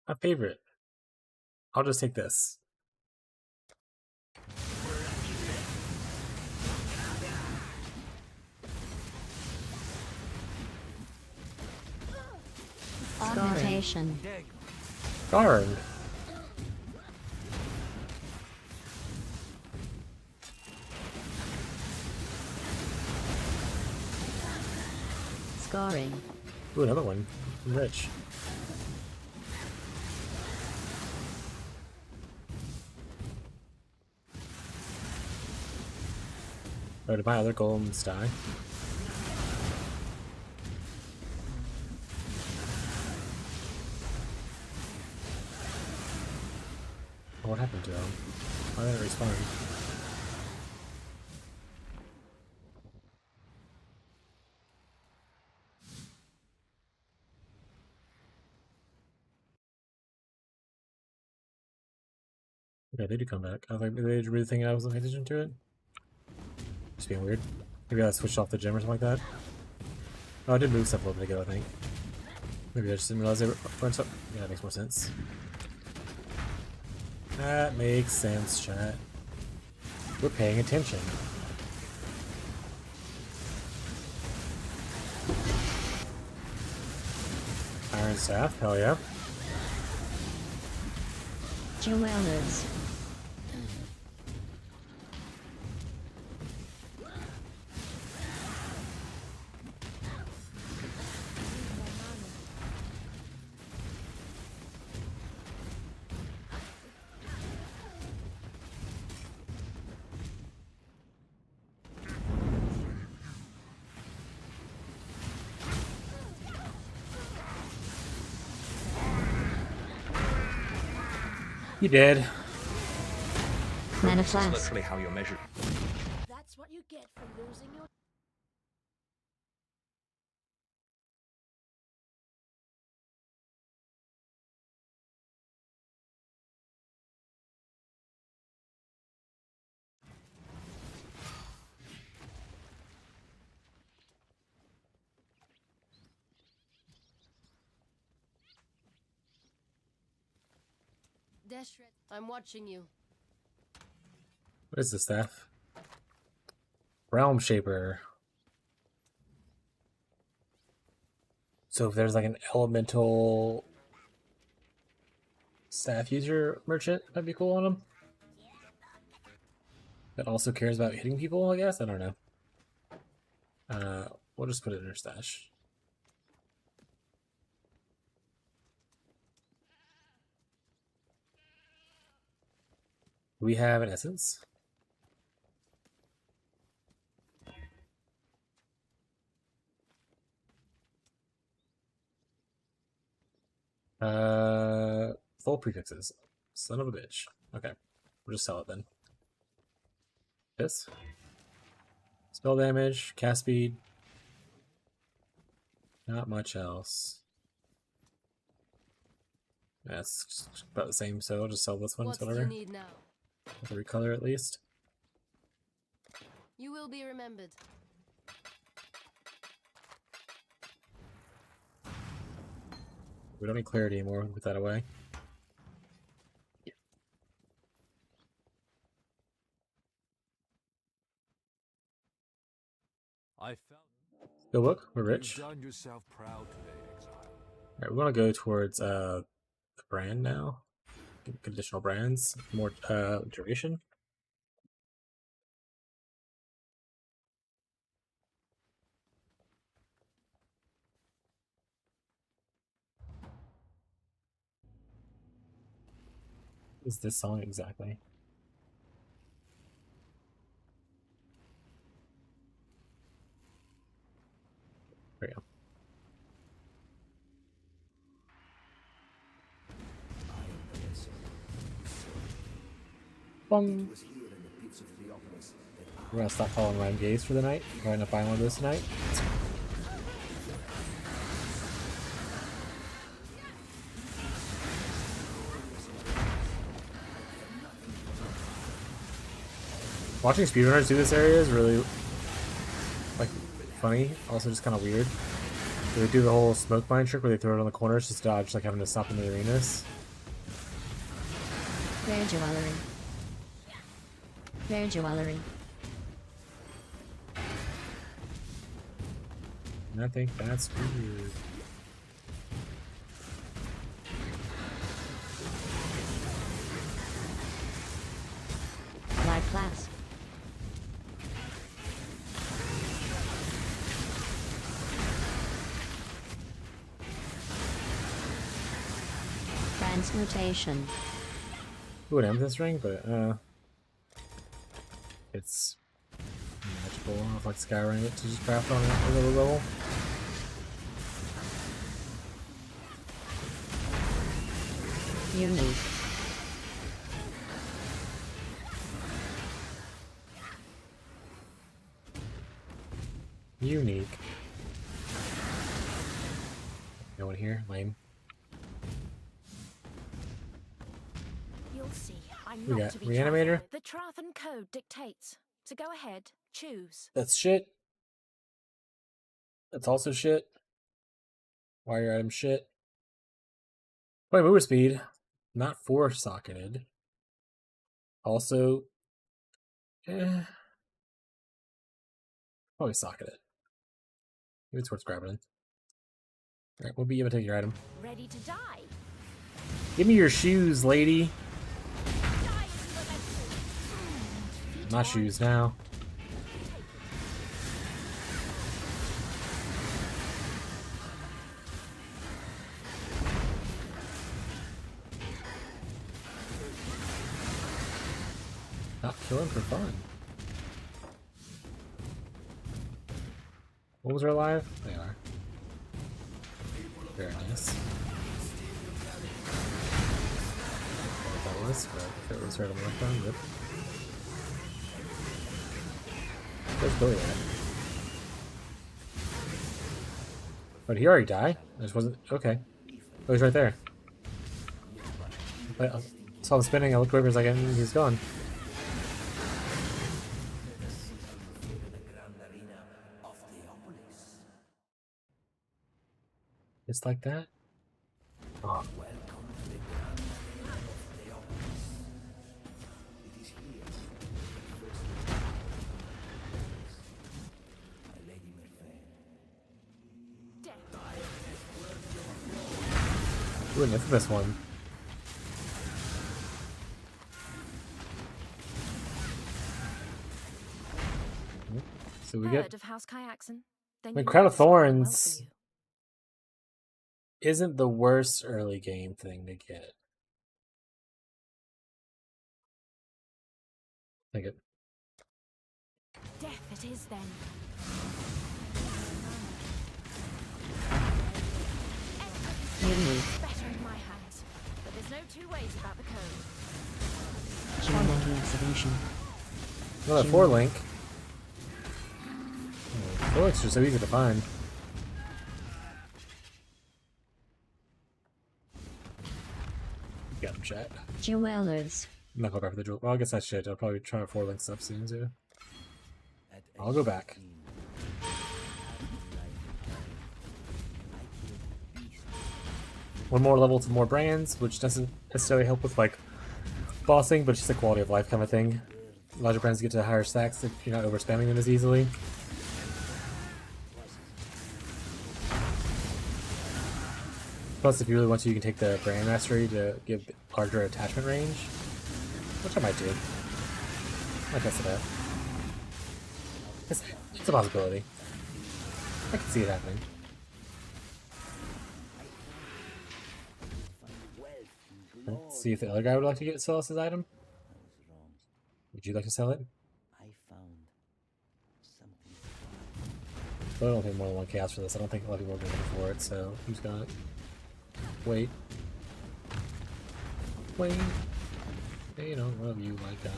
My favorite. I'll just take this. Augmentation. Darn. Scoring. Ooh, another one. I'm rich. Oh, did my other golems die? What happened to them? Why didn't it respawn? Okay, they do come back. I was like, maybe they really thinking I wasn't paying attention to it? Just being weird. Maybe I switched off the gym or something like that. Oh, I did move stuff a little bit ago, I think. Maybe I just didn't realize they were burnt up. Yeah, that makes more sense. That makes sense, chat. We're paying attention. Iron Staff, hell yeah. Jewelers. You did. Progress is Manifest. literally how you're measured. That's what you get for losing your... Deshret, I'm watching you. What is the staff? Realm Shaper. So if there's like an elemental staff user merchant, that'd be cool on them. That also cares about hitting people, I guess? I don't know. We'll just put it in our stash. Do we have an essence? Full prefixes. Son of a bitch. Okay. We'll just sell it then. This. Spell damage, cast speed. Not much else. That's just about the same, so I'll just sell this one, What do whatever. you need now? With a recolor at least. You will be remembered. We don't need clarity anymore. We'll put that away. I felt Go look, we're rich. You've done yourself proud today, exile. Alright, we want to go towards the brand now. Get additional brands, more duration. What is this song exactly? There we go. Bong. We're gonna stop following Ryan Gaze for the night. We're gonna find one of those tonight. Watching speedrunners do this area is really like funny, also just kind of weird. They do the whole smoke mine trick where they throw it on the corners just to dodge like having to stop in the arenas. Rare jewelry. Rare jewelry. And I think that's weird. Live class. Transmutation. Ooh, an amethyst ring, but it's magic. cool. I don't know if like scouring it to just craft on a lower level. Unique. Unique. No one here? Lame. You'll see. I'm We not got to be Reanimator. trifled with. The Trathan Code dictates. So go ahead, choose. That's shit. That's also shit. Why are your items shit? Wait, mover speed. Not 4-socketed. Also, probably socketed. Maybe it's worth grabbing it. Alright, we'll be able to take your item. Ready to die? Give me your shoes, lady. Die as you were meant to. My shoes now. Not killing for fun. What was her alive? They are. Very nice. What that was, but if it was right on the left arm, rip. Where's Billy at? But he already died? I just wasn't. Okay. Oh, he's right there. I saw him spinning, I looked over, and he's gone. Just like that? Oh. Ooh, an infamous one. So we get. Heard of House Kyaxon? Then I mean, you Crown know of it's gone well for Thorns you. isn't the worst early game thing to get. Take it. Death it is then. Unique. Better in my hands. But there's no two ways about the code. Geomantic exhibition. Another 4-link. Oh, 4-links are so easy to find. Got him, chat. Jewelers. I'm not going back for the jewel. Well, I guess that's shit. I'll probably try 4-link stuff soon too. I'll go back. One more level to more brands, which doesn't necessarily help with like bossing, but just a quality of life kind of thing. Larger brands get to higher stacks if you're not over spamming them as easily. Plus, if you really want to, you can take the brand mastery to give larger attachment range, which I might do. I might test it out. It's a possibility. I can see it happening. Let's see if the other guy would like to sell us his item. Would you like to sell it? But I don't think more than one chaos for this. I don't think a lot of people are going to go for it, so who's got it? Wait. Wait. Hey, you know, one of you like that.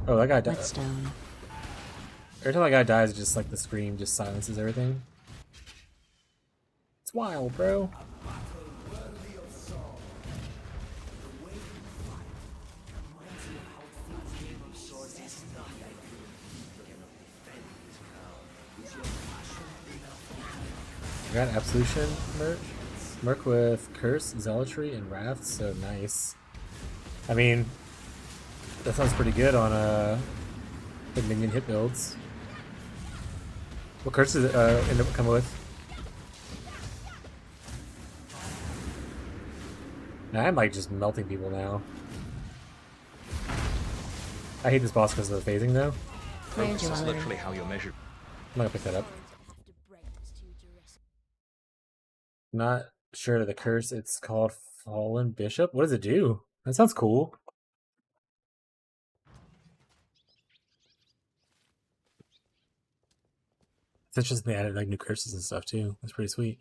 Oh, that guy died. Whetstone. Every time that guy dies, just like the scream just silences everything. It's wild, bro. I got Absolution merch. Merc with Curse, Zealotry, and Wrath, so nice. I mean, that sounds pretty good on the minion hit builds. What curse does it end up coming with? Now, I'm like just melting people now. I hate this boss because of the phasing though. Focus is literally how you're measured. I'm not gonna pick that up. Not sure of the curse. It's called Fallen Bishop. What does it do? That sounds cool. It's interesting they added like new curses and stuff too. That's pretty sweet.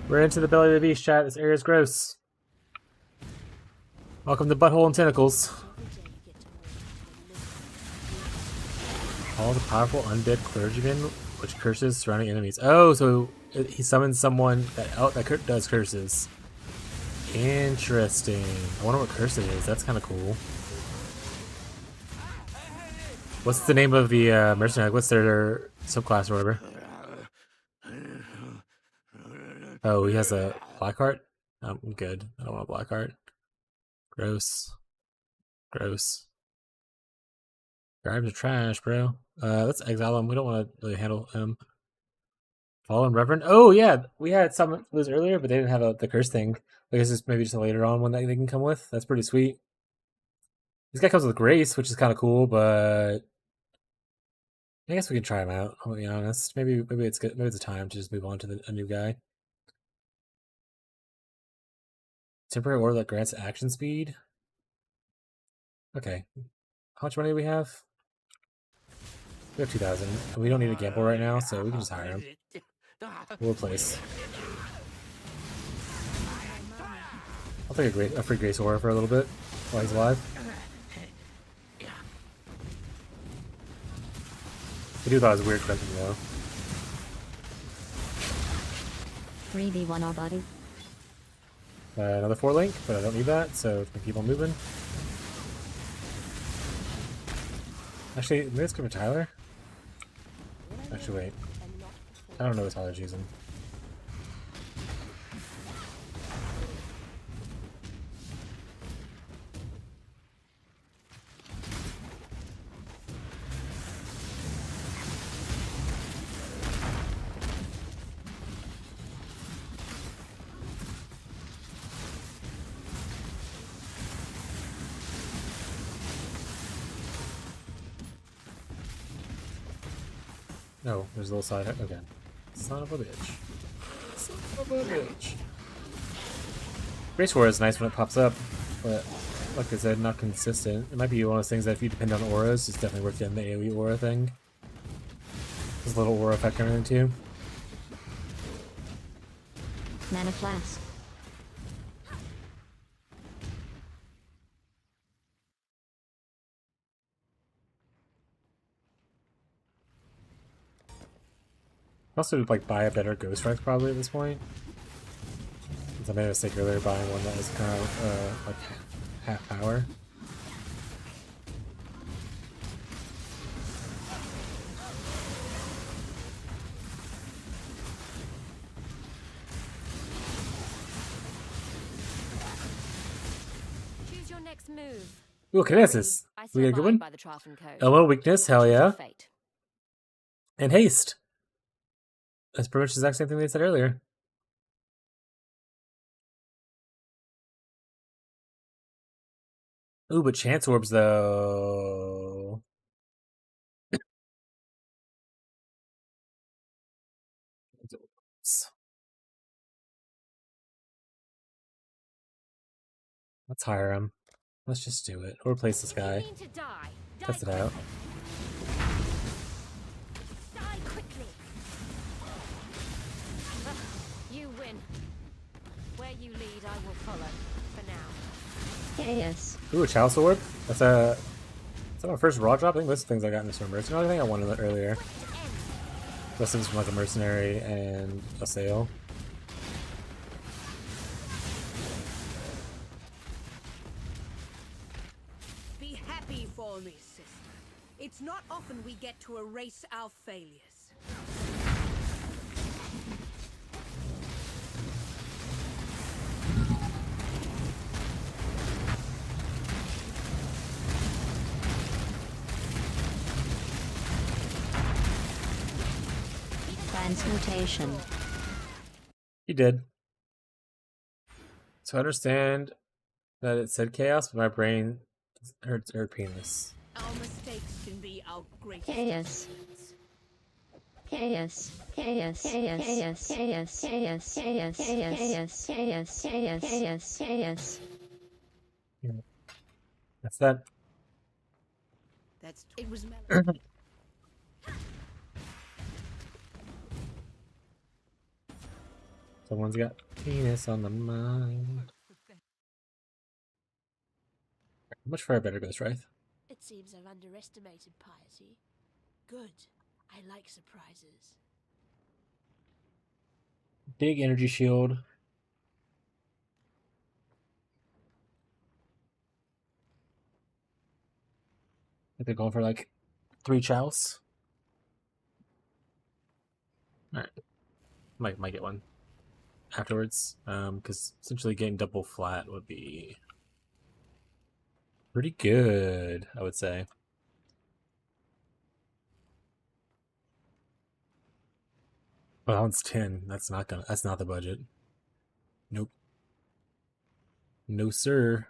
We're into the belly of the beast, chat. This area is gross. Welcome to Butthole and Tentacles. All the powerful undead clergyman, which curses surrounding enemies. Oh, so he summons someone that does curses. Interesting. I wonder what curse it is. That's kind of cool. What's the name of the mercenary? What's their subclass or whatever? Oh, he has a black heart? I'm good. I don't want a black heart. Gross. Gross. Drives are trash, bro. Let's exile him. We don't want to really handle him. Fallen Reverend. Oh, yeah. We had some of those earlier, but they didn't have the curse thing. I guess it's maybe just a later on one that they can come with. That's pretty sweet. This guy comes with Grace, which is kind of cool, but I guess we can try him out. I'll be honest. Maybe it's good. Maybe it's a time to just move on to a new guy. Temporary order that grants action speed. Okay. How much money do we have? We have 2,000. We don't need a gamble right now, so we can just hire him. We'll replace. I'll take a free Grace Aura for a little bit while he's alive. I do thought it was weird correcting though. 3v1 our body. Another 4 link, but I don't need that, so we can keep on moving. Actually, maybe let's go for Tyler. Actually, wait. I don't know what Tyler's using. No, there's a little side. Okay. Son of a bitch. Son of a bitch. Grace Aura is nice when it pops up, but like I said, not consistent. It might be one of those things that if you depend on auras, it's definitely worth getting the AoE aura thing. There's a little aura effect and everything too. Mana flask. Also, like buy a better Ghost Strike probably at this point. Since I made a mistake earlier buying one that is kind of like half power. Choose your next move. Ooh, Kinesis. I We got a good one. by the Tralfin code. Elo, weakness, hell Choose your yeah. fate. And haste. That's pretty much the exact same thing they said earlier. Ooh, but Chance Orbs though. Let's hire him. Let's just do it. Or replace this guy. You mean to die? Test it out. Die quickly. You win. Where you lead, I will follow. For now. Yes. Ooh, a Chalice Orb? That's a... Is that my first raw drop? I think those things I got in this from Mercenary. I think I wanted that earlier. Those things from like a Mercenary and a Sale. Be happy for me, sister. It's not often we get to erase our failures. Transmutation. He did. So I understand that it said chaos, but my brain hurts her penis. Our mistakes can be our greatest. Yes. Chaos. Chaos. Chaos. Chaos. Chaos. Chaos. Chaos. Chaos. Chaos. Chaos. Chaos. That's that. It was melody. Someone's got penis on the mind. How much fire better goes Wraith? It seems I've underestimated piety. Good. I like surprises. Big energy shield. I think they're going for like 3 chows. Alright. Might get one afterwards. Because essentially getting double flat would be pretty good, I would say. Well, it's 10. That's not the budget. Nope. No sir.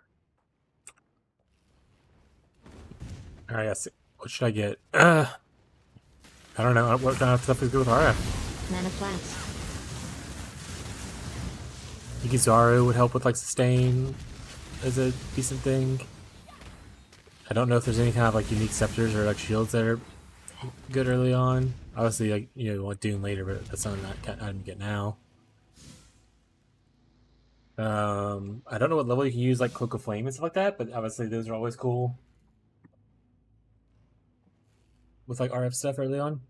Alright, yes. What should I get? I don't know. What kind of stuff is good with RF? Mana flask. Ikizaru would help with like sustain as a decent thing. I don't know if there's any kind of like unique scepters or like shields that are good early on. Obviously, like you want Doom later, but that's something that I can get now. I don't know what level you can use like Cloak of Flame and stuff like that, but obviously those are always cool with like RF stuff early on.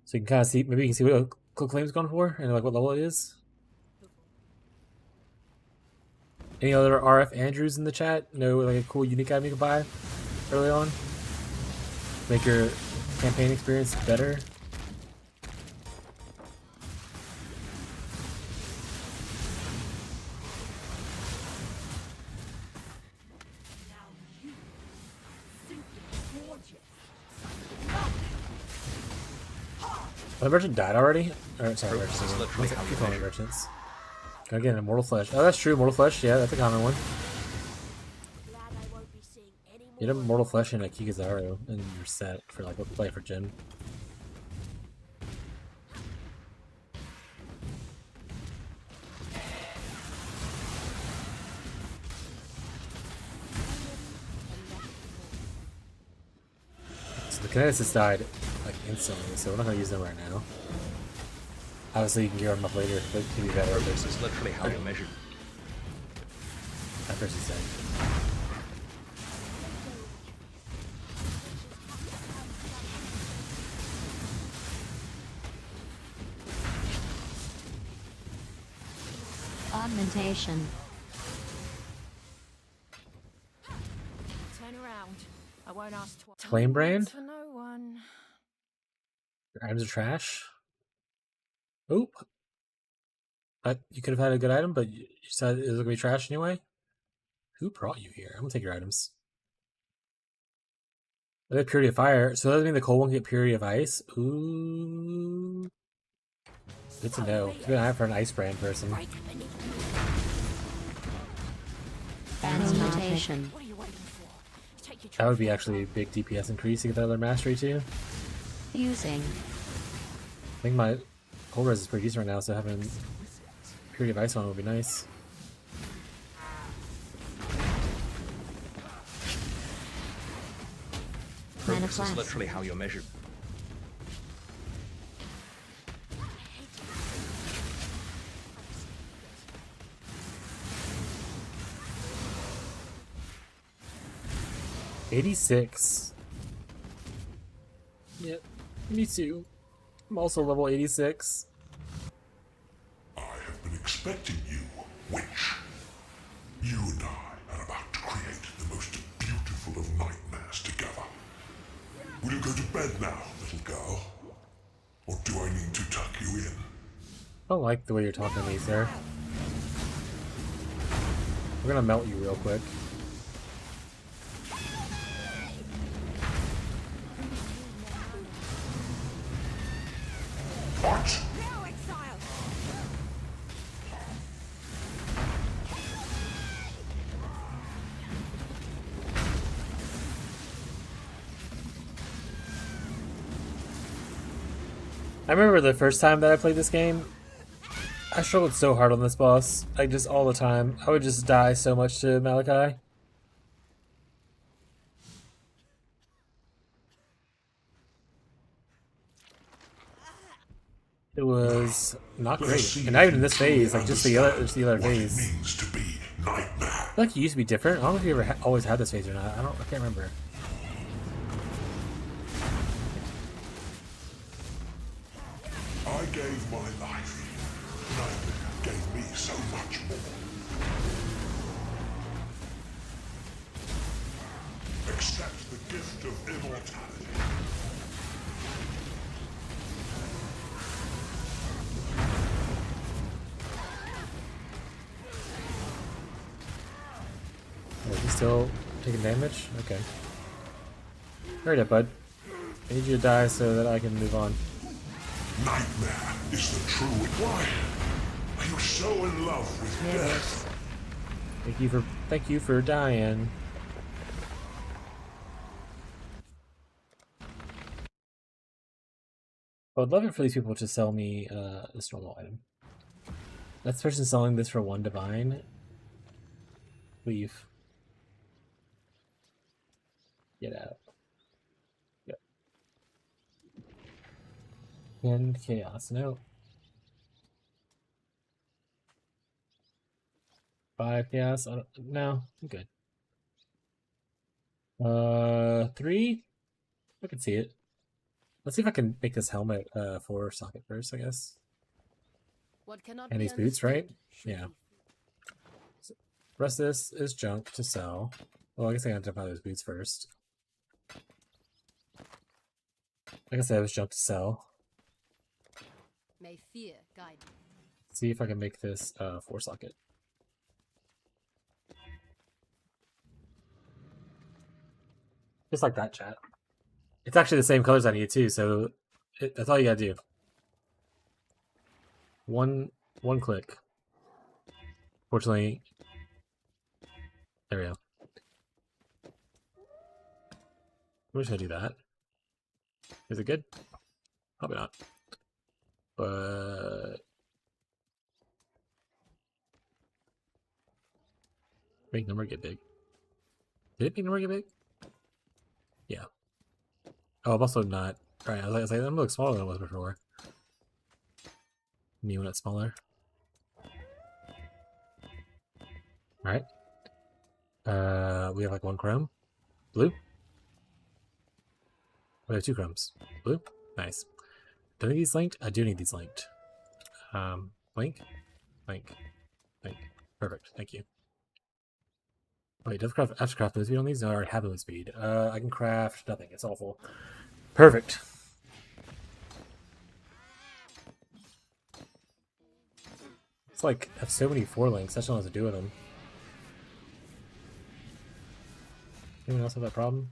So you can kind of see, maybe you can see what Cloak of Flame's going for and like what level it is. Any other RF Andrews in the chat? Know like a cool unique item you can buy early on? Make your campaign experience better? Oh, the merchant died already? Or, sorry, Progress is literally how you keep calling measure. merchants. Gotta get an Immortal Flesh. Oh, that's true. Immortal Flesh. Yeah, that's a common one. Glad I won't be seeing any more. Get a Immortal Flesh and a Kikizaru, and you're set for like play for Jin. So the Kineticist died like instantly, so we're not gonna use them right now. Obviously, you can gear them up later, but it can be better. Progress is literally how you're measured. That person's dead. Augmentation. Turn around. I won't ask twice. Flame Brand? For no one. Your items are trash. Oop. You could have had a good item, but you said it was gonna be trash anyway. Who brought you here? I'm gonna take your items. They have Purity of Fire, so that doesn't mean the cold one can get Purity of Ice. Ooh. Good to know. Keep an eye out for an ice brand person. Transmutation. What are you waiting for? Take your That would be actually a big DPS increase to get that other mastery too. Fusing. I think my cold res is pretty decent right now, so having Purity of Ice on would be nice. Progress is flask. literally how you're measured. '86. Yep, me too. I'm also level 86. I have been expecting you, witch. You and I are about to create the most beautiful of nightmares together. Will you go to bed now, little girl? Or do I need to tuck you in? I don't like the way you're talking to me, sir. We're gonna melt you real quick. What? Now, exile! I remember the first time that I played this game, I struggled so hard on this boss. Like, just all the time. I would just die so much to Malachi. It was not great. And not even in this phase, like just the other phase. Means to be nightmare. I feel like it used to be different. I don't know if you ever always had this phase or not. I can't remember. I gave my life. Nightmare gave me so much more. Accept the gift of immortality. Is he still taking damage? Okay. Hurry up, bud. I need you to die so that I can move on. Nightmare is the true why? Are you so in love with death? Thank you for dying. I would love it for these people to sell me this normal item. That's person selling this for 1 divine. Leave. Get out. Yep. And chaos. No. 5 chaos. No, I'm good. 3. I can see it. Let's see if I can make this helmet 4 socket first, I guess. What cannot And be these boots, right? understood Yeah. So, the rest of this is junk to sell. Well, I guess I gotta buy those boots first. Like I said, it was junk to sell. May fear guide you. See if I can make this 4 socket. Just like that, chat. It's actually the same colors I need too, so that's all you gotta do. One click. Fortunately, there we go. We're just gonna do that. Is it good? Probably not. But make number get big. Did it make number get big? Yeah. Oh, I'm also not. Alright, I was like, I'm gonna look smaller than it was before. Me when it's smaller. Alright. We have like 1 chrome. Blue. We have 2 chromes. Blue. Nice. Do I need these linked? I do need these linked. Link. Link. Link. Perfect. Thank you. Wait, does craft have to craft move speed on these? No, I already have move speed. I can craft nothing. It's awful. Perfect. It's like I have so many 4 links. I just don't know what to do with them. Anyone else have that problem?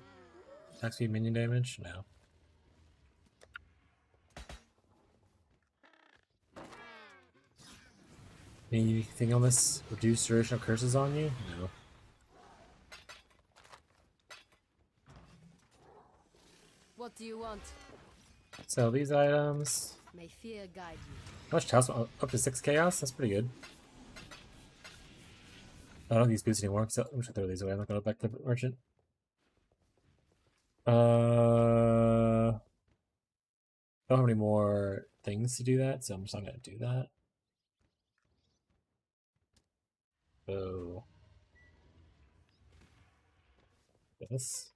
Attack speed, minion damage? No. Anything on this? Reduce duration of curses on you? No. What do you want? Sell these items. May fear guide you. How much chaos? Up to 6 chaos? That's pretty good. I don't need these boots anymore, so I'm just gonna throw these away. I'm not gonna go back to the merchant. I don't have any more things to do that, so I'm just not gonna do that. So this.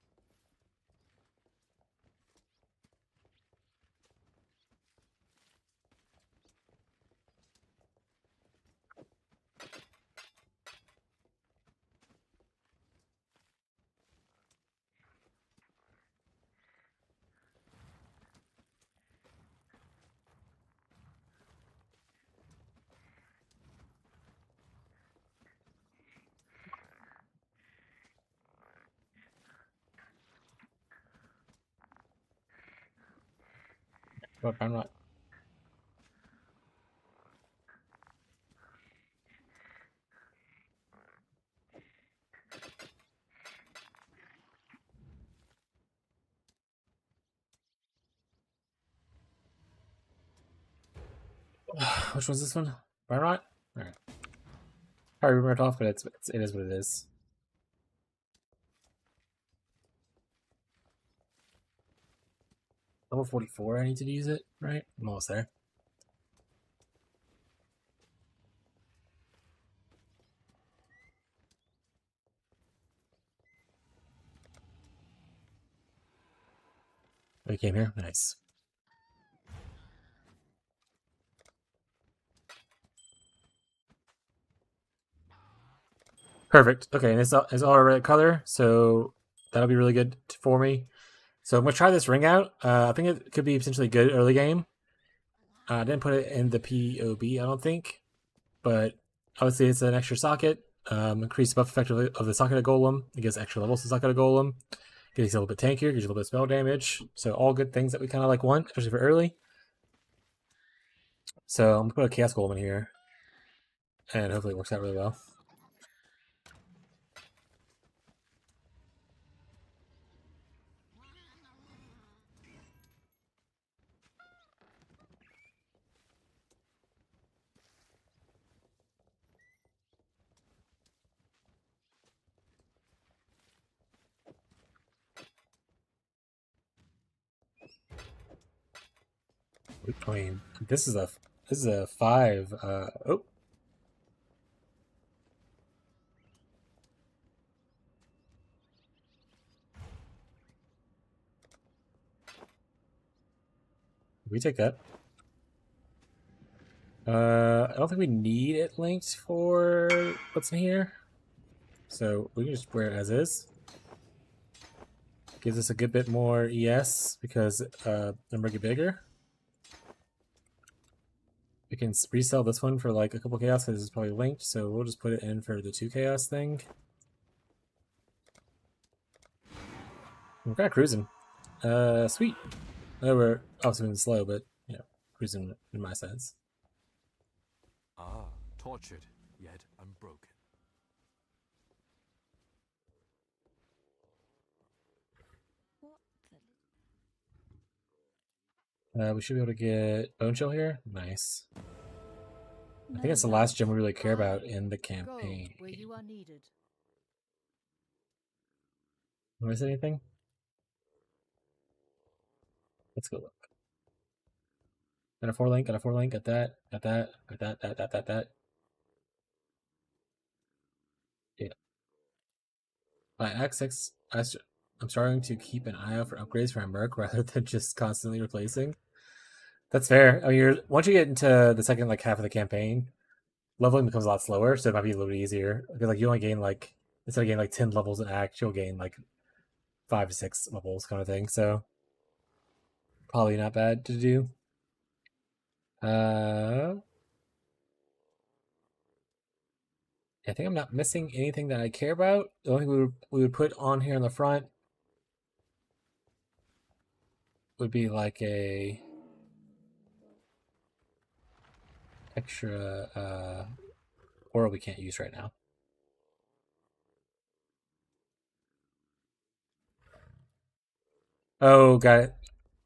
What I'm not. Which one's this one? Fire Rot? Alright. Probably ripping it off, but it is what it is. Level 44, I need to use it, right? I'm almost there. We came here? Nice. Perfect. Okay, and it's all red color, so that'll be really good for me. So I'm gonna try this ring out. I think it could be potentially good early game. I didn't put it in the POB, I don't think, but obviously it's an extra socket. Increased buff effect of the socket golem. It gives extra levels to socket golem. Gives you a little bit tankier, gives you a little bit of spell damage. So all good things that we kind of like want, especially for early. So I'm gonna put a chaos golem in here, and hopefully it works out really well. I mean, this is a 5. Oh. We take that. I don't think we need it linked for what's in here, so we can just wear it as is. Gives us a good bit more ES because the number get bigger. We can resell this one for like a couple chaos because it's probably linked, so we'll just put it in for the 2 chaos thing. We're kind of cruising. Sweet. I know we're obviously moving slow, but you know, cruising in my sense. Ah, tortured, yet unbroken. We should be able to get Bone Chill here. Nice. I think it's the last gem we really care about in the campaign. Go where you are needed. Did I say anything? Let's go look. Got a 4 link, got a 4 link, got that, got that, got that. Yeah. By Act 6, I'm starting to keep an eye out for upgrades for my Merc rather than just constantly replacing. That's fair. I mean, once you get into the second like half of the campaign, leveling becomes a lot slower, so it might be a little bit easier. Because like you only gain like instead of getting like 10 levels in Act, you'll gain like 5 to 6 levels kind of thing. So probably not bad to do. I think I'm not missing anything that I care about. The only thing we would put on here in the front would be like a extra aura we can't use right now. Oh, got it.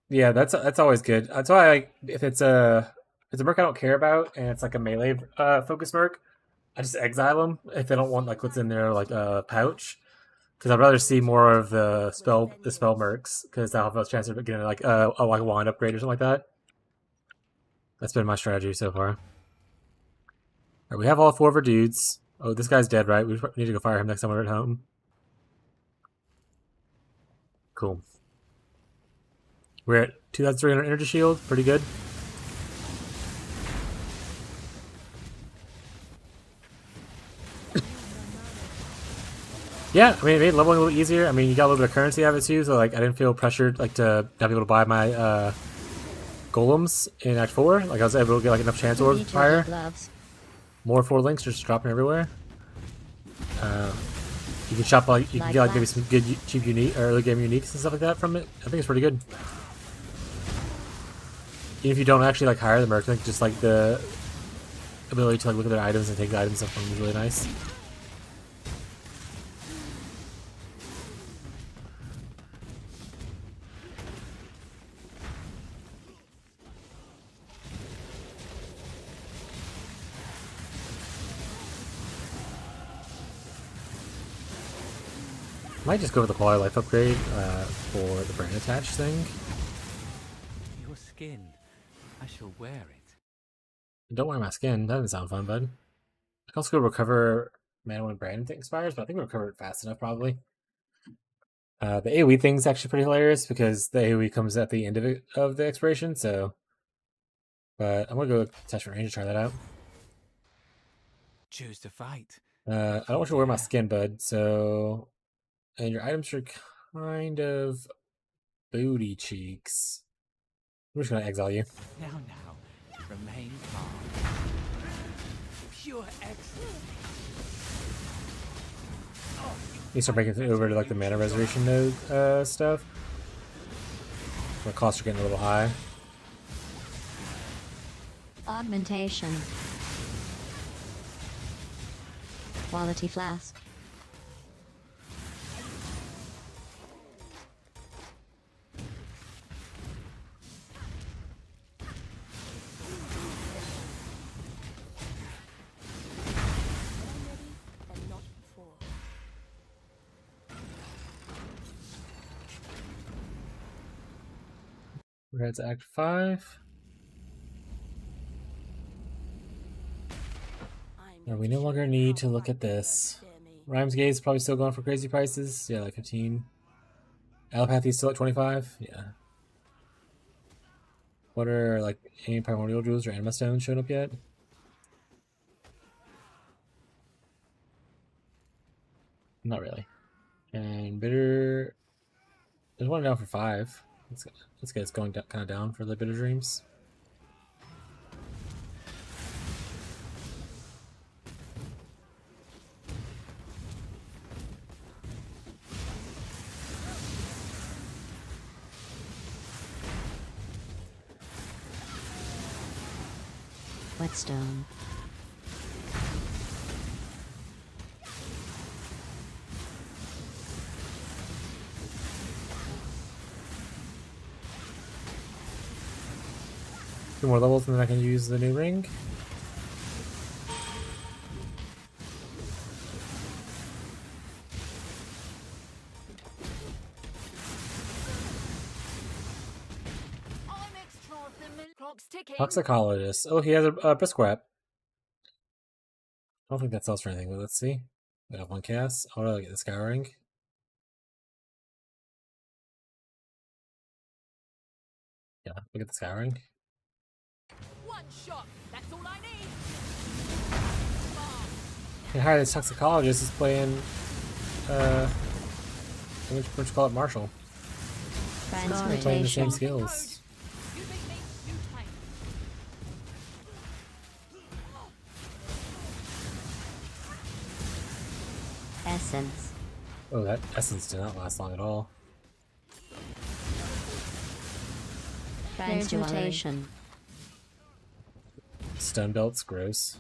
Yeah, that's always good. That's why if it's a merc I don't care about and it's like a melee focus merc, I just exile them if they don't want like what's in their like pouch, because I'd rather see more of the spell mercs because that'll have a chance of getting like a wand upgrade or something like that. That's been my strategy so far. All right, we have all 4 of our dudes. Oh, this guy's dead, right? We need to go fire him next time we're at home. Cool. We're at 2,300 energy shield. Pretty good. Yeah, I mean, it made leveling a little easier. I mean, you got a little bit of currency out of it too, so like I didn't feel pressured like to not be able to buy my golems in Act 4. Like I was able to get like enough chance orbs to fire. More 4 links just dropping everywhere. You can shop like you can get like maybe some good cheap unique or early game uniques and stuff like that from it. I think it's pretty good. Even if you don't actually like hire the merc, I think just like the ability to like look at their items and take the items from them is really nice. Might just go with the quality of life upgrade for the brand attached thing. Your skin. I shall wear it. Don't wear my skin. That doesn't sound fun, bud. I can also go recover mana when brand expires, but I think we'll recover it fast enough probably. The AoE thing's actually pretty hilarious because the AoE comes at the end of the expiration, so. But I'm gonna go attachment range to try that out. Choose to fight. I don't want you to wear my skin, bud. So, and your items are kind of booty cheeks. I'm just gonna exile you. Now, remain calm. Pure excellence. You start breaking it over to like the mana reservation node stuff. The costs are getting a little high. Augmentation. Quality flask. We're headed to Act 5. Now we no longer need to look at this. Rhymes Gate is probably still going for crazy prices. Yeah, like 15. Allopathy is still at 25. Yeah. What are like any primordial jewels or anima stones showing up yet? Not really. And bitter. There's one down for 5. Let's get it's going kind of down for the bitter dreams. Whetstone. Two more levels and then I can use the new ring. Toxicologist. Oh, he has a Brisquap. I don't think that sells for anything, but let's see. We have one cast. Oh, I'll get the Scouring. Yeah, look at the Scouring. One shot. That's all I need. And hi, this Toxicologist is playing. What you call it, Marshall. They're playing the same skills. Essence. Oh, that essence did not last long at all. Transmutation. Stone belt's gross.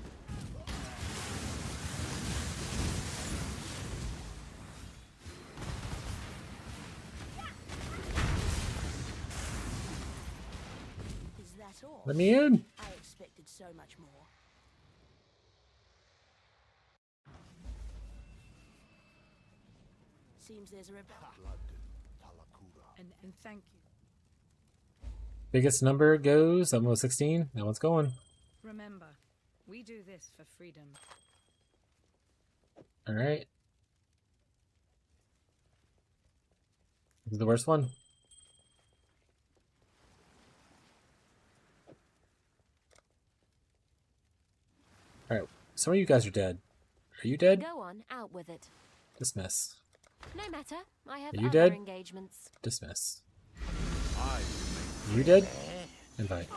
Is that all? Let me in. I expected so much more. Seems there's a And thank you. Biggest number goes almost 16. That one's going. Remember, we do this for freedom. All right. This is the worst one. All right. Some of you guys are dead. Are you dead? Go on, out with it. Dismiss. No matter. I have Are you other dead? engagements. Dismiss. You dead? Invite.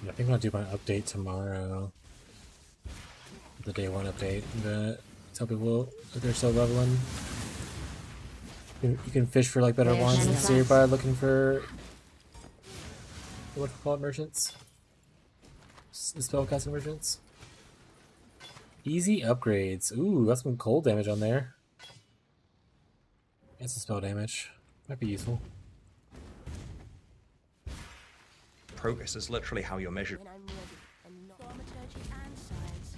I think I'll do my update tomorrow. The day 1 update. Tell people if they're still leveling. You can fish for like better ones and see everybody looking for what we call it, merchants? Spellcasting merchants. Easy upgrades. Ooh, that's some cold damage on there. That's some spell damage. Might be useful. Progress is literally how you're measured. When I'm ready, and not thaumaturgy and science.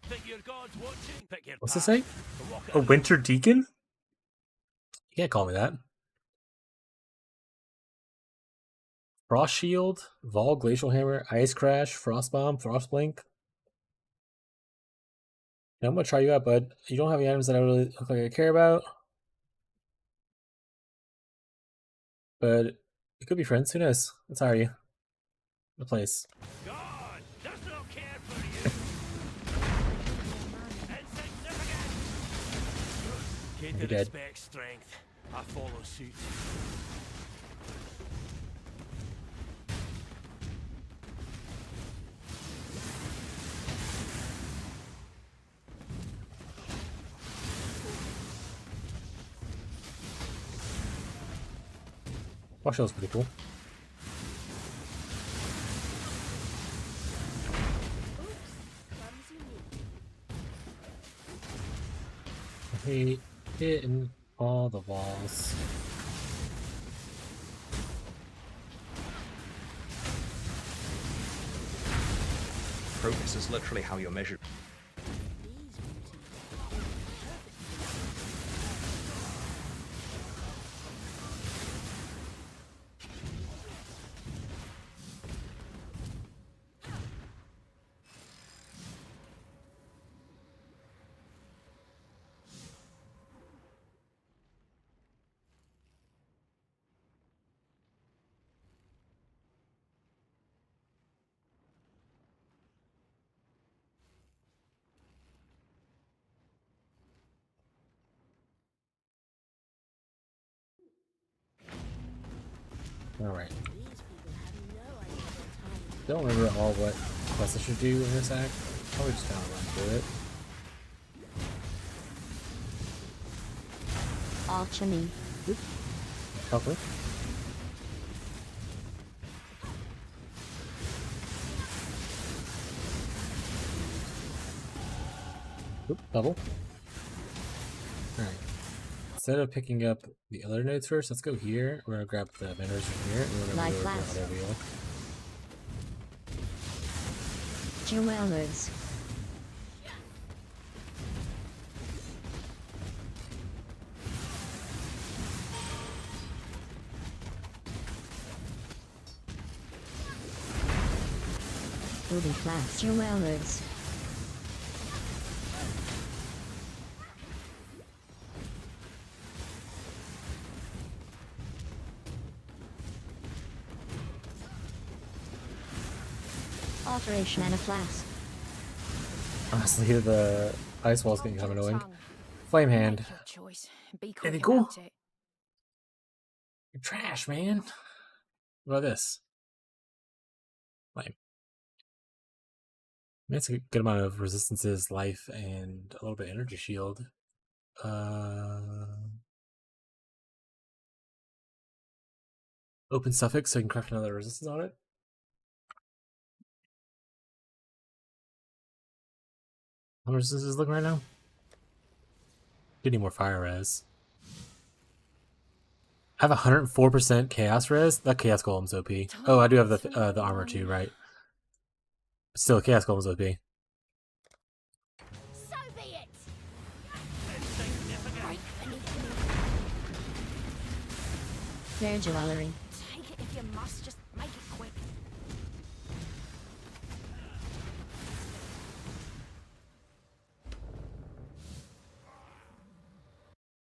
Think your god's watching? Pick your What's this path. say? Walk it A out. winter deacon? You can't call me that. Frost Shield, Vol Glacial Hammer, Ice Crash, Frost Bomb, Frost Blink. Yeah, I'm gonna try you out, bud. You don't have any items that I really look like I care about. But it could be friends, who knows? Let's hire you. The place. God does not care for you. Insignificant. Came You're to dead. respect strength. I follow suit. Watch that was pretty cool. I hate hitting all the walls. Progress is literally how you're measured. Alright. Don't remember all what quests I should do in this act. Probably just kind of run through it. Alchemy. Hopefully. Oop, double. Alright. Instead of picking up the other nodes first, let's go here. We're gonna grab the minerals from here, and we're gonna Life go to last. the other wheel. Jewelers. Ruby Flash. Jewelers. Alteration and a flask. Honestly, the ice wall's getting kind of annoying. Flame hand. Choice. Be Anything quick cool? about it. You're trash, man. What about this? Flame. That's a good amount of resistances, life, and a little bit of energy shield. Open suffix so you can craft another resistance on it. How much resistance is looking right now? Getting more fire res. I have 104% chaos res. That chaos golem's OP. Oh, I do have the armor too, right? Still, chaos golem's OP. So be it. Rare jewelry. Take it if you must. Just make it quick.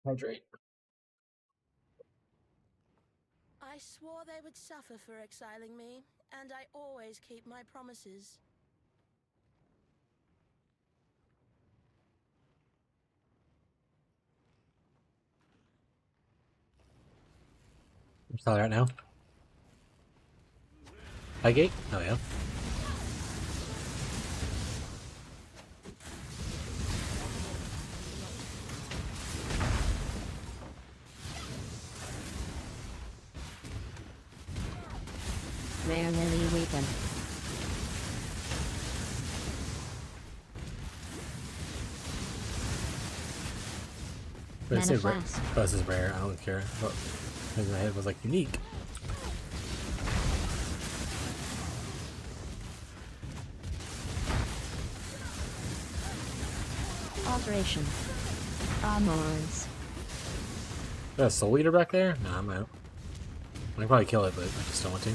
Hydrate. I swore they would suffer for exiling me, and I always keep my promises. Tell right now. Highgate? Oh yeah. Rare melee weapon. But I say Mana rare. flask. Oh, this is rare. I don't care. But in my head was like unique. Alteration. Armors. Is that a soul eater back there? Nah, I'm out. I can probably kill it, but I just don't want to.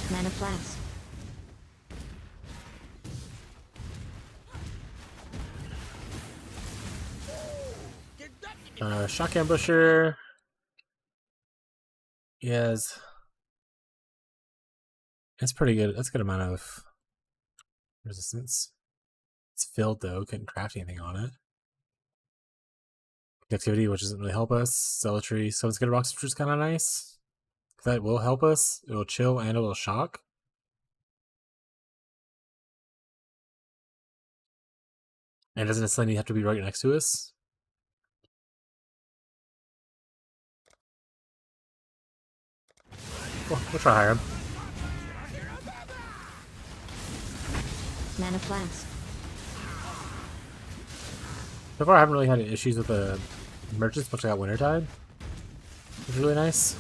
Mana flask. Shock ambusher. Yes. It's pretty good. That's a good amount of resistance. It's filled though, couldn't craft anything on it. Activity, which doesn't really help us. Zealotry, so it's good rocks, which is kind of nice. That will help us. It will chill and it will shock. And it doesn't necessarily have to be right next to us. We'll try higher. Mana flask. So far, I haven't really had any issues with the merchants, much like I got Wintertide, which is really nice.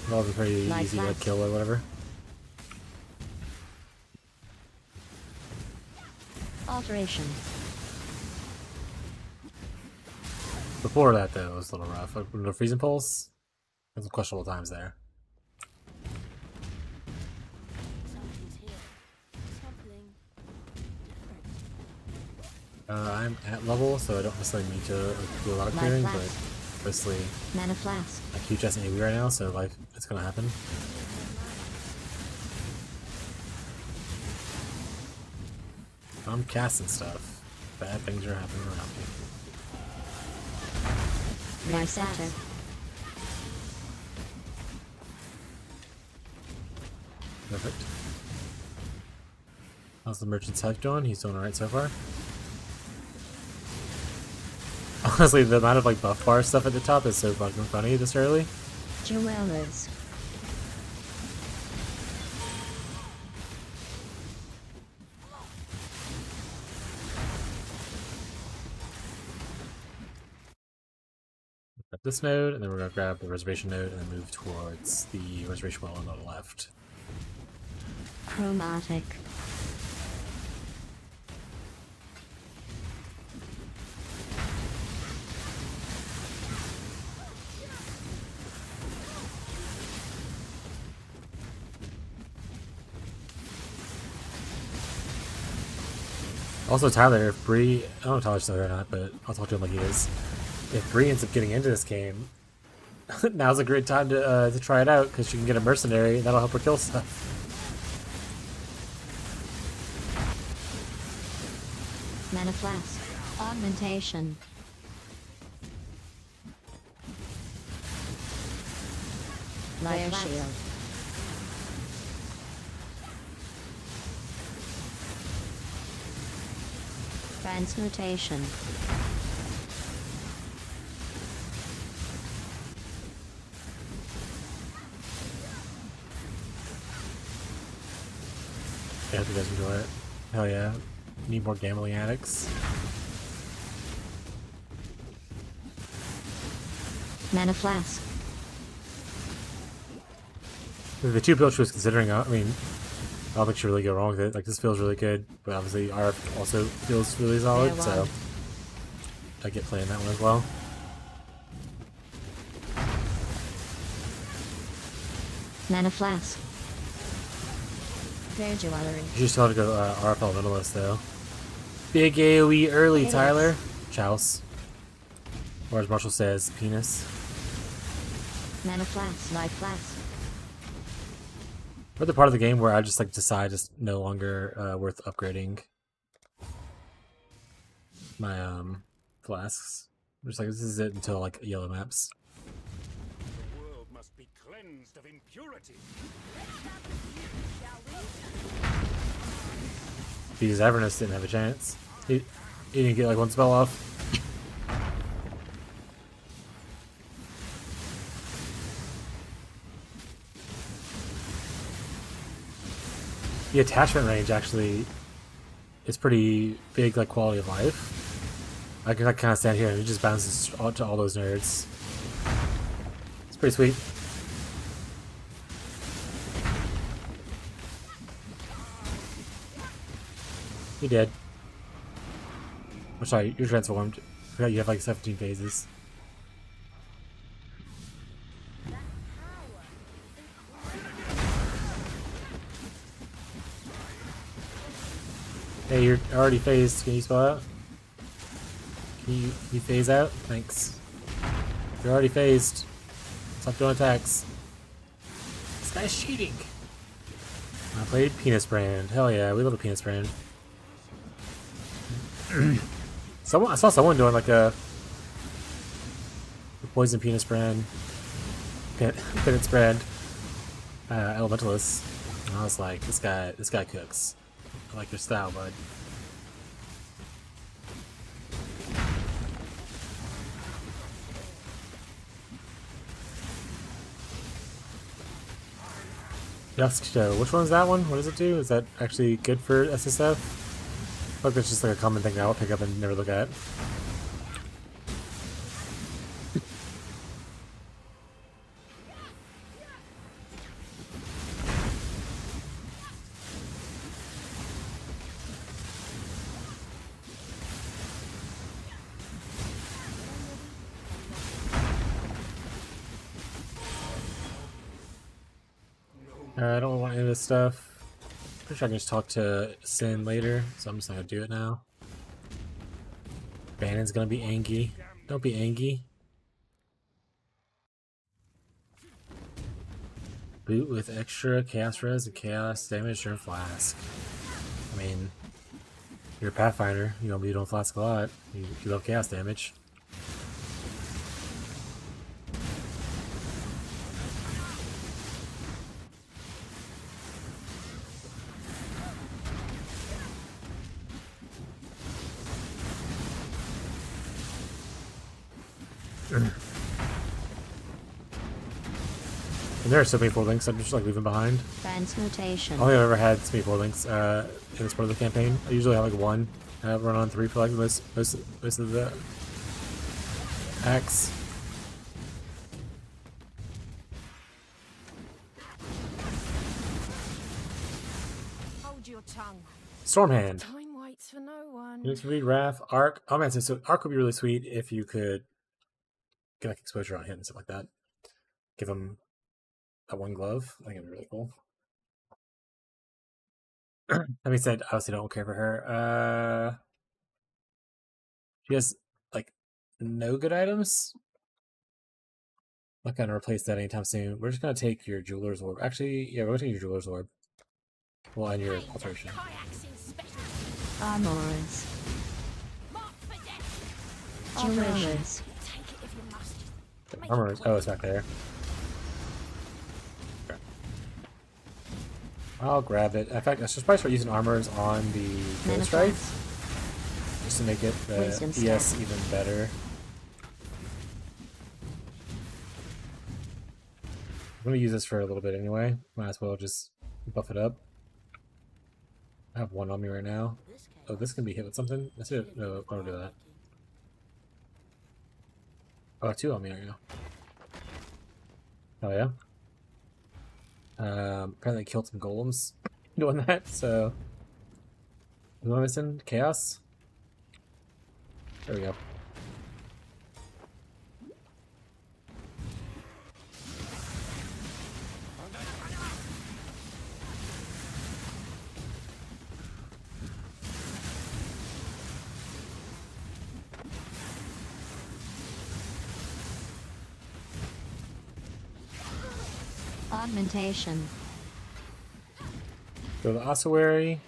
They'll be pretty easy to kill or whatever. Alteration. Before that, though, it was a little rough. Like, the freezing pulse, there's some questionable times there. Something's here. Something different. I'm at level, so I don't necessarily need to do a lot of clearing, but mostly Mana flask. I keep testing AoE right now, so like it's gonna happen. I'm casting stuff. Bad things are happening around me. Resetter. Perfect. How's the merchant's health doing? He's doing alright so far. Honestly, the amount of like buff bar stuff at the top is so fucking funny this early. Jewelers. Grab this node, and then we're gonna grab the reservation node and then move towards the reservation well on the left. Chromatic. Also, Tyler, if Bree, I don't know if Tyler's still here or not, but I'll talk to him like he is. If Bree ends up getting into this game, now's a great time to try it out because she can get a mercenary and that'll help her kill stuff. Mana flask. Augmentation. Flare shield. Transmutation. I hope you guys enjoy it. Hell yeah. Need more gambling addicts. Mana flask. The two builds she was considering, I mean, I don't think she really go wrong with it. Like, this feels really good, but obviously RF also feels really solid, so I get playing that one as well. Mana flask. Rare jewelry. You should still have to go RF Elementalist, though. Big AoE early, Tyler. Chouse. Or as Marshall says, penis. Mana flask. Life flask. We're the part of the game where I just like decide it's no longer worth upgrading my flasks. I'm just like, this is it until like yellow maps. The world must be cleansed of impurity. Because Avernus didn't have a chance. He didn't get like one spell off. The attachment range actually is pretty big, like quality of life. I can kind of stand here and it just bounces to all those nerds. It's pretty sweet. You did. Oh, sorry, you're transformed. I forgot you have like 17 phases. Hey, you're already phased. Can you spell out? Can you phase out? Thanks. You're already phased. Stop doing attacks. This guy's cheating. I played Penis Brand. Hell yeah, we love a Penis Brand. I saw someone doing like a Poison Penis Brand, Penance Brand, Elementalist. And I was like, this guy cooks. I like your style, bud. Yuxto, which one is that one? What does it do? Is that actually good for SSF? I think it's just like a common thing I will pick up and never look at. I don't want any of this stuff. Pretty sure I can just talk to Sin later, so I'm just not gonna do it now. Bannon's gonna be angry. Don't be angry. Boot with extra chaos res and chaos damage during flask. I mean, you're a Pathfinder. You don't be doing flask a lot. You love chaos damage. And there are so many four links I'm just like leaving behind. Transmutation. Only I've ever had so many four links in this part of the campaign. I usually have like one. I have run on 3 for like most of the acts. Hold your tongue. Stormhand. Time waits for no one. You can read Wrath, Arc. Oh man, so Arc would be really sweet if you could get like exposure on him and stuff like that. Give him that one glove. I think it'd be really cool. That being said, I obviously don't care for her. She has like no good items. I'm not gonna replace that anytime soon. We're just gonna take your Jeweler's Orb. Actually, yeah, we're gonna take your Jeweler's Orb. Well, and your alteration. Armorers. Jewelers. Armorers. Oh, it's back there. I'll grab it. In fact, I should probably start using armors on the Ghost Strikes, just to make it the ES even better. I'm gonna use this for a little bit anyway. Might as well just buff it up. I have one on me right now. Oh, this can be hit with something. That's it. No, I don't do that. Oh, I have 2 on me right now. Oh yeah. Apparently I killed some golems doing that, so... Who am I missing? Chaos? There we go. Augmentation. Go to the ossuary.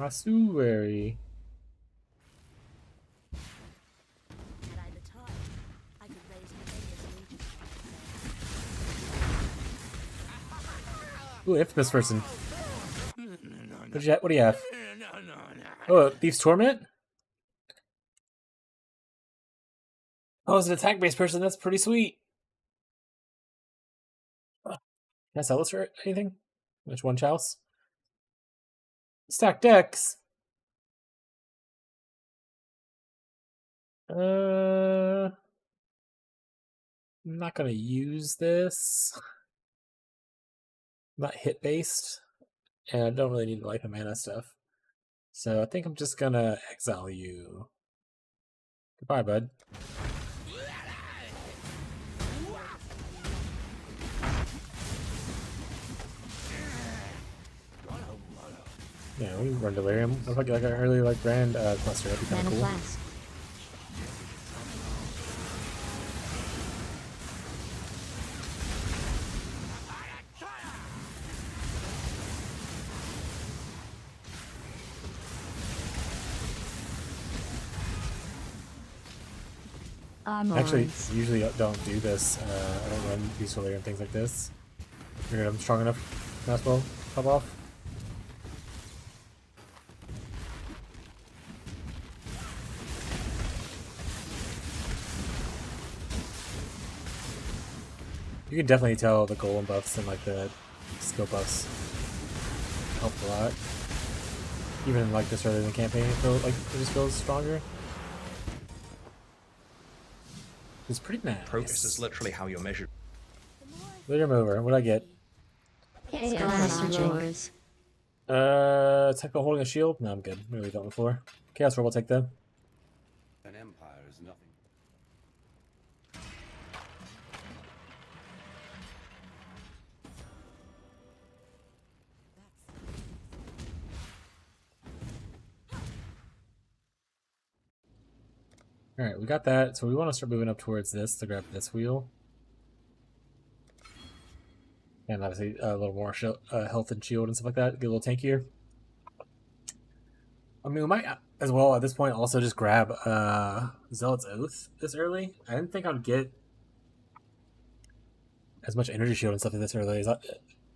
Ossuary. Ooh, infamous person. What do you have? No. Oh, Thief's Torment? Oh, it's an attack-based person. That's pretty sweet. Can I sell this for anything? Which one, Chouse? Stack decks. I'm not gonna use this. I'm not hit based, and I don't really need life and mana stuff. So I think I'm just gonna exile you. Goodbye, bud. Yeah, we can run Delirium. What if I get like an early like Grand Cluster? That'd be kind of cool. Blast. Actually, usually don't do this. I don't run Peaceful Lair and things like this. Figured I'm strong enough. Might as well pop off. You can definitely tell the golem buffs and like the skill buffs helped a lot. Even like this early in the campaign, it feels like it just feels stronger. It's pretty nice. Progress is literally how you're measured. Lead him over. What'd I get? Technical holding a shield? No, I'm good. I'm gonna leave that on the floor. Chaos Roll will take them. An empire is nothing. Alright, we got that. So we want to start moving up towards this to grab this wheel. And obviously a little more health and shield and stuff like that. Get a little tankier. I mean, we might as well at this point also just grab Zealot's Oath this early. I didn't think I'd get as much energy shield and stuff this early.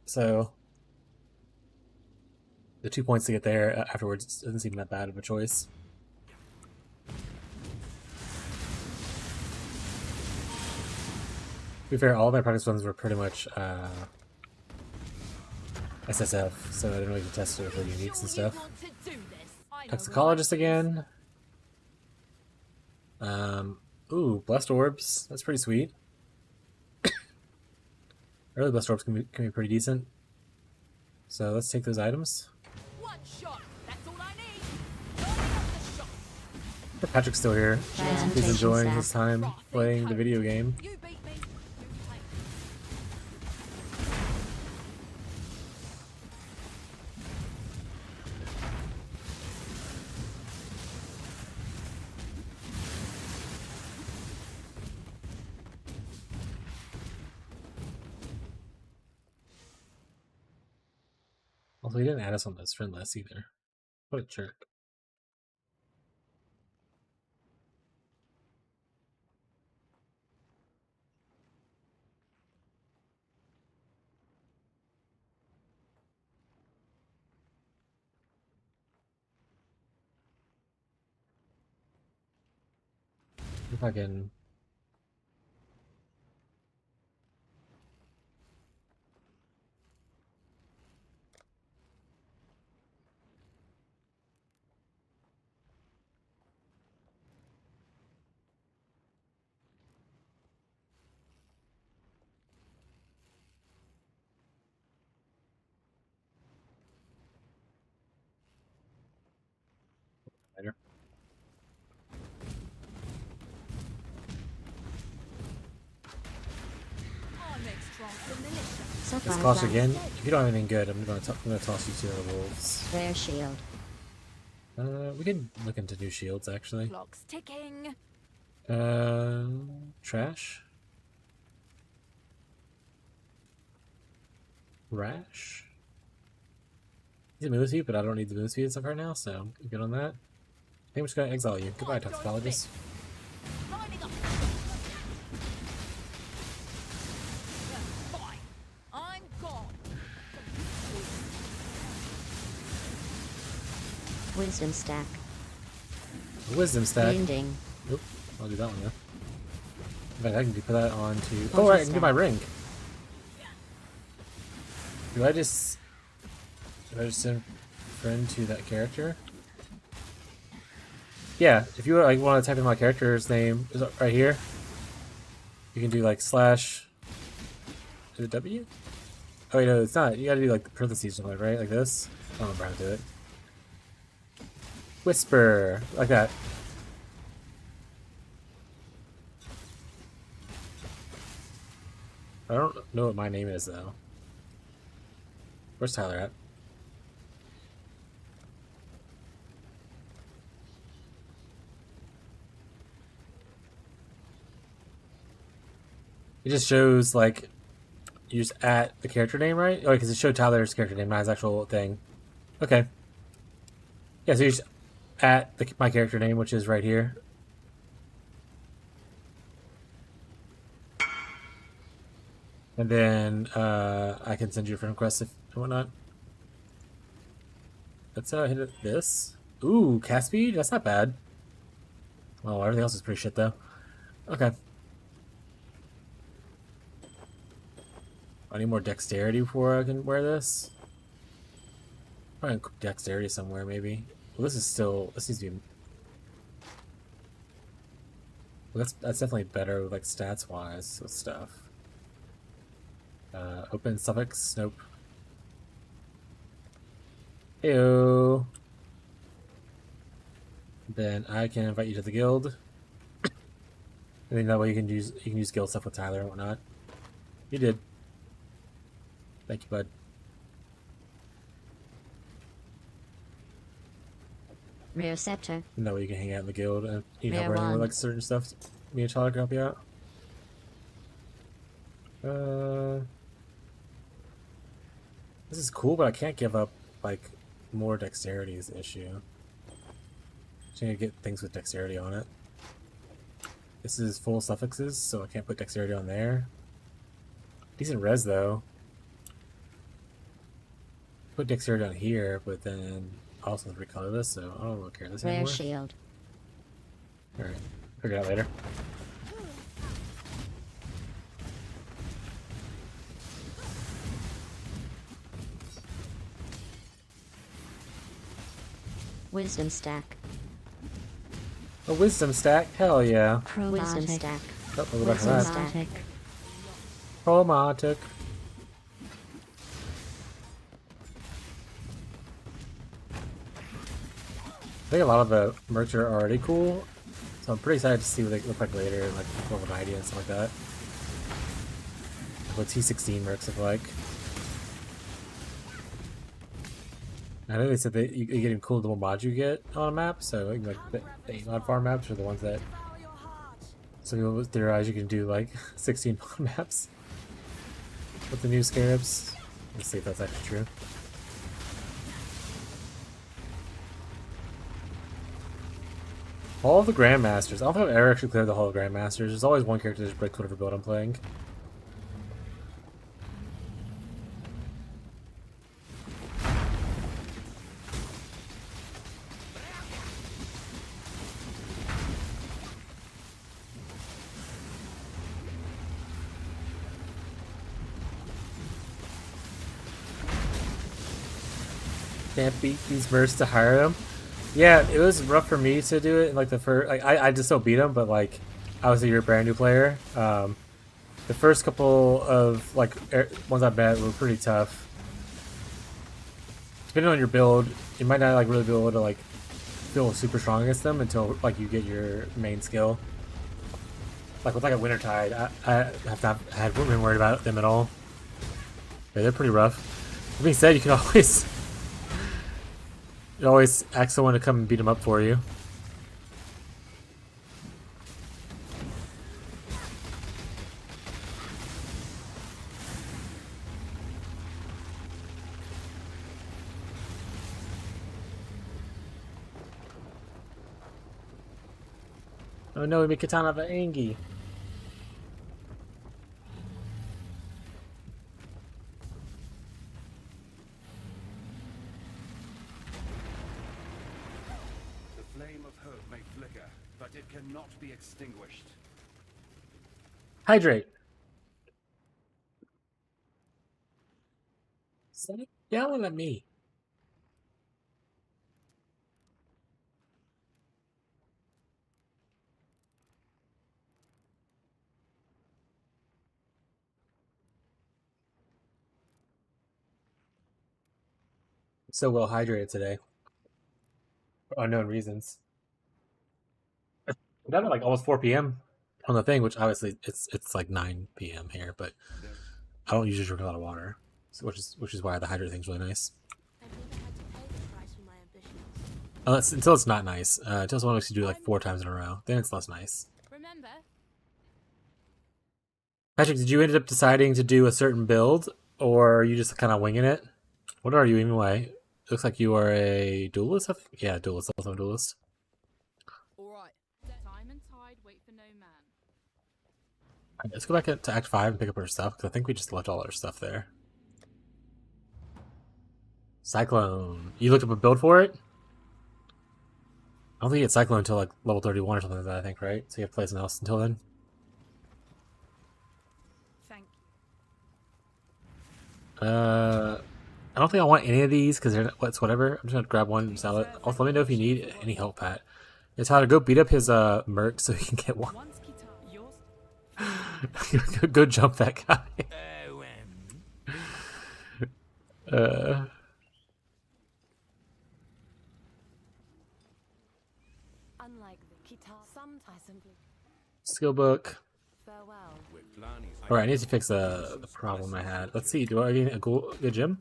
So the 2 points to get there afterwards doesn't seem that bad of a choice. To be fair, all of my practice ones were pretty much SSF, so I didn't really test it for uniques and stuff. Toxicologist again. Ooh, Blessed Orbs. That's pretty sweet. Early Blessed Orbs can be pretty decent. So let's take those items. One shot. That's all I need. Patrick's still here. He's enjoying his time playing the video game. You beat me. Also, he didn't add us on this friend list either. What a jerk. If I can... Later. This cost again. If you don't have anything good, I'm gonna toss you to the wolves. Rare shield. We can look into new shields actually. Clock's ticking. Trash. Rash. He's a move speed, but I don't need the move speed and stuff right now, so I'm good on that. I think I'm just gonna exile you. Goodbye, Toxicologist. Lining up. Fine. I'm gone. Wisdom stack. Wisdom stack. Ending. Oop, I'll do that one though. In fact, I can put that on to. Oh, right, I can do my ring. Do I just send friend to that character? Yeah, if you like want to type in my character's name, is it right here? You can do like slash. Is it W? Oh wait, no, it's not. You gotta do like the parentheses or something, right? Like this. I don't remember how to do it. Whisper, like that. I don't know what my name is though. Where's Tyler at? It just shows like you just at the character name, right? Oh, because it showed Tyler's character name, not his actual thing. Okay. Yeah, so you just at my character name, which is right here. And then I can send you a friend request if and whatnot. Let's hit this. Ooh, cast speed? That's not bad. Well, everything else is pretty shit though. Okay. I need more dexterity before I can wear this. Probably dexterity somewhere, maybe. Well, this needs to be. Well, that's definitely better, like stats wise with stuff. Open suffix. Nope. Heyo. Then I can invite you to the guild. I think that way you can use guild stuff with Tyler and whatnot. You did. Thank you, bud. Receptor. And that way you can hang out in the guild and you can help her with like certain stuff. Me and Tyler can help you out. This is cool, but I can't give up like more dexterity is the issue. So I'm gonna get things with dexterity on it. This is full suffixes, so I can't put dexterity on there. Decent res though. Put dexterity on here, but then I also have to recolor this, so I don't really care this anymore. Rare shield. Alright, figure it out later. Wisdom stack. A wisdom stack? Hell yeah. Wisdom stack. Oh, we'll go back to that. Stack. Chromatic. I think a lot of the merch are already cool, so I'm pretty excited to see what they look like later, like level 90 and stuff like that. What T16 mercs look like. I know they said that you get even cool little mods you get on a map, so like the 8 mod farm maps are the ones that some people theorize you can do like 16 mod maps with the new scarabs. Let's see if that's actually true. All the Grandmasters. I don't think I've ever actually cleared the Hall of Grandmasters. There's always one character that just breaks whatever build I'm playing. Can't beat these mercs to hire them. Yeah, it was rough for me to do it. Like the first, like I just still beat them, but like I was a brand new player. The first couple of like ones I bet were pretty tough. Depending on your build, you might not like really be able to like feel super strong against them until like you get your main skill. Like with like a Wintertide, I have not had been worried about them at all. Yeah, they're pretty rough. That being said, you can always. You always ask someone to come and beat them up for you. Oh no, we make Katana of Angie. may flicker, but it cannot be extinguished. Hydrate. Stop yelling at me. So well hydrated today. For unknown reasons. We're down at like almost 4 p.m. on the thing, which obviously it's like 9 p.m. here, but I don't usually drink a lot of water, so which is why the hydrate thing's really nice. I've never had to pay the price for my ambitions. Until it's not nice. Until someone makes you do it like 4 times in a row, then it's less nice. Remember? Patrick, did you end up deciding to do a certain build, or are you just kind of winging it? What are you anyway? It looks like you are a duelist. Yeah, duelist. Also a duelist. Alright. Time and tide wait for no man. Right, let's go back to Act 5 and pick up our stuff, because I think we just left all our stuff there. Cyclone. You looked up a build for it? I don't think you get Cyclone until like level 31 or something like that, I think, right? So you have to play something else until then? Thank I don't think I want any of these because it's whatever. I'm just gonna grab one and sell it. Also, let me know if you need any help, Pat. It's how to go beat up his merc so he can get one. Go jump that guy. Unlike the guitar, sometimes simply Skill book. farewell. Alright, I need to fix the problem I had. Let's see, do I get a good gym?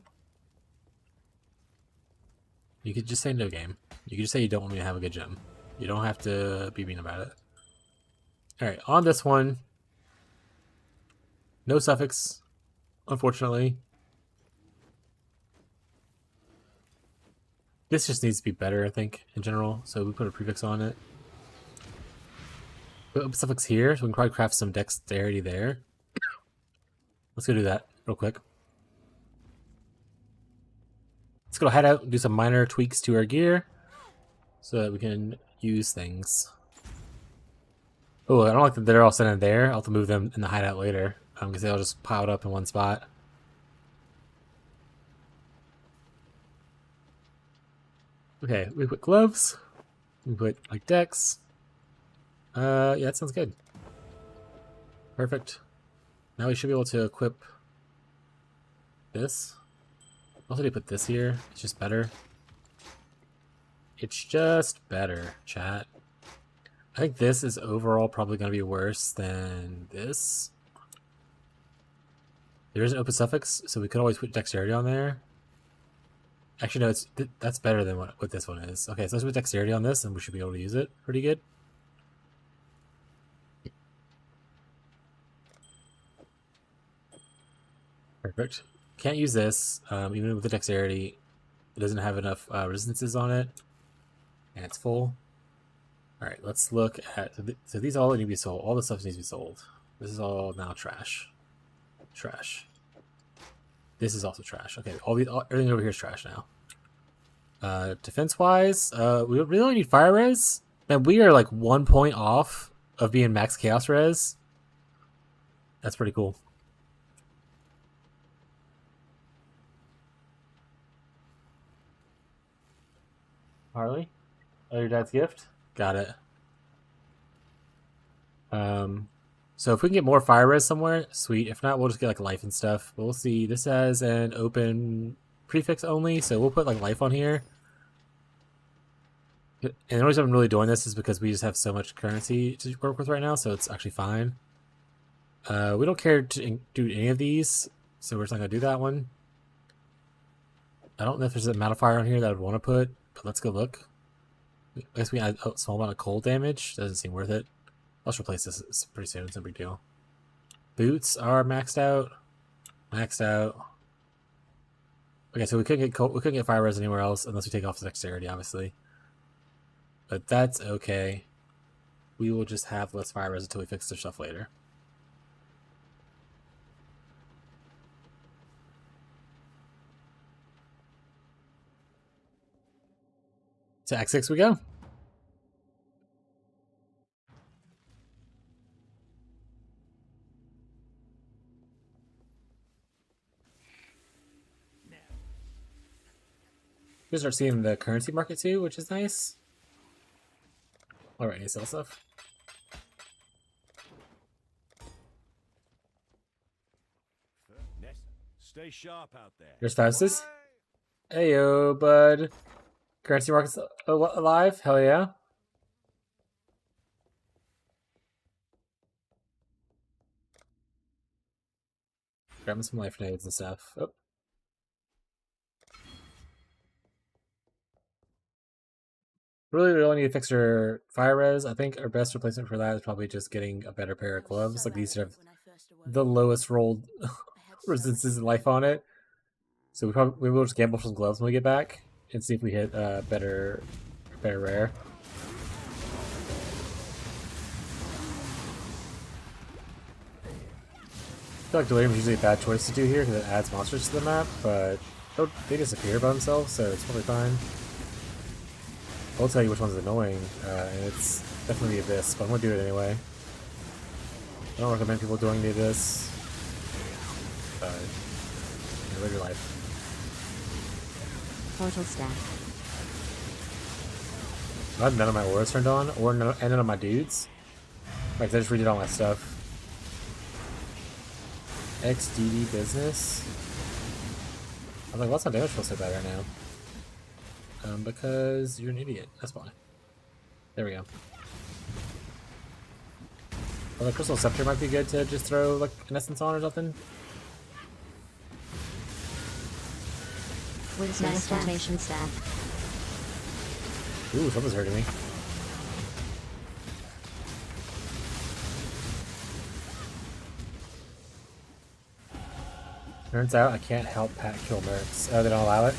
You could just say no game. You could just say you don't want me to have a good gym. You don't have to be mean about it. Alright, on this one. No suffix, unfortunately. This just needs to be better, I think, in general. So we put a prefix on it. Put a suffix here, so we can probably craft some dexterity there. Let's go do that real quick. Let's go head out and do some minor tweaks to our gear so that we can use things. Oh, I don't like that they're all sitting there. I'll have to move them in the hideout later because they'll just pile up in one spot. Okay, we put gloves. We put like dex. Yeah, that sounds good. Perfect. Now we should be able to equip this. Also, they put this here. It's just better. It's just better, chat. I think this is overall probably going to be worse than this. There is an open suffix, so we could always put dexterity on there. Actually, no, that's better than what this one is. Okay, so let's put dexterity on this, and we should be able to use it pretty good. Perfect. Can't use this, even with the dexterity. It doesn't have enough resistances on it, and it's full. All right, let's look at. So these all need to be sold. All the stuff needs to be sold. This is all now trash. Trash. This is also trash. Okay, everything over here is trash now. Defense-wise, we really only need fire res. Man, we are like 1 point off of being max chaos res. That's pretty cool. Harley? Oh, your dad's gift? Got it. So if we can get more fire res somewhere, sweet. If not, we'll just get like life and stuff. But we'll see. This has an open prefix only, so we'll put like life on here. And the only reason I'm really doing this is because we just have so much currency to work with right now, so it's actually fine. We don't care to do any of these, so we're just not gonna do that one. I don't know if there's a modifier on here that I would want to put, but let's go look. I guess we add a small amount of cold damage. Doesn't seem worth it. I'll just replace this pretty soon. It's no big deal. Boots are maxed out. Maxed out. Okay, so we couldn't get fire res anywhere else unless we take off the dexterity, obviously. But that's okay. We will just have less fire res until we fix their stuff later. To Act 6 we go. You start seeing the currency market too, which is nice. Alright, you sell stuff. Stay sharp out there. Here's Faustus. Hey yo, bud. Currency market's alive? Hell yeah. Grabbing some life nades and stuff. Oh. Really, we only need to fix our fire res. I think our best replacement for that is probably just getting a better pair of gloves. Like these have the lowest rolled resistances in life on it. So we will just gamble for some gloves when we get back and see if we hit better rare. I feel like delirium is usually a bad choice to do here because it adds monsters to the map, but they disappear by themselves, so it's probably fine. I'll tell you which one's annoying, and it's definitely the Abyss, but I'm gonna do it anyway. I don't recommend people doing the Abyss, but live your life. Portal stack. I have none of my auras turned on, and none of my dudes. Like, I just redid all my stuff. XDD business. I'm like, what's my damage feel so bad right now? Because you're an idiot. That's why. There we go. Well, the Crystal Scepter might be good to just throw, like, an essence on or something. With nice rotation stack. Ooh, something's hurting me. Turns out I can't help Pat kill mercs. Oh, they don't allow it?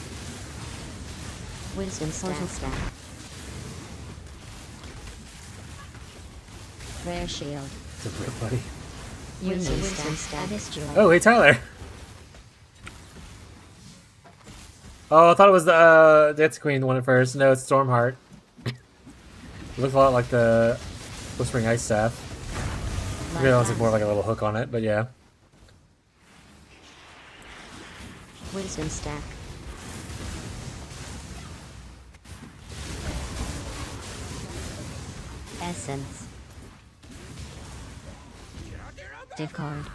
Wisdom stack. Rare shield. It's a rip, buddy. Wisdom stack. Oh, hey, Tyler! Oh, I thought it was the Dance Queen one at first. No, it's Stormheart. It looks a lot like the Whispering Ice Staff. I feel it's like more like a little hook on it, but yeah. Wisdom stack. Essence. Discard.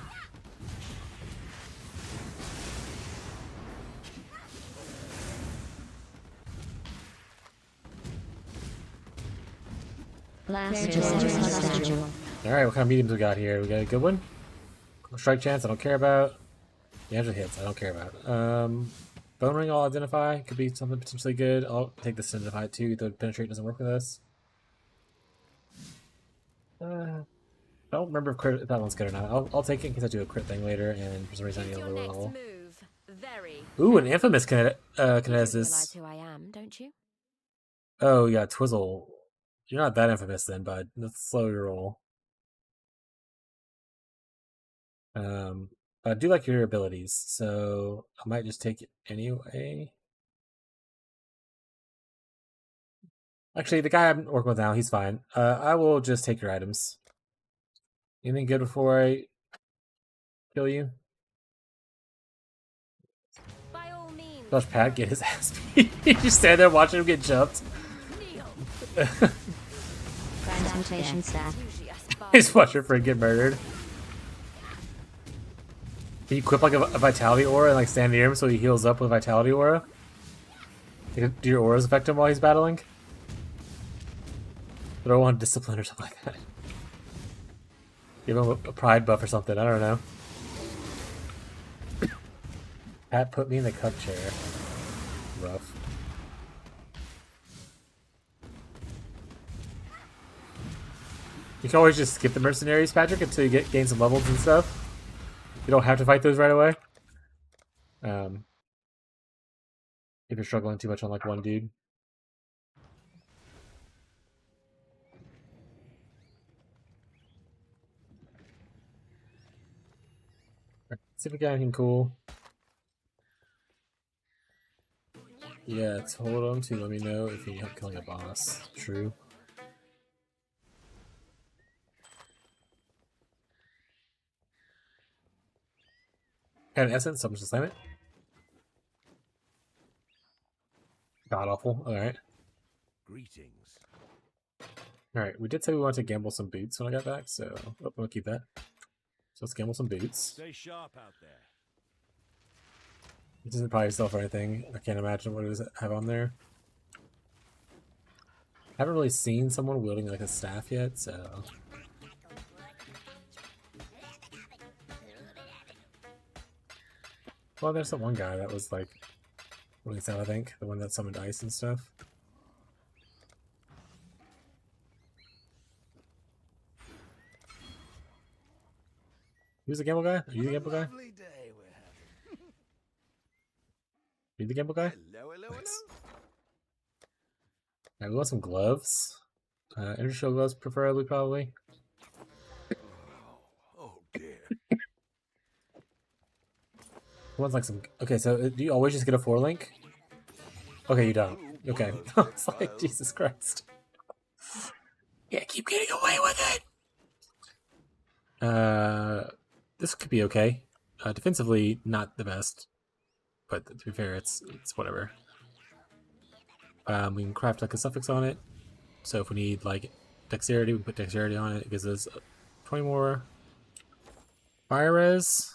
Alright, what kind of mediums we got here? We got a good one? Strike chance, I don't care about. Damage hits, I don't care about. Bone Ring I'll identify. Could be something potentially good. I'll take this to identify too, though Penetrate doesn't work with us. I don't remember if that one's good or not. I'll take it in case I do a crit thing later, and for some reason I need a lower level. Ooh, an Infamous Kinesis. Who I am, don't you? Oh, yeah, Twizzle. You're not that infamous then, bud. Let's slow your roll. I do like your abilities, so I might just take it anyway. Actually, the guy I'm working with now, he's fine. I will just take your items. Anything good before I kill you? By all means. Watch Pat get his ass beat. You just stand there watching him get jumped. Transmutation stack. Just watch your friend get murdered. Can you equip like a Vitality Aura and like stand near him so he heals up with Vitality Aura? Do your auras affect him while he's battling? Throw on Discipline or something like that. Give him a pride buff or something, I don't know. Pat put me in the cup chair. Rough. You can always just skip the mercenaries, Patrick, until you gain some levels and stuff. You don't have to fight those right away. If you're struggling too much on like one dude. Let's see if we got anything cool. Yeah, told him to let me know if you need help killing a boss. True. Got an essence, so I'm just slam it. God awful. Alright. Greetings. Alright, we did say we wanted to gamble some boots when I got back, so oh, we'll keep that. So let's gamble some boots. Stay sharp out there. It doesn't probably sell for anything. I can't imagine what it does have on there. I haven't really seen someone wielding like a staff yet, so. Well, there's that one guy that was like wielding staff, I think. The one that summoned ice and stuff. Who's the gamble guy? Are you the gamble guy? You the gamble guy? Nice. Alright, we want some gloves. Energy shield gloves, preferably, probably. Oh dear. One's like some. Okay, so do you always just get a 4-link? Okay, you don't. Okay. It's like, Jesus Christ. Yeah, keep getting away with it! This could be okay. Defensively, not the best. But to be fair, it's whatever. We can craft like a suffix on it. So if we need like dexterity, we can put dexterity on it. It gives us 20 more fire res.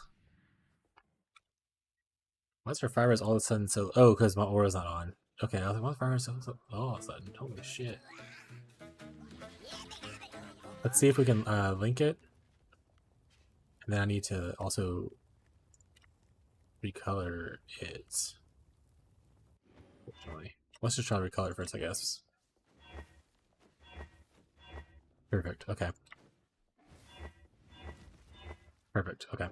Why is her fire res all of a sudden so... Oh, because my aura's not on. Okay, I was like, why is fire res so all of a sudden? Holy shit. Let's see if we can link it. And then I need to also recolor it. Unfortunately. Let's just try to recolor it first, I guess. Perfect, okay. Perfect, okay.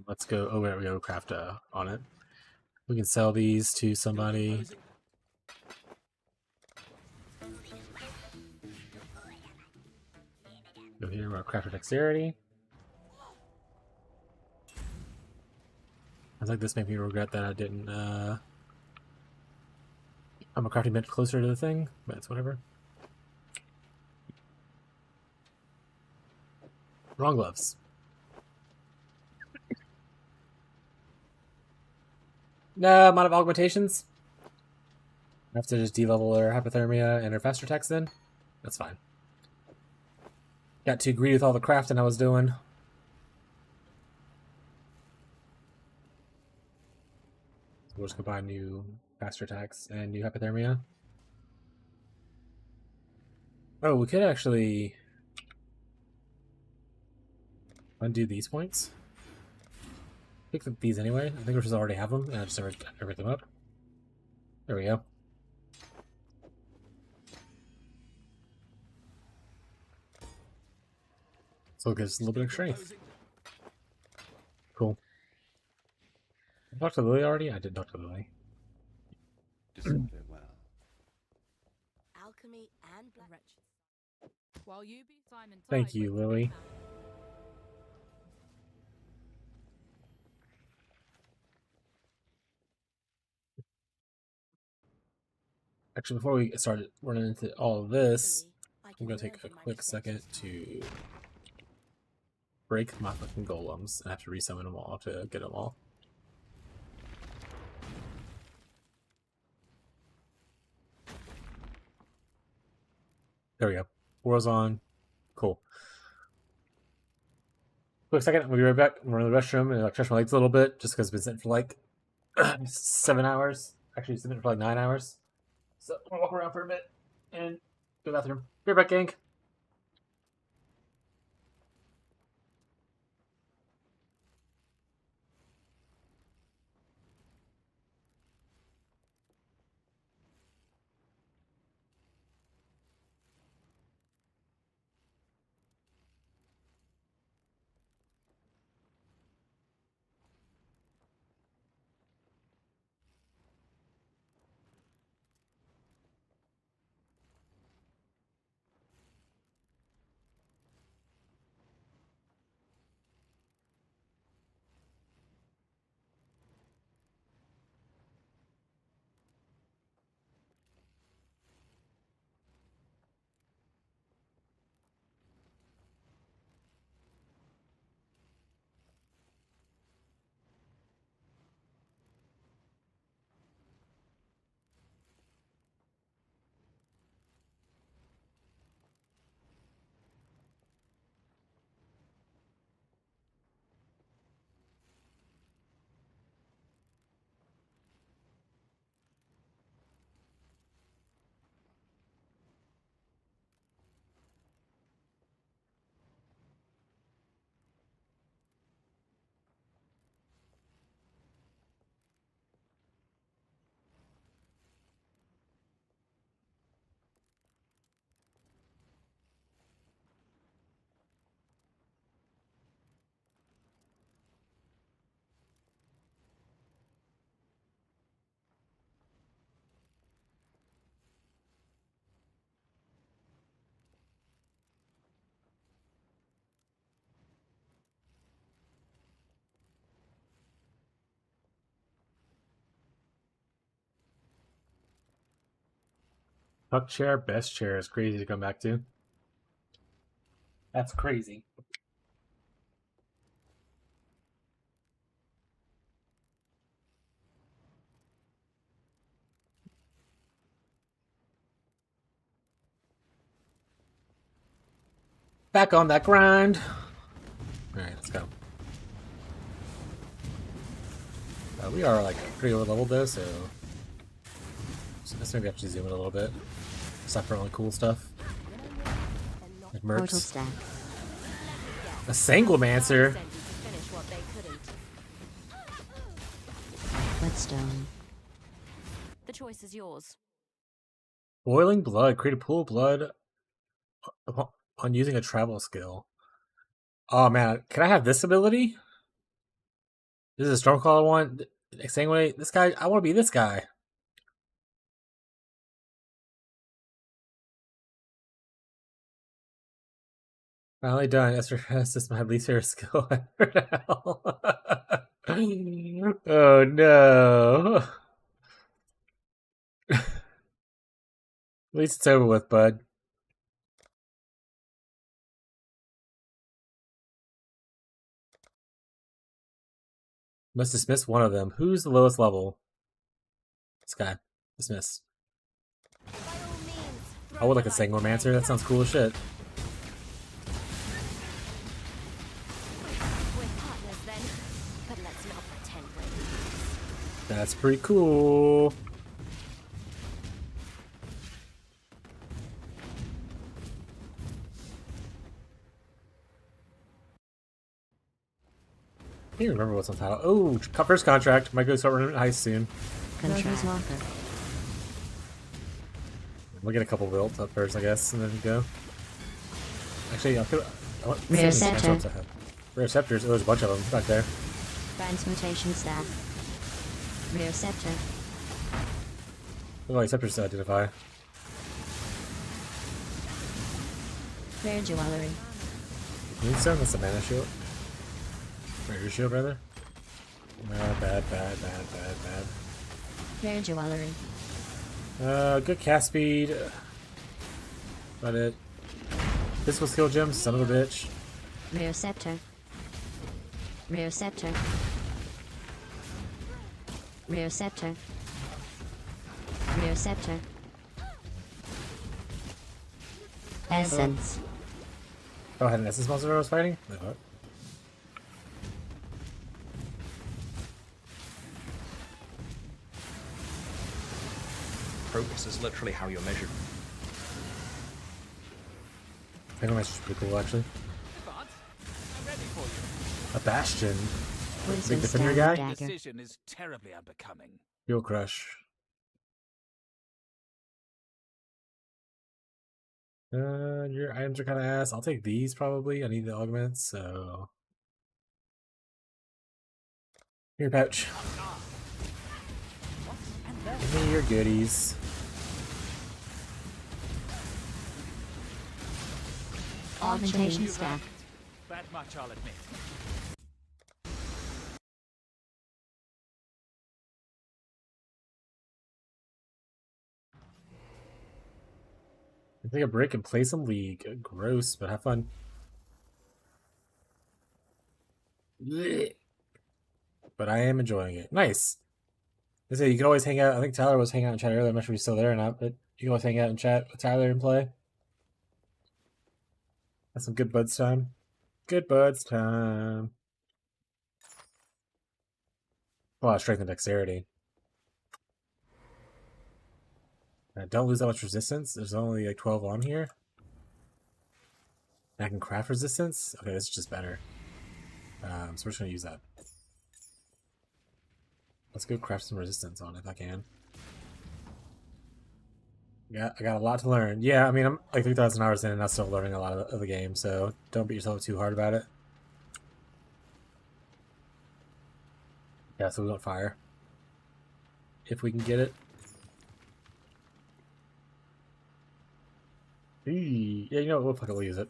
Let's go. Oh, there we go. Craft on it. We can sell these to somebody. Go here. We're craft for dexterity. I think this made me regret that I didn't. I'm a crafting bench closer to the thing, but it's whatever. Wrong gloves. No, amount of augmentations. I have to just de-level her hypothermia and her faster attacks then. That's fine. Got too greedy with all the crafting I was doing. So we'll just go buy new faster attacks and new hypothermia. Oh, we could actually undo these points. Pick these anyway. I think we should already have them, and I just never them up. There we go. So it gives a little bit of strength. Cool. I talked to Lily already? I did talk to Lily. Alchemy and black. While you be Simon Thank you, Lily. Actually, before we start running into all of this, I'm going to take a quick second to break my fucking golems and have to resummon them all to get them all. There we go. War's on. Cool. Quick second, we'll be right back. I'm going to the restroom and stretch my legs a little bit just because it's been sitting for like 7 hours. Actually, it's sitting for like 9 hours. So I'm going to walk around for a bit and go to the bathroom. Be right back, gang. Puck chair, best chair is crazy to come back to. That's crazy. Back on that grind. Alright, let's go. We are like pretty low level though, so this maybe have to zoom in a little bit. Stuff for only cool stuff. Like mercs. A Sanguimancer. Whetstone. The choice is yours. Boiling blood. Create a pool of blood upon using a travel skill. Oh man, can I have this ability? This is a Stormcaller one. Sanguinate. This guy. I want to be this guy. Finally done. This is my least favorite skill ever now. Oh no. At least it's over with, bud. Must dismiss one of them. Who's the lowest level? This guy. Dismiss. I would like a Sanguimancer. That sounds cool as shit. That's pretty cool. I can't remember what's on title. Oh, first contract. Might go start running heist soon. Contract marker. We'll get a couple built up first, I guess, and then go. Actually, I want Rare Scepter. Rare Scepters. Oh, there's a bunch of them back there. Transmutation staff. Rare Scepter. Look at all these Scepters to identify. Rare Jewelry. Moonstone? That's a mana shield. Rare shield, rather. Bad. Rare Jewelry. Good cast speed. About it. Physical skill gem, son of a bitch. Rare Scepter. Rare Scepter. Rare Scepter. Rare Scepter. Essence. Oh, I had an essence monster I was fighting? Wait, what? Progress is literally how you're measured. I think that's pretty cool, actually. A Bastion. Big defender guy? Decision is terribly unbecoming. Fuel Crush. Your items are kind of ass. I'll take these probably. I need the augments, so. Here, pouch. Give me your goodies. Augmentation staff. That much I'll admit. Take a break and play some League. Gross, but have fun. Blech. But I am enjoying it. Nice. I say you can always hang out. I think Tyler was hanging out in chat earlier. I'm not sure if he's still there or not, but you can always hang out and chat with Tyler and play. That's some good buds time. Good buds time. A lot of strength and dexterity. Don't lose that much resistance. There's only like 12 on here. And I can craft resistance. Okay, this is just better. So we're just gonna use that. Let's go craft some resistance on it if I can. Yeah, I got a lot to learn. Yeah, I mean, I'm like 3,000 hours in and I'm still learning a lot of the game, so don't beat yourself too hard about it. Yeah, so we want fire. If we can get it. Eee. Yeah, you know what? We'll use it.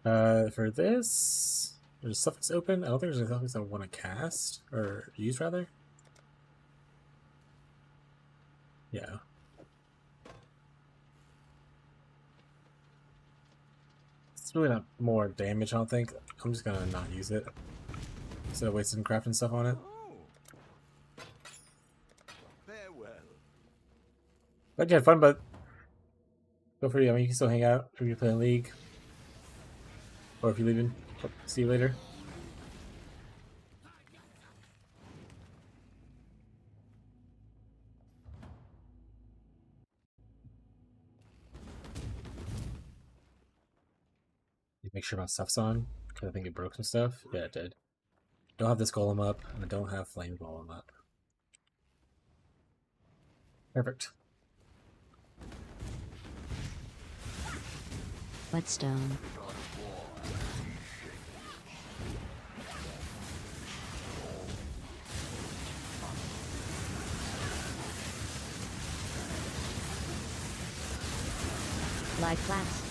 For this, there's a suffix open. I don't think there's a suffix I want to cast or use rather. Yeah. It's really not more damage, I don't think. I'm just gonna not use it. Instead of wasting crafting stuff on it. Farewell. Glad you had fun, but feel free. I mean, you can still hang out if you play in League. Or if you're leaving. See you later. Make sure my stuff's on, because I think it broke some stuff. Yeah, it did. Don't have this golem up, and I don't have flame golem up. Perfect. Whetstone. Light flaps.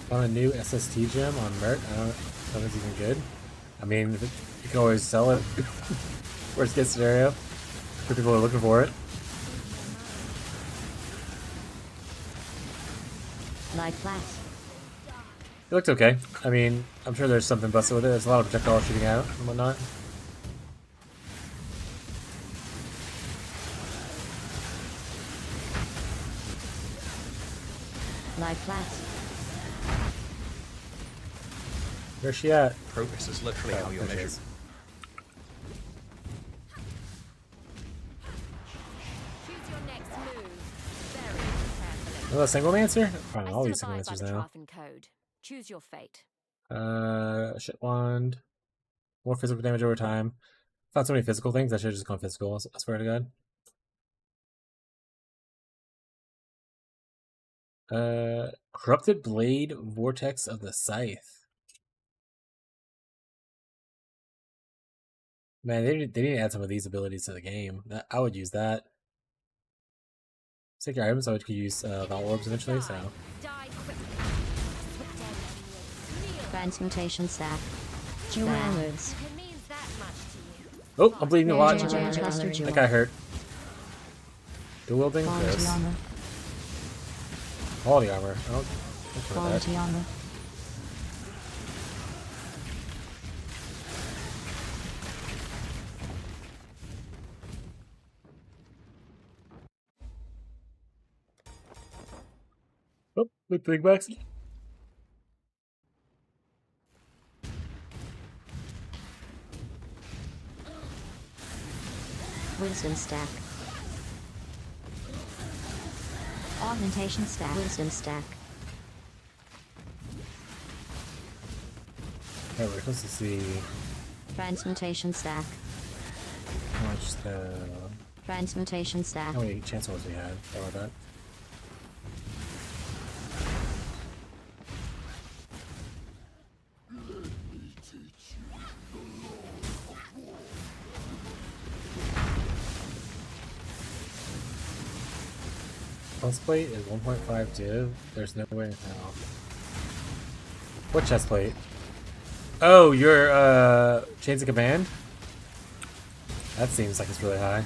Found a new SST gem on Mert. I don't know if it's even good. I mean, you can always sell it. Worst case scenario. For people who are looking for it. Light flaps. It looked okay. I mean, I'm sure there's something busted with it. There's a lot of projectiles shooting out and whatnot. Light flaps. Where's she at? Progress is literally how you're there she measured. is. Choose your next move very carefully. Oh, a single answer? Fine, I all still these single abide by answers the now. Trarthan code. Choose your fate. Shit wand. More physical damage over time. Found so many physical things, I should have just gone physical, I swear to God. Corrupted Blade Vortex of the Scythe. Man, they need to add some of these abilities to the game. I would use that. Sacred items, I could use Val Orbs eventually, so. Die quickly. Swift end enemies. Transmutation stack. Jewelers. If it means that much to you. Oh, I'm bleeding a lot. Cluster jewel. That guy hurt. Dual wielding? Quality Gross. armor. Quality armor. I don't care for that. Quality armor. Oh, with big bucks. Wisdom stack. Augmentation stack. Wisdom stack. Yeah, we're supposed to see Transmutation stack. how much Transmutation stack. how many chance rolls we had. How about that? Chest plate is 1.5 div. There's no way in hell. What chest plate? Oh, your chains of command? That seems like it's really high.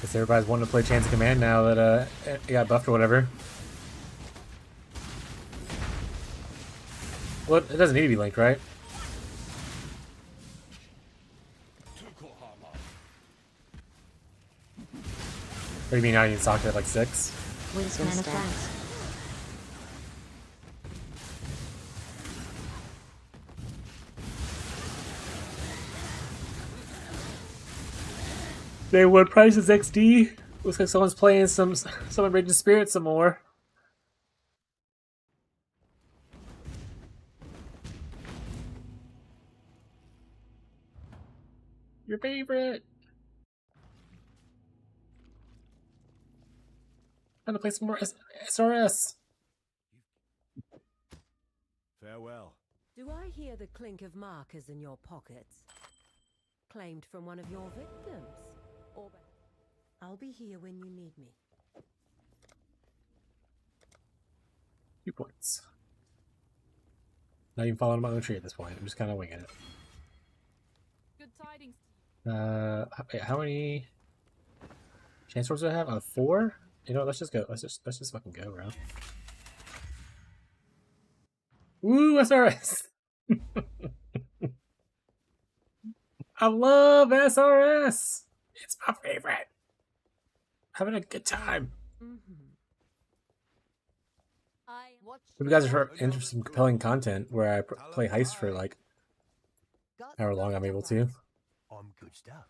Guess everybody's wanting to play Chains of Command now that it got buffed or whatever. Well, it doesn't need to be linked, right? What do you mean now you need to stock it at like 6? Wisdom stack. Day 1 price is XD. Looks like someone's playing some Raging Spirit some more. Your favorite. I'm gonna play some more SRS. Farewell. Do I hear the clink of markers in your pockets? Claimed from one of your victims? Or I'll be here when you need me. 2 points. Not even following my own tree at this point. I'm just kind of winging it. Good tidings. Wait, how many chance rolls do I have? 4? You know what, let's just go. Let's just fucking go, bro. Woo, SRS! I love SRS! It's my favorite. Having a good time. If you guys are interested in compelling content where I play heist for like however long I'm able to. I'm good stuff.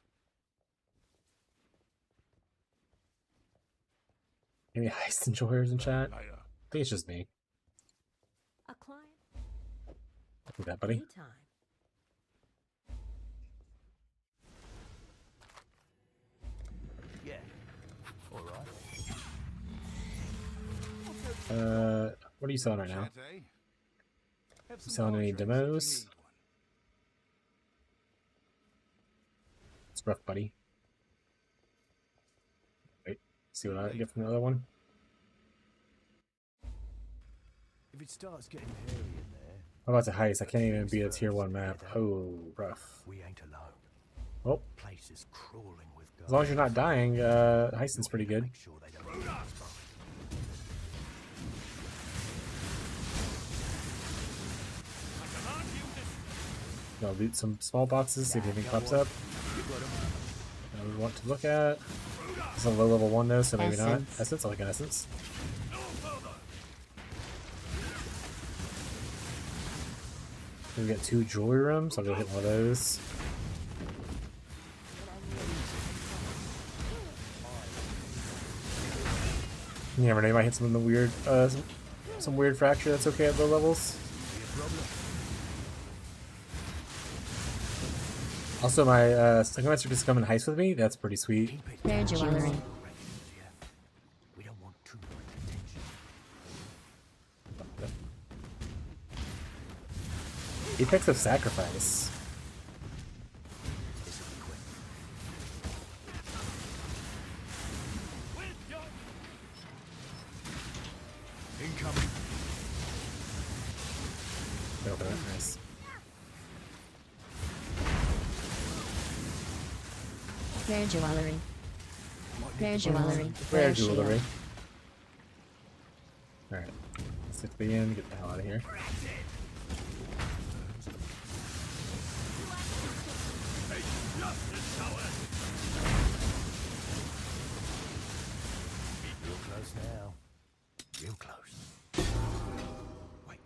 Any heist enjoyers in chat? I think it's just me. A client. Look at that, buddy. Anytime. Yeah. All right. What are you selling right now? You selling any demos? It's rough, buddy. Wait, see what I get from the other one. If it starts getting hairy in there. How about the heist? I can't even beat a tier 1 map. Oh, rough. We ain't alone. Well, Place is crawling with as long as you're not dying, heisting's pretty good. Sure they don't I'll loot some small boxes, see if anything pops up. We want to look at. It's a low level 1 though, so maybe not. Essence, I like an essence. We got 2 jewelry rooms, I'll go hit one of those. You never know, you might hit some of the weird, some weird fracture that's okay at low levels. Also, my second master just come and heist with me. That's pretty sweet. Rare jewelry. We don't want too much attention. Apex of Sacrifice. Incoming. Open it. Nice. Rare jewelry. Rare jewelry. Rare jewelry. Alright. Let's hit the end, get the hell out of here. Real close now. Real close. Wait.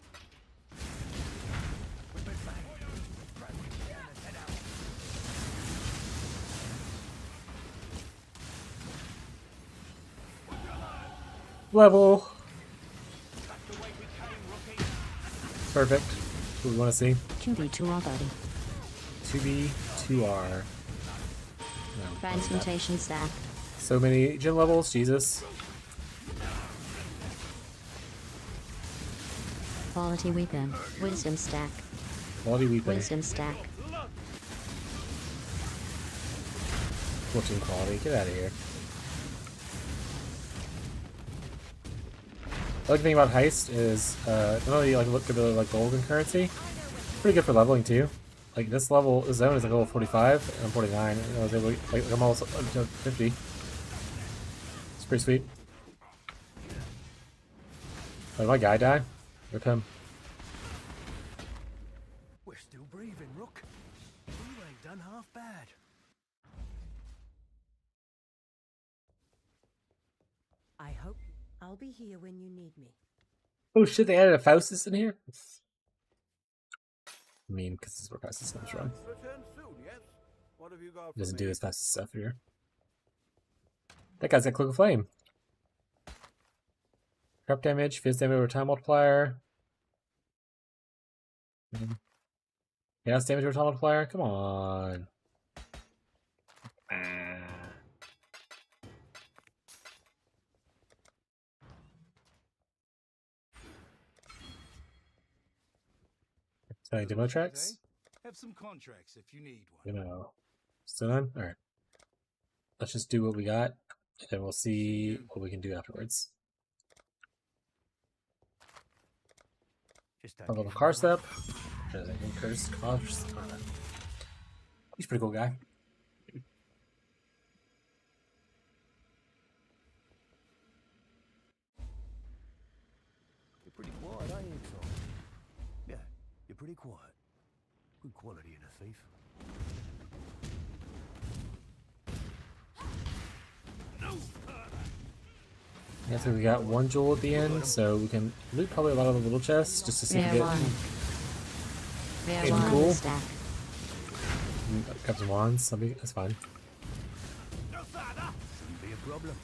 Level. Perfect. That's what we want to see. 2B2R body. 2B, 2R. No, Transmutation stack. so many gym levels, Jesus. Quality weapon. Wisdom stack. Quality weapon. Wisdom stack. 14 quality. Get out of here. The other thing about heist is not only like look at the like golden currency, pretty good for leveling too. Like this level, this zone is like level 45 and I'm 49. And I was able to, like I'm almost up to 50. It's pretty sweet. Oh, did my guy die? Rip him. We're still breathing, Rook. You ain't done half bad. I hope I'll be here when you need me. Oh shit, they added a Faustus in here? I mean, because this is where Faustus comes from. Return soon, yes? What have you got He doesn't for do me? his Faustus stuff here. That guy's got Cloak of Flame. Trap damage, fizz damage over time multiplier. Chaos damage over time multiplier? Come on. Demo tracks? Have some contracts if you need one. Still done? Alright. Let's just do what we got. and then we'll see what we can do afterwards. A little car step. Cursed cars. He's a pretty cool guy. You're pretty quiet, ain't you, Tom? Yeah, you're pretty quiet. Good quality in a thief. Yeah, so we got one jewel at the end, so we can loot probably a lot of the little chests just to see if we get anything cool. Grab some wands, that's fine. Shouldn't be a problem.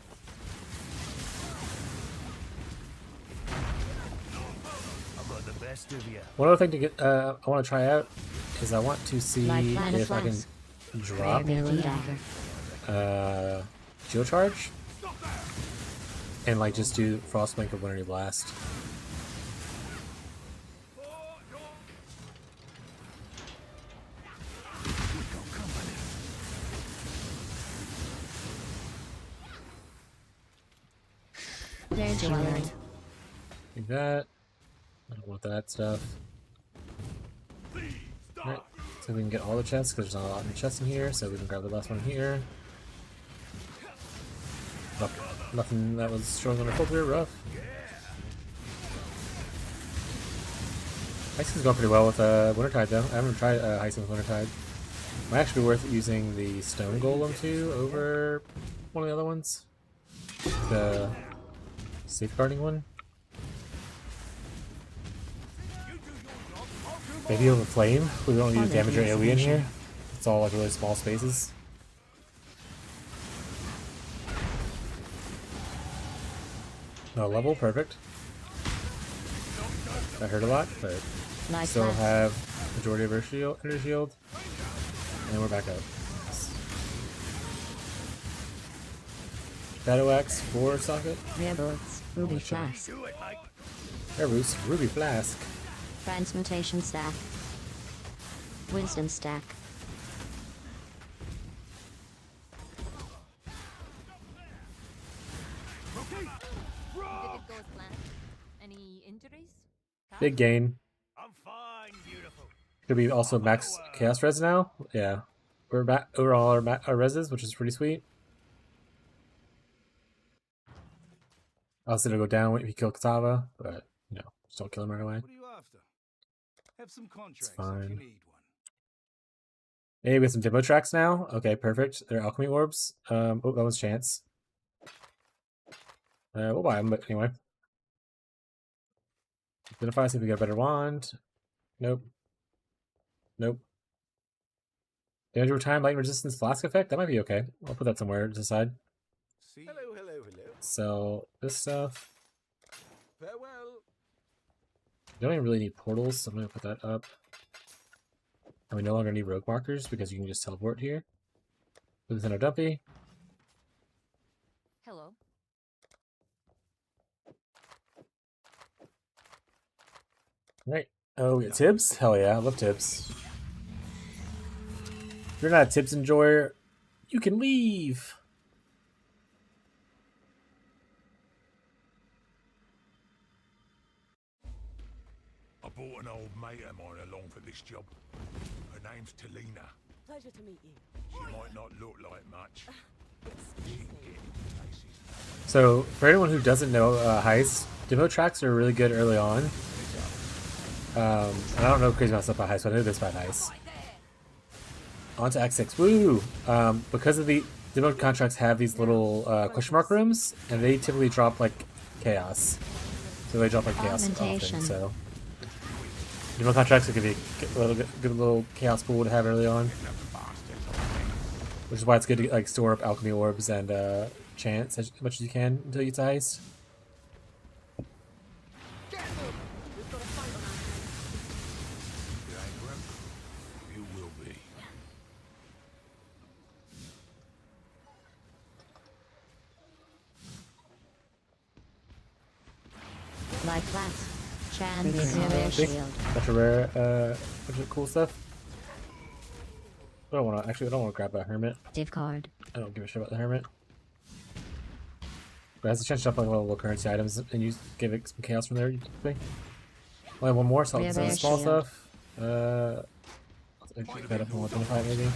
I've got the best of you. One other thing to get, I want to try out is I want to see if I can drop geocharge and like just do Frostblink or Wintertide Blast. Like that. I don't want that stuff. Right. So we can get all the chests because there's not a lot of chests in here, so we can grab the last one here. Nothing that was showing on the filter, rough. Heisting's going pretty well with Wintertide though. I haven't tried Heisting with Wintertide. Might actually be worth using the Stone Golem too over one of the other ones. The safeguarding one. Maybe over Flame. We don't use damage or AoE in here. It's all like really small spaces. No level, perfect. That hurt a lot, but still have majority of our shield, energy shield, and we're back up. Shadow Axe 4 socket. Ruby Flask. Ruby Flask. Transmutation stack. Wisdom stack. Any injuries? Big gain. I'm fine, beautiful. Could be also max chaos res now. Yeah, we're back over all our reses, which is pretty sweet. Also, it'll go down if you kill Katava, but you know, just don't kill him right away. What are you after? Have some contracts It's fine. if you need one. Hey, we have some demo tracks now. Okay, perfect. They're alchemy orbs. Oh, that was chance. We'll buy them, but anyway. Identify, see if we get a better wand. Nope. Nope. Damage over time, light resistance, flask effect. That might be okay. I'll put that somewhere to the side. Hello, hello, hello. So this stuff. Farewell. You don't even really need portals, so I'm gonna put that up. And we no longer need rogue markers because you can just teleport here. Put this in our dumpy. Hello. Right. Oh, we got Tibbs? Hell yeah, I love Tibbs. If you're not a Tibbs enjoyer, you can leave. I brought an old mate of mine along for this job. Her name's Talina. Pleasure to meet you. She might not look like much. So, for anyone who doesn't know Heist, demo tracks are really good early on. And I don't know crazy about stuff about Heist, but I know this about Heist. On to Act 6. Woo! Because of the demo contracts have these little question mark rooms, and they typically drop like chaos. So they drop like chaos often, so. Demo contracts will give you a good little chaos pool to have early on. Which is why it's good to like store up alchemy orbs and chance as much as you can until you get to Heist. You will be. Life Flask. Champion Shield. Bunch of rare, bunch of cool stuff. I don't want to grab a hermit. Div card. I don't give a shit about the hermit. but it has a chance to drop like little currency items and you give it some chaos from there. You think? Only one more, so some small stuff. I'll pick that up and we'll identify it maybe.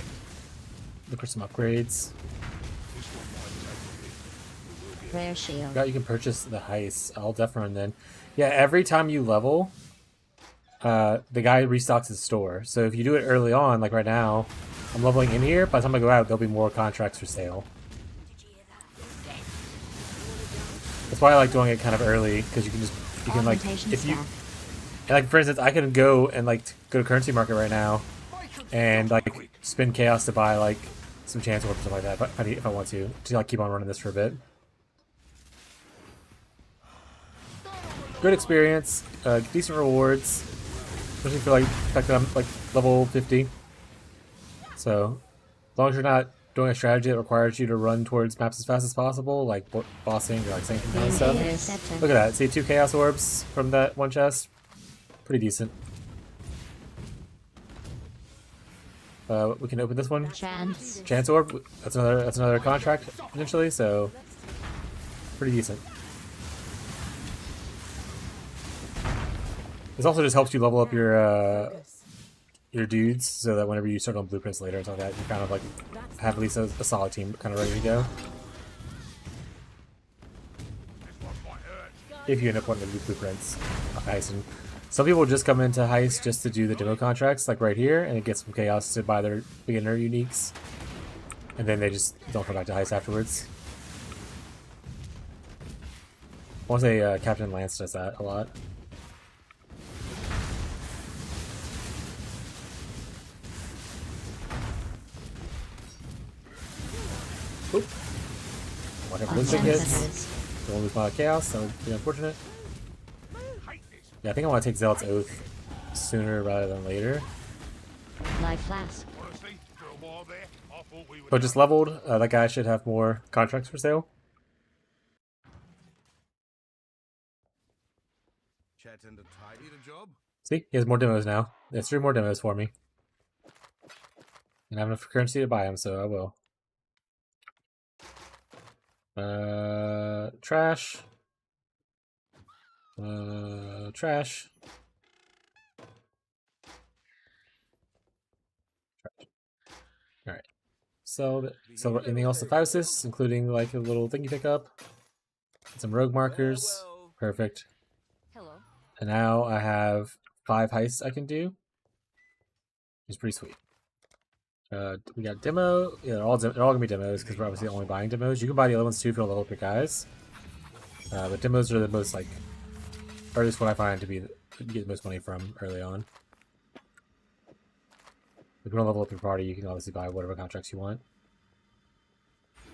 Look for some upgrades. Rare shield. Forgot you can purchase the heist. I'll definitely run then. Yeah, every time you level, the guy restocks his store. So if you do it early on, like right now, I'm leveling in here. By the time I go out, there'll be more contracts for sale. That's why I like doing it kind of early, because you can like if you like for instance, I can go and like go to currency market right now, and like spend chaos to buy like some chance or something like that if I want to like keep on running this for a bit. Good experience, decent rewards, especially for like the fact that I'm like level 50. So as long as you're not doing a strategy that requires you to run towards maps as fast as possible, like bossing or like sanctum kind of stuff. Look at that. See 2 chaos orbs from that one chest. Pretty decent. We can open this one. Chance orb. That's another contract potentially. So pretty decent. This also just helps you level up your dudes, so that whenever you start on blueprints later and stuff like that, you kind of like have at least a solid team kind of ready to go. If you end up wanting to do blueprints, heist. And some people just come into heist just to do the demo contracts, like right here, and it gets some chaos to buy their beginner uniques, and then they just don't come back to heist afterwards. I want to say Captain Lance does that a lot. Oop. Whatever ballistic hits. Don't lose a lot of chaos, that would be unfortunate. Yeah, I think I want to take Zealot's Oath sooner rather than later. Life flask. But just leveled, that guy should have more contracts for sale. See, he has more demos now. There's 3 more demos for me. And I have enough currency to buy them, so I will. Trash. Trash. Alright. So anything else to Faustus, including like a little thing you pick up. Some rogue markers. Perfect. Hello. And now I have 5 heists I can do. Which is pretty sweet. We got demo. Yeah, they're all gonna be demos because we're obviously only buying demos. You can buy the other ones too if you want to level up your guys. But demos are the most like, or at least what I find to be you get the most money from early on. If you want to level up your party, you can obviously buy whatever contracts you want.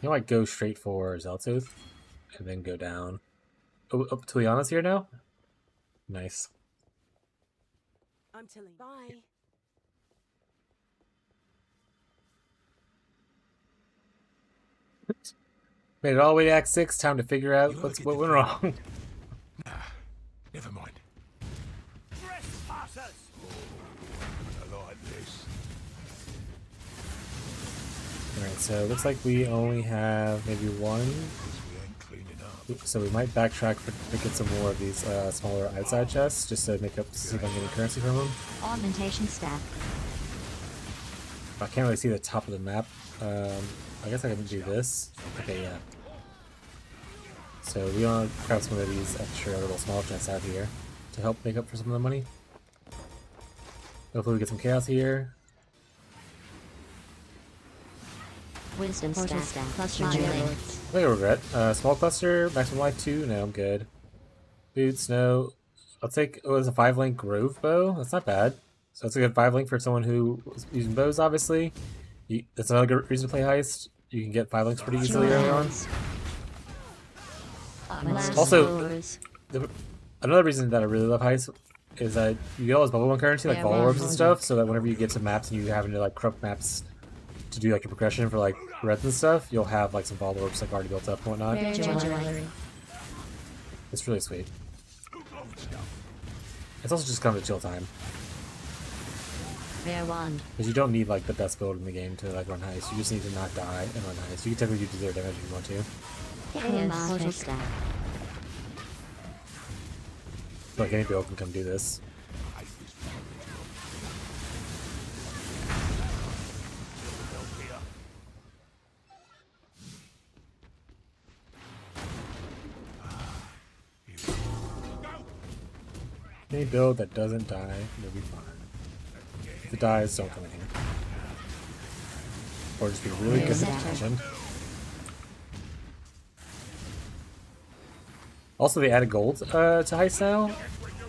You might go straight for Zealot's Oath and then go down. Oh, up to Liana's here now. Nice. I'm telling. Bye. Made it all the way to Act 6. Time to figure out what went wrong. Nah, never mind. Trespassers! I like this. Alright, so it looks like we only have maybe one. We ain't cleaning up. So we might backtrack to get some more of these smaller outside chests, just to make up to see if I'm getting currency from them. Augmentation stack. I can't really see the top of the map. I guess I can do this. Okay, yeah. So we want to grab some of these extra little small chests out here to help make up for some of the money. Hopefully we get some chaos here. Wisdom stack. Cluster modulator. I regret. Small cluster, maximum life 2. No, I'm good. Boots, no. I'll take. Oh, it's a 5-link Grove bow. That's not bad. So that's a good 5-link for someone who was using bows, obviously. That's another good reason to play heist. You can get 5 links pretty easily early on. Also, another reason that I really love heist is that you get all this bubble 1 currency, like ball orbs and stuff, so that whenever you get to maps and you're having to like corrupt maps to do like your progression for like reds and stuff, you'll have like some ball orbs like already built up and whatnot. It's really sweet. It's also just kind of a chill time. Because you don't need like the best build in the game to like run heist. You just need to not die and run heist. You can technically do 0 damage if you want to. Total stack. Like any build can come do this. Any build that doesn't die, you'll be fine. If it dies, don't come in here. Or just be really good at attention. Also, they added gold to heist now.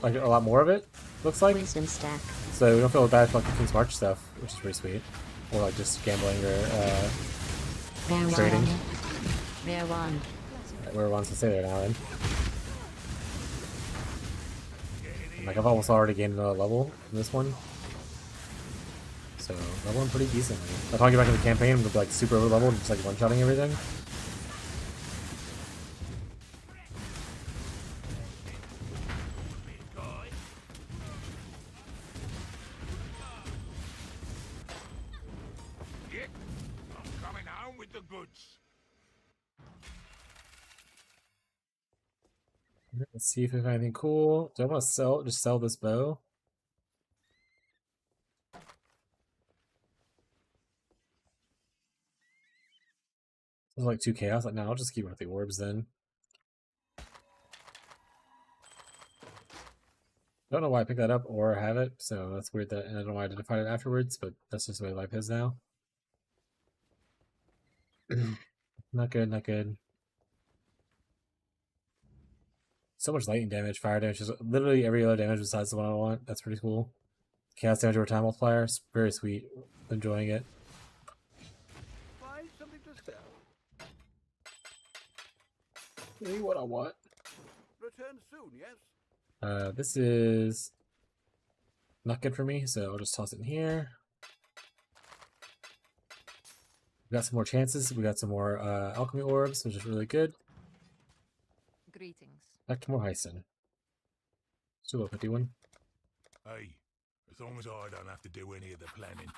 Like, a lot more of it, looks like. Wisdom stack. So we don't feel bad for like the King's March stuff, which is pretty sweet. Or like just gambling or trading. Rare one. We're ones to stay there now then. Like I've almost already gained another level in this one. So leveling pretty decently. By the time I get back in the campaign, I'm gonna be like super over leveled and just like one-shotting everything. I'm coming home with the goods. Let's see if we have anything cool. Do I want to just sell this bow? There's like 2 chaos. Like, no, I'll just keep it with the orbs then. Don't know why I picked that up or have it, so that's weird that, and I don't know why I identified it afterwards, but that's just the way life is now. Not good, not good. So much lightning damage, fire damage, just literally every other damage besides the one I want. That's pretty cool. Chaos damage over time multiplier, it's very sweet. Enjoying it. Find something to sell. Maybe what I want. Return soon, yes? This is not good for me, so I'll just toss it in here. We got some more chances. We got some more alchemy orbs, which is really good. Greetings. Back to more Heisen. Still a 51. Hey, as long as I don't have to do any of the planning.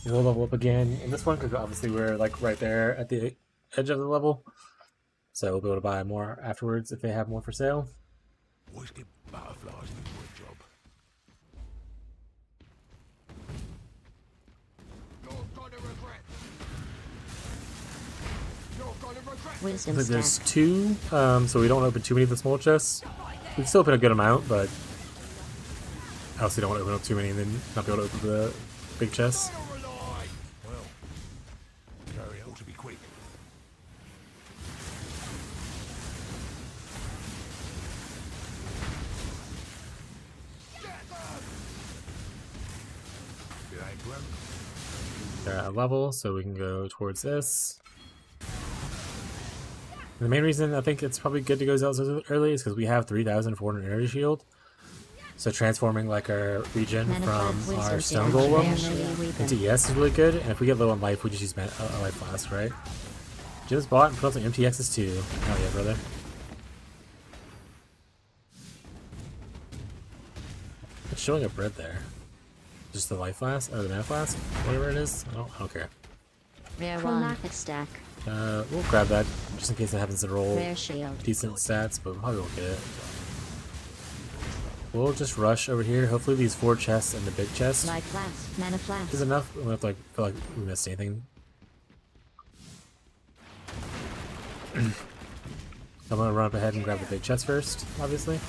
We'll level up again in this one because obviously we're like right there at the edge of the level. So we'll be able to buy more afterwards if they have more for sale. Always get butterflies before a job. You're gonna regret. You're gonna regret. Wisdom But stack. there's 2, so we don't open too many of the small chests. We can still open a good amount, but I also don't want to open up too many and then not be able to open the big chests. Well, Gary ought to be quick. It ain't broke. They're at a level, so we can go towards this. And the main reason I think it's probably good to go Zealous so early is because we have 3,400 energy shield. So transforming like our regen from our stone golem into ES is really good. And if we get low on life, we just use a life flask, right? Just bought and put up some MTXs too. Oh yeah, brother. It's showing a bread there. Just the life flask or the mana flask, whatever it is. I don't care. Rare one. Stack. We'll grab that just in case it happens to roll Rare shield. decent stats, but we probably won't get it. We'll just rush over here. Hopefully these 4 chests and the big chest Life flask. Mana flask. is enough. We don't have to like feel like we missed anything. I'm gonna run up ahead and grab the big chest first, obviously.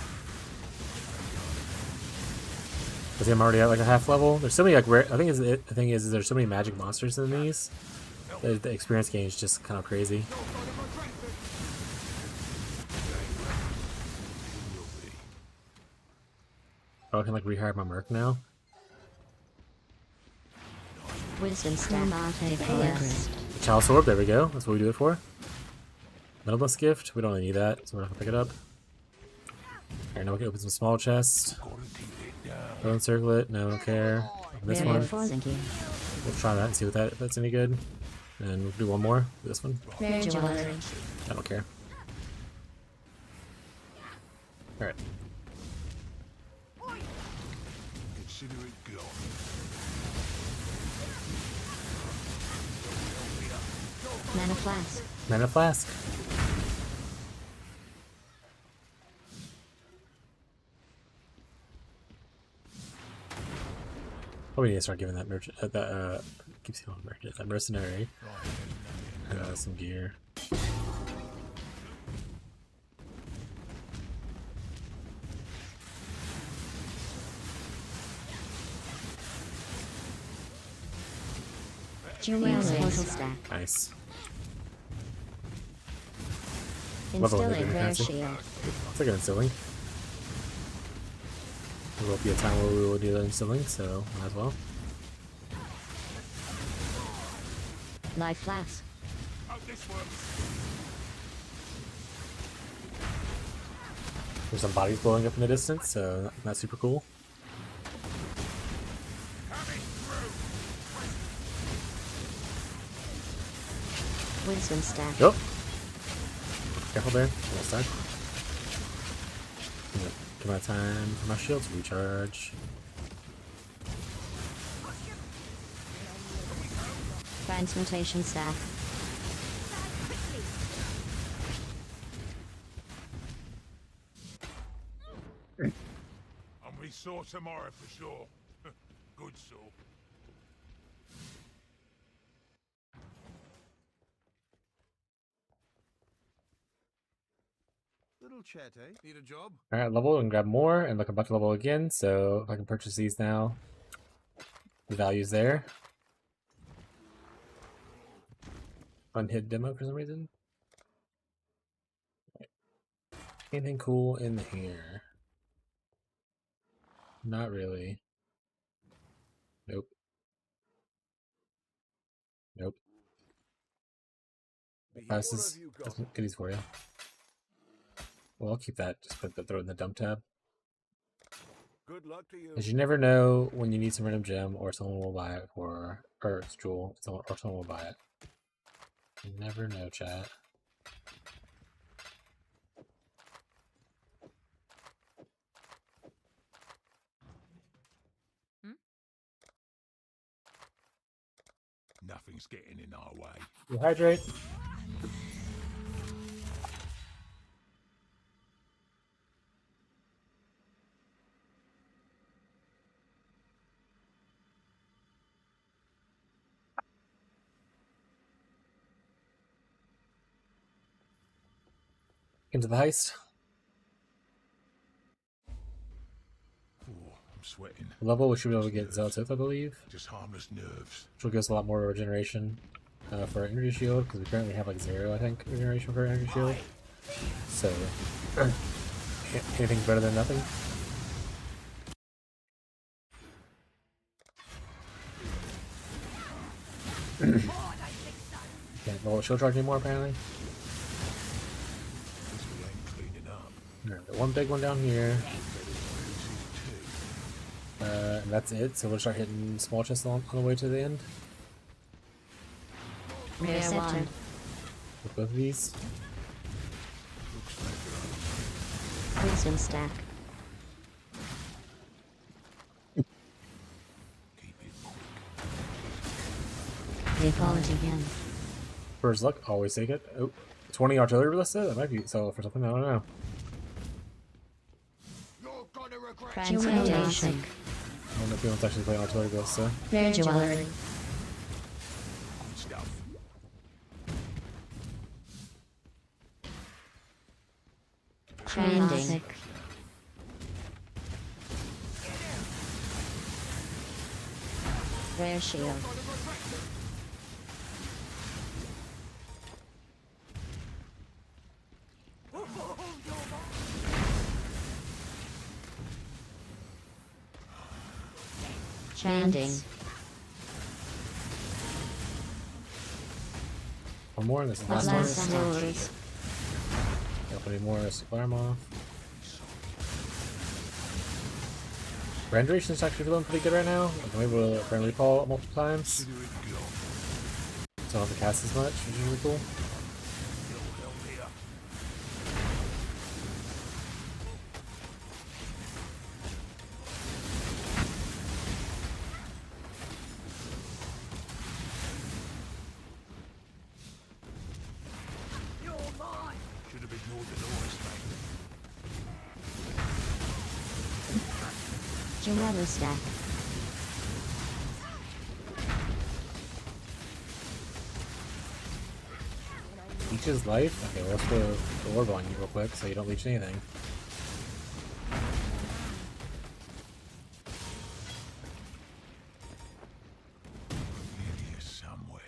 Because I'm already at like a half level. There's so many like rare. The thing is there's so many magic monsters in these. The experience gain is just kind of crazy. Oh, I can like rehire my merc now. Wisdom stack. Yes. Chalice orb, there we go. That's what we do it for. Metalist gift, we don't really need that, so we're not gonna pick it up. Alright, now we can open some small chests. Bone circlet, no, don't care. Open this one. We'll try that and see if that's any good. And we'll do one more. This one. Rare jewelry. I don't care. Alright. Consider it gone. Mana flask. Mana flask. Oh, we need to start giving that merchant, keep saying merchant, that mercenary, some gear. Nice. Instilling rare shield. It's like an instilling. There will be a time where we will do the instilling, so might as well. Life flask. There's some bodies blowing up in the distance, so not super cool. Wisdom stack. Yep. Careful there. Almost done. Give my time for my shield to recharge. Transmutation stack. And we saw tomorrow for sure. Good saw. Little chat, eh? Need a job? Alright, level and grab more, and look, I'm about to level again, so if I can purchase these now, the value's there. Unhid demo for some reason. Anything cool in here? Not really. Nope. Nope. This is goodies for you. Well, I'll keep that. Just throw it in the dump tab. Good luck to you. Because you never know when you need some random gem or someone will buy it for, or jewel, or someone will buy it. You never know, chat. Nothing's getting in our way. You hydrate. Into the heist. Ooh, I'm sweating. Level, we should be able to get Zealotith, I believe. Just harmless nerves. Which will give us a lot more regeneration for our energy shield, because we currently have like 0, I think, regeneration for our energy shield. So, anything's better than nothing. Can't roll a shield charge anymore, apparently. Alright, one big one down here. And that's it, so we'll start hitting small chests on the way to the end. Rare one. With both of these. Wisdom stack. They fall again. First luck, always take it. Oh, 20 artillery ballista? That might be sell for something, I don't know. Transmutation. I don't know if anyone's actually playing artillery ballista. Rare jewelry. Trending. Rare shield. Trending. One more, and this is the last one. Got any more to clear them off. Renderation is actually feeling pretty good right now. Like, I'm able to friendly recall multiple times. Don't have to cast as much, which is really cool. Jewelry stack. leeches life? Okay, well, let's put the orb on you real quick so you don't leech anything. Here somewhere.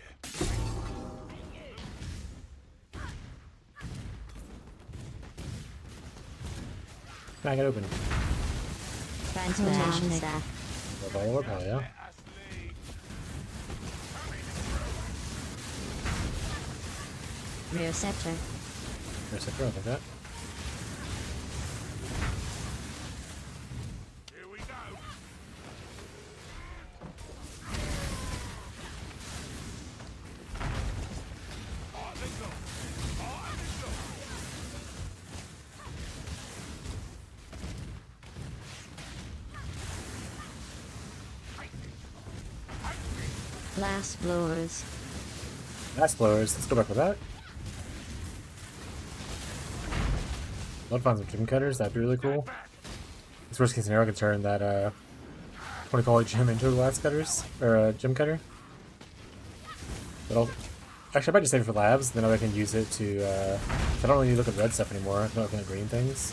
Can I get open? Transportation staff. Orb, orb, hell yeah. Rear scepter. There's a throw like that. Here we go. Blast blowers. Blast blowers, let's go back with that. Love to find some gym cutters, that'd be really cool. It's worst case scenario, I could turn that 20 quality gym into a blast cutters, or a gym cutter. But actually I might just save it for labs, then I can use it to, I don't really need to look at red stuff anymore, I'm not looking at green things.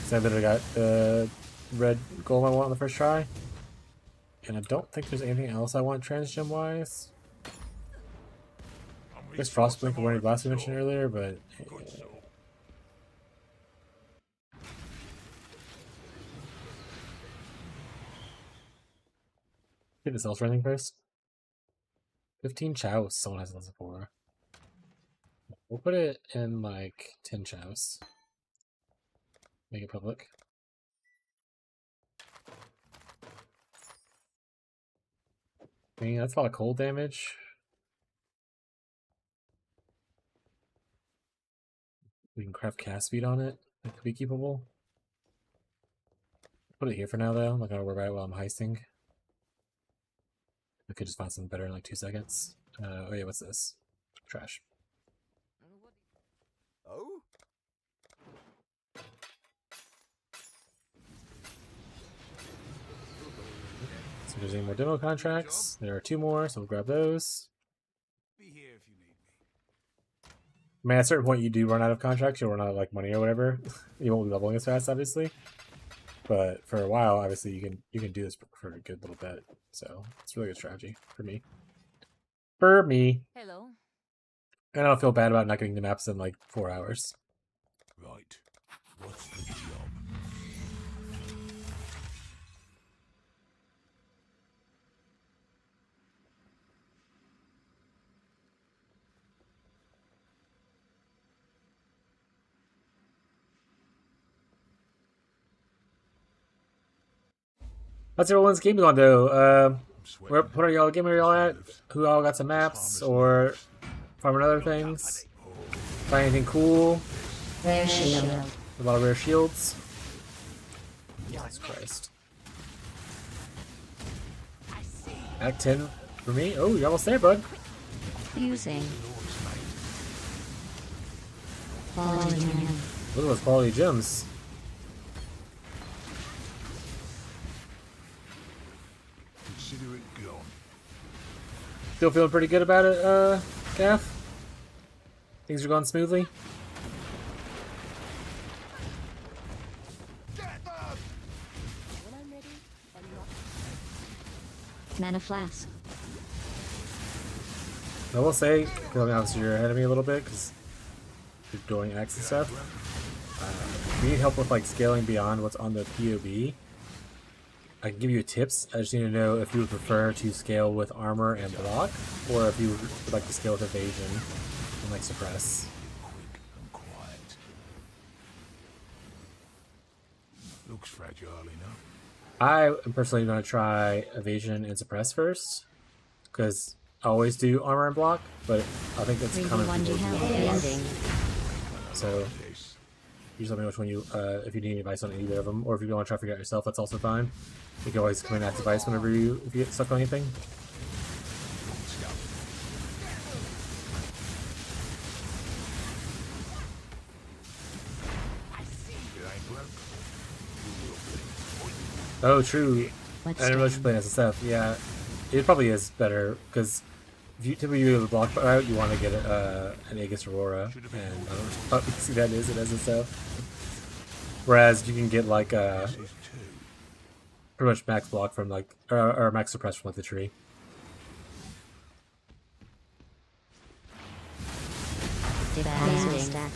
So I literally got the red gold I want on the first try. And I don't think there's anything else I want transgem wise. I guess Frostblink or Warning Blast we mentioned earlier, but get this else running first. 15 chows someone has less for. We'll put it in like 10 chows. Make it public. I mean, that's a lot of cold damage. We can craft cast speed on it. That could be keepable. Put it here for now, though. I'm not gonna worry about it while I'm heisting. I could just find something better in like 2 seconds. Oh yeah, what's this? Trash. Oh? So if there's any more demo contracts, there are 2 more, so we'll grab those. Be here if you need me. I mean, at a certain point, you do run out of contracts. You'll run out of like money or whatever. You won't be leveling as fast, obviously. But for a while, obviously, you can do this for a good little bit. So it's a really good strategy for me. For me. Hello. And I don't feel bad about not getting the maps in like 4 hours. Right. What's the job? That's everyone's gaming on though. What are y'all gaming? Where y'all at? Who all got some maps or farming other things? Find anything cool? Rare shield. A lot of rare shields. Jesus Christ. Act 10 for me. Oh, you're almost there, bud. Using. Quality gem. Look at those quality gems. Consider it gone. Still feeling pretty good about it, Gaff? Things are going smoothly? Mana flask. I will say, because I mean, obviously you're ahead of me a little bit, because you're doing X and stuff. If you need help with like scaling beyond what's on the POB, I can give you tips. I just need to know if you would prefer to scale with armor and block, or if you would like to scale with evasion and like suppress. Quick and quiet. Looks fragile enough. I am personally going to try evasion and suppress first, because I always do armor and block, but I think it's common for people to do block. So you just let me know which one you, if you need any advice on either of them, or if you want to try to figure it out yourself, that's also fine. You can always come in and ask advice whenever if you get stuck on anything. Oh, true. I didn't realize you're playing SSF. Yeah, it probably is better, because if you typically do the block route, you want to get an Aegis Aurora, and I don't know what you see that is, it has itself. Whereas you can get like pretty much max block from like or max suppress from like the tree. Stack.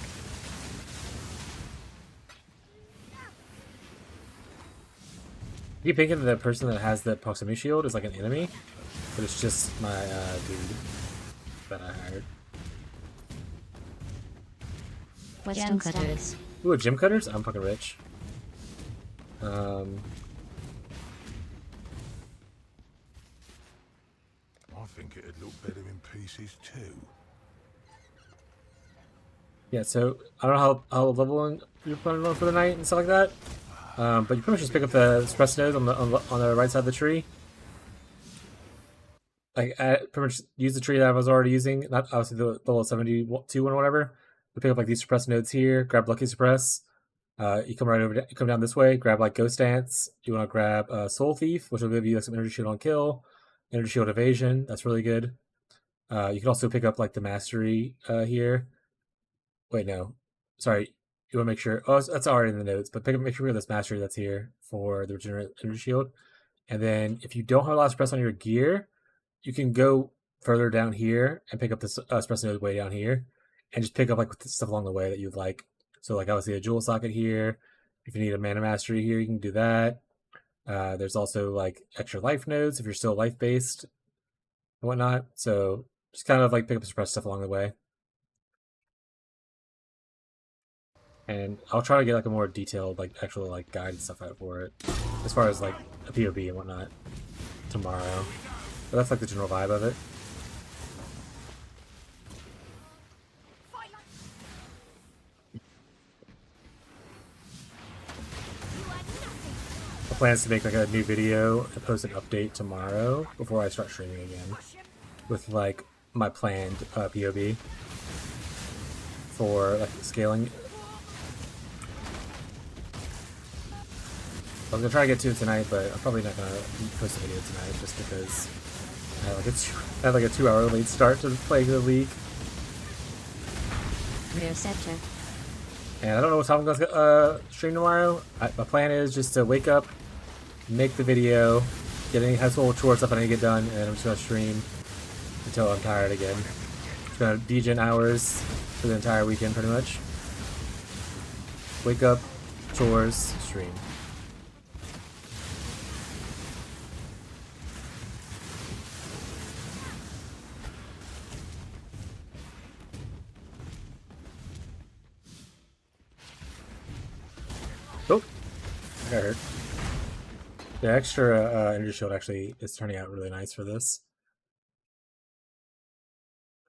You keep thinking the person that has the proximity shield is like an enemy, but it's just my dude that I hired. Western cutters. Ooh, gym cutters? I'm fucking rich. I think it'd look better in pieces too. Yeah, so I don't know how leveling you're planning on for the night and stuff like that. But you pretty much just pick up the suppressed nodes on the right side of the tree. Like, pretty much use the tree that I was already using, not obviously the level 72 one or whatever. You pick up like these suppressed nodes here, grab Lucky Suppress. You come right over, you come down this way, grab like Ghost Dance. You want to grab Soul Thief, which will give you like, some energy shield on kill, energy shield evasion. That's really good. You can also pick up like the mastery here. Wait, no, sorry. You want to make sure. Oh, that's already in the notes, but make sure we have this mastery that's here for the regenerate energy shield. And then if you don't have a lot of suppress on your gear, you can go further down here and pick up this suppress node way down here, and just pick up like stuff along the way that you'd like. So like obviously a jewel socket here. If you need a mana mastery here, you can do that. There's also like extra life nodes if you're still life based and whatnot. So just kind of like pick up suppress stuff along the way. And I'll try to get like a more detailed like actual like guide and stuff out for it, as far as like a POV and whatnot tomorrow. But that's like the general vibe of it. My plan is to make like a new video and post an update tomorrow before I start streaming again, with like my planned POV for like scaling. I was gonna try to get to it tonight, but I'm probably not gonna post a video tonight just because I have like a 2-hour late start to play the league. Rear scepter. And I don't know what time I'm gonna stream tomorrow. My plan is just to wake up, make the video, get any household chore stuff I need to get done, and I'm just gonna stream until I'm tired again. It's gonna degen hours for the entire weekend, pretty much. Wake up, chores, stream. Oh, I got hurt. The extra energy shield actually is turning out really nice for this.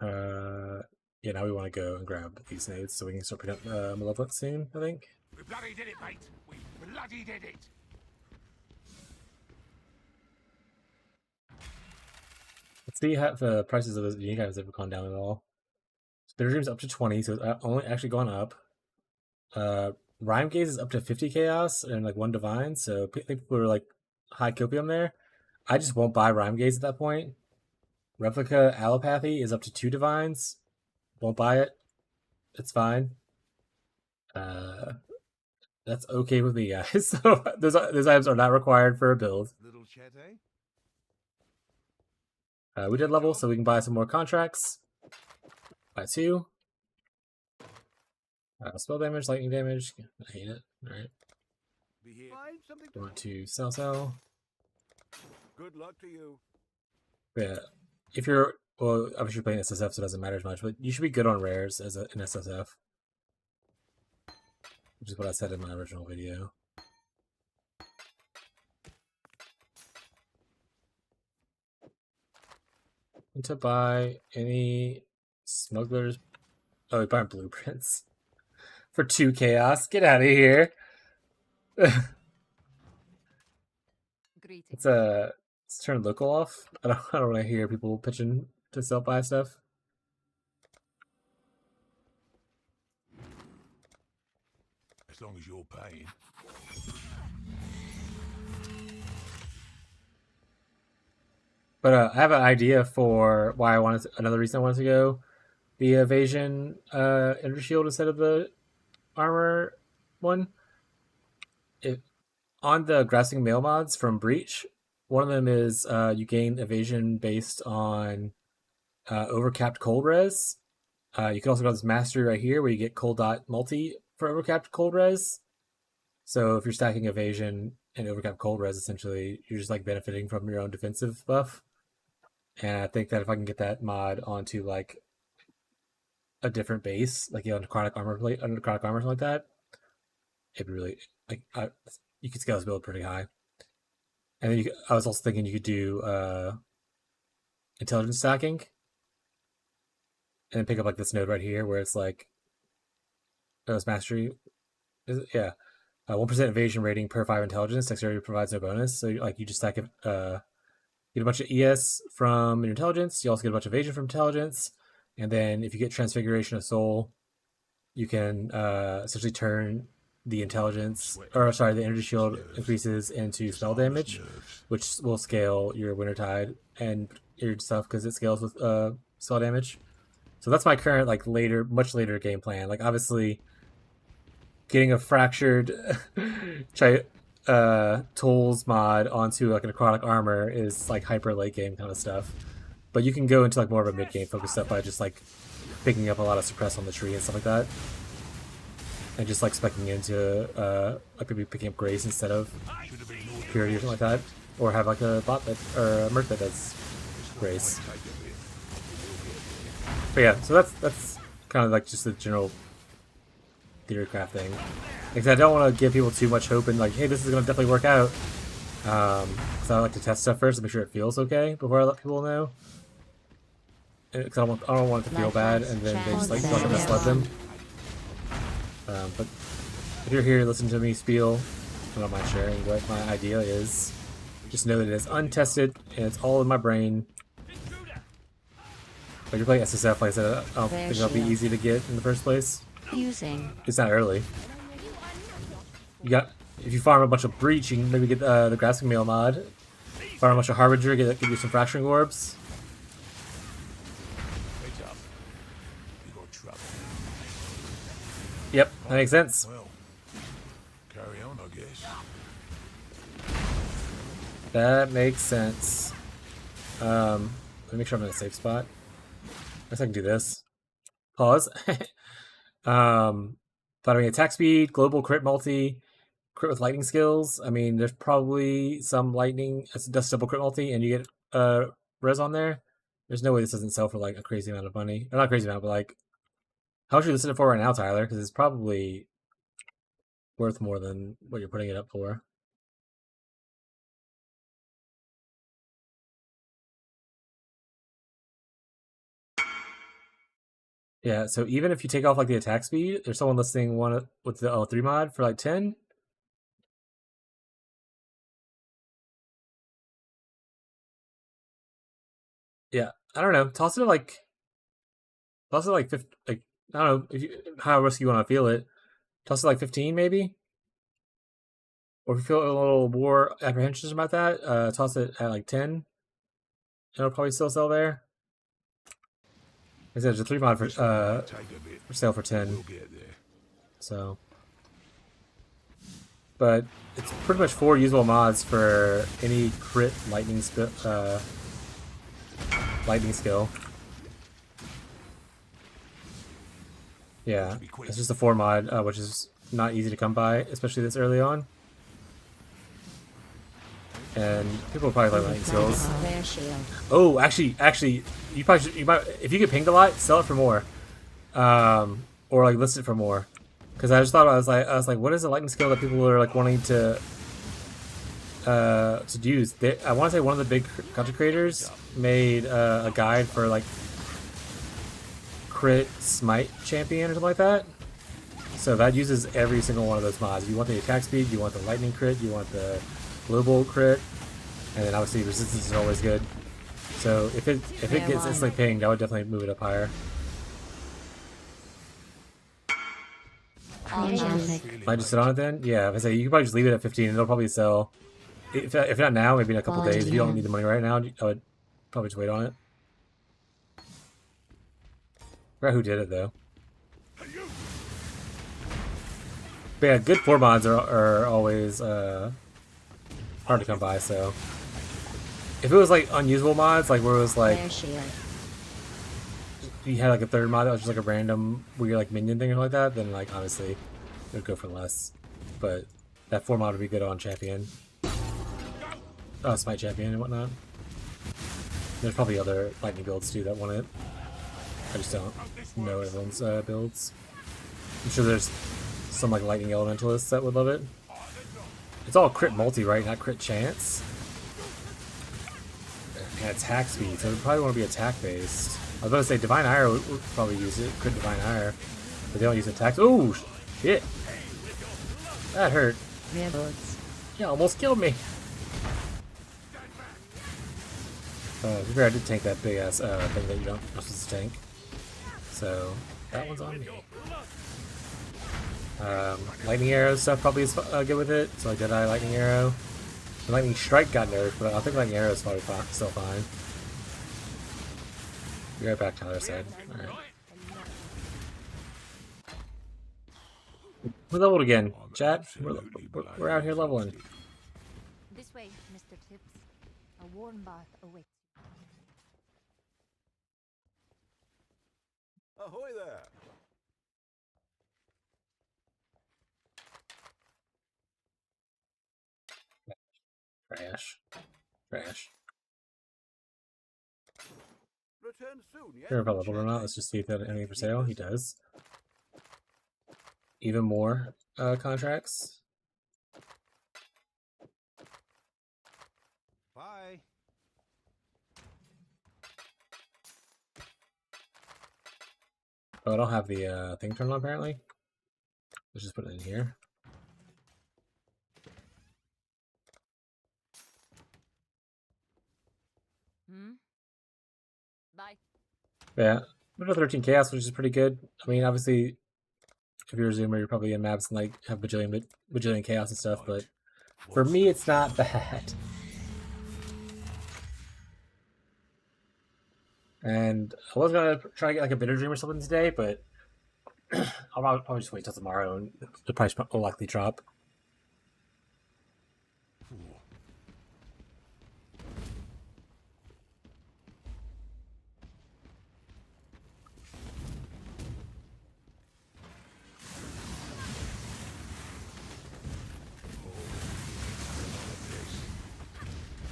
Yeah, now we want to go and grab these nades so we can start picking up Malevolent soon, I think. We bloody did it, mate. We bloody did it. Let's see how the prices of those unique items have gone down at all. Spitter Dream's up to 20, so it's only actually gone up. Rhyme Gaze is up to 50 chaos and like 1 divine, so I think people are like high copium there. I just won't buy Rhyme Gaze at that point. Replica Allopathy is up to 2 divines. Won't buy it. It's fine. That's okay with me, guys. So those items are not required for a build. Little chat, We did level, so we can buy some more contracts. Buy 2. Spell damage, lightning damage. I hate it. Alright. Want to sell. Good luck to you. Yeah. If you're, well, obviously you're playing SSF, so it doesn't matter as much, but you should be good on rares as an SSF. Which is what I said in my original video. And to buy any smugglers. Oh, we buy blueprints. For 2 chaos. Get out of here. Let's turn local off. I don't want to hear people pitching to self-buy stuff. As long as you're paying. But I have an idea for why I wanted to, another reason I wanted to go the evasion energy shield instead of the armor one. On the grasping mail mods from Breach, one of them is you gain evasion based on overcapped cold res. You can also go to this mastery right here where you get cold dot multi for overcapped cold res. So if you're stacking evasion and overcapped cold res, essentially you're just like benefiting from your own defensive buff. And I think that if I can get that mod onto like a different base, like on chronic armor plate, under chronic armor, something like that, it'd be really like you could scale this build pretty high. And then I was also thinking you could do intelligence stacking, and then pick up like this node right here where it's like this mastery. Yeah, 1% evasion rating per 5 intelligence. Dexterity provides no bonus, so like you just stack it. Get a bunch of ES from your intelligence. You also get a bunch of evasion from intelligence, and then if you get transfiguration of soul, you can essentially turn the intelligence, or sorry, the energy shield increases into spell damage, which will scale your Wintertide and your stuff because it scales with spell damage. So that's my current like much later game plan. Like obviously, getting a fractured tools mod onto like a necrotic armor is like hyper late game kind of stuff. But you can go into like more of a mid game focus stuff by just like picking up a lot of suppress on the tree and stuff like that. And just like specking into like maybe picking up grace instead of purity or something like that. Or have like a bot that or a merc that does grace. But yeah, so that's kind of like just the general theory craft thing. Because I don't want to give people too much hope and like, hey, this is gonna definitely work out. Because I like to test stuff first to make sure it feels okay before I let people know. Because I don't want it to feel bad and then they just like feel like I misled them. But if you're here, listen to me spiel. I don't mind sharing what my idea is. Just know that it is untested and it's all in my brain. But you're playing SSF, like I said, I don't think it'll be easy to get in the first place. It's not early. You got if you farm a bunch of breach, you can maybe get the grasping mail mod. Farm a bunch of harbinger, give you some fracturing orbs. Yep, that makes sense. Well, carry on, I guess. That makes sense. Let me make sure I'm in a safe spot. I guess I can do this. Pause. But I mean, attack speed, global crit multi, crit with lightning skills. I mean, there's probably some lightning, that's double crit multi, and you get res on there. There's no way this doesn't sell for like a crazy amount of money. Or not crazy amount, but like, how much are you listing it for right now, Tyler? Because it's probably worth more than what you're putting it up for. Yeah, so even if you take off like the attack speed, there's someone listing one with the L3 mod for like 10. Yeah, I don't know. Toss it at like 50, like I don't know if you, how risky you want to feel it. Toss it like 15 maybe. Or if you feel a little more apprehensions about that, toss it at like 10. It'll probably still sell there. Like I said, there's a 3 mod for sale for 10. So, but it's pretty much 4 usable mods for any crit lightning skill. Yeah, it's just a 4 mod, which is not easy to come by, especially this early on. And people will probably like lightning skills. Oh, actually, you might if you get pinged a lot, sell it for more, or like list it for more. Because I just thought I was like, what is a lightning skill that people are like wanting to use? I want to say one of the big content creators made a guide for like crit smite champion or something like that. So that uses every single one of those mods. You want the attack speed, you want the lightning crit, you want the global crit, and then obviously resistance is always good. So if it gets instantly pinged, I would definitely move it up higher. Might just sit on it then? Yeah, if I say you can probably just leave it at 15 and it'll probably sell. If not now, maybe in a couple days. If you don't need the money right now, I would probably just wait on it. Forgot who did it though. But yeah, good 4 mods are always hard to come by. So if it was like unusable mods, like where it was like you had like a 3rd mod that was just like a random weird like minion thing or like that, then like honestly it would go for less. But that 4 mod would be good on champion. Oh, smite champion and whatnot. There's probably other lightning builds too that want it. I just don't know everyone's builds. I'm sure there's some like lightning elementalists that would love it. It's all crit multi, right? Not crit chance. And attack speed, so it probably want to be attack based. I was about to say Divine Ire would probably use it. Crit Divine Ire, but they don't use attacks. Oh shit! That hurt. Yeah, almost killed me. I did tank that big ass thing that you don't supposed to tank. So that one's on me. Lightning arrow stuff probably is good with it. So like Deadeye, lightning arrow. The lightning strike got nerfed, but I think lightning arrow is probably still fine. Be right back to the other side. All right. We're leveled again, chat. We're out here leveling. This way, Mr. Tips. A warm bath awaits. Ahoy there! Trash. Trash. Return soon, yeah? Sure if I leveled or not. Let's just see if that anything for sale. He does. Even more contracts. Bye. Oh, I don't have the thing turned on apparently. Let's just put it in here. Bye. Yeah, another 13 chaos, which is pretty good. I mean, obviously, if you're a zoomer, you're probably in maps and like have bajillion chaos and stuff. But for me, it's not bad. And I was gonna try to get like a bitter dream or something today, but I'll probably just wait till tomorrow and the price will likely drop.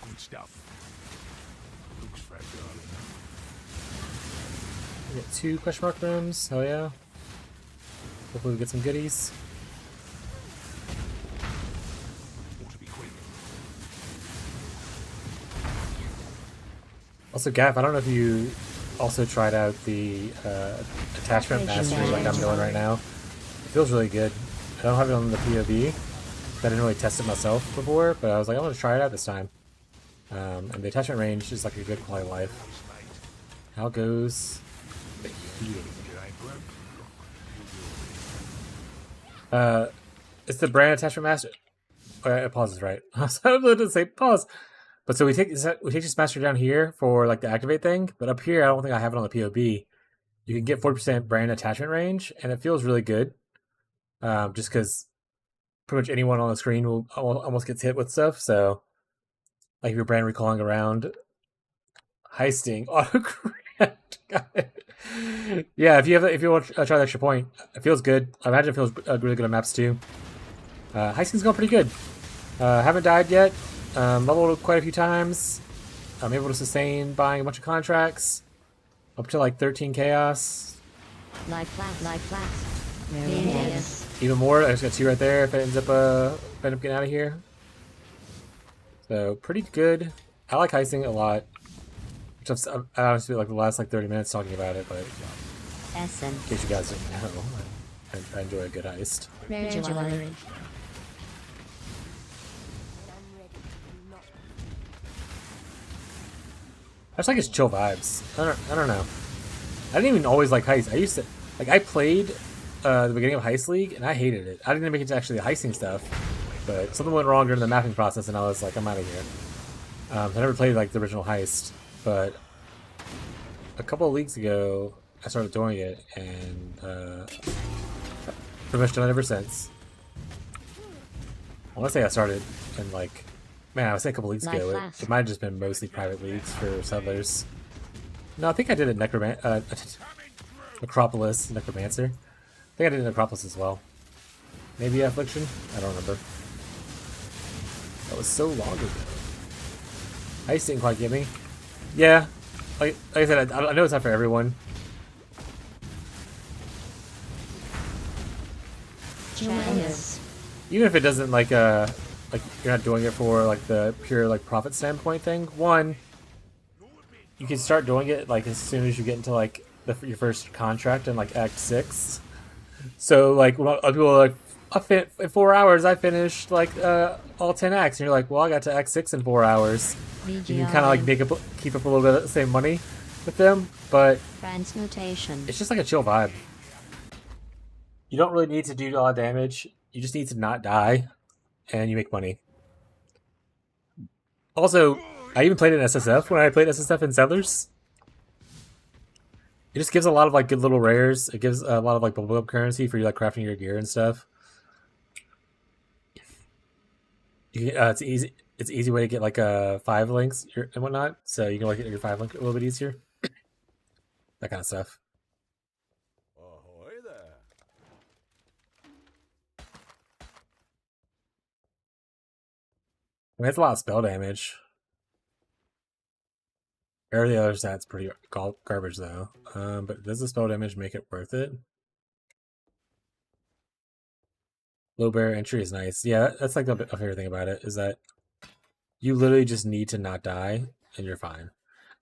Good stuff. Looks fragile. We get 2 question mark rooms. Hell yeah. Hopefully we get some goodies. Ought to be quick. Also, Gav, I don't know if you also tried out the attachment mastery like I'm doing right now. It feels really good. I don't have it on the POV. I didn't really test it myself before, but I was like, I'm going to try it out this time. And the attachment range is like a good quality of life. How goes the heating? It's the brand attachment master. It pauses right. I was about to say pause. But so we take this master down here for like the activate thing, but up here I don't think I have it on the POB. You can get 40% brand attachment range, and it feels really good. Just because pretty much anyone on the screen will almost gets hit with stuff. So like if you're brand recalling around, heisting, autocorrect. Got it. Yeah, if you want to try the extra point, it feels good. I imagine it feels really good on maps too. Heisting's going pretty good. Haven't died yet. Leveled quite a few times. I'm able to sustain buying a bunch of contracts. Up to like 13 chaos. Like flat. Yes. Even more. I just got 2 right there if it ends up getting out of here. So pretty good. I like heisting a lot. I honestly like the last like 30 minutes talking about it, but in case you guys didn't know, I enjoy a good heist. I just like his chill vibes. I don't know. I didn't even always like heist. I used to like I played the beginning of Heist League and I hated it. I didn't make it to actually the heisting stuff, but something went wrong during the mapping process and I was like, I'm out of here. I never played like the original Heist. but a couple of weeks ago I started doing it, and pretty much done it ever since. I want to say I started in like, man, I was saying a couple weeks ago. It might have just been mostly private leagues for settlers. No, I think I did it Necropolis, Necromancer. I think I did it Necropolis as well. Maybe Affliction? I don't remember. That was so long ago. Ice didn't quite get me. Yeah, like I said, I know it's not for everyone. Even if it doesn't like you're not doing it for like the pure like profit standpoint thing. One, you can start doing it like as soon as you get into like your first contract in like Act 6. So like when other people are like, in 4 hours I finished like all 10 acts, and you're like, well, I got to Act 6 in 4 hours. You can kind of like keep up a little bit of the same money with them, but transmutation. It's just like a chill vibe. You don't really need to do a lot of damage. You just need to not die, and you make money. Also, I even played in SSF when I played SSF in Settlers. It just gives a lot of like good little rares. It gives a lot of like bubble up currency for you like crafting your gear and stuff. It's easy. It's an easy way to get like 5 links and whatnot. So you can like get your 5 link a little bit easier. That kind of stuff. Ahoy there. I mean, it's a lot of spell damage. Every other stat's pretty garbage though. But does the spell damage make it worth it? Low barrier entry is nice. Yeah, that's like a favorite thing about it, is that you literally just need to not die and you're fine.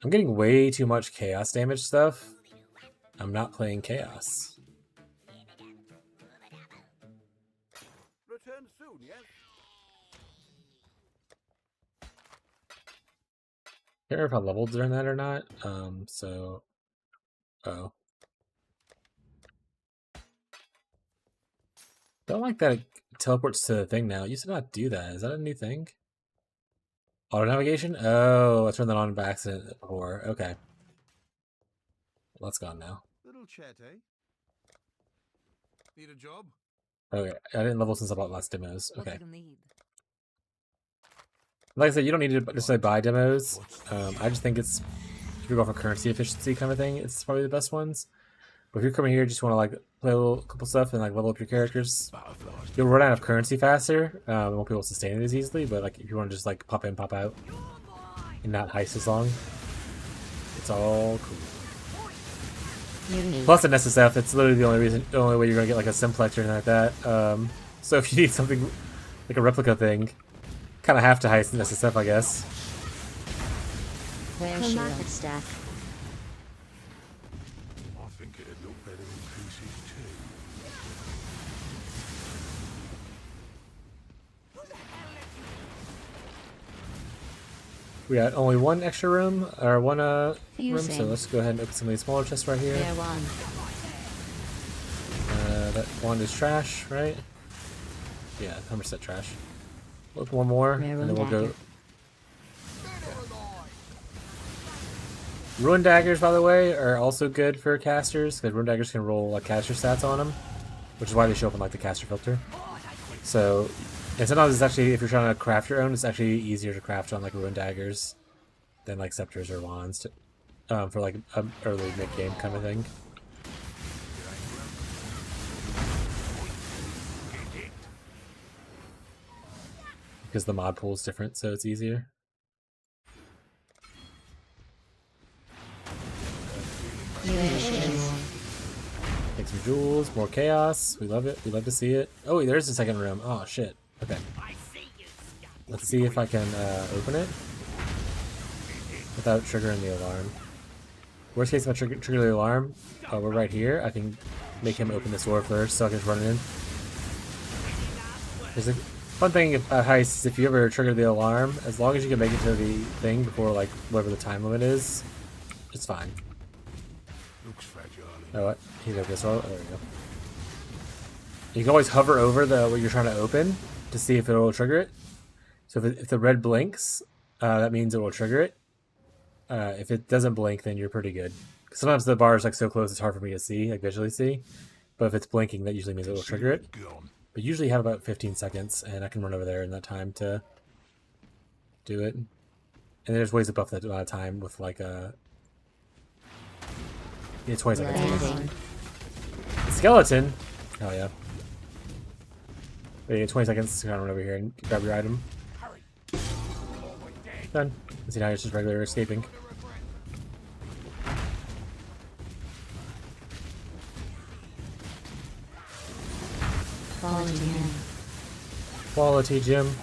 I'm getting way too much chaos damage stuff. I'm not playing chaos. Return soon, yes? Can't remember if I leveled during that or not. Oh. Don't like that it teleports to the thing now. It used to not do that. Is that a new thing? Auto navigation? Oh, I turned that on by accident. Or okay. Well, that's gone now. Little chat, eh? Need a job? Okay, I didn't level since I bought last demos. Okay. Like I said, you don't need to necessarily buy demos. I just think it's, if you're going for currency efficiency kind of thing, it's probably the best ones. But if you're coming here, just want to like play a couple stuff and like level up your characters, you'll run out of currency faster. You won't be able to sustain it as easily. But like if you want to just like pop in, pop out, and not heist as long, it's all cool. Plus in SSF, it's literally the only way you're gonna get like a simplex or anything like that. So if you need something like a replica thing, kind of have to heist in SSF, I guess. Where's market stack? I think it'd look better in pieces too. We got only one extra room, or one room, Fusing. so let's go ahead and open some of these smaller chests right here. There one. That one is trash, right? Yeah, 100% trash. We'll open one more, and then we'll go. Ruin daggers, by the way, are also good for casters, because ruin daggers can roll like caster stats on them, which is why they show up in like the caster filter. So, and sometimes it's actually, if you're trying to craft your own, it's actually easier to craft on like ruin daggers than like scepters or wands for like an early mid game kind of thing. Because the mod pool is different, so it's easier. Take some jewels, more chaos. We love it. We love to see it. Oh, there's a second room. Oh, shit. Okay. Let's see if I can open it without triggering the alarm. Worst case, if I trigger the alarm, we're right here. I can make him open this door first so I can just run it in. There's a fun thing about heist is if you ever trigger the alarm, as long as you can make it to the thing before like whatever the time limit is, it's fine. Looks fragile. Oh, what? He's like this. Oh, there we go. You can always hover over what you're trying to open to see if it will trigger it. So if the red blinks, that means it will trigger it. If it doesn't blink, then you're pretty good. Sometimes the bar is like so close it's hard for me to see, like visually see. But if it's blinking, that usually means it will trigger it. But usually you have about 15 seconds, and I can run over there in that time to do it. And there's ways to buff that amount of time with like a 20 seconds. Skeleton. Oh yeah. Wait, 20 seconds to kind of run over here and grab your item. Done. See, now it's just regular escaping. Quality gym. Quality gym.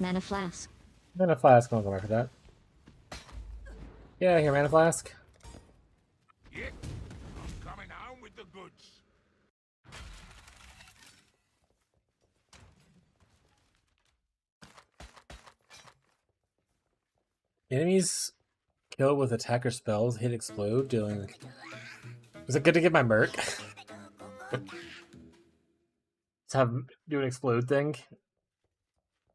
Mana flask. Mana flask, I'll go back for that. Yeah, here, mana flask. Yeah, I'm coming home with the goods. Enemies killed with attacker spells hit explode, dealing. Was it good to get my merc? To have do an explode thing.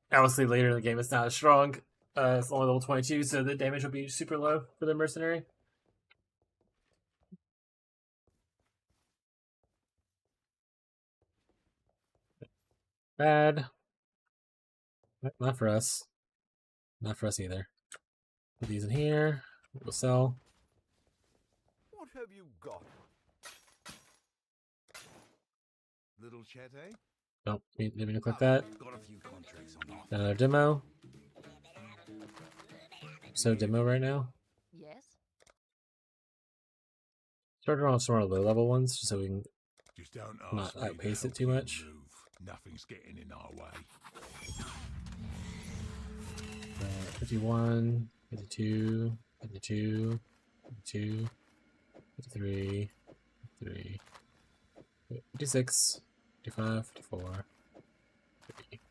Obviously, later in the game, it's not as strong. It's only level 22, so the damage will be super low for the mercenary. Bad. Not for us. Not for us either. Put these in here. We'll sell. What have you got? Little chat, eh? Nope, didn't mean to click that. Got a few contracts on. Another demo. So demo right now. Yes. Start on some more low level ones, just so we can Just don't not ask me to outpace it help too you much. move. Nothing's getting in our way. 51, 52, 52, 52, 53, 53, 56, 55, 54, 50.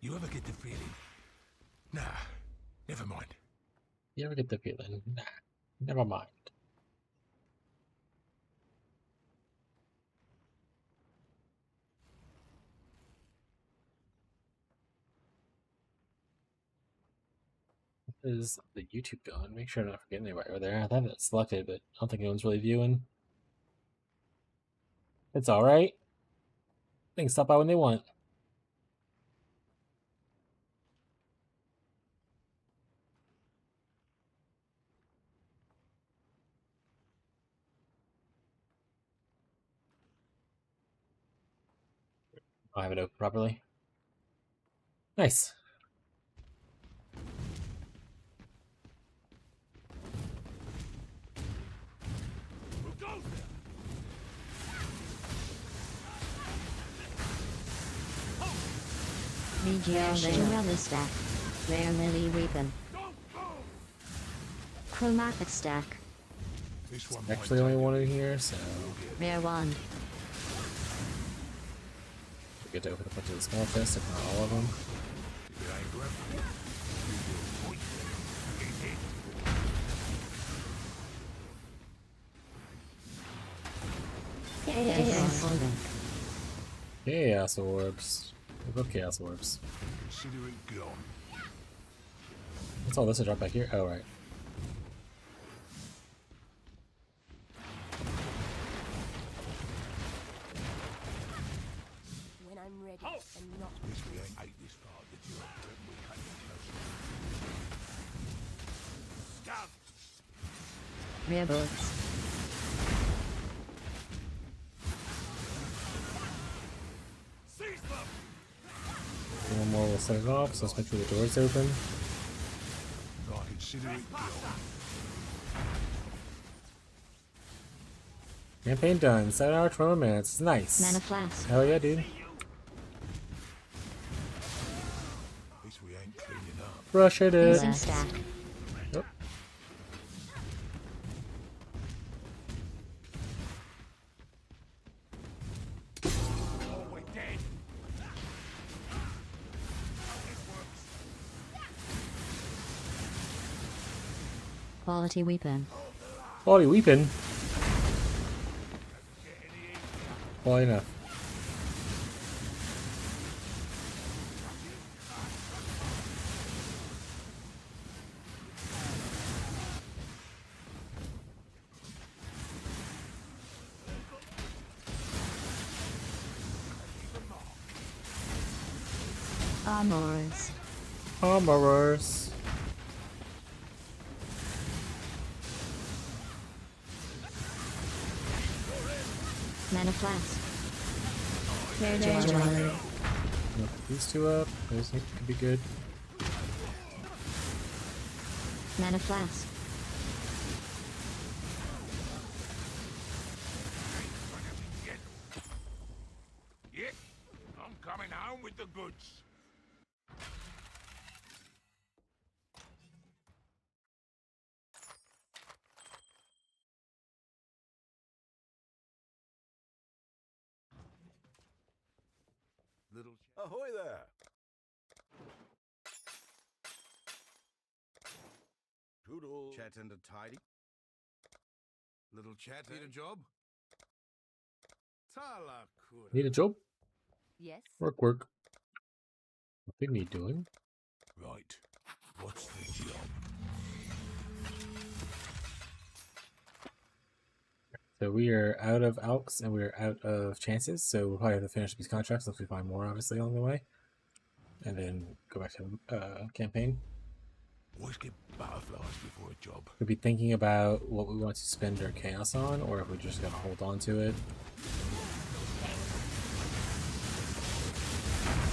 You ever get the feeling? Nah, never mind. You ever get the feeling? Nah, never mind. Is the YouTube going? Make sure I'm not forgetting anybody over there. I have it selected, but I don't think anyone's really viewing. It's alright. They can stop by when they want. I have it open properly. Nice. Who goes there? Regio stack. Rare melee weapon. Chromatic stack. This one Actually, only one in here, so Rare wand. we get to open a bunch of the small chests, if not all of them. If it ain't grabbed, you will point and get hit. Chaos orbs. I love chaos orbs. Consider it gone. What's all this to drop back here? Oh, right. When I'm ready and not This we ain't ate this part of the job, but we cut it close. Scout! Rare bullets. One more will set it off, so let's make sure the door's open. I consider it done. Campaign done. 7 hours, 12 minutes. Nice. Mana flask. Hell yeah, dude. At least we ain't cleaning up. Rush it in. Using stack. Yep. Oh, we're dead. Quality weapon. Quality weeping. Quality enough. Armorers. Armorers. Mana flask. Rare jewelry. Put these two up. Those could be good. Mana flask. Yeah, I'm coming home with the goods. Little ahoy there. Toodle. Chat and a tidy. Little chat. Need a job? Talakura. Need a job? Yes. Work, work. What they need doing? Right. What's the job? So we are out of alks and we're out of chances, so we'll probably have to finish these contracts unless we find more, obviously, along the way. And then go back to campaign. Always get butterflies before a job. We'll be thinking about what we want to spend our chaos on, or if we just gotta hold on to it.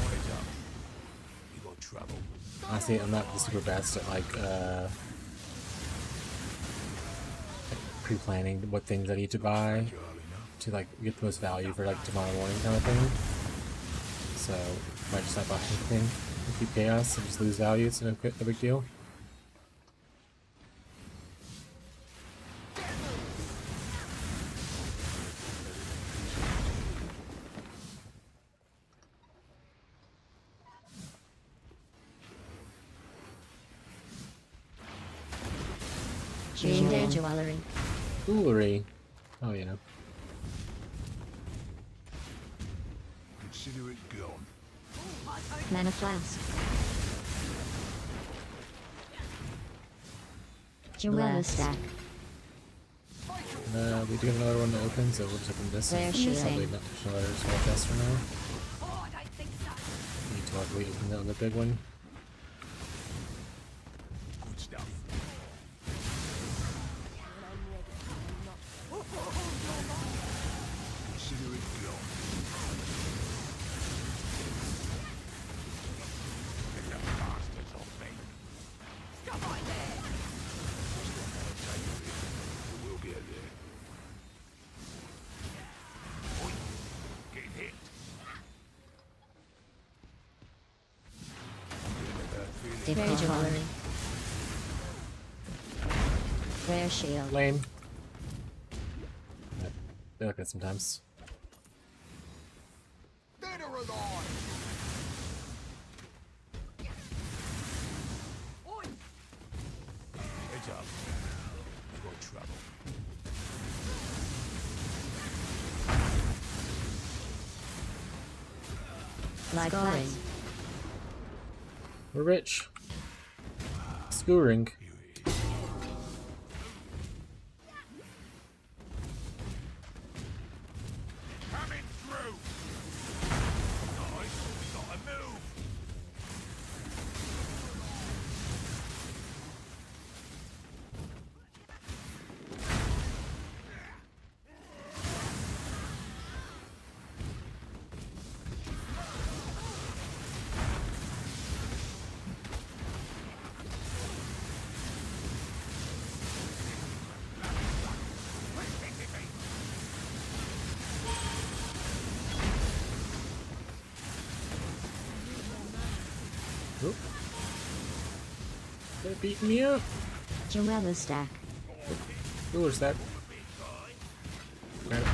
What is up? You got trouble. Honestly, I'm not the super best at like pre-planning what things I need to buy to like get the most value for like tomorrow morning kind of thing. So might just not buy anything and keep chaos and just lose value. It's no big deal. Rare jewelry. Jewelry. Oh, you know. Consider it gone. Mana flask. Jewelry stack. We do have another one to open, so we'll just open this. Rare and shielding. probably not another small chest for now. Need to hardly open that on the big one. Good stuff. Consider it gone. Get the bastards off me. Stop right there! We'll get there. Oi, getting hit. Rare jewelry. Rare shield. Lame. Yeah, they like that sometimes. Dead or alive? Heads up. You got trouble. Like scoring. We're rich. Skewering. Coming through. Nice. Gotta move. They're beating me up. Joella stack. Ooh, is that? Grab it.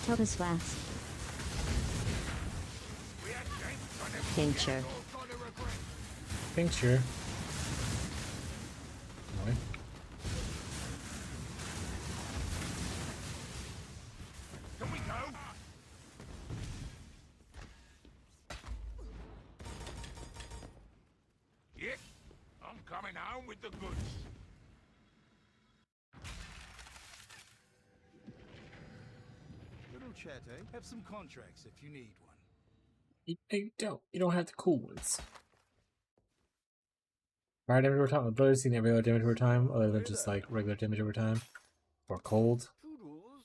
Topaz flask. Tincture. Tincture. Okay. Can we go? Yeah, I'm coming home with the goods. Little chat, eh? Have some contracts if you need one. You don't. You don't have the cool ones. Fire damage over time. I've barely seen every other damage over time, other than just like regular damage over time. Or cold. Toodles.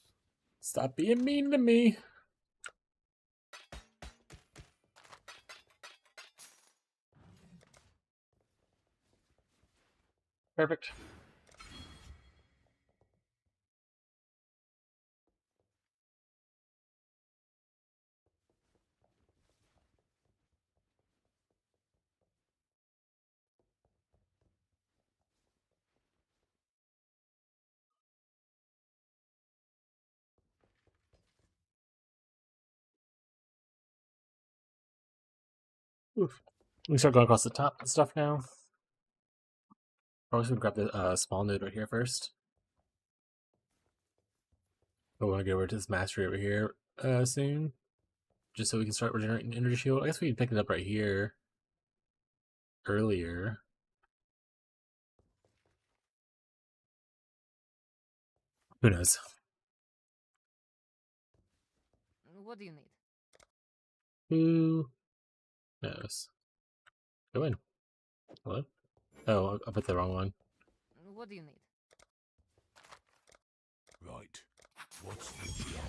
Stop being mean to me. Perfect. Oof. We can start going across the top and stuff now. Probably should grab the small node right here first. I want to get over to this mastery over here soon. Just so we can start regenerating energy shield. I guess we can pick it up right here earlier. Who knows? What do you need? Who knows? Go in. Hello? Oh, I put the wrong one. What do you need? Right. What's the job?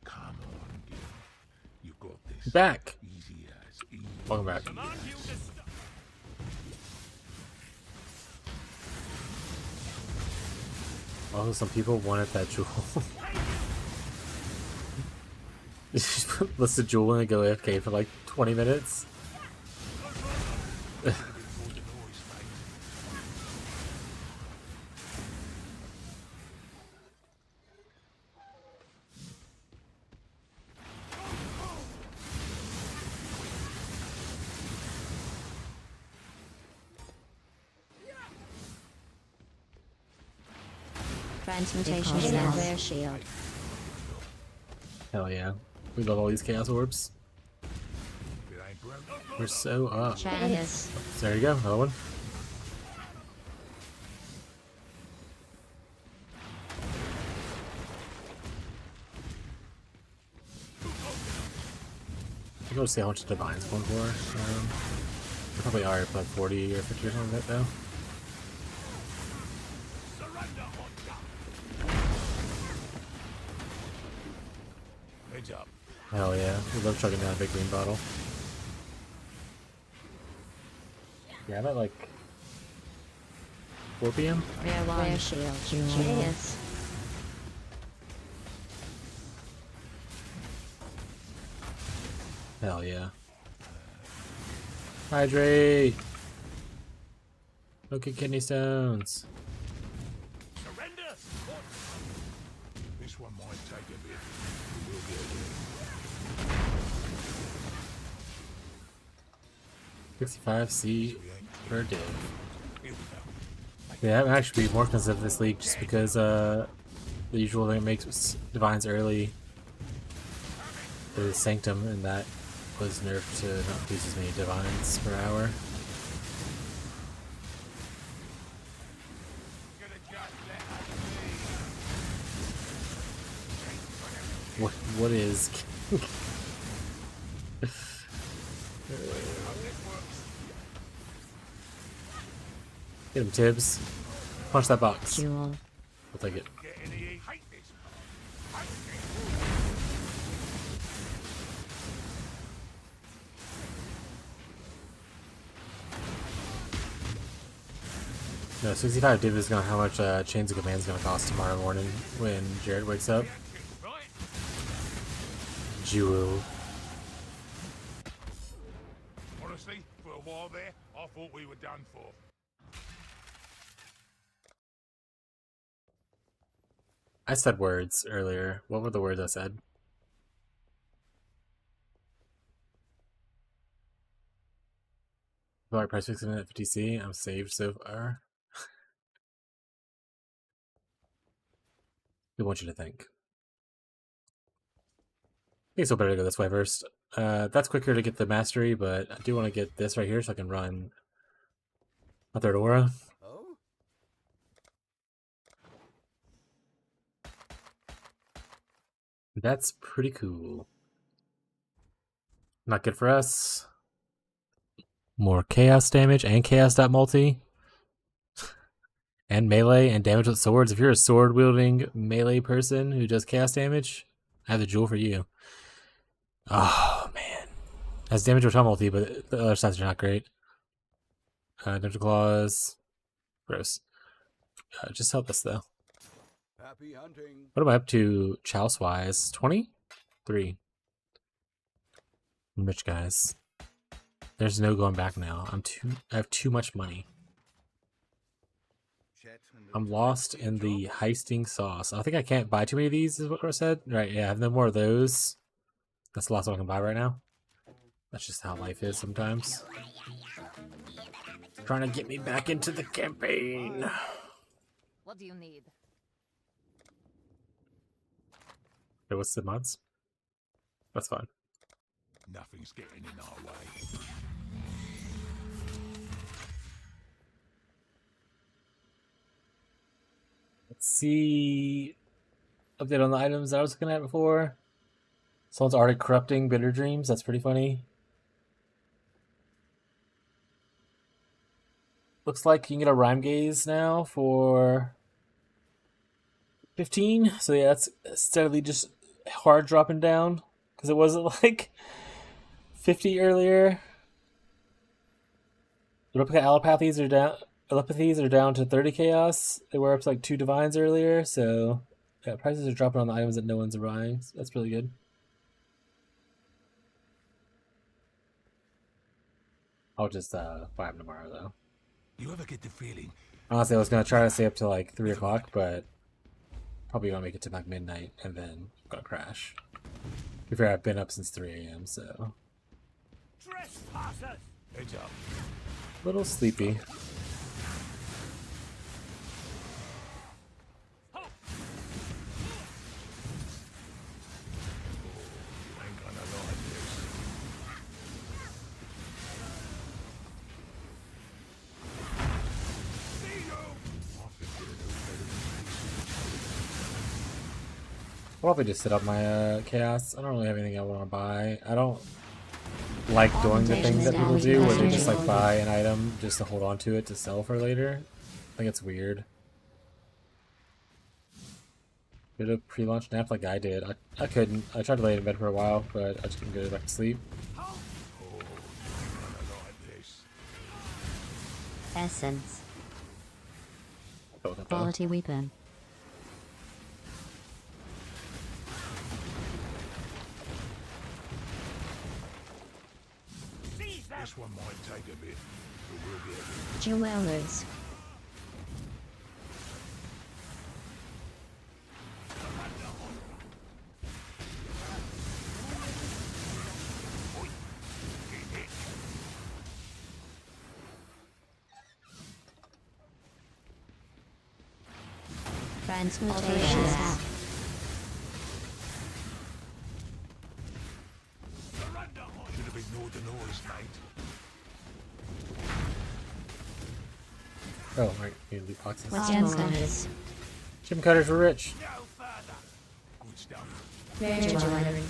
Come on, Gil. You got this. Back. Easy as easy. Welcome back. Also, some people wanted that jewel. Let's the jewel and go AFK for like 20 minutes. Transmutation in their shield. Hell yeah. We love all these chaos orbs. We're so up. Chance. There you go, another one. I'll go see how much Divine's going for. They probably are about 40 or 50 or something like that though. Heads up. Hell yeah, we love chugging down a big green bottle. Yeah, I'm at like 4 p.m. Rare one. Rare shield. Yes. Hell yeah. Hydrate! Look at kidney stones. Surrender! This one might take a bit. It will get there. 65 C per div. Yeah, that would actually be more expensive this league just because the usual thing makes divines early is Sanctum, and that was nerfed to not use as many divines per hour. What is Get him, Tibbs. Punch that box. Jewel. I'll take it. No, 65 div is gonna how much Chains of Command is gonna cost tomorrow morning when Jared wakes up. Jewel. Honestly, for a while there, I thought we were done for. I said words earlier. What were the words I said? Dollar price fixing at 50C. I'm saved so far. We want you to think. I think it's still better to go this way first. That's quicker to get the mastery, but I do want to get this right here so I can run a third aura. Oh? That's pretty cool. Not good for us. More chaos damage and chaos.multi. And melee and damage with swords. If you're a sword wielding melee person who does chaos damage, I have the jewel for you. Oh man. Has damage with multi, but the other stats are not great. Dungeon claws. Gross. Just help us though. Happy hunting. What am I up to chouse wise? 23. I'm rich, guys. There's no going back now. I have too much money. I'm lost in the heisting sauce. I think I can't buy too many of these, is what Chris said. Right, yeah, I have no more of those. That's the last one I can buy right now. That's just how life is sometimes. Trying to get me back into the campaign. What do you need? Hey, what's the mods? That's fine. Nothing's getting in our way. Let's see. Update on the items I was looking at before. Someone's already corrupting bitter dreams. That's pretty funny. Looks like you can get a rhyme gaze now for 15. So yeah, that's steadily just hard dropping down because it wasn't like 50 earlier. The replica allopathies are down to 30 chaos. They were up to like 2 divines earlier, so yeah, prices are dropping on the items that no one's buying. So that's really good. I'll just buy them tomorrow though. You ever get the feeling? Honestly, I was gonna try to stay up till like 3 o'clock, but probably gonna make it to like midnight and then gonna crash. To be fair, I've been up since 3 a.m. so Trespassers! Heads up. a little sleepy. I'll probably just set up my chaos. I don't really have anything I want to buy. I don't like doing the things that people do where they just like buy an item just to hold on to it to sell for later. I think it's weird. Did a pre-launch nap like I did. I couldn't. I tried to lay in bed for a while, but I just couldn't go back to sleep. Essence. Oh, not Quality weapon. This one might take a bit, but we'll get it. Jewelers. Transportation. Should have ignored the noise, mate. Oh, right. You leave boxes. Gem cutters. Gem cutters were rich. No further. Good stuff. Jewelry.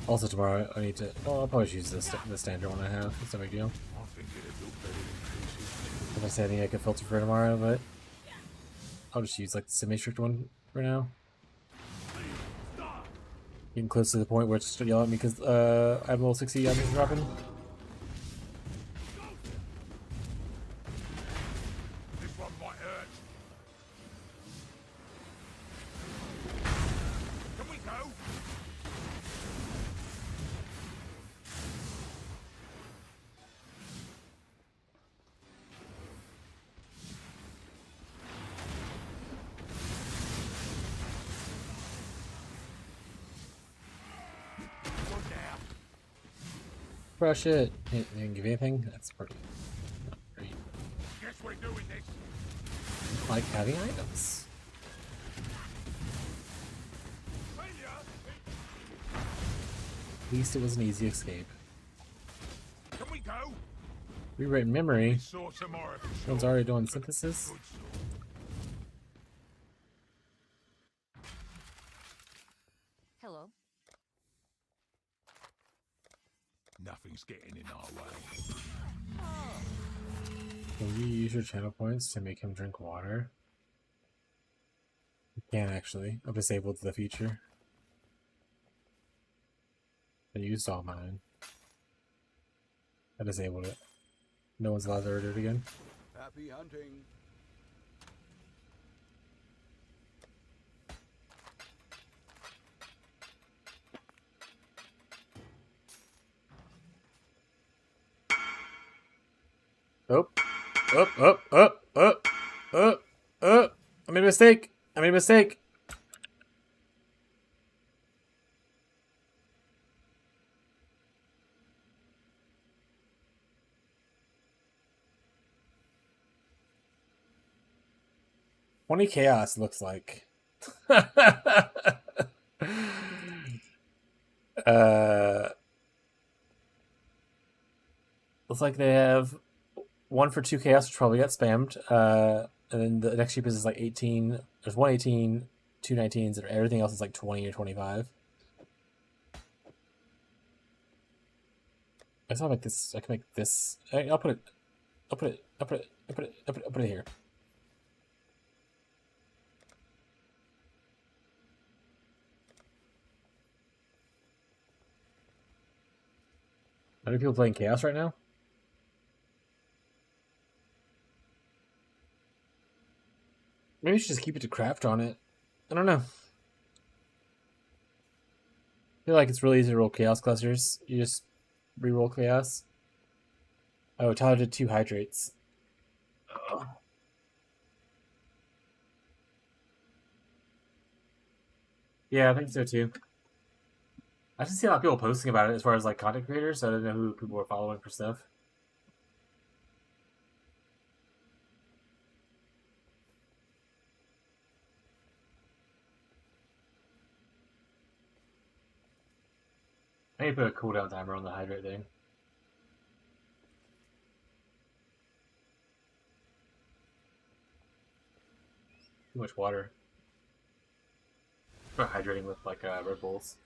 Also tomorrow I need to. Oh, I'll probably use the standard one I have. It's no big deal. I think it'd look better If in I say anything I could filter for tomorrow, but I'll just use like the semi-strict one for now. Getting close to the point where it's just yell at me because I have a little 60 items dropping. Crush it. They didn't give you anything? That's pretty not great. Guess we're doing this. I like having items. At least it was an easy escape. Can we go? Rewrite memory. Saw tomorrow. One's already doing synthesis. Good sort. Hello. Nothing's getting in our way. Can you use your channel points to make him drink water? You can actually. I've disabled the feature. I used all mine. I disabled it. No one's allowed to ever do it again. Happy hunting. Up. I made a mistake. I made a mistake. $20 chaos looks like. Looks like they have 1 for 2 chaos, which probably got spammed. And then the next cheapest is like 18. There's 118, 2 19s, and everything else is like 20 or 25. I guess I'll make this. I can make this. I'll put it. I'll put it here. How many people playing chaos right now? Maybe we should just keep it to craft on it. I don't know. I feel like it's really easy to roll chaos clusters. You just re-roll chaos. Oh, Tyler did 2 hydrates. Ugh. Yeah, I think so too. I just see a lot of people posting about it as far as like content creators, so I don't know who people are following for stuff. I need to put a cooldown timer on the hydrate thing. Too much water. For hydrating with like Red Bulls.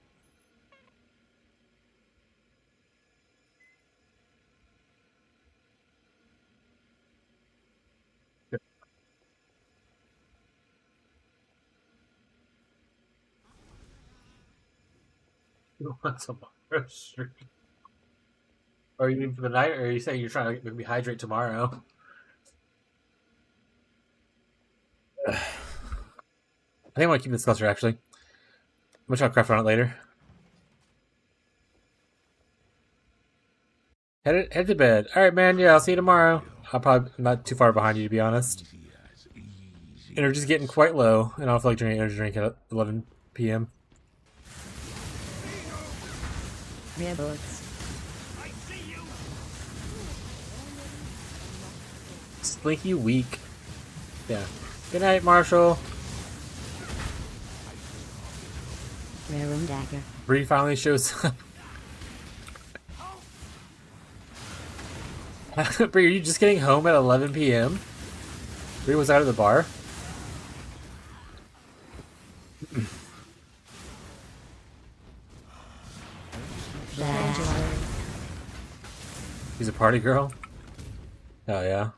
You want tomorrow stream? Or are you leaving for the night, or are you saying you're trying to make me hydrate tomorrow? I think I want to keep this cluster actually. I'm gonna try to craft on it later. Head to bed. Alright, man. Yeah, I'll see you tomorrow. I'm probably not too far behind you, to be honest. Energy's getting quite low, and I don't feel like drinking an energy drink at 11 p.m. Bullets. Slinky weak. Yeah. Good night, Marshall. Rare room dagger. Bree finally shows up. Bree, are you just getting home at 11 p.m.? Bree was out of the bar. She's a party girl? Oh, yeah.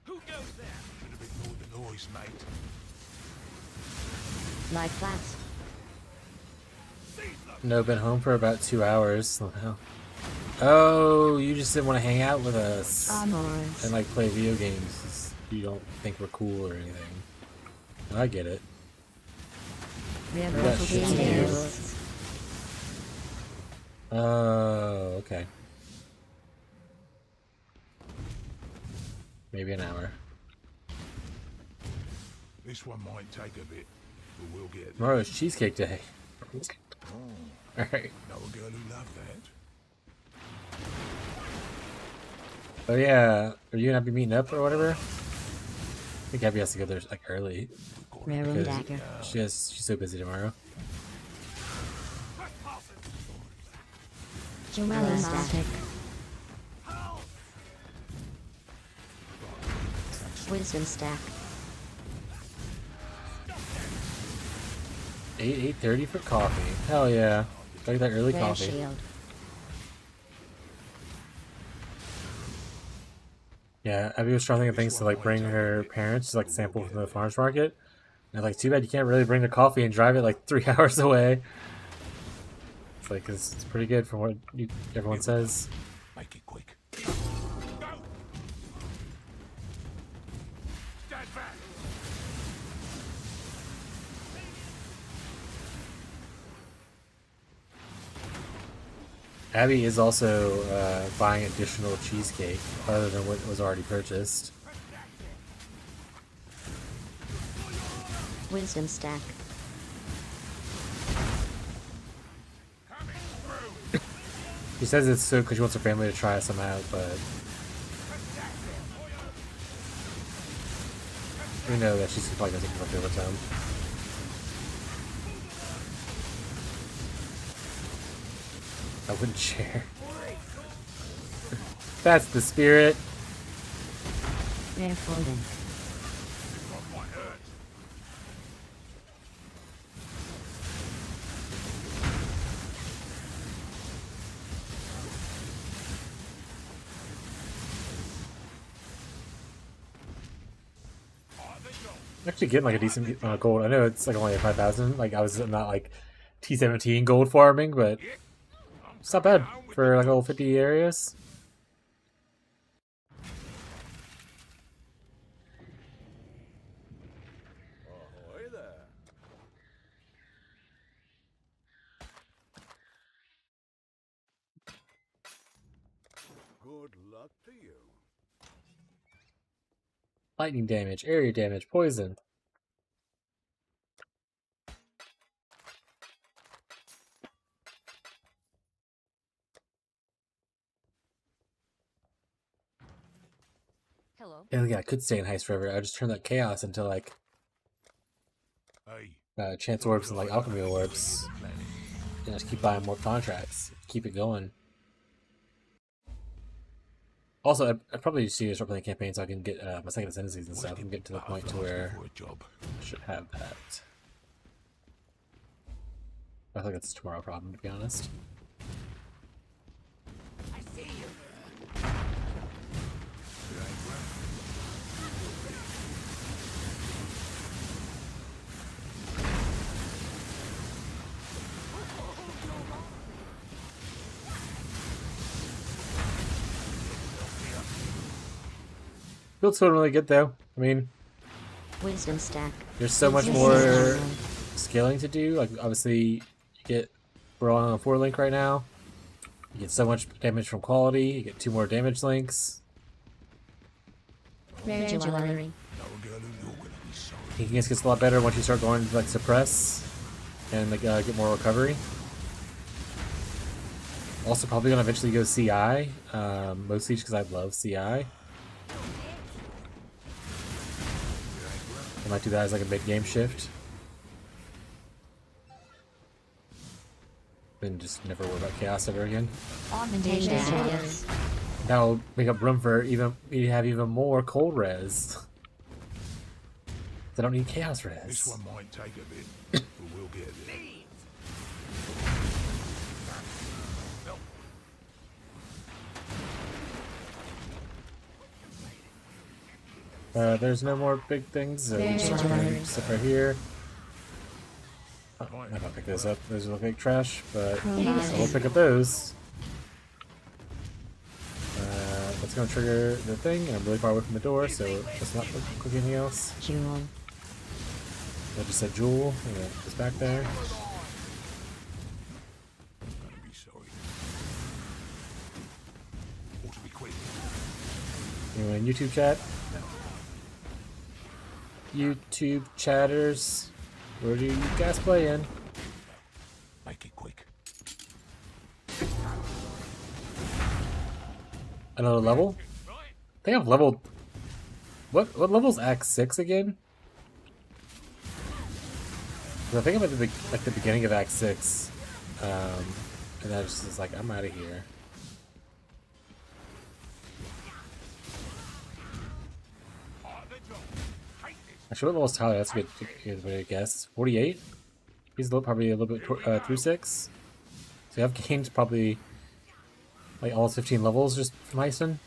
Who goes there? Should have ignored the noise, mate. Like flats. No, been home for about 2 hours. Oh, you just didn't want to hang out with us and like play video games. You don't think we're cool or anything. I get it. We got shit to do. Oh, okay. Maybe an hour. This one might take a bit, but we'll get there. Tomorrow's Cheesecake Day. Alright. Know a girl who loved that. Oh yeah, are you and Abby meeting up or whatever? I think Abby has to go there like early. Railroad dagger. She's so busy tomorrow. Jewel static. Wisdom stack. 8:30 for coffee. Hell yeah. Gotta get that early Rare coffee. shield. Yeah, Abby was trying to think of things to like bring her parents to like sample from the farmers market. And like, too bad you can't really bring the coffee and drive it like 3 hours away. It's like it's pretty good from what everyone says. Make it quick. Go! Stand back! Abby is also buying additional cheesecake other than what was already purchased. Wisdom stack. She says it's so because she wants her family to try some out, but we know that she's probably gonna take it over time. I wouldn't share. That's the spirit. Rare folding. Actually getting like a decent amount of gold. I know it's like only 5,000. Like I was not like T17 gold farming, but it's not bad for like all 50 areas. Ahoy there. Good luck to you. Lightning damage, area damage, poison. Hello. Yeah, I could stay in heist forever. I just turn that chaos into like Hey. chance orbs and like alchemy orbs. And just keep buying more contracts. Keep it going. Also, I'd probably just start playing campaign so I can get my second ascendancies and stuff and get to the point to where I should have that. I think that's a tomorrow problem, to be honest. I see you. Build's feeling really good though. I mean, Wisdom stack. there's so much more scaling to do. Like obviously, you get we're on a 4 link right now. You get so much damage from quality. You get 2 more damage links. Rare jewelry. Know a girl who you're gonna be sorry. Sneakiness gets a lot better once you start going to like suppress and like get more recovery. Also, probably gonna eventually go CI, mostly just because I love CI. I might do that as like a mid-game shift. Then just never worry about chaos ever again. Augmentation daggers. That'll make up room for me to have even more cold res. I don't need chaos res. This one might take a bit, but we'll get there. There's no more big things. So we'll just sit right here. Oh, I might not pick those up. Those look like trash, but I will pick up those. That's going to trigger the thing, and I'm really far away from the door, so let's not click anything else. Jewel. I just said Jewel. It's back there. Gonna be sorry. Ought to be quick. Anyone in YouTube chat? YouTube chatters, where do you guys play in? Make it quick. another level. I think I've leveled. What level's Act 6 again? 'Cause I think I'm at the beginning of Act 6, and I just was like, I'm out of here. Actually, what level is Tyler? That's a good way to guess. 48. He's probably a little bit through 6. So I've gained probably like almost 15 levels just from Heisten.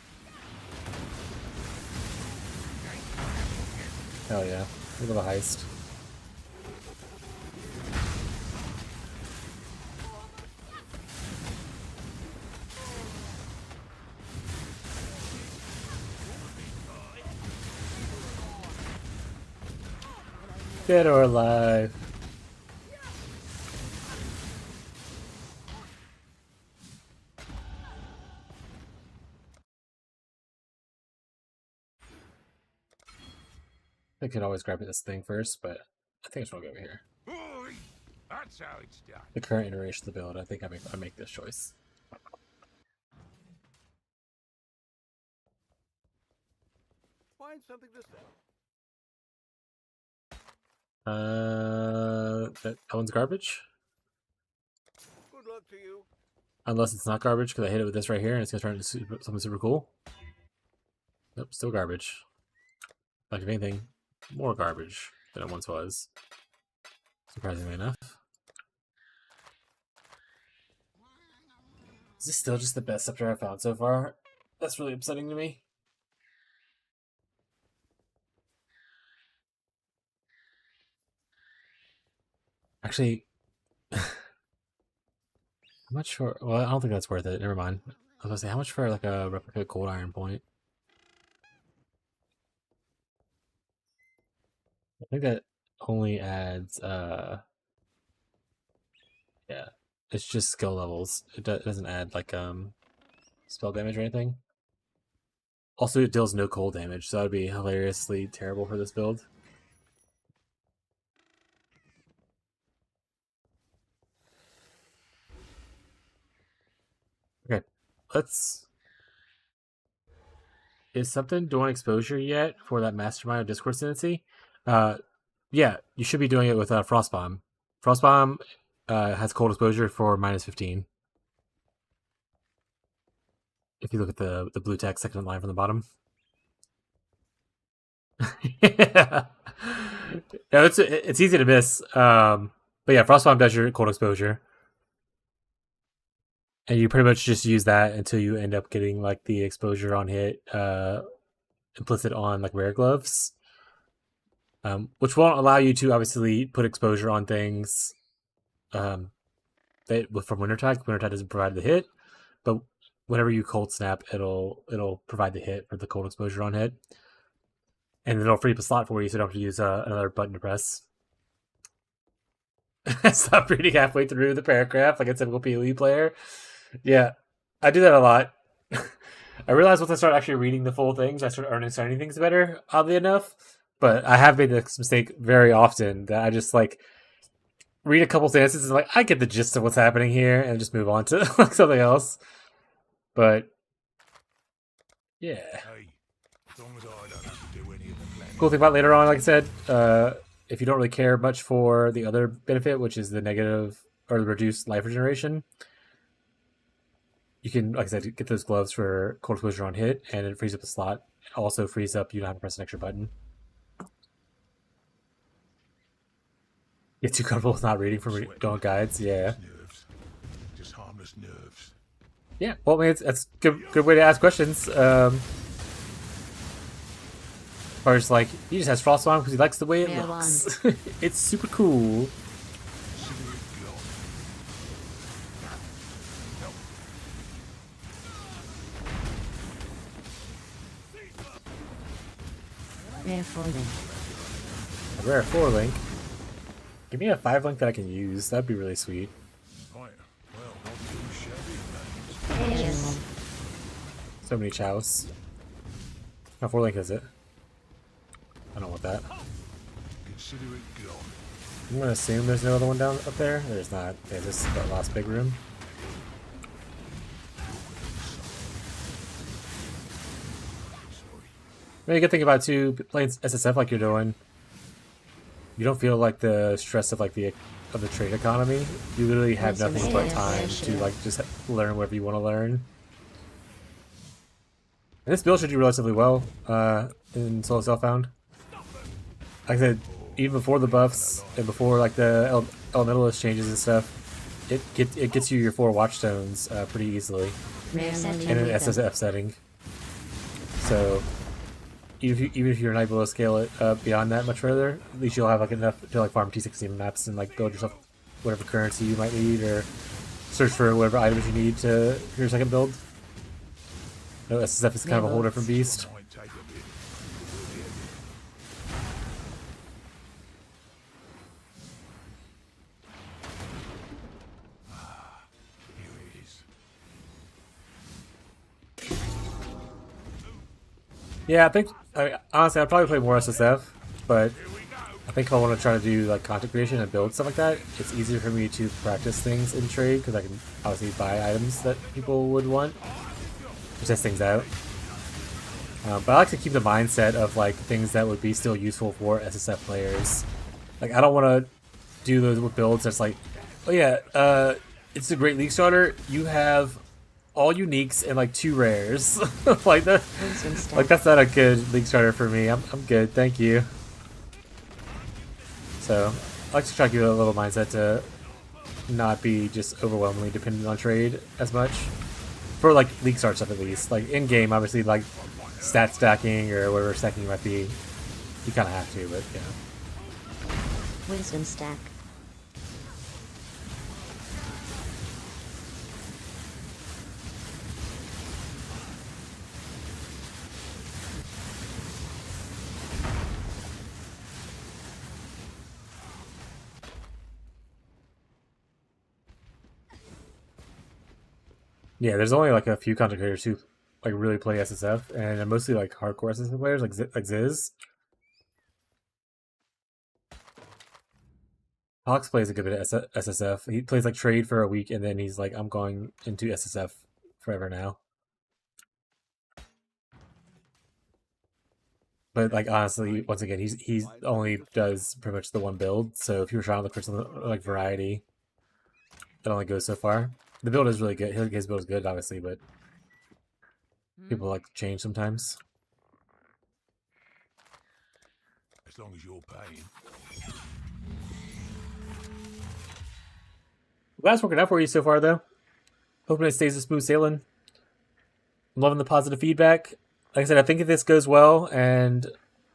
Hell yeah. Look at the heist. Dead or alive. I could always grab this thing first, but I think I just want to go over here. That's how it's done. The current iteration of the build, I think I make this choice. Find something to sell. That one's garbage. Good luck to you. Unless it's not garbage, because I hit it with this right here, and it's gonna turn into something super cool. Nope, still garbage. Like if anything, more garbage than it once was. Surprisingly enough. Is this still just the best scepter I've found so far? That's really upsetting to me. Actually, how much for? Well, I don't think that's worth it. Never mind. I was gonna say, how much for like a replica cold iron point? I think that only adds, yeah, it's just skill levels. It doesn't add like spell damage or anything. Also, it deals no cold damage, so that would be hilariously terrible for this build. Okay, let's... Is something doing exposure yet for that Mastermind of Discourse Tendency? Yeah, you should be doing it with Frostbomb. Frostbomb has cold exposure for -15. If you look at the blue text second line from the bottom. Yeah. No, it's easy to miss. But yeah, Frostbomb does your cold exposure. And you pretty much just use that until you end up getting like the exposure on hit implicit on like rare gloves. Which won't allow you to obviously put exposure on things from Wintertide. Wintertide doesn't provide the hit, but whenever you cold snap, it'll provide the hit for the cold exposure on hit, and it'll free up a slot for you, so you don't have to use another button to press. Stop reading halfway through the paragraph like a typical PoE player. Yeah, I do that a lot. I realize once I start actually reading the full things, I start understanding things better, oddly enough. But I have made this mistake very often that I just like read a couple sentences and like I get the gist of what's happening here and just move on to like something else. But yeah. Hey, as long as I don't have to do any of the planning. Cool thing about later on, like I said, if you don't really care much for the other benefit, which is the negative or the reduced life regeneration, you can, like I said, get those gloves for cold exposure on hit, and it frees up the slot. It also frees up you don't have to press an extra button. Get too comfortable with not reading from don't guides, yeah. Nerves. Just harmless nerves. Yeah, well, I mean, that's a good way to ask questions. Or just like, he just has Frostbomb because he likes the way it looks. It's super cool. Rare 4-link. A rare 4-link? Give me a 5-link that I can use. That'd be really sweet. Right. Well, not too shabby. Yes. So many chows. How 4-link is it? I don't want that. Consider it gone. I'm gonna assume there's no other one down up there. There's not. Okay, this is the last big room. Maybe a good thing about too playing SSF like you're doing. You don't feel like the stress of like the trade economy. You literally have nothing but time to like just learn whatever you want to learn. And this build should do relatively well in Solo Self-Found. Like I said, even before the buffs and before like the Elementalist changes and stuff, it gets you your 4 Watchstones pretty easily in an SSF setting. So even if you're not able to scale it beyond that much further, at least you'll have like enough to like farm T16 maps and like build yourself whatever currency you might need, or search for whatever items you need to your second build. No, SSF is kind of a whole different beast. Yeah, I think honestly I'd probably play more SSF, but I think if I want to try to do like content creation and build stuff like that, it's easier for me to practice things in trade because I can obviously buy items that people would want to test things out. But I like to keep the mindset of like things that would be still useful for SSF players. Like I don't want to do those with builds that's like, oh yeah, it's a great league starter. You have all uniques and like 2 rares. Like that, like that's not a good league starter for me. I'm good, thank you. So I like to try to give it a little mindset to not be just overwhelmingly dependent on trade as much for like league start stuff at least. Like in game, obviously, like stat stacking or whatever stacking might be, you kind of have to. But yeah. Wisdom stack. Yeah, there's only like a few content creators who like really play SSF, and they're mostly like hardcore SSF players, like Ziz. Hawks plays a good bit of SSF. He plays like trade for a week, and then he's like, I'm going into SSF forever now. But like honestly, once again, he's only does pretty much the one build. So if you were trying to look for something like variety, it only goes so far. The build is really good. His build is good, obviously, but people like to change sometimes. As long as you're paying. Well, that's working out for you so far, though. Hoping it stays a smooth sailing. I'm loving the positive feedback. Like I said, I think if this goes well and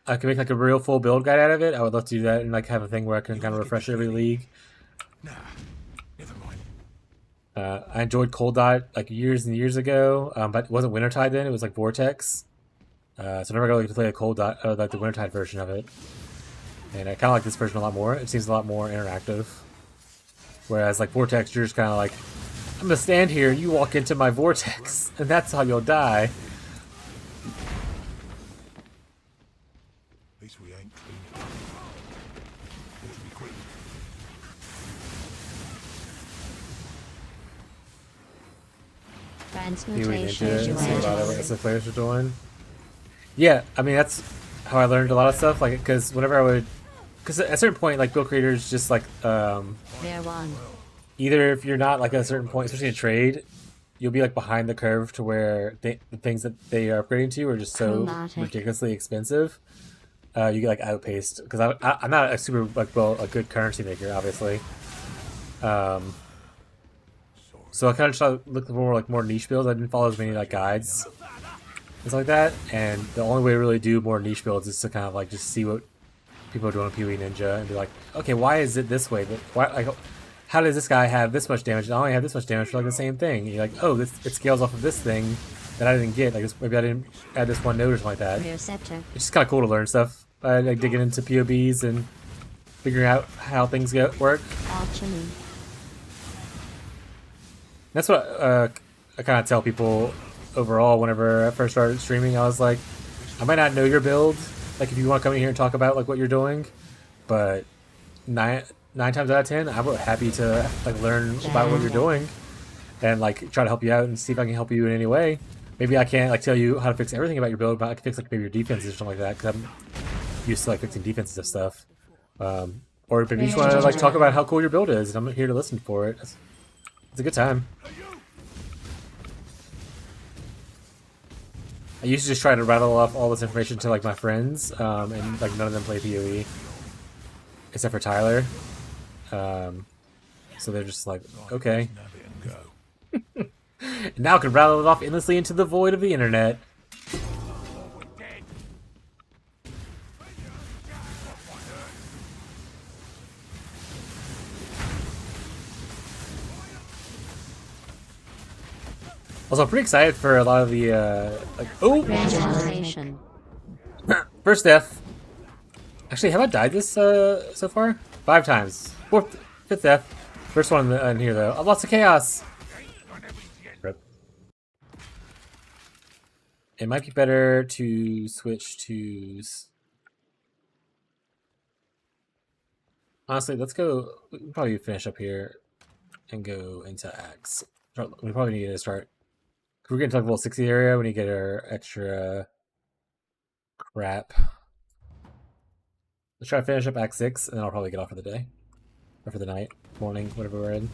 I can make like a real full build guide out of it, I would love to do that and like have a thing where I can kind of refresh every league. Nah, never mind. I enjoyed Cold Dot like years and years ago, but it wasn't Wintertide then. It was like Vortex. So I never got to play a Cold Dot, like the Wintertide version of it. And I kind of like this version a lot more. It seems a lot more interactive. Whereas like Vortex, you're just kind of like, I'm gonna stand here, you walk into my vortex, and that's how you'll die. At least we ain't clean. Let's be quick. Transmutation. See what other SF players are doing. Yeah, I mean that's how I learned a lot of stuff. Like, because whenever I would, because at a certain point, like build creators just like either if you're not like at a certain point, especially in trade, you'll be like behind the curve to where the things that they are upgrading to are just so ridiculously expensive. You get like outpaced because I'm not a super like a good currency maker, obviously. So I kind of tried to look for more niche builds. I didn't follow as many like guides and stuff like that. And the only way to really do more niche builds is to kind of like just see what people are doing on PoE Ninja and be like, okay, why is it this way? But why like how does this guy have this much damage and I only have this much damage for like the same thing? And you're like, oh, it scales off of this thing that I didn't get. Like maybe I didn't add this one node or something like that. It's just kind of cool to learn stuff. Like digging into POBs and figuring out how things work. That's what I kind of tell people overall whenever I first started streaming. I was like, I might not know your build, like if you want to come in here and talk about like what you're doing, but nine times out of 10, I'm happy to like learn about what you're doing and like try to help you out and see if I can help you in any way. maybe I can't like tell you how to fix everything about your build, but I can fix like maybe your defenses or something like that because I'm used to like fixing defenses of stuff. Or maybe you just want to like talk about how cool your build is, and I'm here to listen for it. It's a good time. I used to just try to rattle off all this information to like my friends, and like none of them play PoE except for Tyler. So they're just like, okay. And now I can rattle it off endlessly into the void of the internet. Also, I'm pretty excited for a lot of the, like, oh! First death. Actually, have I died this, so far? 5 times. 5th death. First one in here, though. Lots of chaos! Rip. It might be better to switch to... Honestly, let's go... We can probably finish up here and go into Axe. We probably need to start... We're getting to like level 60 area. We need to get our extra crap. Let's try to finish up Act 6, and then I'll probably get off for the day. Or for the night, morning, whatever we're in.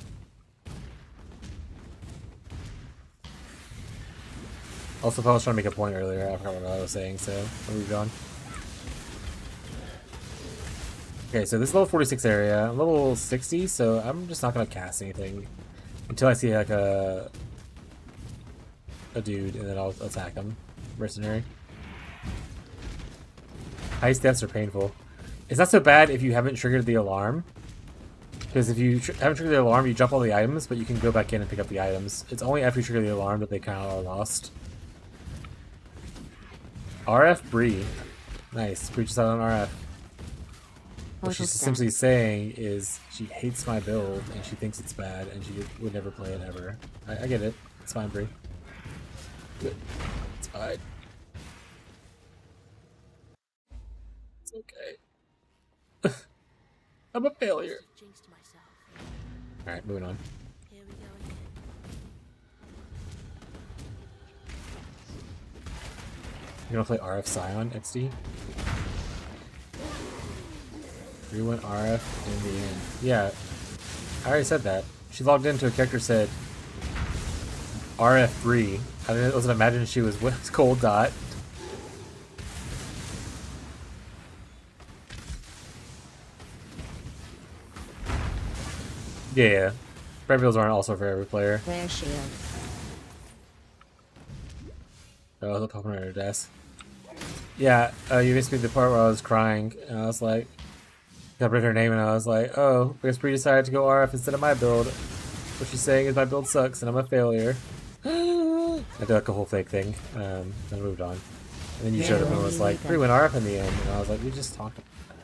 Also, if I was trying to make a point earlier, I forgot what I was saying, so I'll move on. Okay, so this is level 46 area. I'm level 60, so I'm just not going to cast anything until I see like a dude, and then I'll attack him. Mercenary. Heist deaths are painful. It's not so bad if you haven't triggered the alarm. Because if you haven't triggered the alarm, you drop all the items, but you can go back in and pick up the items. It's only after you trigger the alarm that they kind of are lost. RF Bree. Nice. Breaches out on RF. What she's essentially saying is she hates my build, and she thinks it's bad, and she would never play it ever. I get it. It's fine, Bree. Good. It's fine. It's okay. I'm a failure. Alright, moving on. Here we go again. You gonna play RF Scion XD? We went RF in the end. Yeah, I already said that. She logged into a character said RF3. I wasn't imagining she was with Cold Dot. Yeah. Bread wheels aren't also for every player. There she is. Oh, they're popping on her desk. Yeah, you missed me the part where I was crying, and I was like, I read her name, and I was like, oh, because Bree decided to go RF instead of my build. What she's saying is my build sucks, and I'm a failure. I did like a whole fake thing, then moved on. And then you showed up and was like, Bree went RF in the end, and I was like, we just talked about that.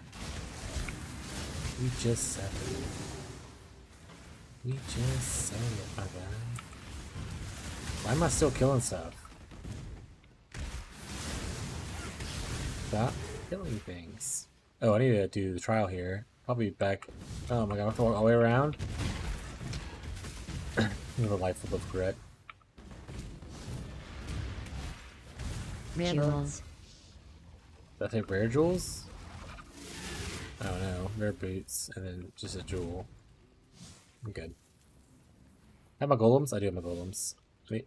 We just said it. We just said it, my guy. Why am I still killing stuff? Stop killing things. Oh, I need to do the trial here. Probably back. Oh my god, I have to walk all the way around. The life full of regret. Rare jewels. Did I say rare jewels? I don't know. Rare boots, and then just a jewel. I'm good. I have my golems? I do have my golems. I mean,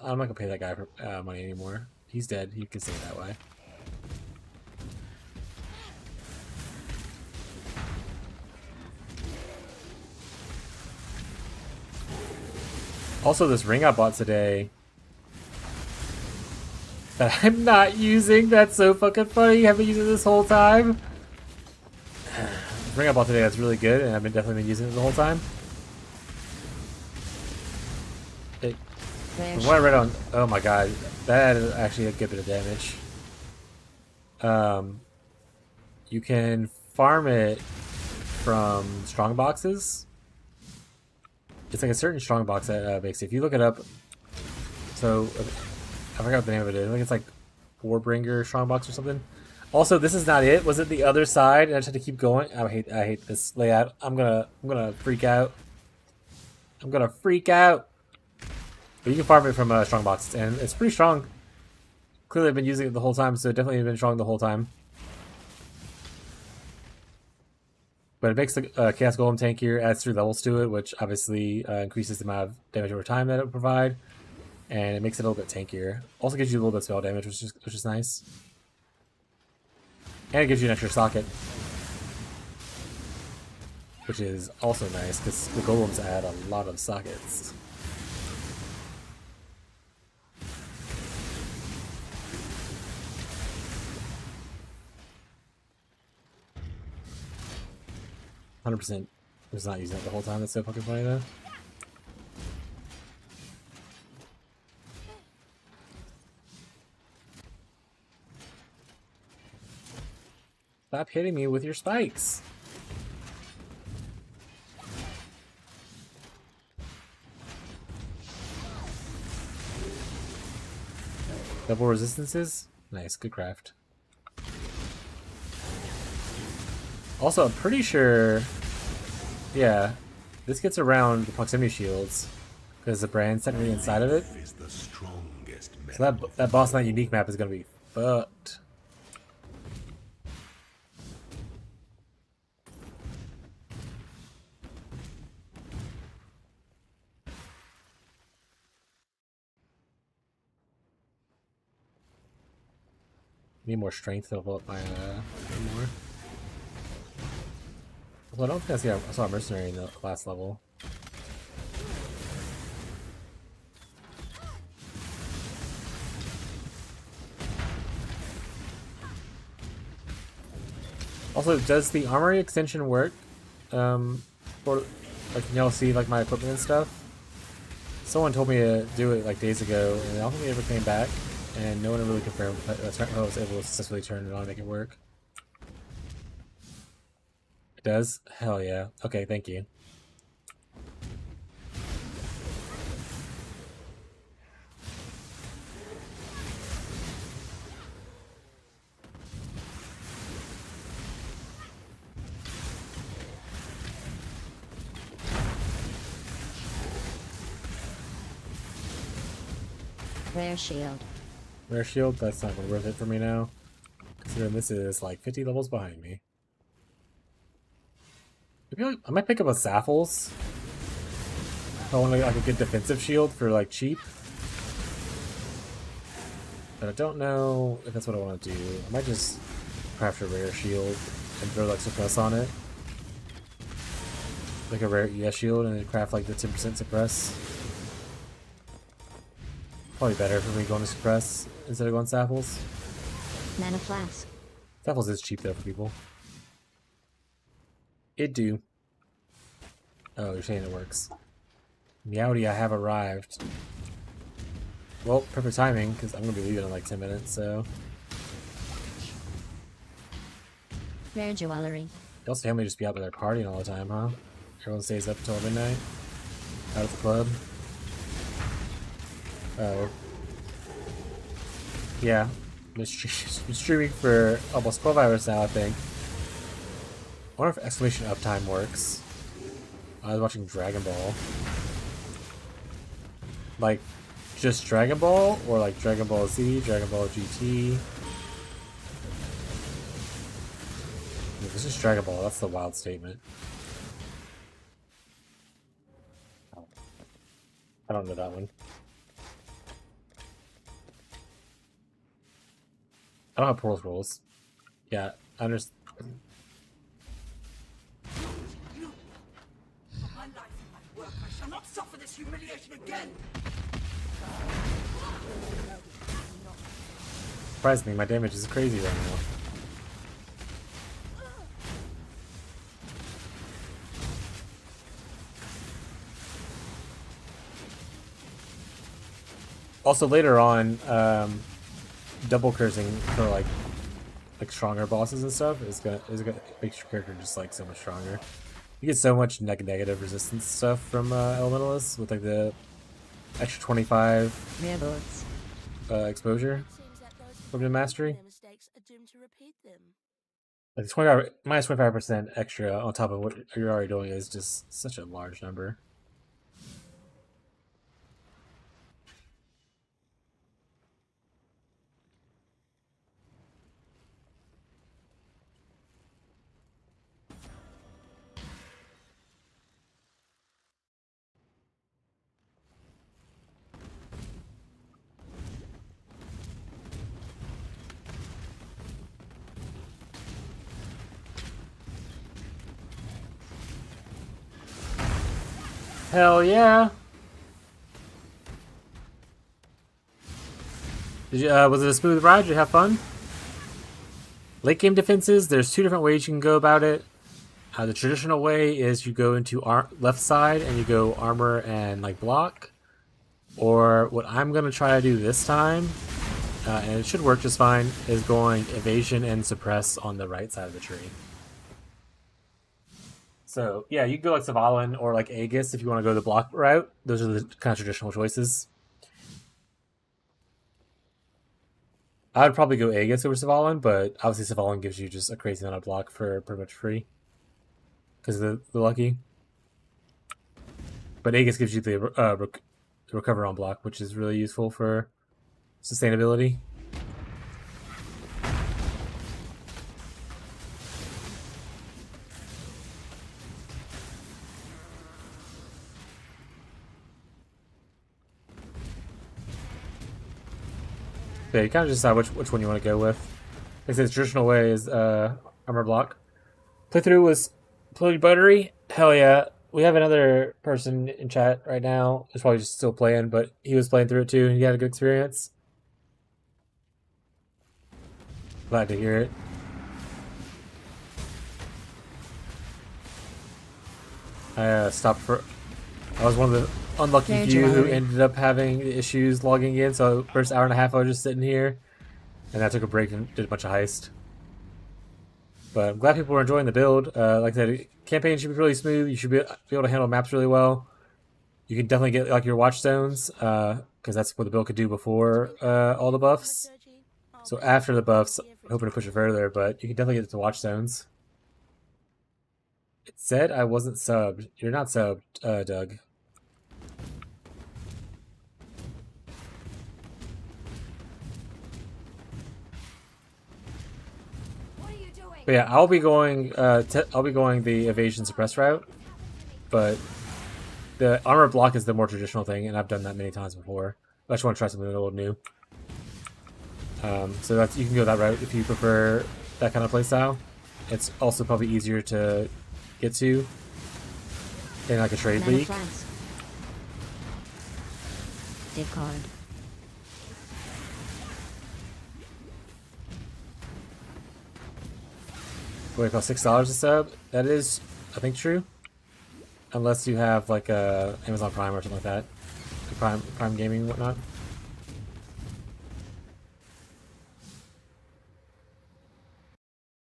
I'm not gonna pay that guy for money anymore. He's dead. He can stay that way. Also, this ring I bought today that I'm not using. That's so fucking funny. You haven't used it this whole time. This ring I bought today that's really good, and I've definitely been using it the whole time. From what I read on, oh my god, that is actually a good bit of damage. You can farm it from strong boxes. It's like a certain strong box that makes it. If you look it up, so I forgot what the name of it is. I think it's like Warbringer strongbox or something. Also, this is not it. Was it the other side? And I just had to keep going. I hate this layout. I'm gonna freak out. I'm gonna freak out. But you can farm it from strong boxes, and it's pretty strong. Clearly, I've been using it the whole time, so it definitely been strong the whole time. But it makes the Chaos Golem tankier, adds 3 levels to it, which obviously increases the amount of damage over time that it will provide, and it makes it a little bit tankier. Also gives you a little bit of spell damage, which is nice. And it gives you an extra socket, which is also nice, because the golems add a lot of sockets. %. Was not using it the whole time. That's so fucking funny though. Stop hitting me with your spikes. Double resistances? Nice, good craft. Also, I'm pretty sure, yeah, this gets around the proximity shields because the brand's technically inside of it. So that boss night unique map is gonna be fucked. Need more strength to level up my more. Well, I don't think I saw a mercenary in the last level. Also, does the armory extension work? For like, can y'all see like my equipment and stuff? Someone told me to do it like days ago, and I don't think they ever came back, and no one really confirmed that I was able to successfully turn it on and make it work. It does? Hell yeah. Okay, thank you. Rare shield. Rare shield? That's not really worth it for me now. Considering this is like 50 levels behind me. Maybe I might pick up a Saffles. I want like a good defensive shield for like cheap. But I don't know if that's what I want to do. I might just craft a rare shield and throw like suppress on it. Like a rare ES shield and then craft like the 10% suppress. Probably better for me going to suppress instead of going Saffles. Mana flask. Saffles is cheap though for people. It do. Oh, you're saying it works. Meowdy, I have arrived. Well, perfect timing, because I'm going to be leaving in like 10 minutes, so... Rare jewelry. Y'all's family just be out there partying all the time, huh? Everyone stays up until midnight? Out at the club? Oh. Yeah. Been streaming for almost 12 hours now, I think. I wonder if exclamation uptime works. I was watching Dragon Ball. Like, just Dragon Ball? Or like Dragon Ball Z, Dragon Ball GT? If it's just Dragon Ball, that's the wild statement. I don't know that one. I don't have Pearl's rules. Yeah, I understand. My life and my work, I shall not suffer this humiliation again! Surprisingly, my damage is crazy right now. Also, later on, double cursing for like stronger bosses and stuff is gonna make your character just like so much stronger. You get so much negative resistance stuff from Elementalist with like the extra 25 Rare bullets. Exposure from the mastery. Their mistakes are doomed to repeat them. Like 25 minus 25% extra on top of what you're already doing is just such a large number. Hell yeah! Did you, was it a smooth ride? Did you have fun? Late game defenses, there's two different ways you can go about it. The traditional way is you go into left side and you go armor and like block. Or what I'm going to try to do this time, and it should work just fine, is going evasion and suppress on the right side of the tree. So yeah, you can go like Savalan or like Aegis if you want to go the block route. Those are the kind of traditional choices. I would probably go Aegis over Savalan, but obviously Savalan gives you just a crazy amount of block for pretty much free. Because of the lucky. But Aegis gives you the recover on block, which is really useful for sustainability. So you kind of decide which one you want to go with. Like I said, the traditional way is armor block. Playthrough was totally buttery. Hell yeah. We have another person in chat right now. He's probably just still playing, but he was playing through it too, and he had a good experience. Glad to hear it. I stopped for... I was one of the unlucky few who ended up having issues logging in, so first hour and a half I was just sitting here, and I took a break and did a bunch of heist. But I'm glad people are enjoying the build. Like I said, campaign should be really smooth. You should be able to handle maps really well. You can definitely get like your watch zones, because that's what the build could do before all the buffs. So after the buffs, I'm hoping to push it further, but you can definitely get to watch zones. It said I wasn't subbed. You're not subbed, Doug. But yeah, I'll be going the evasion suppress route, but the armor block is the more traditional thing, and I've done that many times before. I just want to try something a little new. So that's, you can go that route if you prefer that kind of playstyle. It's also probably easier to get to in like a trade league. Discard. What, it costs $6 a sub? That is, I think, true. Unless you have like a Amazon Prime or something like that, Prime Gaming and whatnot.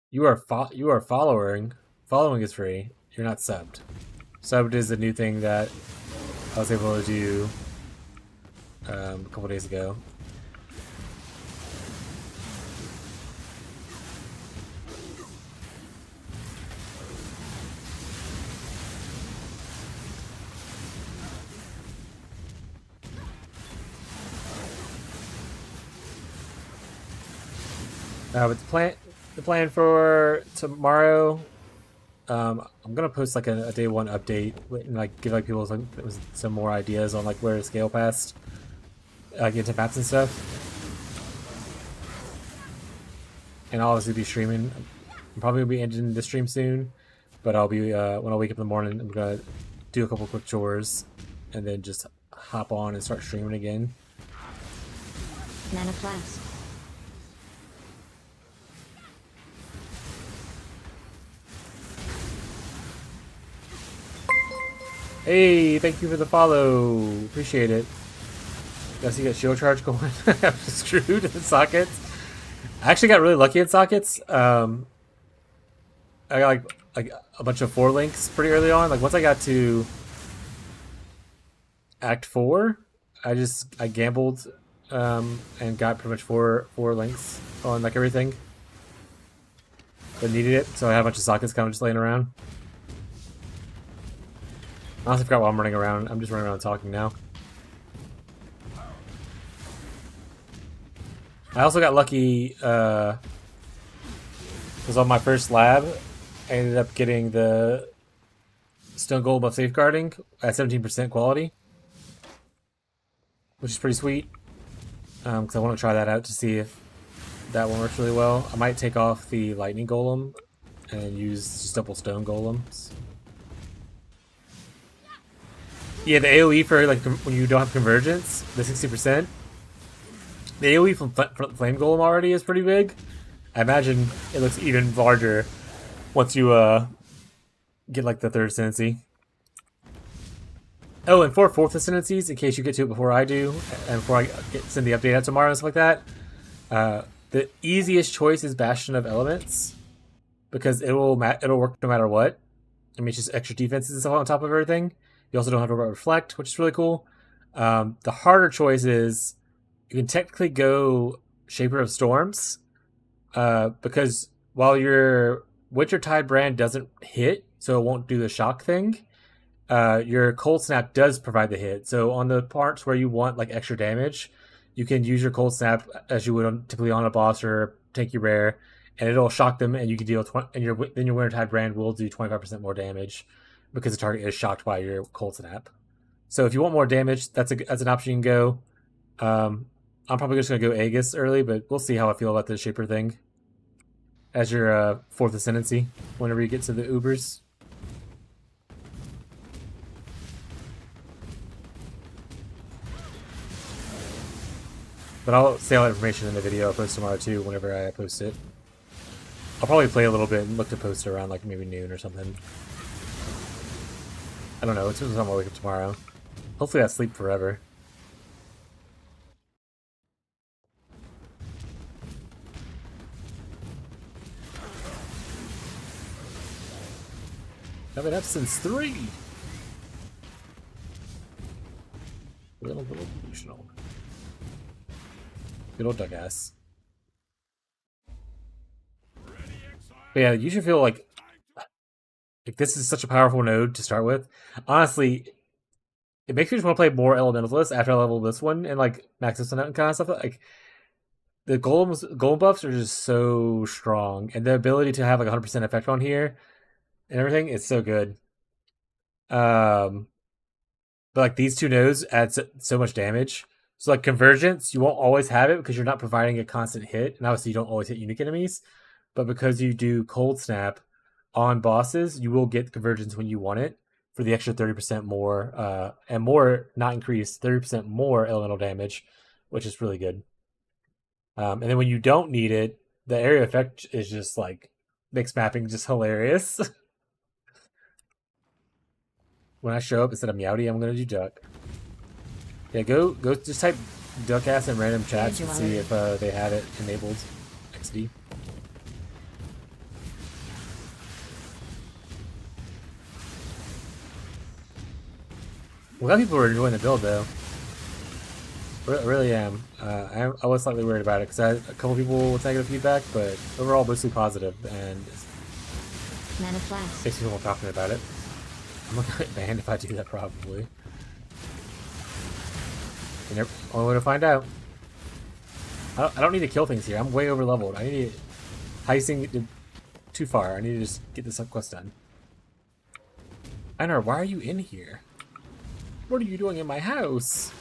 You are following. Following is free. You're not subbed. Subbed is a new thing that I was able to do a couple days ago. But the plan for tomorrow, I'm gonna post like a day one update and like give like people some more ideas on like where to scale past, like into maps and stuff. And I'll obviously be streaming. I'm probably gonna be ending the stream soon, but I'll be when I wake up in the morning, I'm gonna do a couple quick chores and then just hop on and start streaming again. Mana flask. Hey, thank you for the follow. Appreciate it. Guess you got shield charge going. I'm screwed in sockets. I actually got really lucky in sockets. I got like a bunch of 4 links pretty early on. Like once I got to Act 4, I gambled and got pretty much 4 links on like everything that needed it. So I had a bunch of sockets kind of just laying around. I honestly forgot why I'm running around. I'm just running around talking now. I also got lucky because on my first lab, I ended up getting the stone golem of safeguarding at 17% quality, which is pretty sweet. Because I want to try that out to see if that one works really well. I might take off the lightning golem and use just double stone golems. Yeah, the AoE for like when you don't have convergence, the 60%. The AoE from Flame Golem already is pretty big. I imagine it looks even larger once you get like the third ascendancy. Oh, and for fourth ascendancies, in case you get to it before I do, and before I send the update out tomorrow and stuff like that, the easiest choice is Bastion of Elements because it'll work no matter what. I mean, it's just extra defenses and stuff on top of everything. You also don't have to worry about Reflect, which is really cool. The harder choice is you can technically go Shaper of Storms because while your Wintertide brand doesn't hit, so it won't do the shock thing, your Cold Snap does provide the hit. So on the parts where you want like extra damage, you can use your Cold Snap as you would typically on a boss or tanky rare, and it'll shock them, and you can deal then your Wintertide brand will do 25% more damage because the target is shocked by your Cold Snap. So if you want more damage, that's an option you can go. I'm probably just gonna go Aegis early, but we'll see how I feel about the Shaper thing as your fourth ascendancy whenever you get to the Ubers. But I'll say all that information in the video I'll post tomorrow too, whenever I post it. I'll probably play a little bit and look to post it around like maybe noon or something. I don't know, it's soon as I'm gonna wake up tomorrow. Hopefully I sleep forever. I've been up since 3! Little delusional. Good old Dugass. But yeah, you should feel like this is such a powerful node to start with. Honestly, it makes me just want to play more Elementalist after I level this one and like max this one out and kind of stuff. Like the golem buffs are just so strong, and the ability to have like 100% effect on here and everything is so good. But like these two nodes add so much damage. So like Convergence, you won't always have it because you're not providing a constant hit, and obviously you don't always hit unique enemies. But because you do Cold Snap on bosses, you will get Convergence when you want it for the extra 30% more, and more, not increased, 30% more elemental damage, which is really good. And then when you don't need it, the area effect is just like, makes mapping just hilarious. When I show up, instead of Meowdy, I'm going to do Duck. Yeah, go just type Duckass in random chats and see if they had it enabled. XD. A lot of people are enjoying the build, though. I really am. I was slightly worried about it because I had a couple people with negative feedback, but overall mostly positive, and makes me feel more confident about it. I'm gonna get banned if I do that, probably. Only way to find out. I don't need to kill things here. I'm way over leveled. I need heisting too far. I need to just get this quest done. Einar, why are you in here? What are you doing in my house?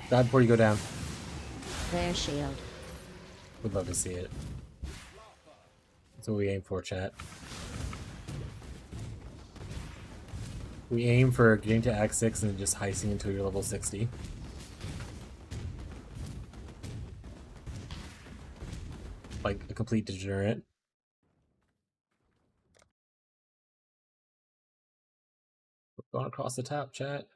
Die before you go down. Their shield. Would love to see it. That's what we aim for, chat. We aim for getting to Act 6 and just heisting until you're level 60. Like a complete degenerate. We're going across the top, chat.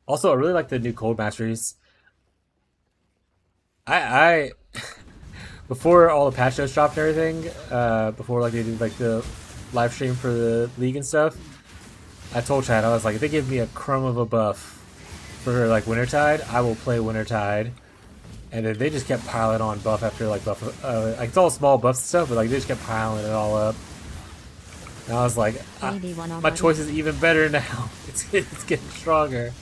Also, I really like the new cold masteries. I before all the patch notes dropped and everything, before like they did like the live stream for the league and stuff, I told Chad, I was like, if they give me a crumb of a buff for like Wintertide, I will play Wintertide. And then they just kept piling on buff after like buff. Like it's all small buffs and stuff, but like they just kept piling it all up. And I was like, my choice is even better now. It's getting stronger.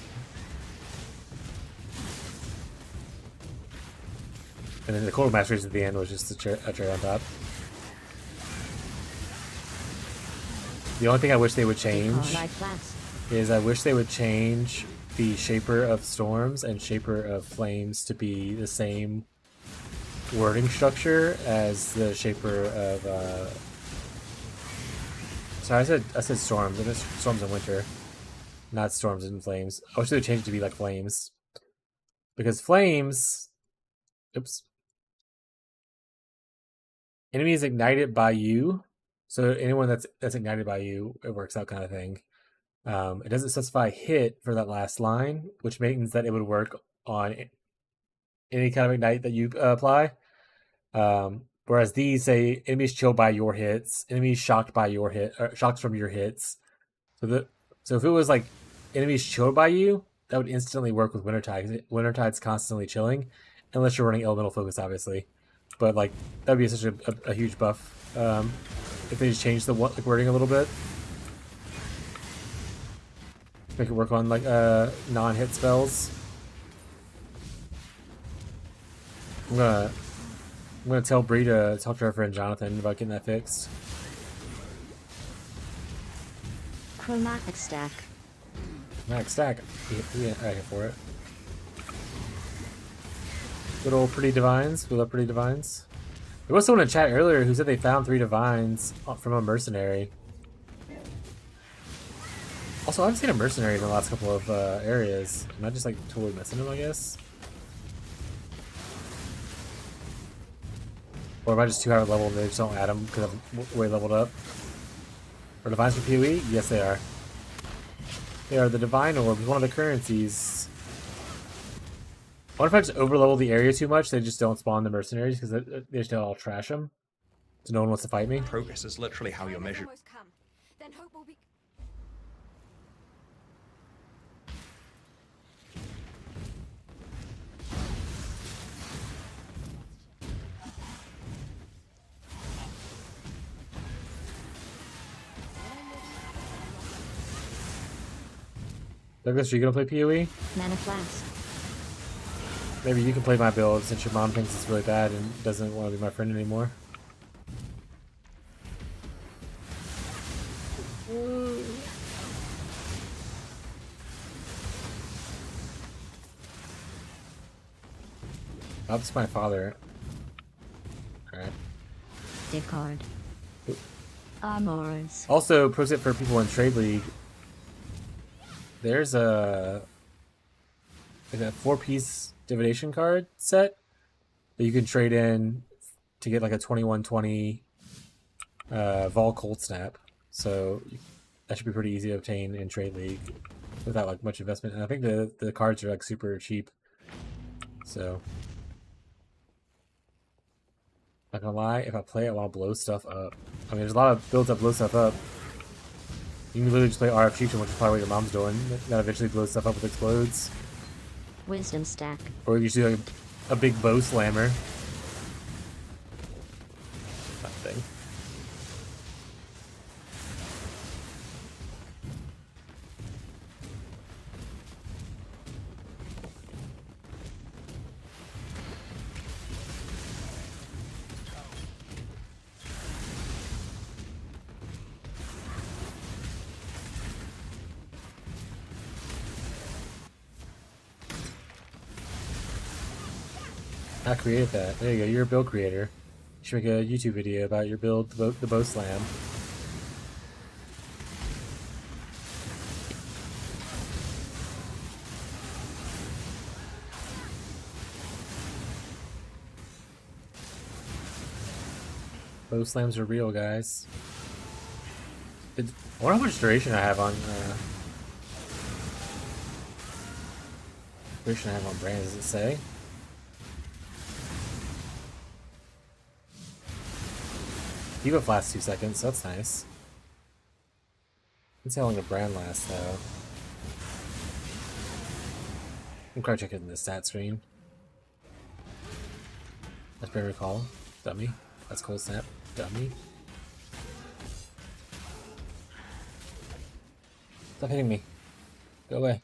And then the Cold Masteries at the end was just a cherry on top. The only thing I wish they would change Like class. is I wish they would change the Shaper of Storms and Shaper of Flames to be the same wording structure as the Shaper of sorry, I said storms. I meant storms in winter, not storms in flames. I wish they would change it to be like flames, because flames, oops, enemy is ignited by you. So anyone that's ignited by you, it works out kind of thing. It doesn't specify hit for that last line, which means that it would work on any kind of ignite that you apply. Whereas these say enemies chilled by your hits, enemies shocked by your hit, or shocks from your hits. So if it was like enemies chilled by you, that would instantly work with Wintertide. Wintertide's constantly chilling, unless you're running elemental focus, obviously. But like that would be such a huge buff if they just changed the wording a little bit. Make it work on like non-hit spells. I'm gonna tell Bree to talk to her friend Jonathan about getting that fixed. Chromatic stack. Max stack. Yeah, I hit for it. Good old pretty divines. We love pretty divines. There was someone in chat earlier who said they found 3 divines from a mercenary. Also, I haven't seen a mercenary in the last couple of areas. Am I just like totally missing them, I guess? Or am I just too high level and they just don't add them because I'm way leveled up? Are divines for PoE? Yes, they are. They are the divine orbs, one of the currencies. What if I just overlevel the area too much? They just don't spawn the mercenaries because they just all trash them. So no one wants to fight me. Progress is literally how you're measured. Then hope will be. Douglas, are you gonna play PoE? Mana flask. Maybe you can play my build since your mom thinks it's really bad and doesn't want to be my friend anymore. Oh, that's my father. Alright. Discard. Armorers. Also, pro tip for people in Trade League. There's a 4-piece divination card set that you can trade in to get like a 2120 Vol Cold Snap. So that should be pretty easy to obtain in Trade League without like much investment. And I think the cards are like super cheap. So not gonna lie, if I play I want to blow stuff up. I mean, there's a lot of builds that blow stuff up. You can literally just play RF Chieftain, which is probably what your mom's doing. That eventually blows stuff up with explodes. Wisdom stack. Or you just do like a big bow slammer. That thing. I created that. There you go. You're a build creator. You should make a YouTube video about your build, the bow slam. Bow slams are real, guys. I wonder how much duration I have on. Duration I have on brands. Does it say? Debuff lasts 2 seconds, so that's nice. Let's see how long a brand lasts, though. I'm trying to check it in the stat screen. That's Brand Recall. Dummy. That's Cold Snap. Dummy. Stop hitting me. Go away.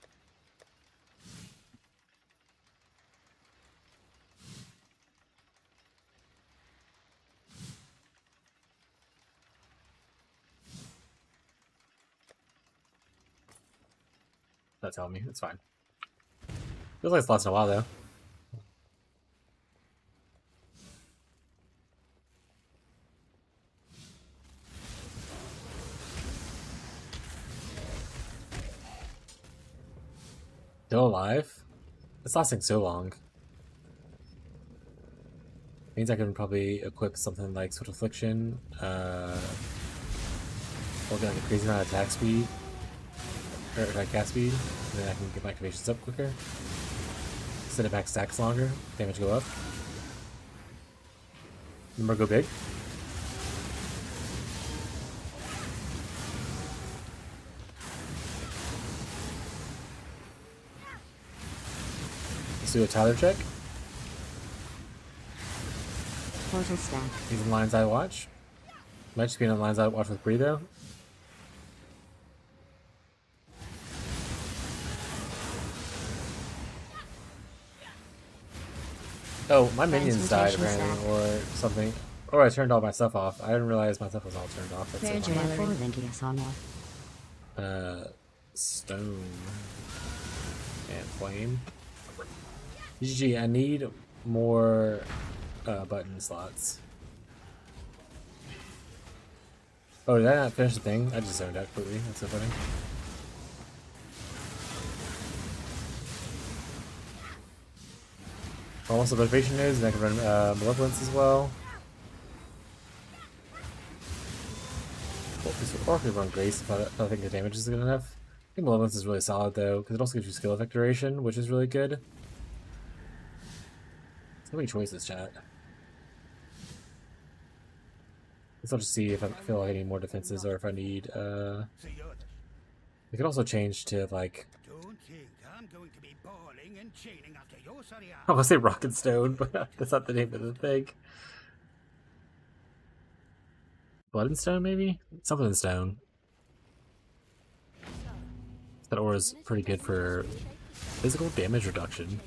not telling me. It's fine. Feels like it's lasting a while though. Still alive? It's lasting so long. Means I can probably equip something like Swift Affliction, or get like a crazy amount of attack speed, or attack cast speed, and then I can get my activations up quicker. Set it back stacks longer, damage go up. Number go big. Let's do a Tyler check. Portal stack. He's in Lion's Eye Watch. Might just be in Lion's Eye Watch with Bree though. Oh, my minions died apparently, or something. Or I turned all my stuff off. I didn't realize my stuff was all turned off. That's stone and flame. GG, I need more button slots. Oh, did I not finish the thing? I just zoned out completely. That's so funny. Almost the motivation is, and I can run Malevolence as well. Or I can run Grace if I think the damage is good enough. I think Malevolence is really solid though, because it also gives you skill effect duration, which is really good. So many choices, chat. Let's just see if I feel like I need more defenses or if I need we could also change to like I was gonna say Rock and Stone, but that's not the name of the thing. Blood and Stone maybe? Something in stone. That aura is pretty good for physical damage reduction.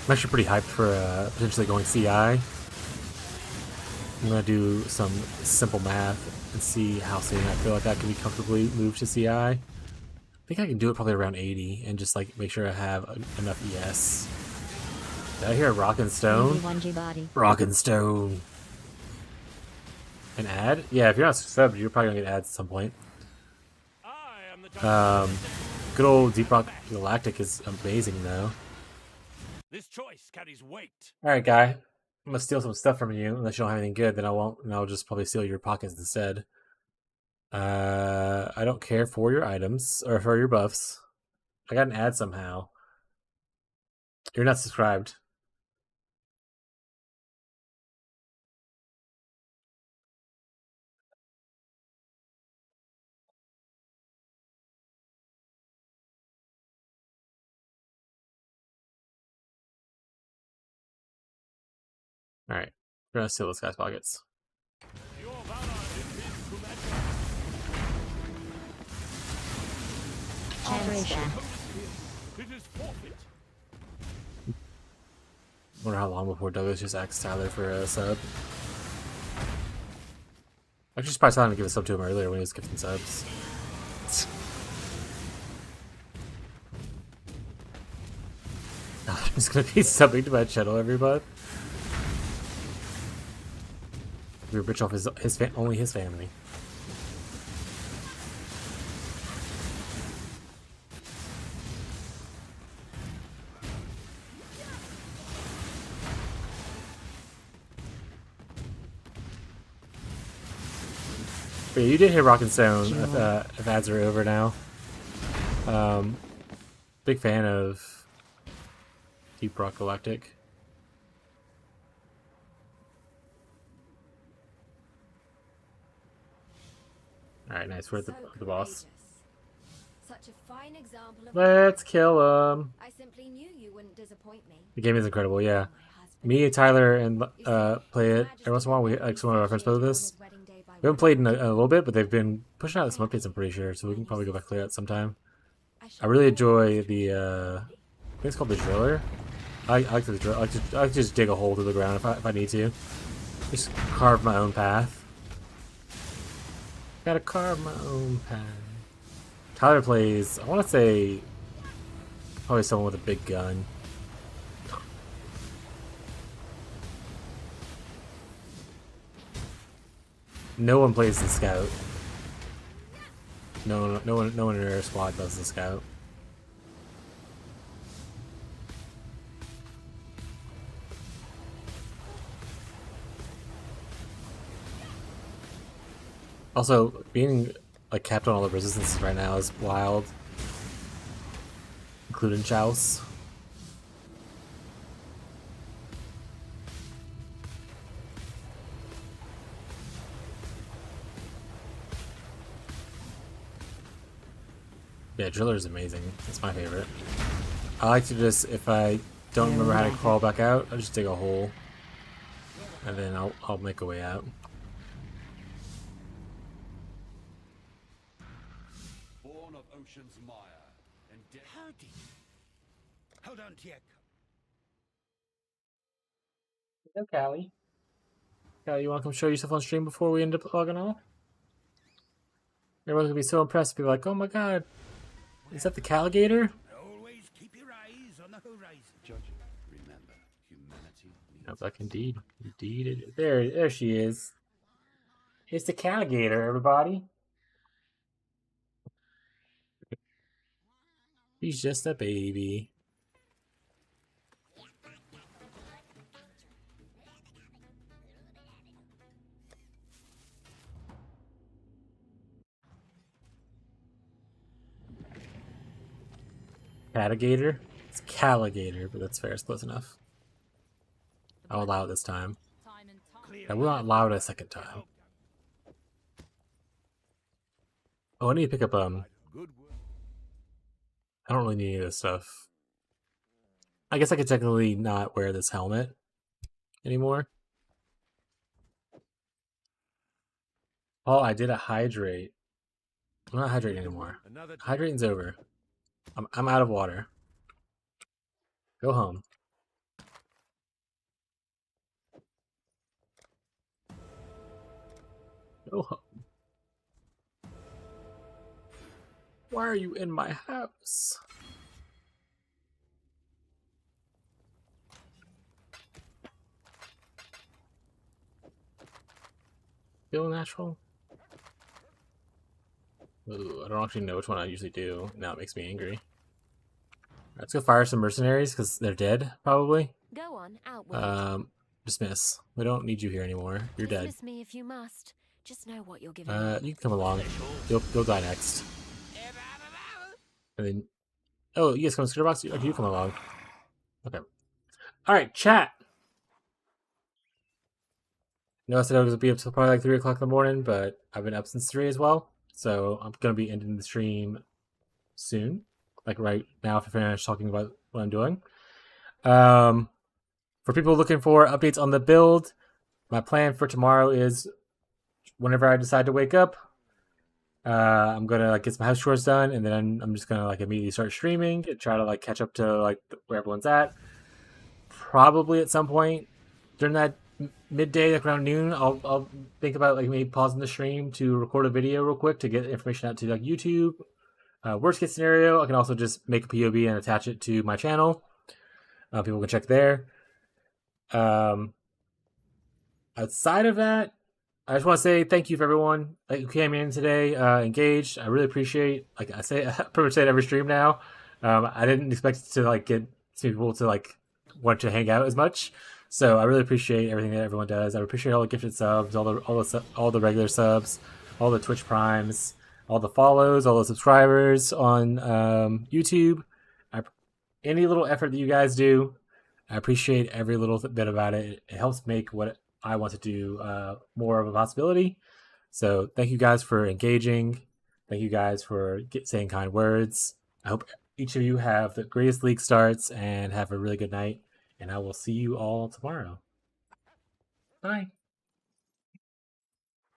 I'm actually pretty hyped for potentially going CI. I'm gonna do some simple math and see how soon I feel like that can be comfortably moved to CI. I think I can do it probably around 80 and just like make sure I have enough ES. Did I hear Rock and Stone? Rock and Stone. An ad? Yeah, if you're not subbed, you're probably gonna get ads at some point. Good old Deep Rock Galactic is amazing though. This choice carries weight. Alright, guy. I'm gonna steal some stuff from you. Unless you don't have anything good, then I won't, and I'll just probably steal your pockets instead. I don't care for your items, or for your buffs. I got an ad somehow. You're not subscribed. Alright, we're gonna steal this guy's pockets. Wonder how long before Douglas just asks Tyler for a sub. I should probably tell him to give a sub to him earlier when he was gifting subs. He's gonna be subbing to my channel every month. We're rich off only his family. But yeah, you did hit Rock and Stone if ads are over now. Big fan of Deep Rock Galactic. Alright, nice. We're at the boss. Such a fine example of Let's kill him. I simply knew you wouldn't disappoint me. The game is incredible, yeah. Me and Tyler and play it every once in a while. We like some of our friends play with this. We haven't played in a little bit, but they've been pushing out some updates, I'm pretty sure, so we can probably go back and play that sometime. I really enjoy the I think it's called the driller. I like the drill. I like to just dig a hole through the ground if I need to. Just carve my own path. Gotta carve my own path. Tyler plays, I want to say, probably someone with a big gun. No one plays the scout. No one in our squad does the scout. Also, being like capped on all the resistances right now is wild, including Chouse. Yeah, Driller is amazing. It's my favorite. I like to just, if I don't remember how to crawl back out, I'll just dig a hole, and then I'll make a way out. Born of ocean's mire and Howdy. Hold on, Tiek. Hello, Callie. Callie, you want to come show yourself on stream before we end up logging off? Everyone's gonna be so impressed. Be like, "Oh my god, is that the Calligator?" Always keep your eyes on the horizon. Judge, remember, humanity needs Yep, like indeed. There she is. It's the Calligator, everybody. He's just a baby. Calligator? It's Calligator, but that's fair. It's close enough. I'll allow it this time. I will not allow it a second time. Oh, I need to pick up, good work. I don't really need any of this stuff. I guess I could technically not wear this helmet anymore. Oh, I did a hydrate. I'm not hydrating anymore. Hydrating's over. I'm out of water. Go home. Go home. Why are you in my house? Feel natural? Ooh, I don't actually know which one I usually do. Now it makes me angry. Let's go fire some mercenaries because they're dead, probably. Go on, out with it. Dismiss. We don't need you here anymore. You're dead. Dismiss me if you must. Just know what you're giving You can come along. You'll die next. And then, oh, you guys come to Scooter Box? Okay, you come along. Okay. All right, chat. No, I said I was gonna be up till probably like 3 o'clock in the morning, but I've been up since 3 as well. So I'm gonna be ending the stream soon, like right now if I finish talking about what I'm doing. For people looking for updates on the build, my plan for tomorrow is whenever I decide to wake up, I'm gonna like get some house chores done, and then I'm just gonna like immediately start streaming and try to like catch up to like where everyone's at. Probably at some point during that midday, like around noon, I'll think about like maybe pausing the stream to record a video real quick to get information out to like YouTube. Worst case scenario, I can also just make a POV and attach it to my channel. People can check there. Outside of that, I just want to say thank you for everyone who came in today, engaged. I really appreciate. Like I say, I pretty much say it every stream now. I didn't expect to like get some people to like want to hang out as much. So I really appreciate everything that everyone does. I appreciate all the gifted subs, all the regular subs, all the Twitch primes, all the follows, all the subscribers on YouTube. Any little effort that you guys do, I appreciate every little bit about it. It helps make what I want to do more of a possibility. So thank you guys for engaging. Thank you guys for saying kind words. I hope each of you have the greatest league starts and have a really good night. And I will see you all tomorrow. Bye.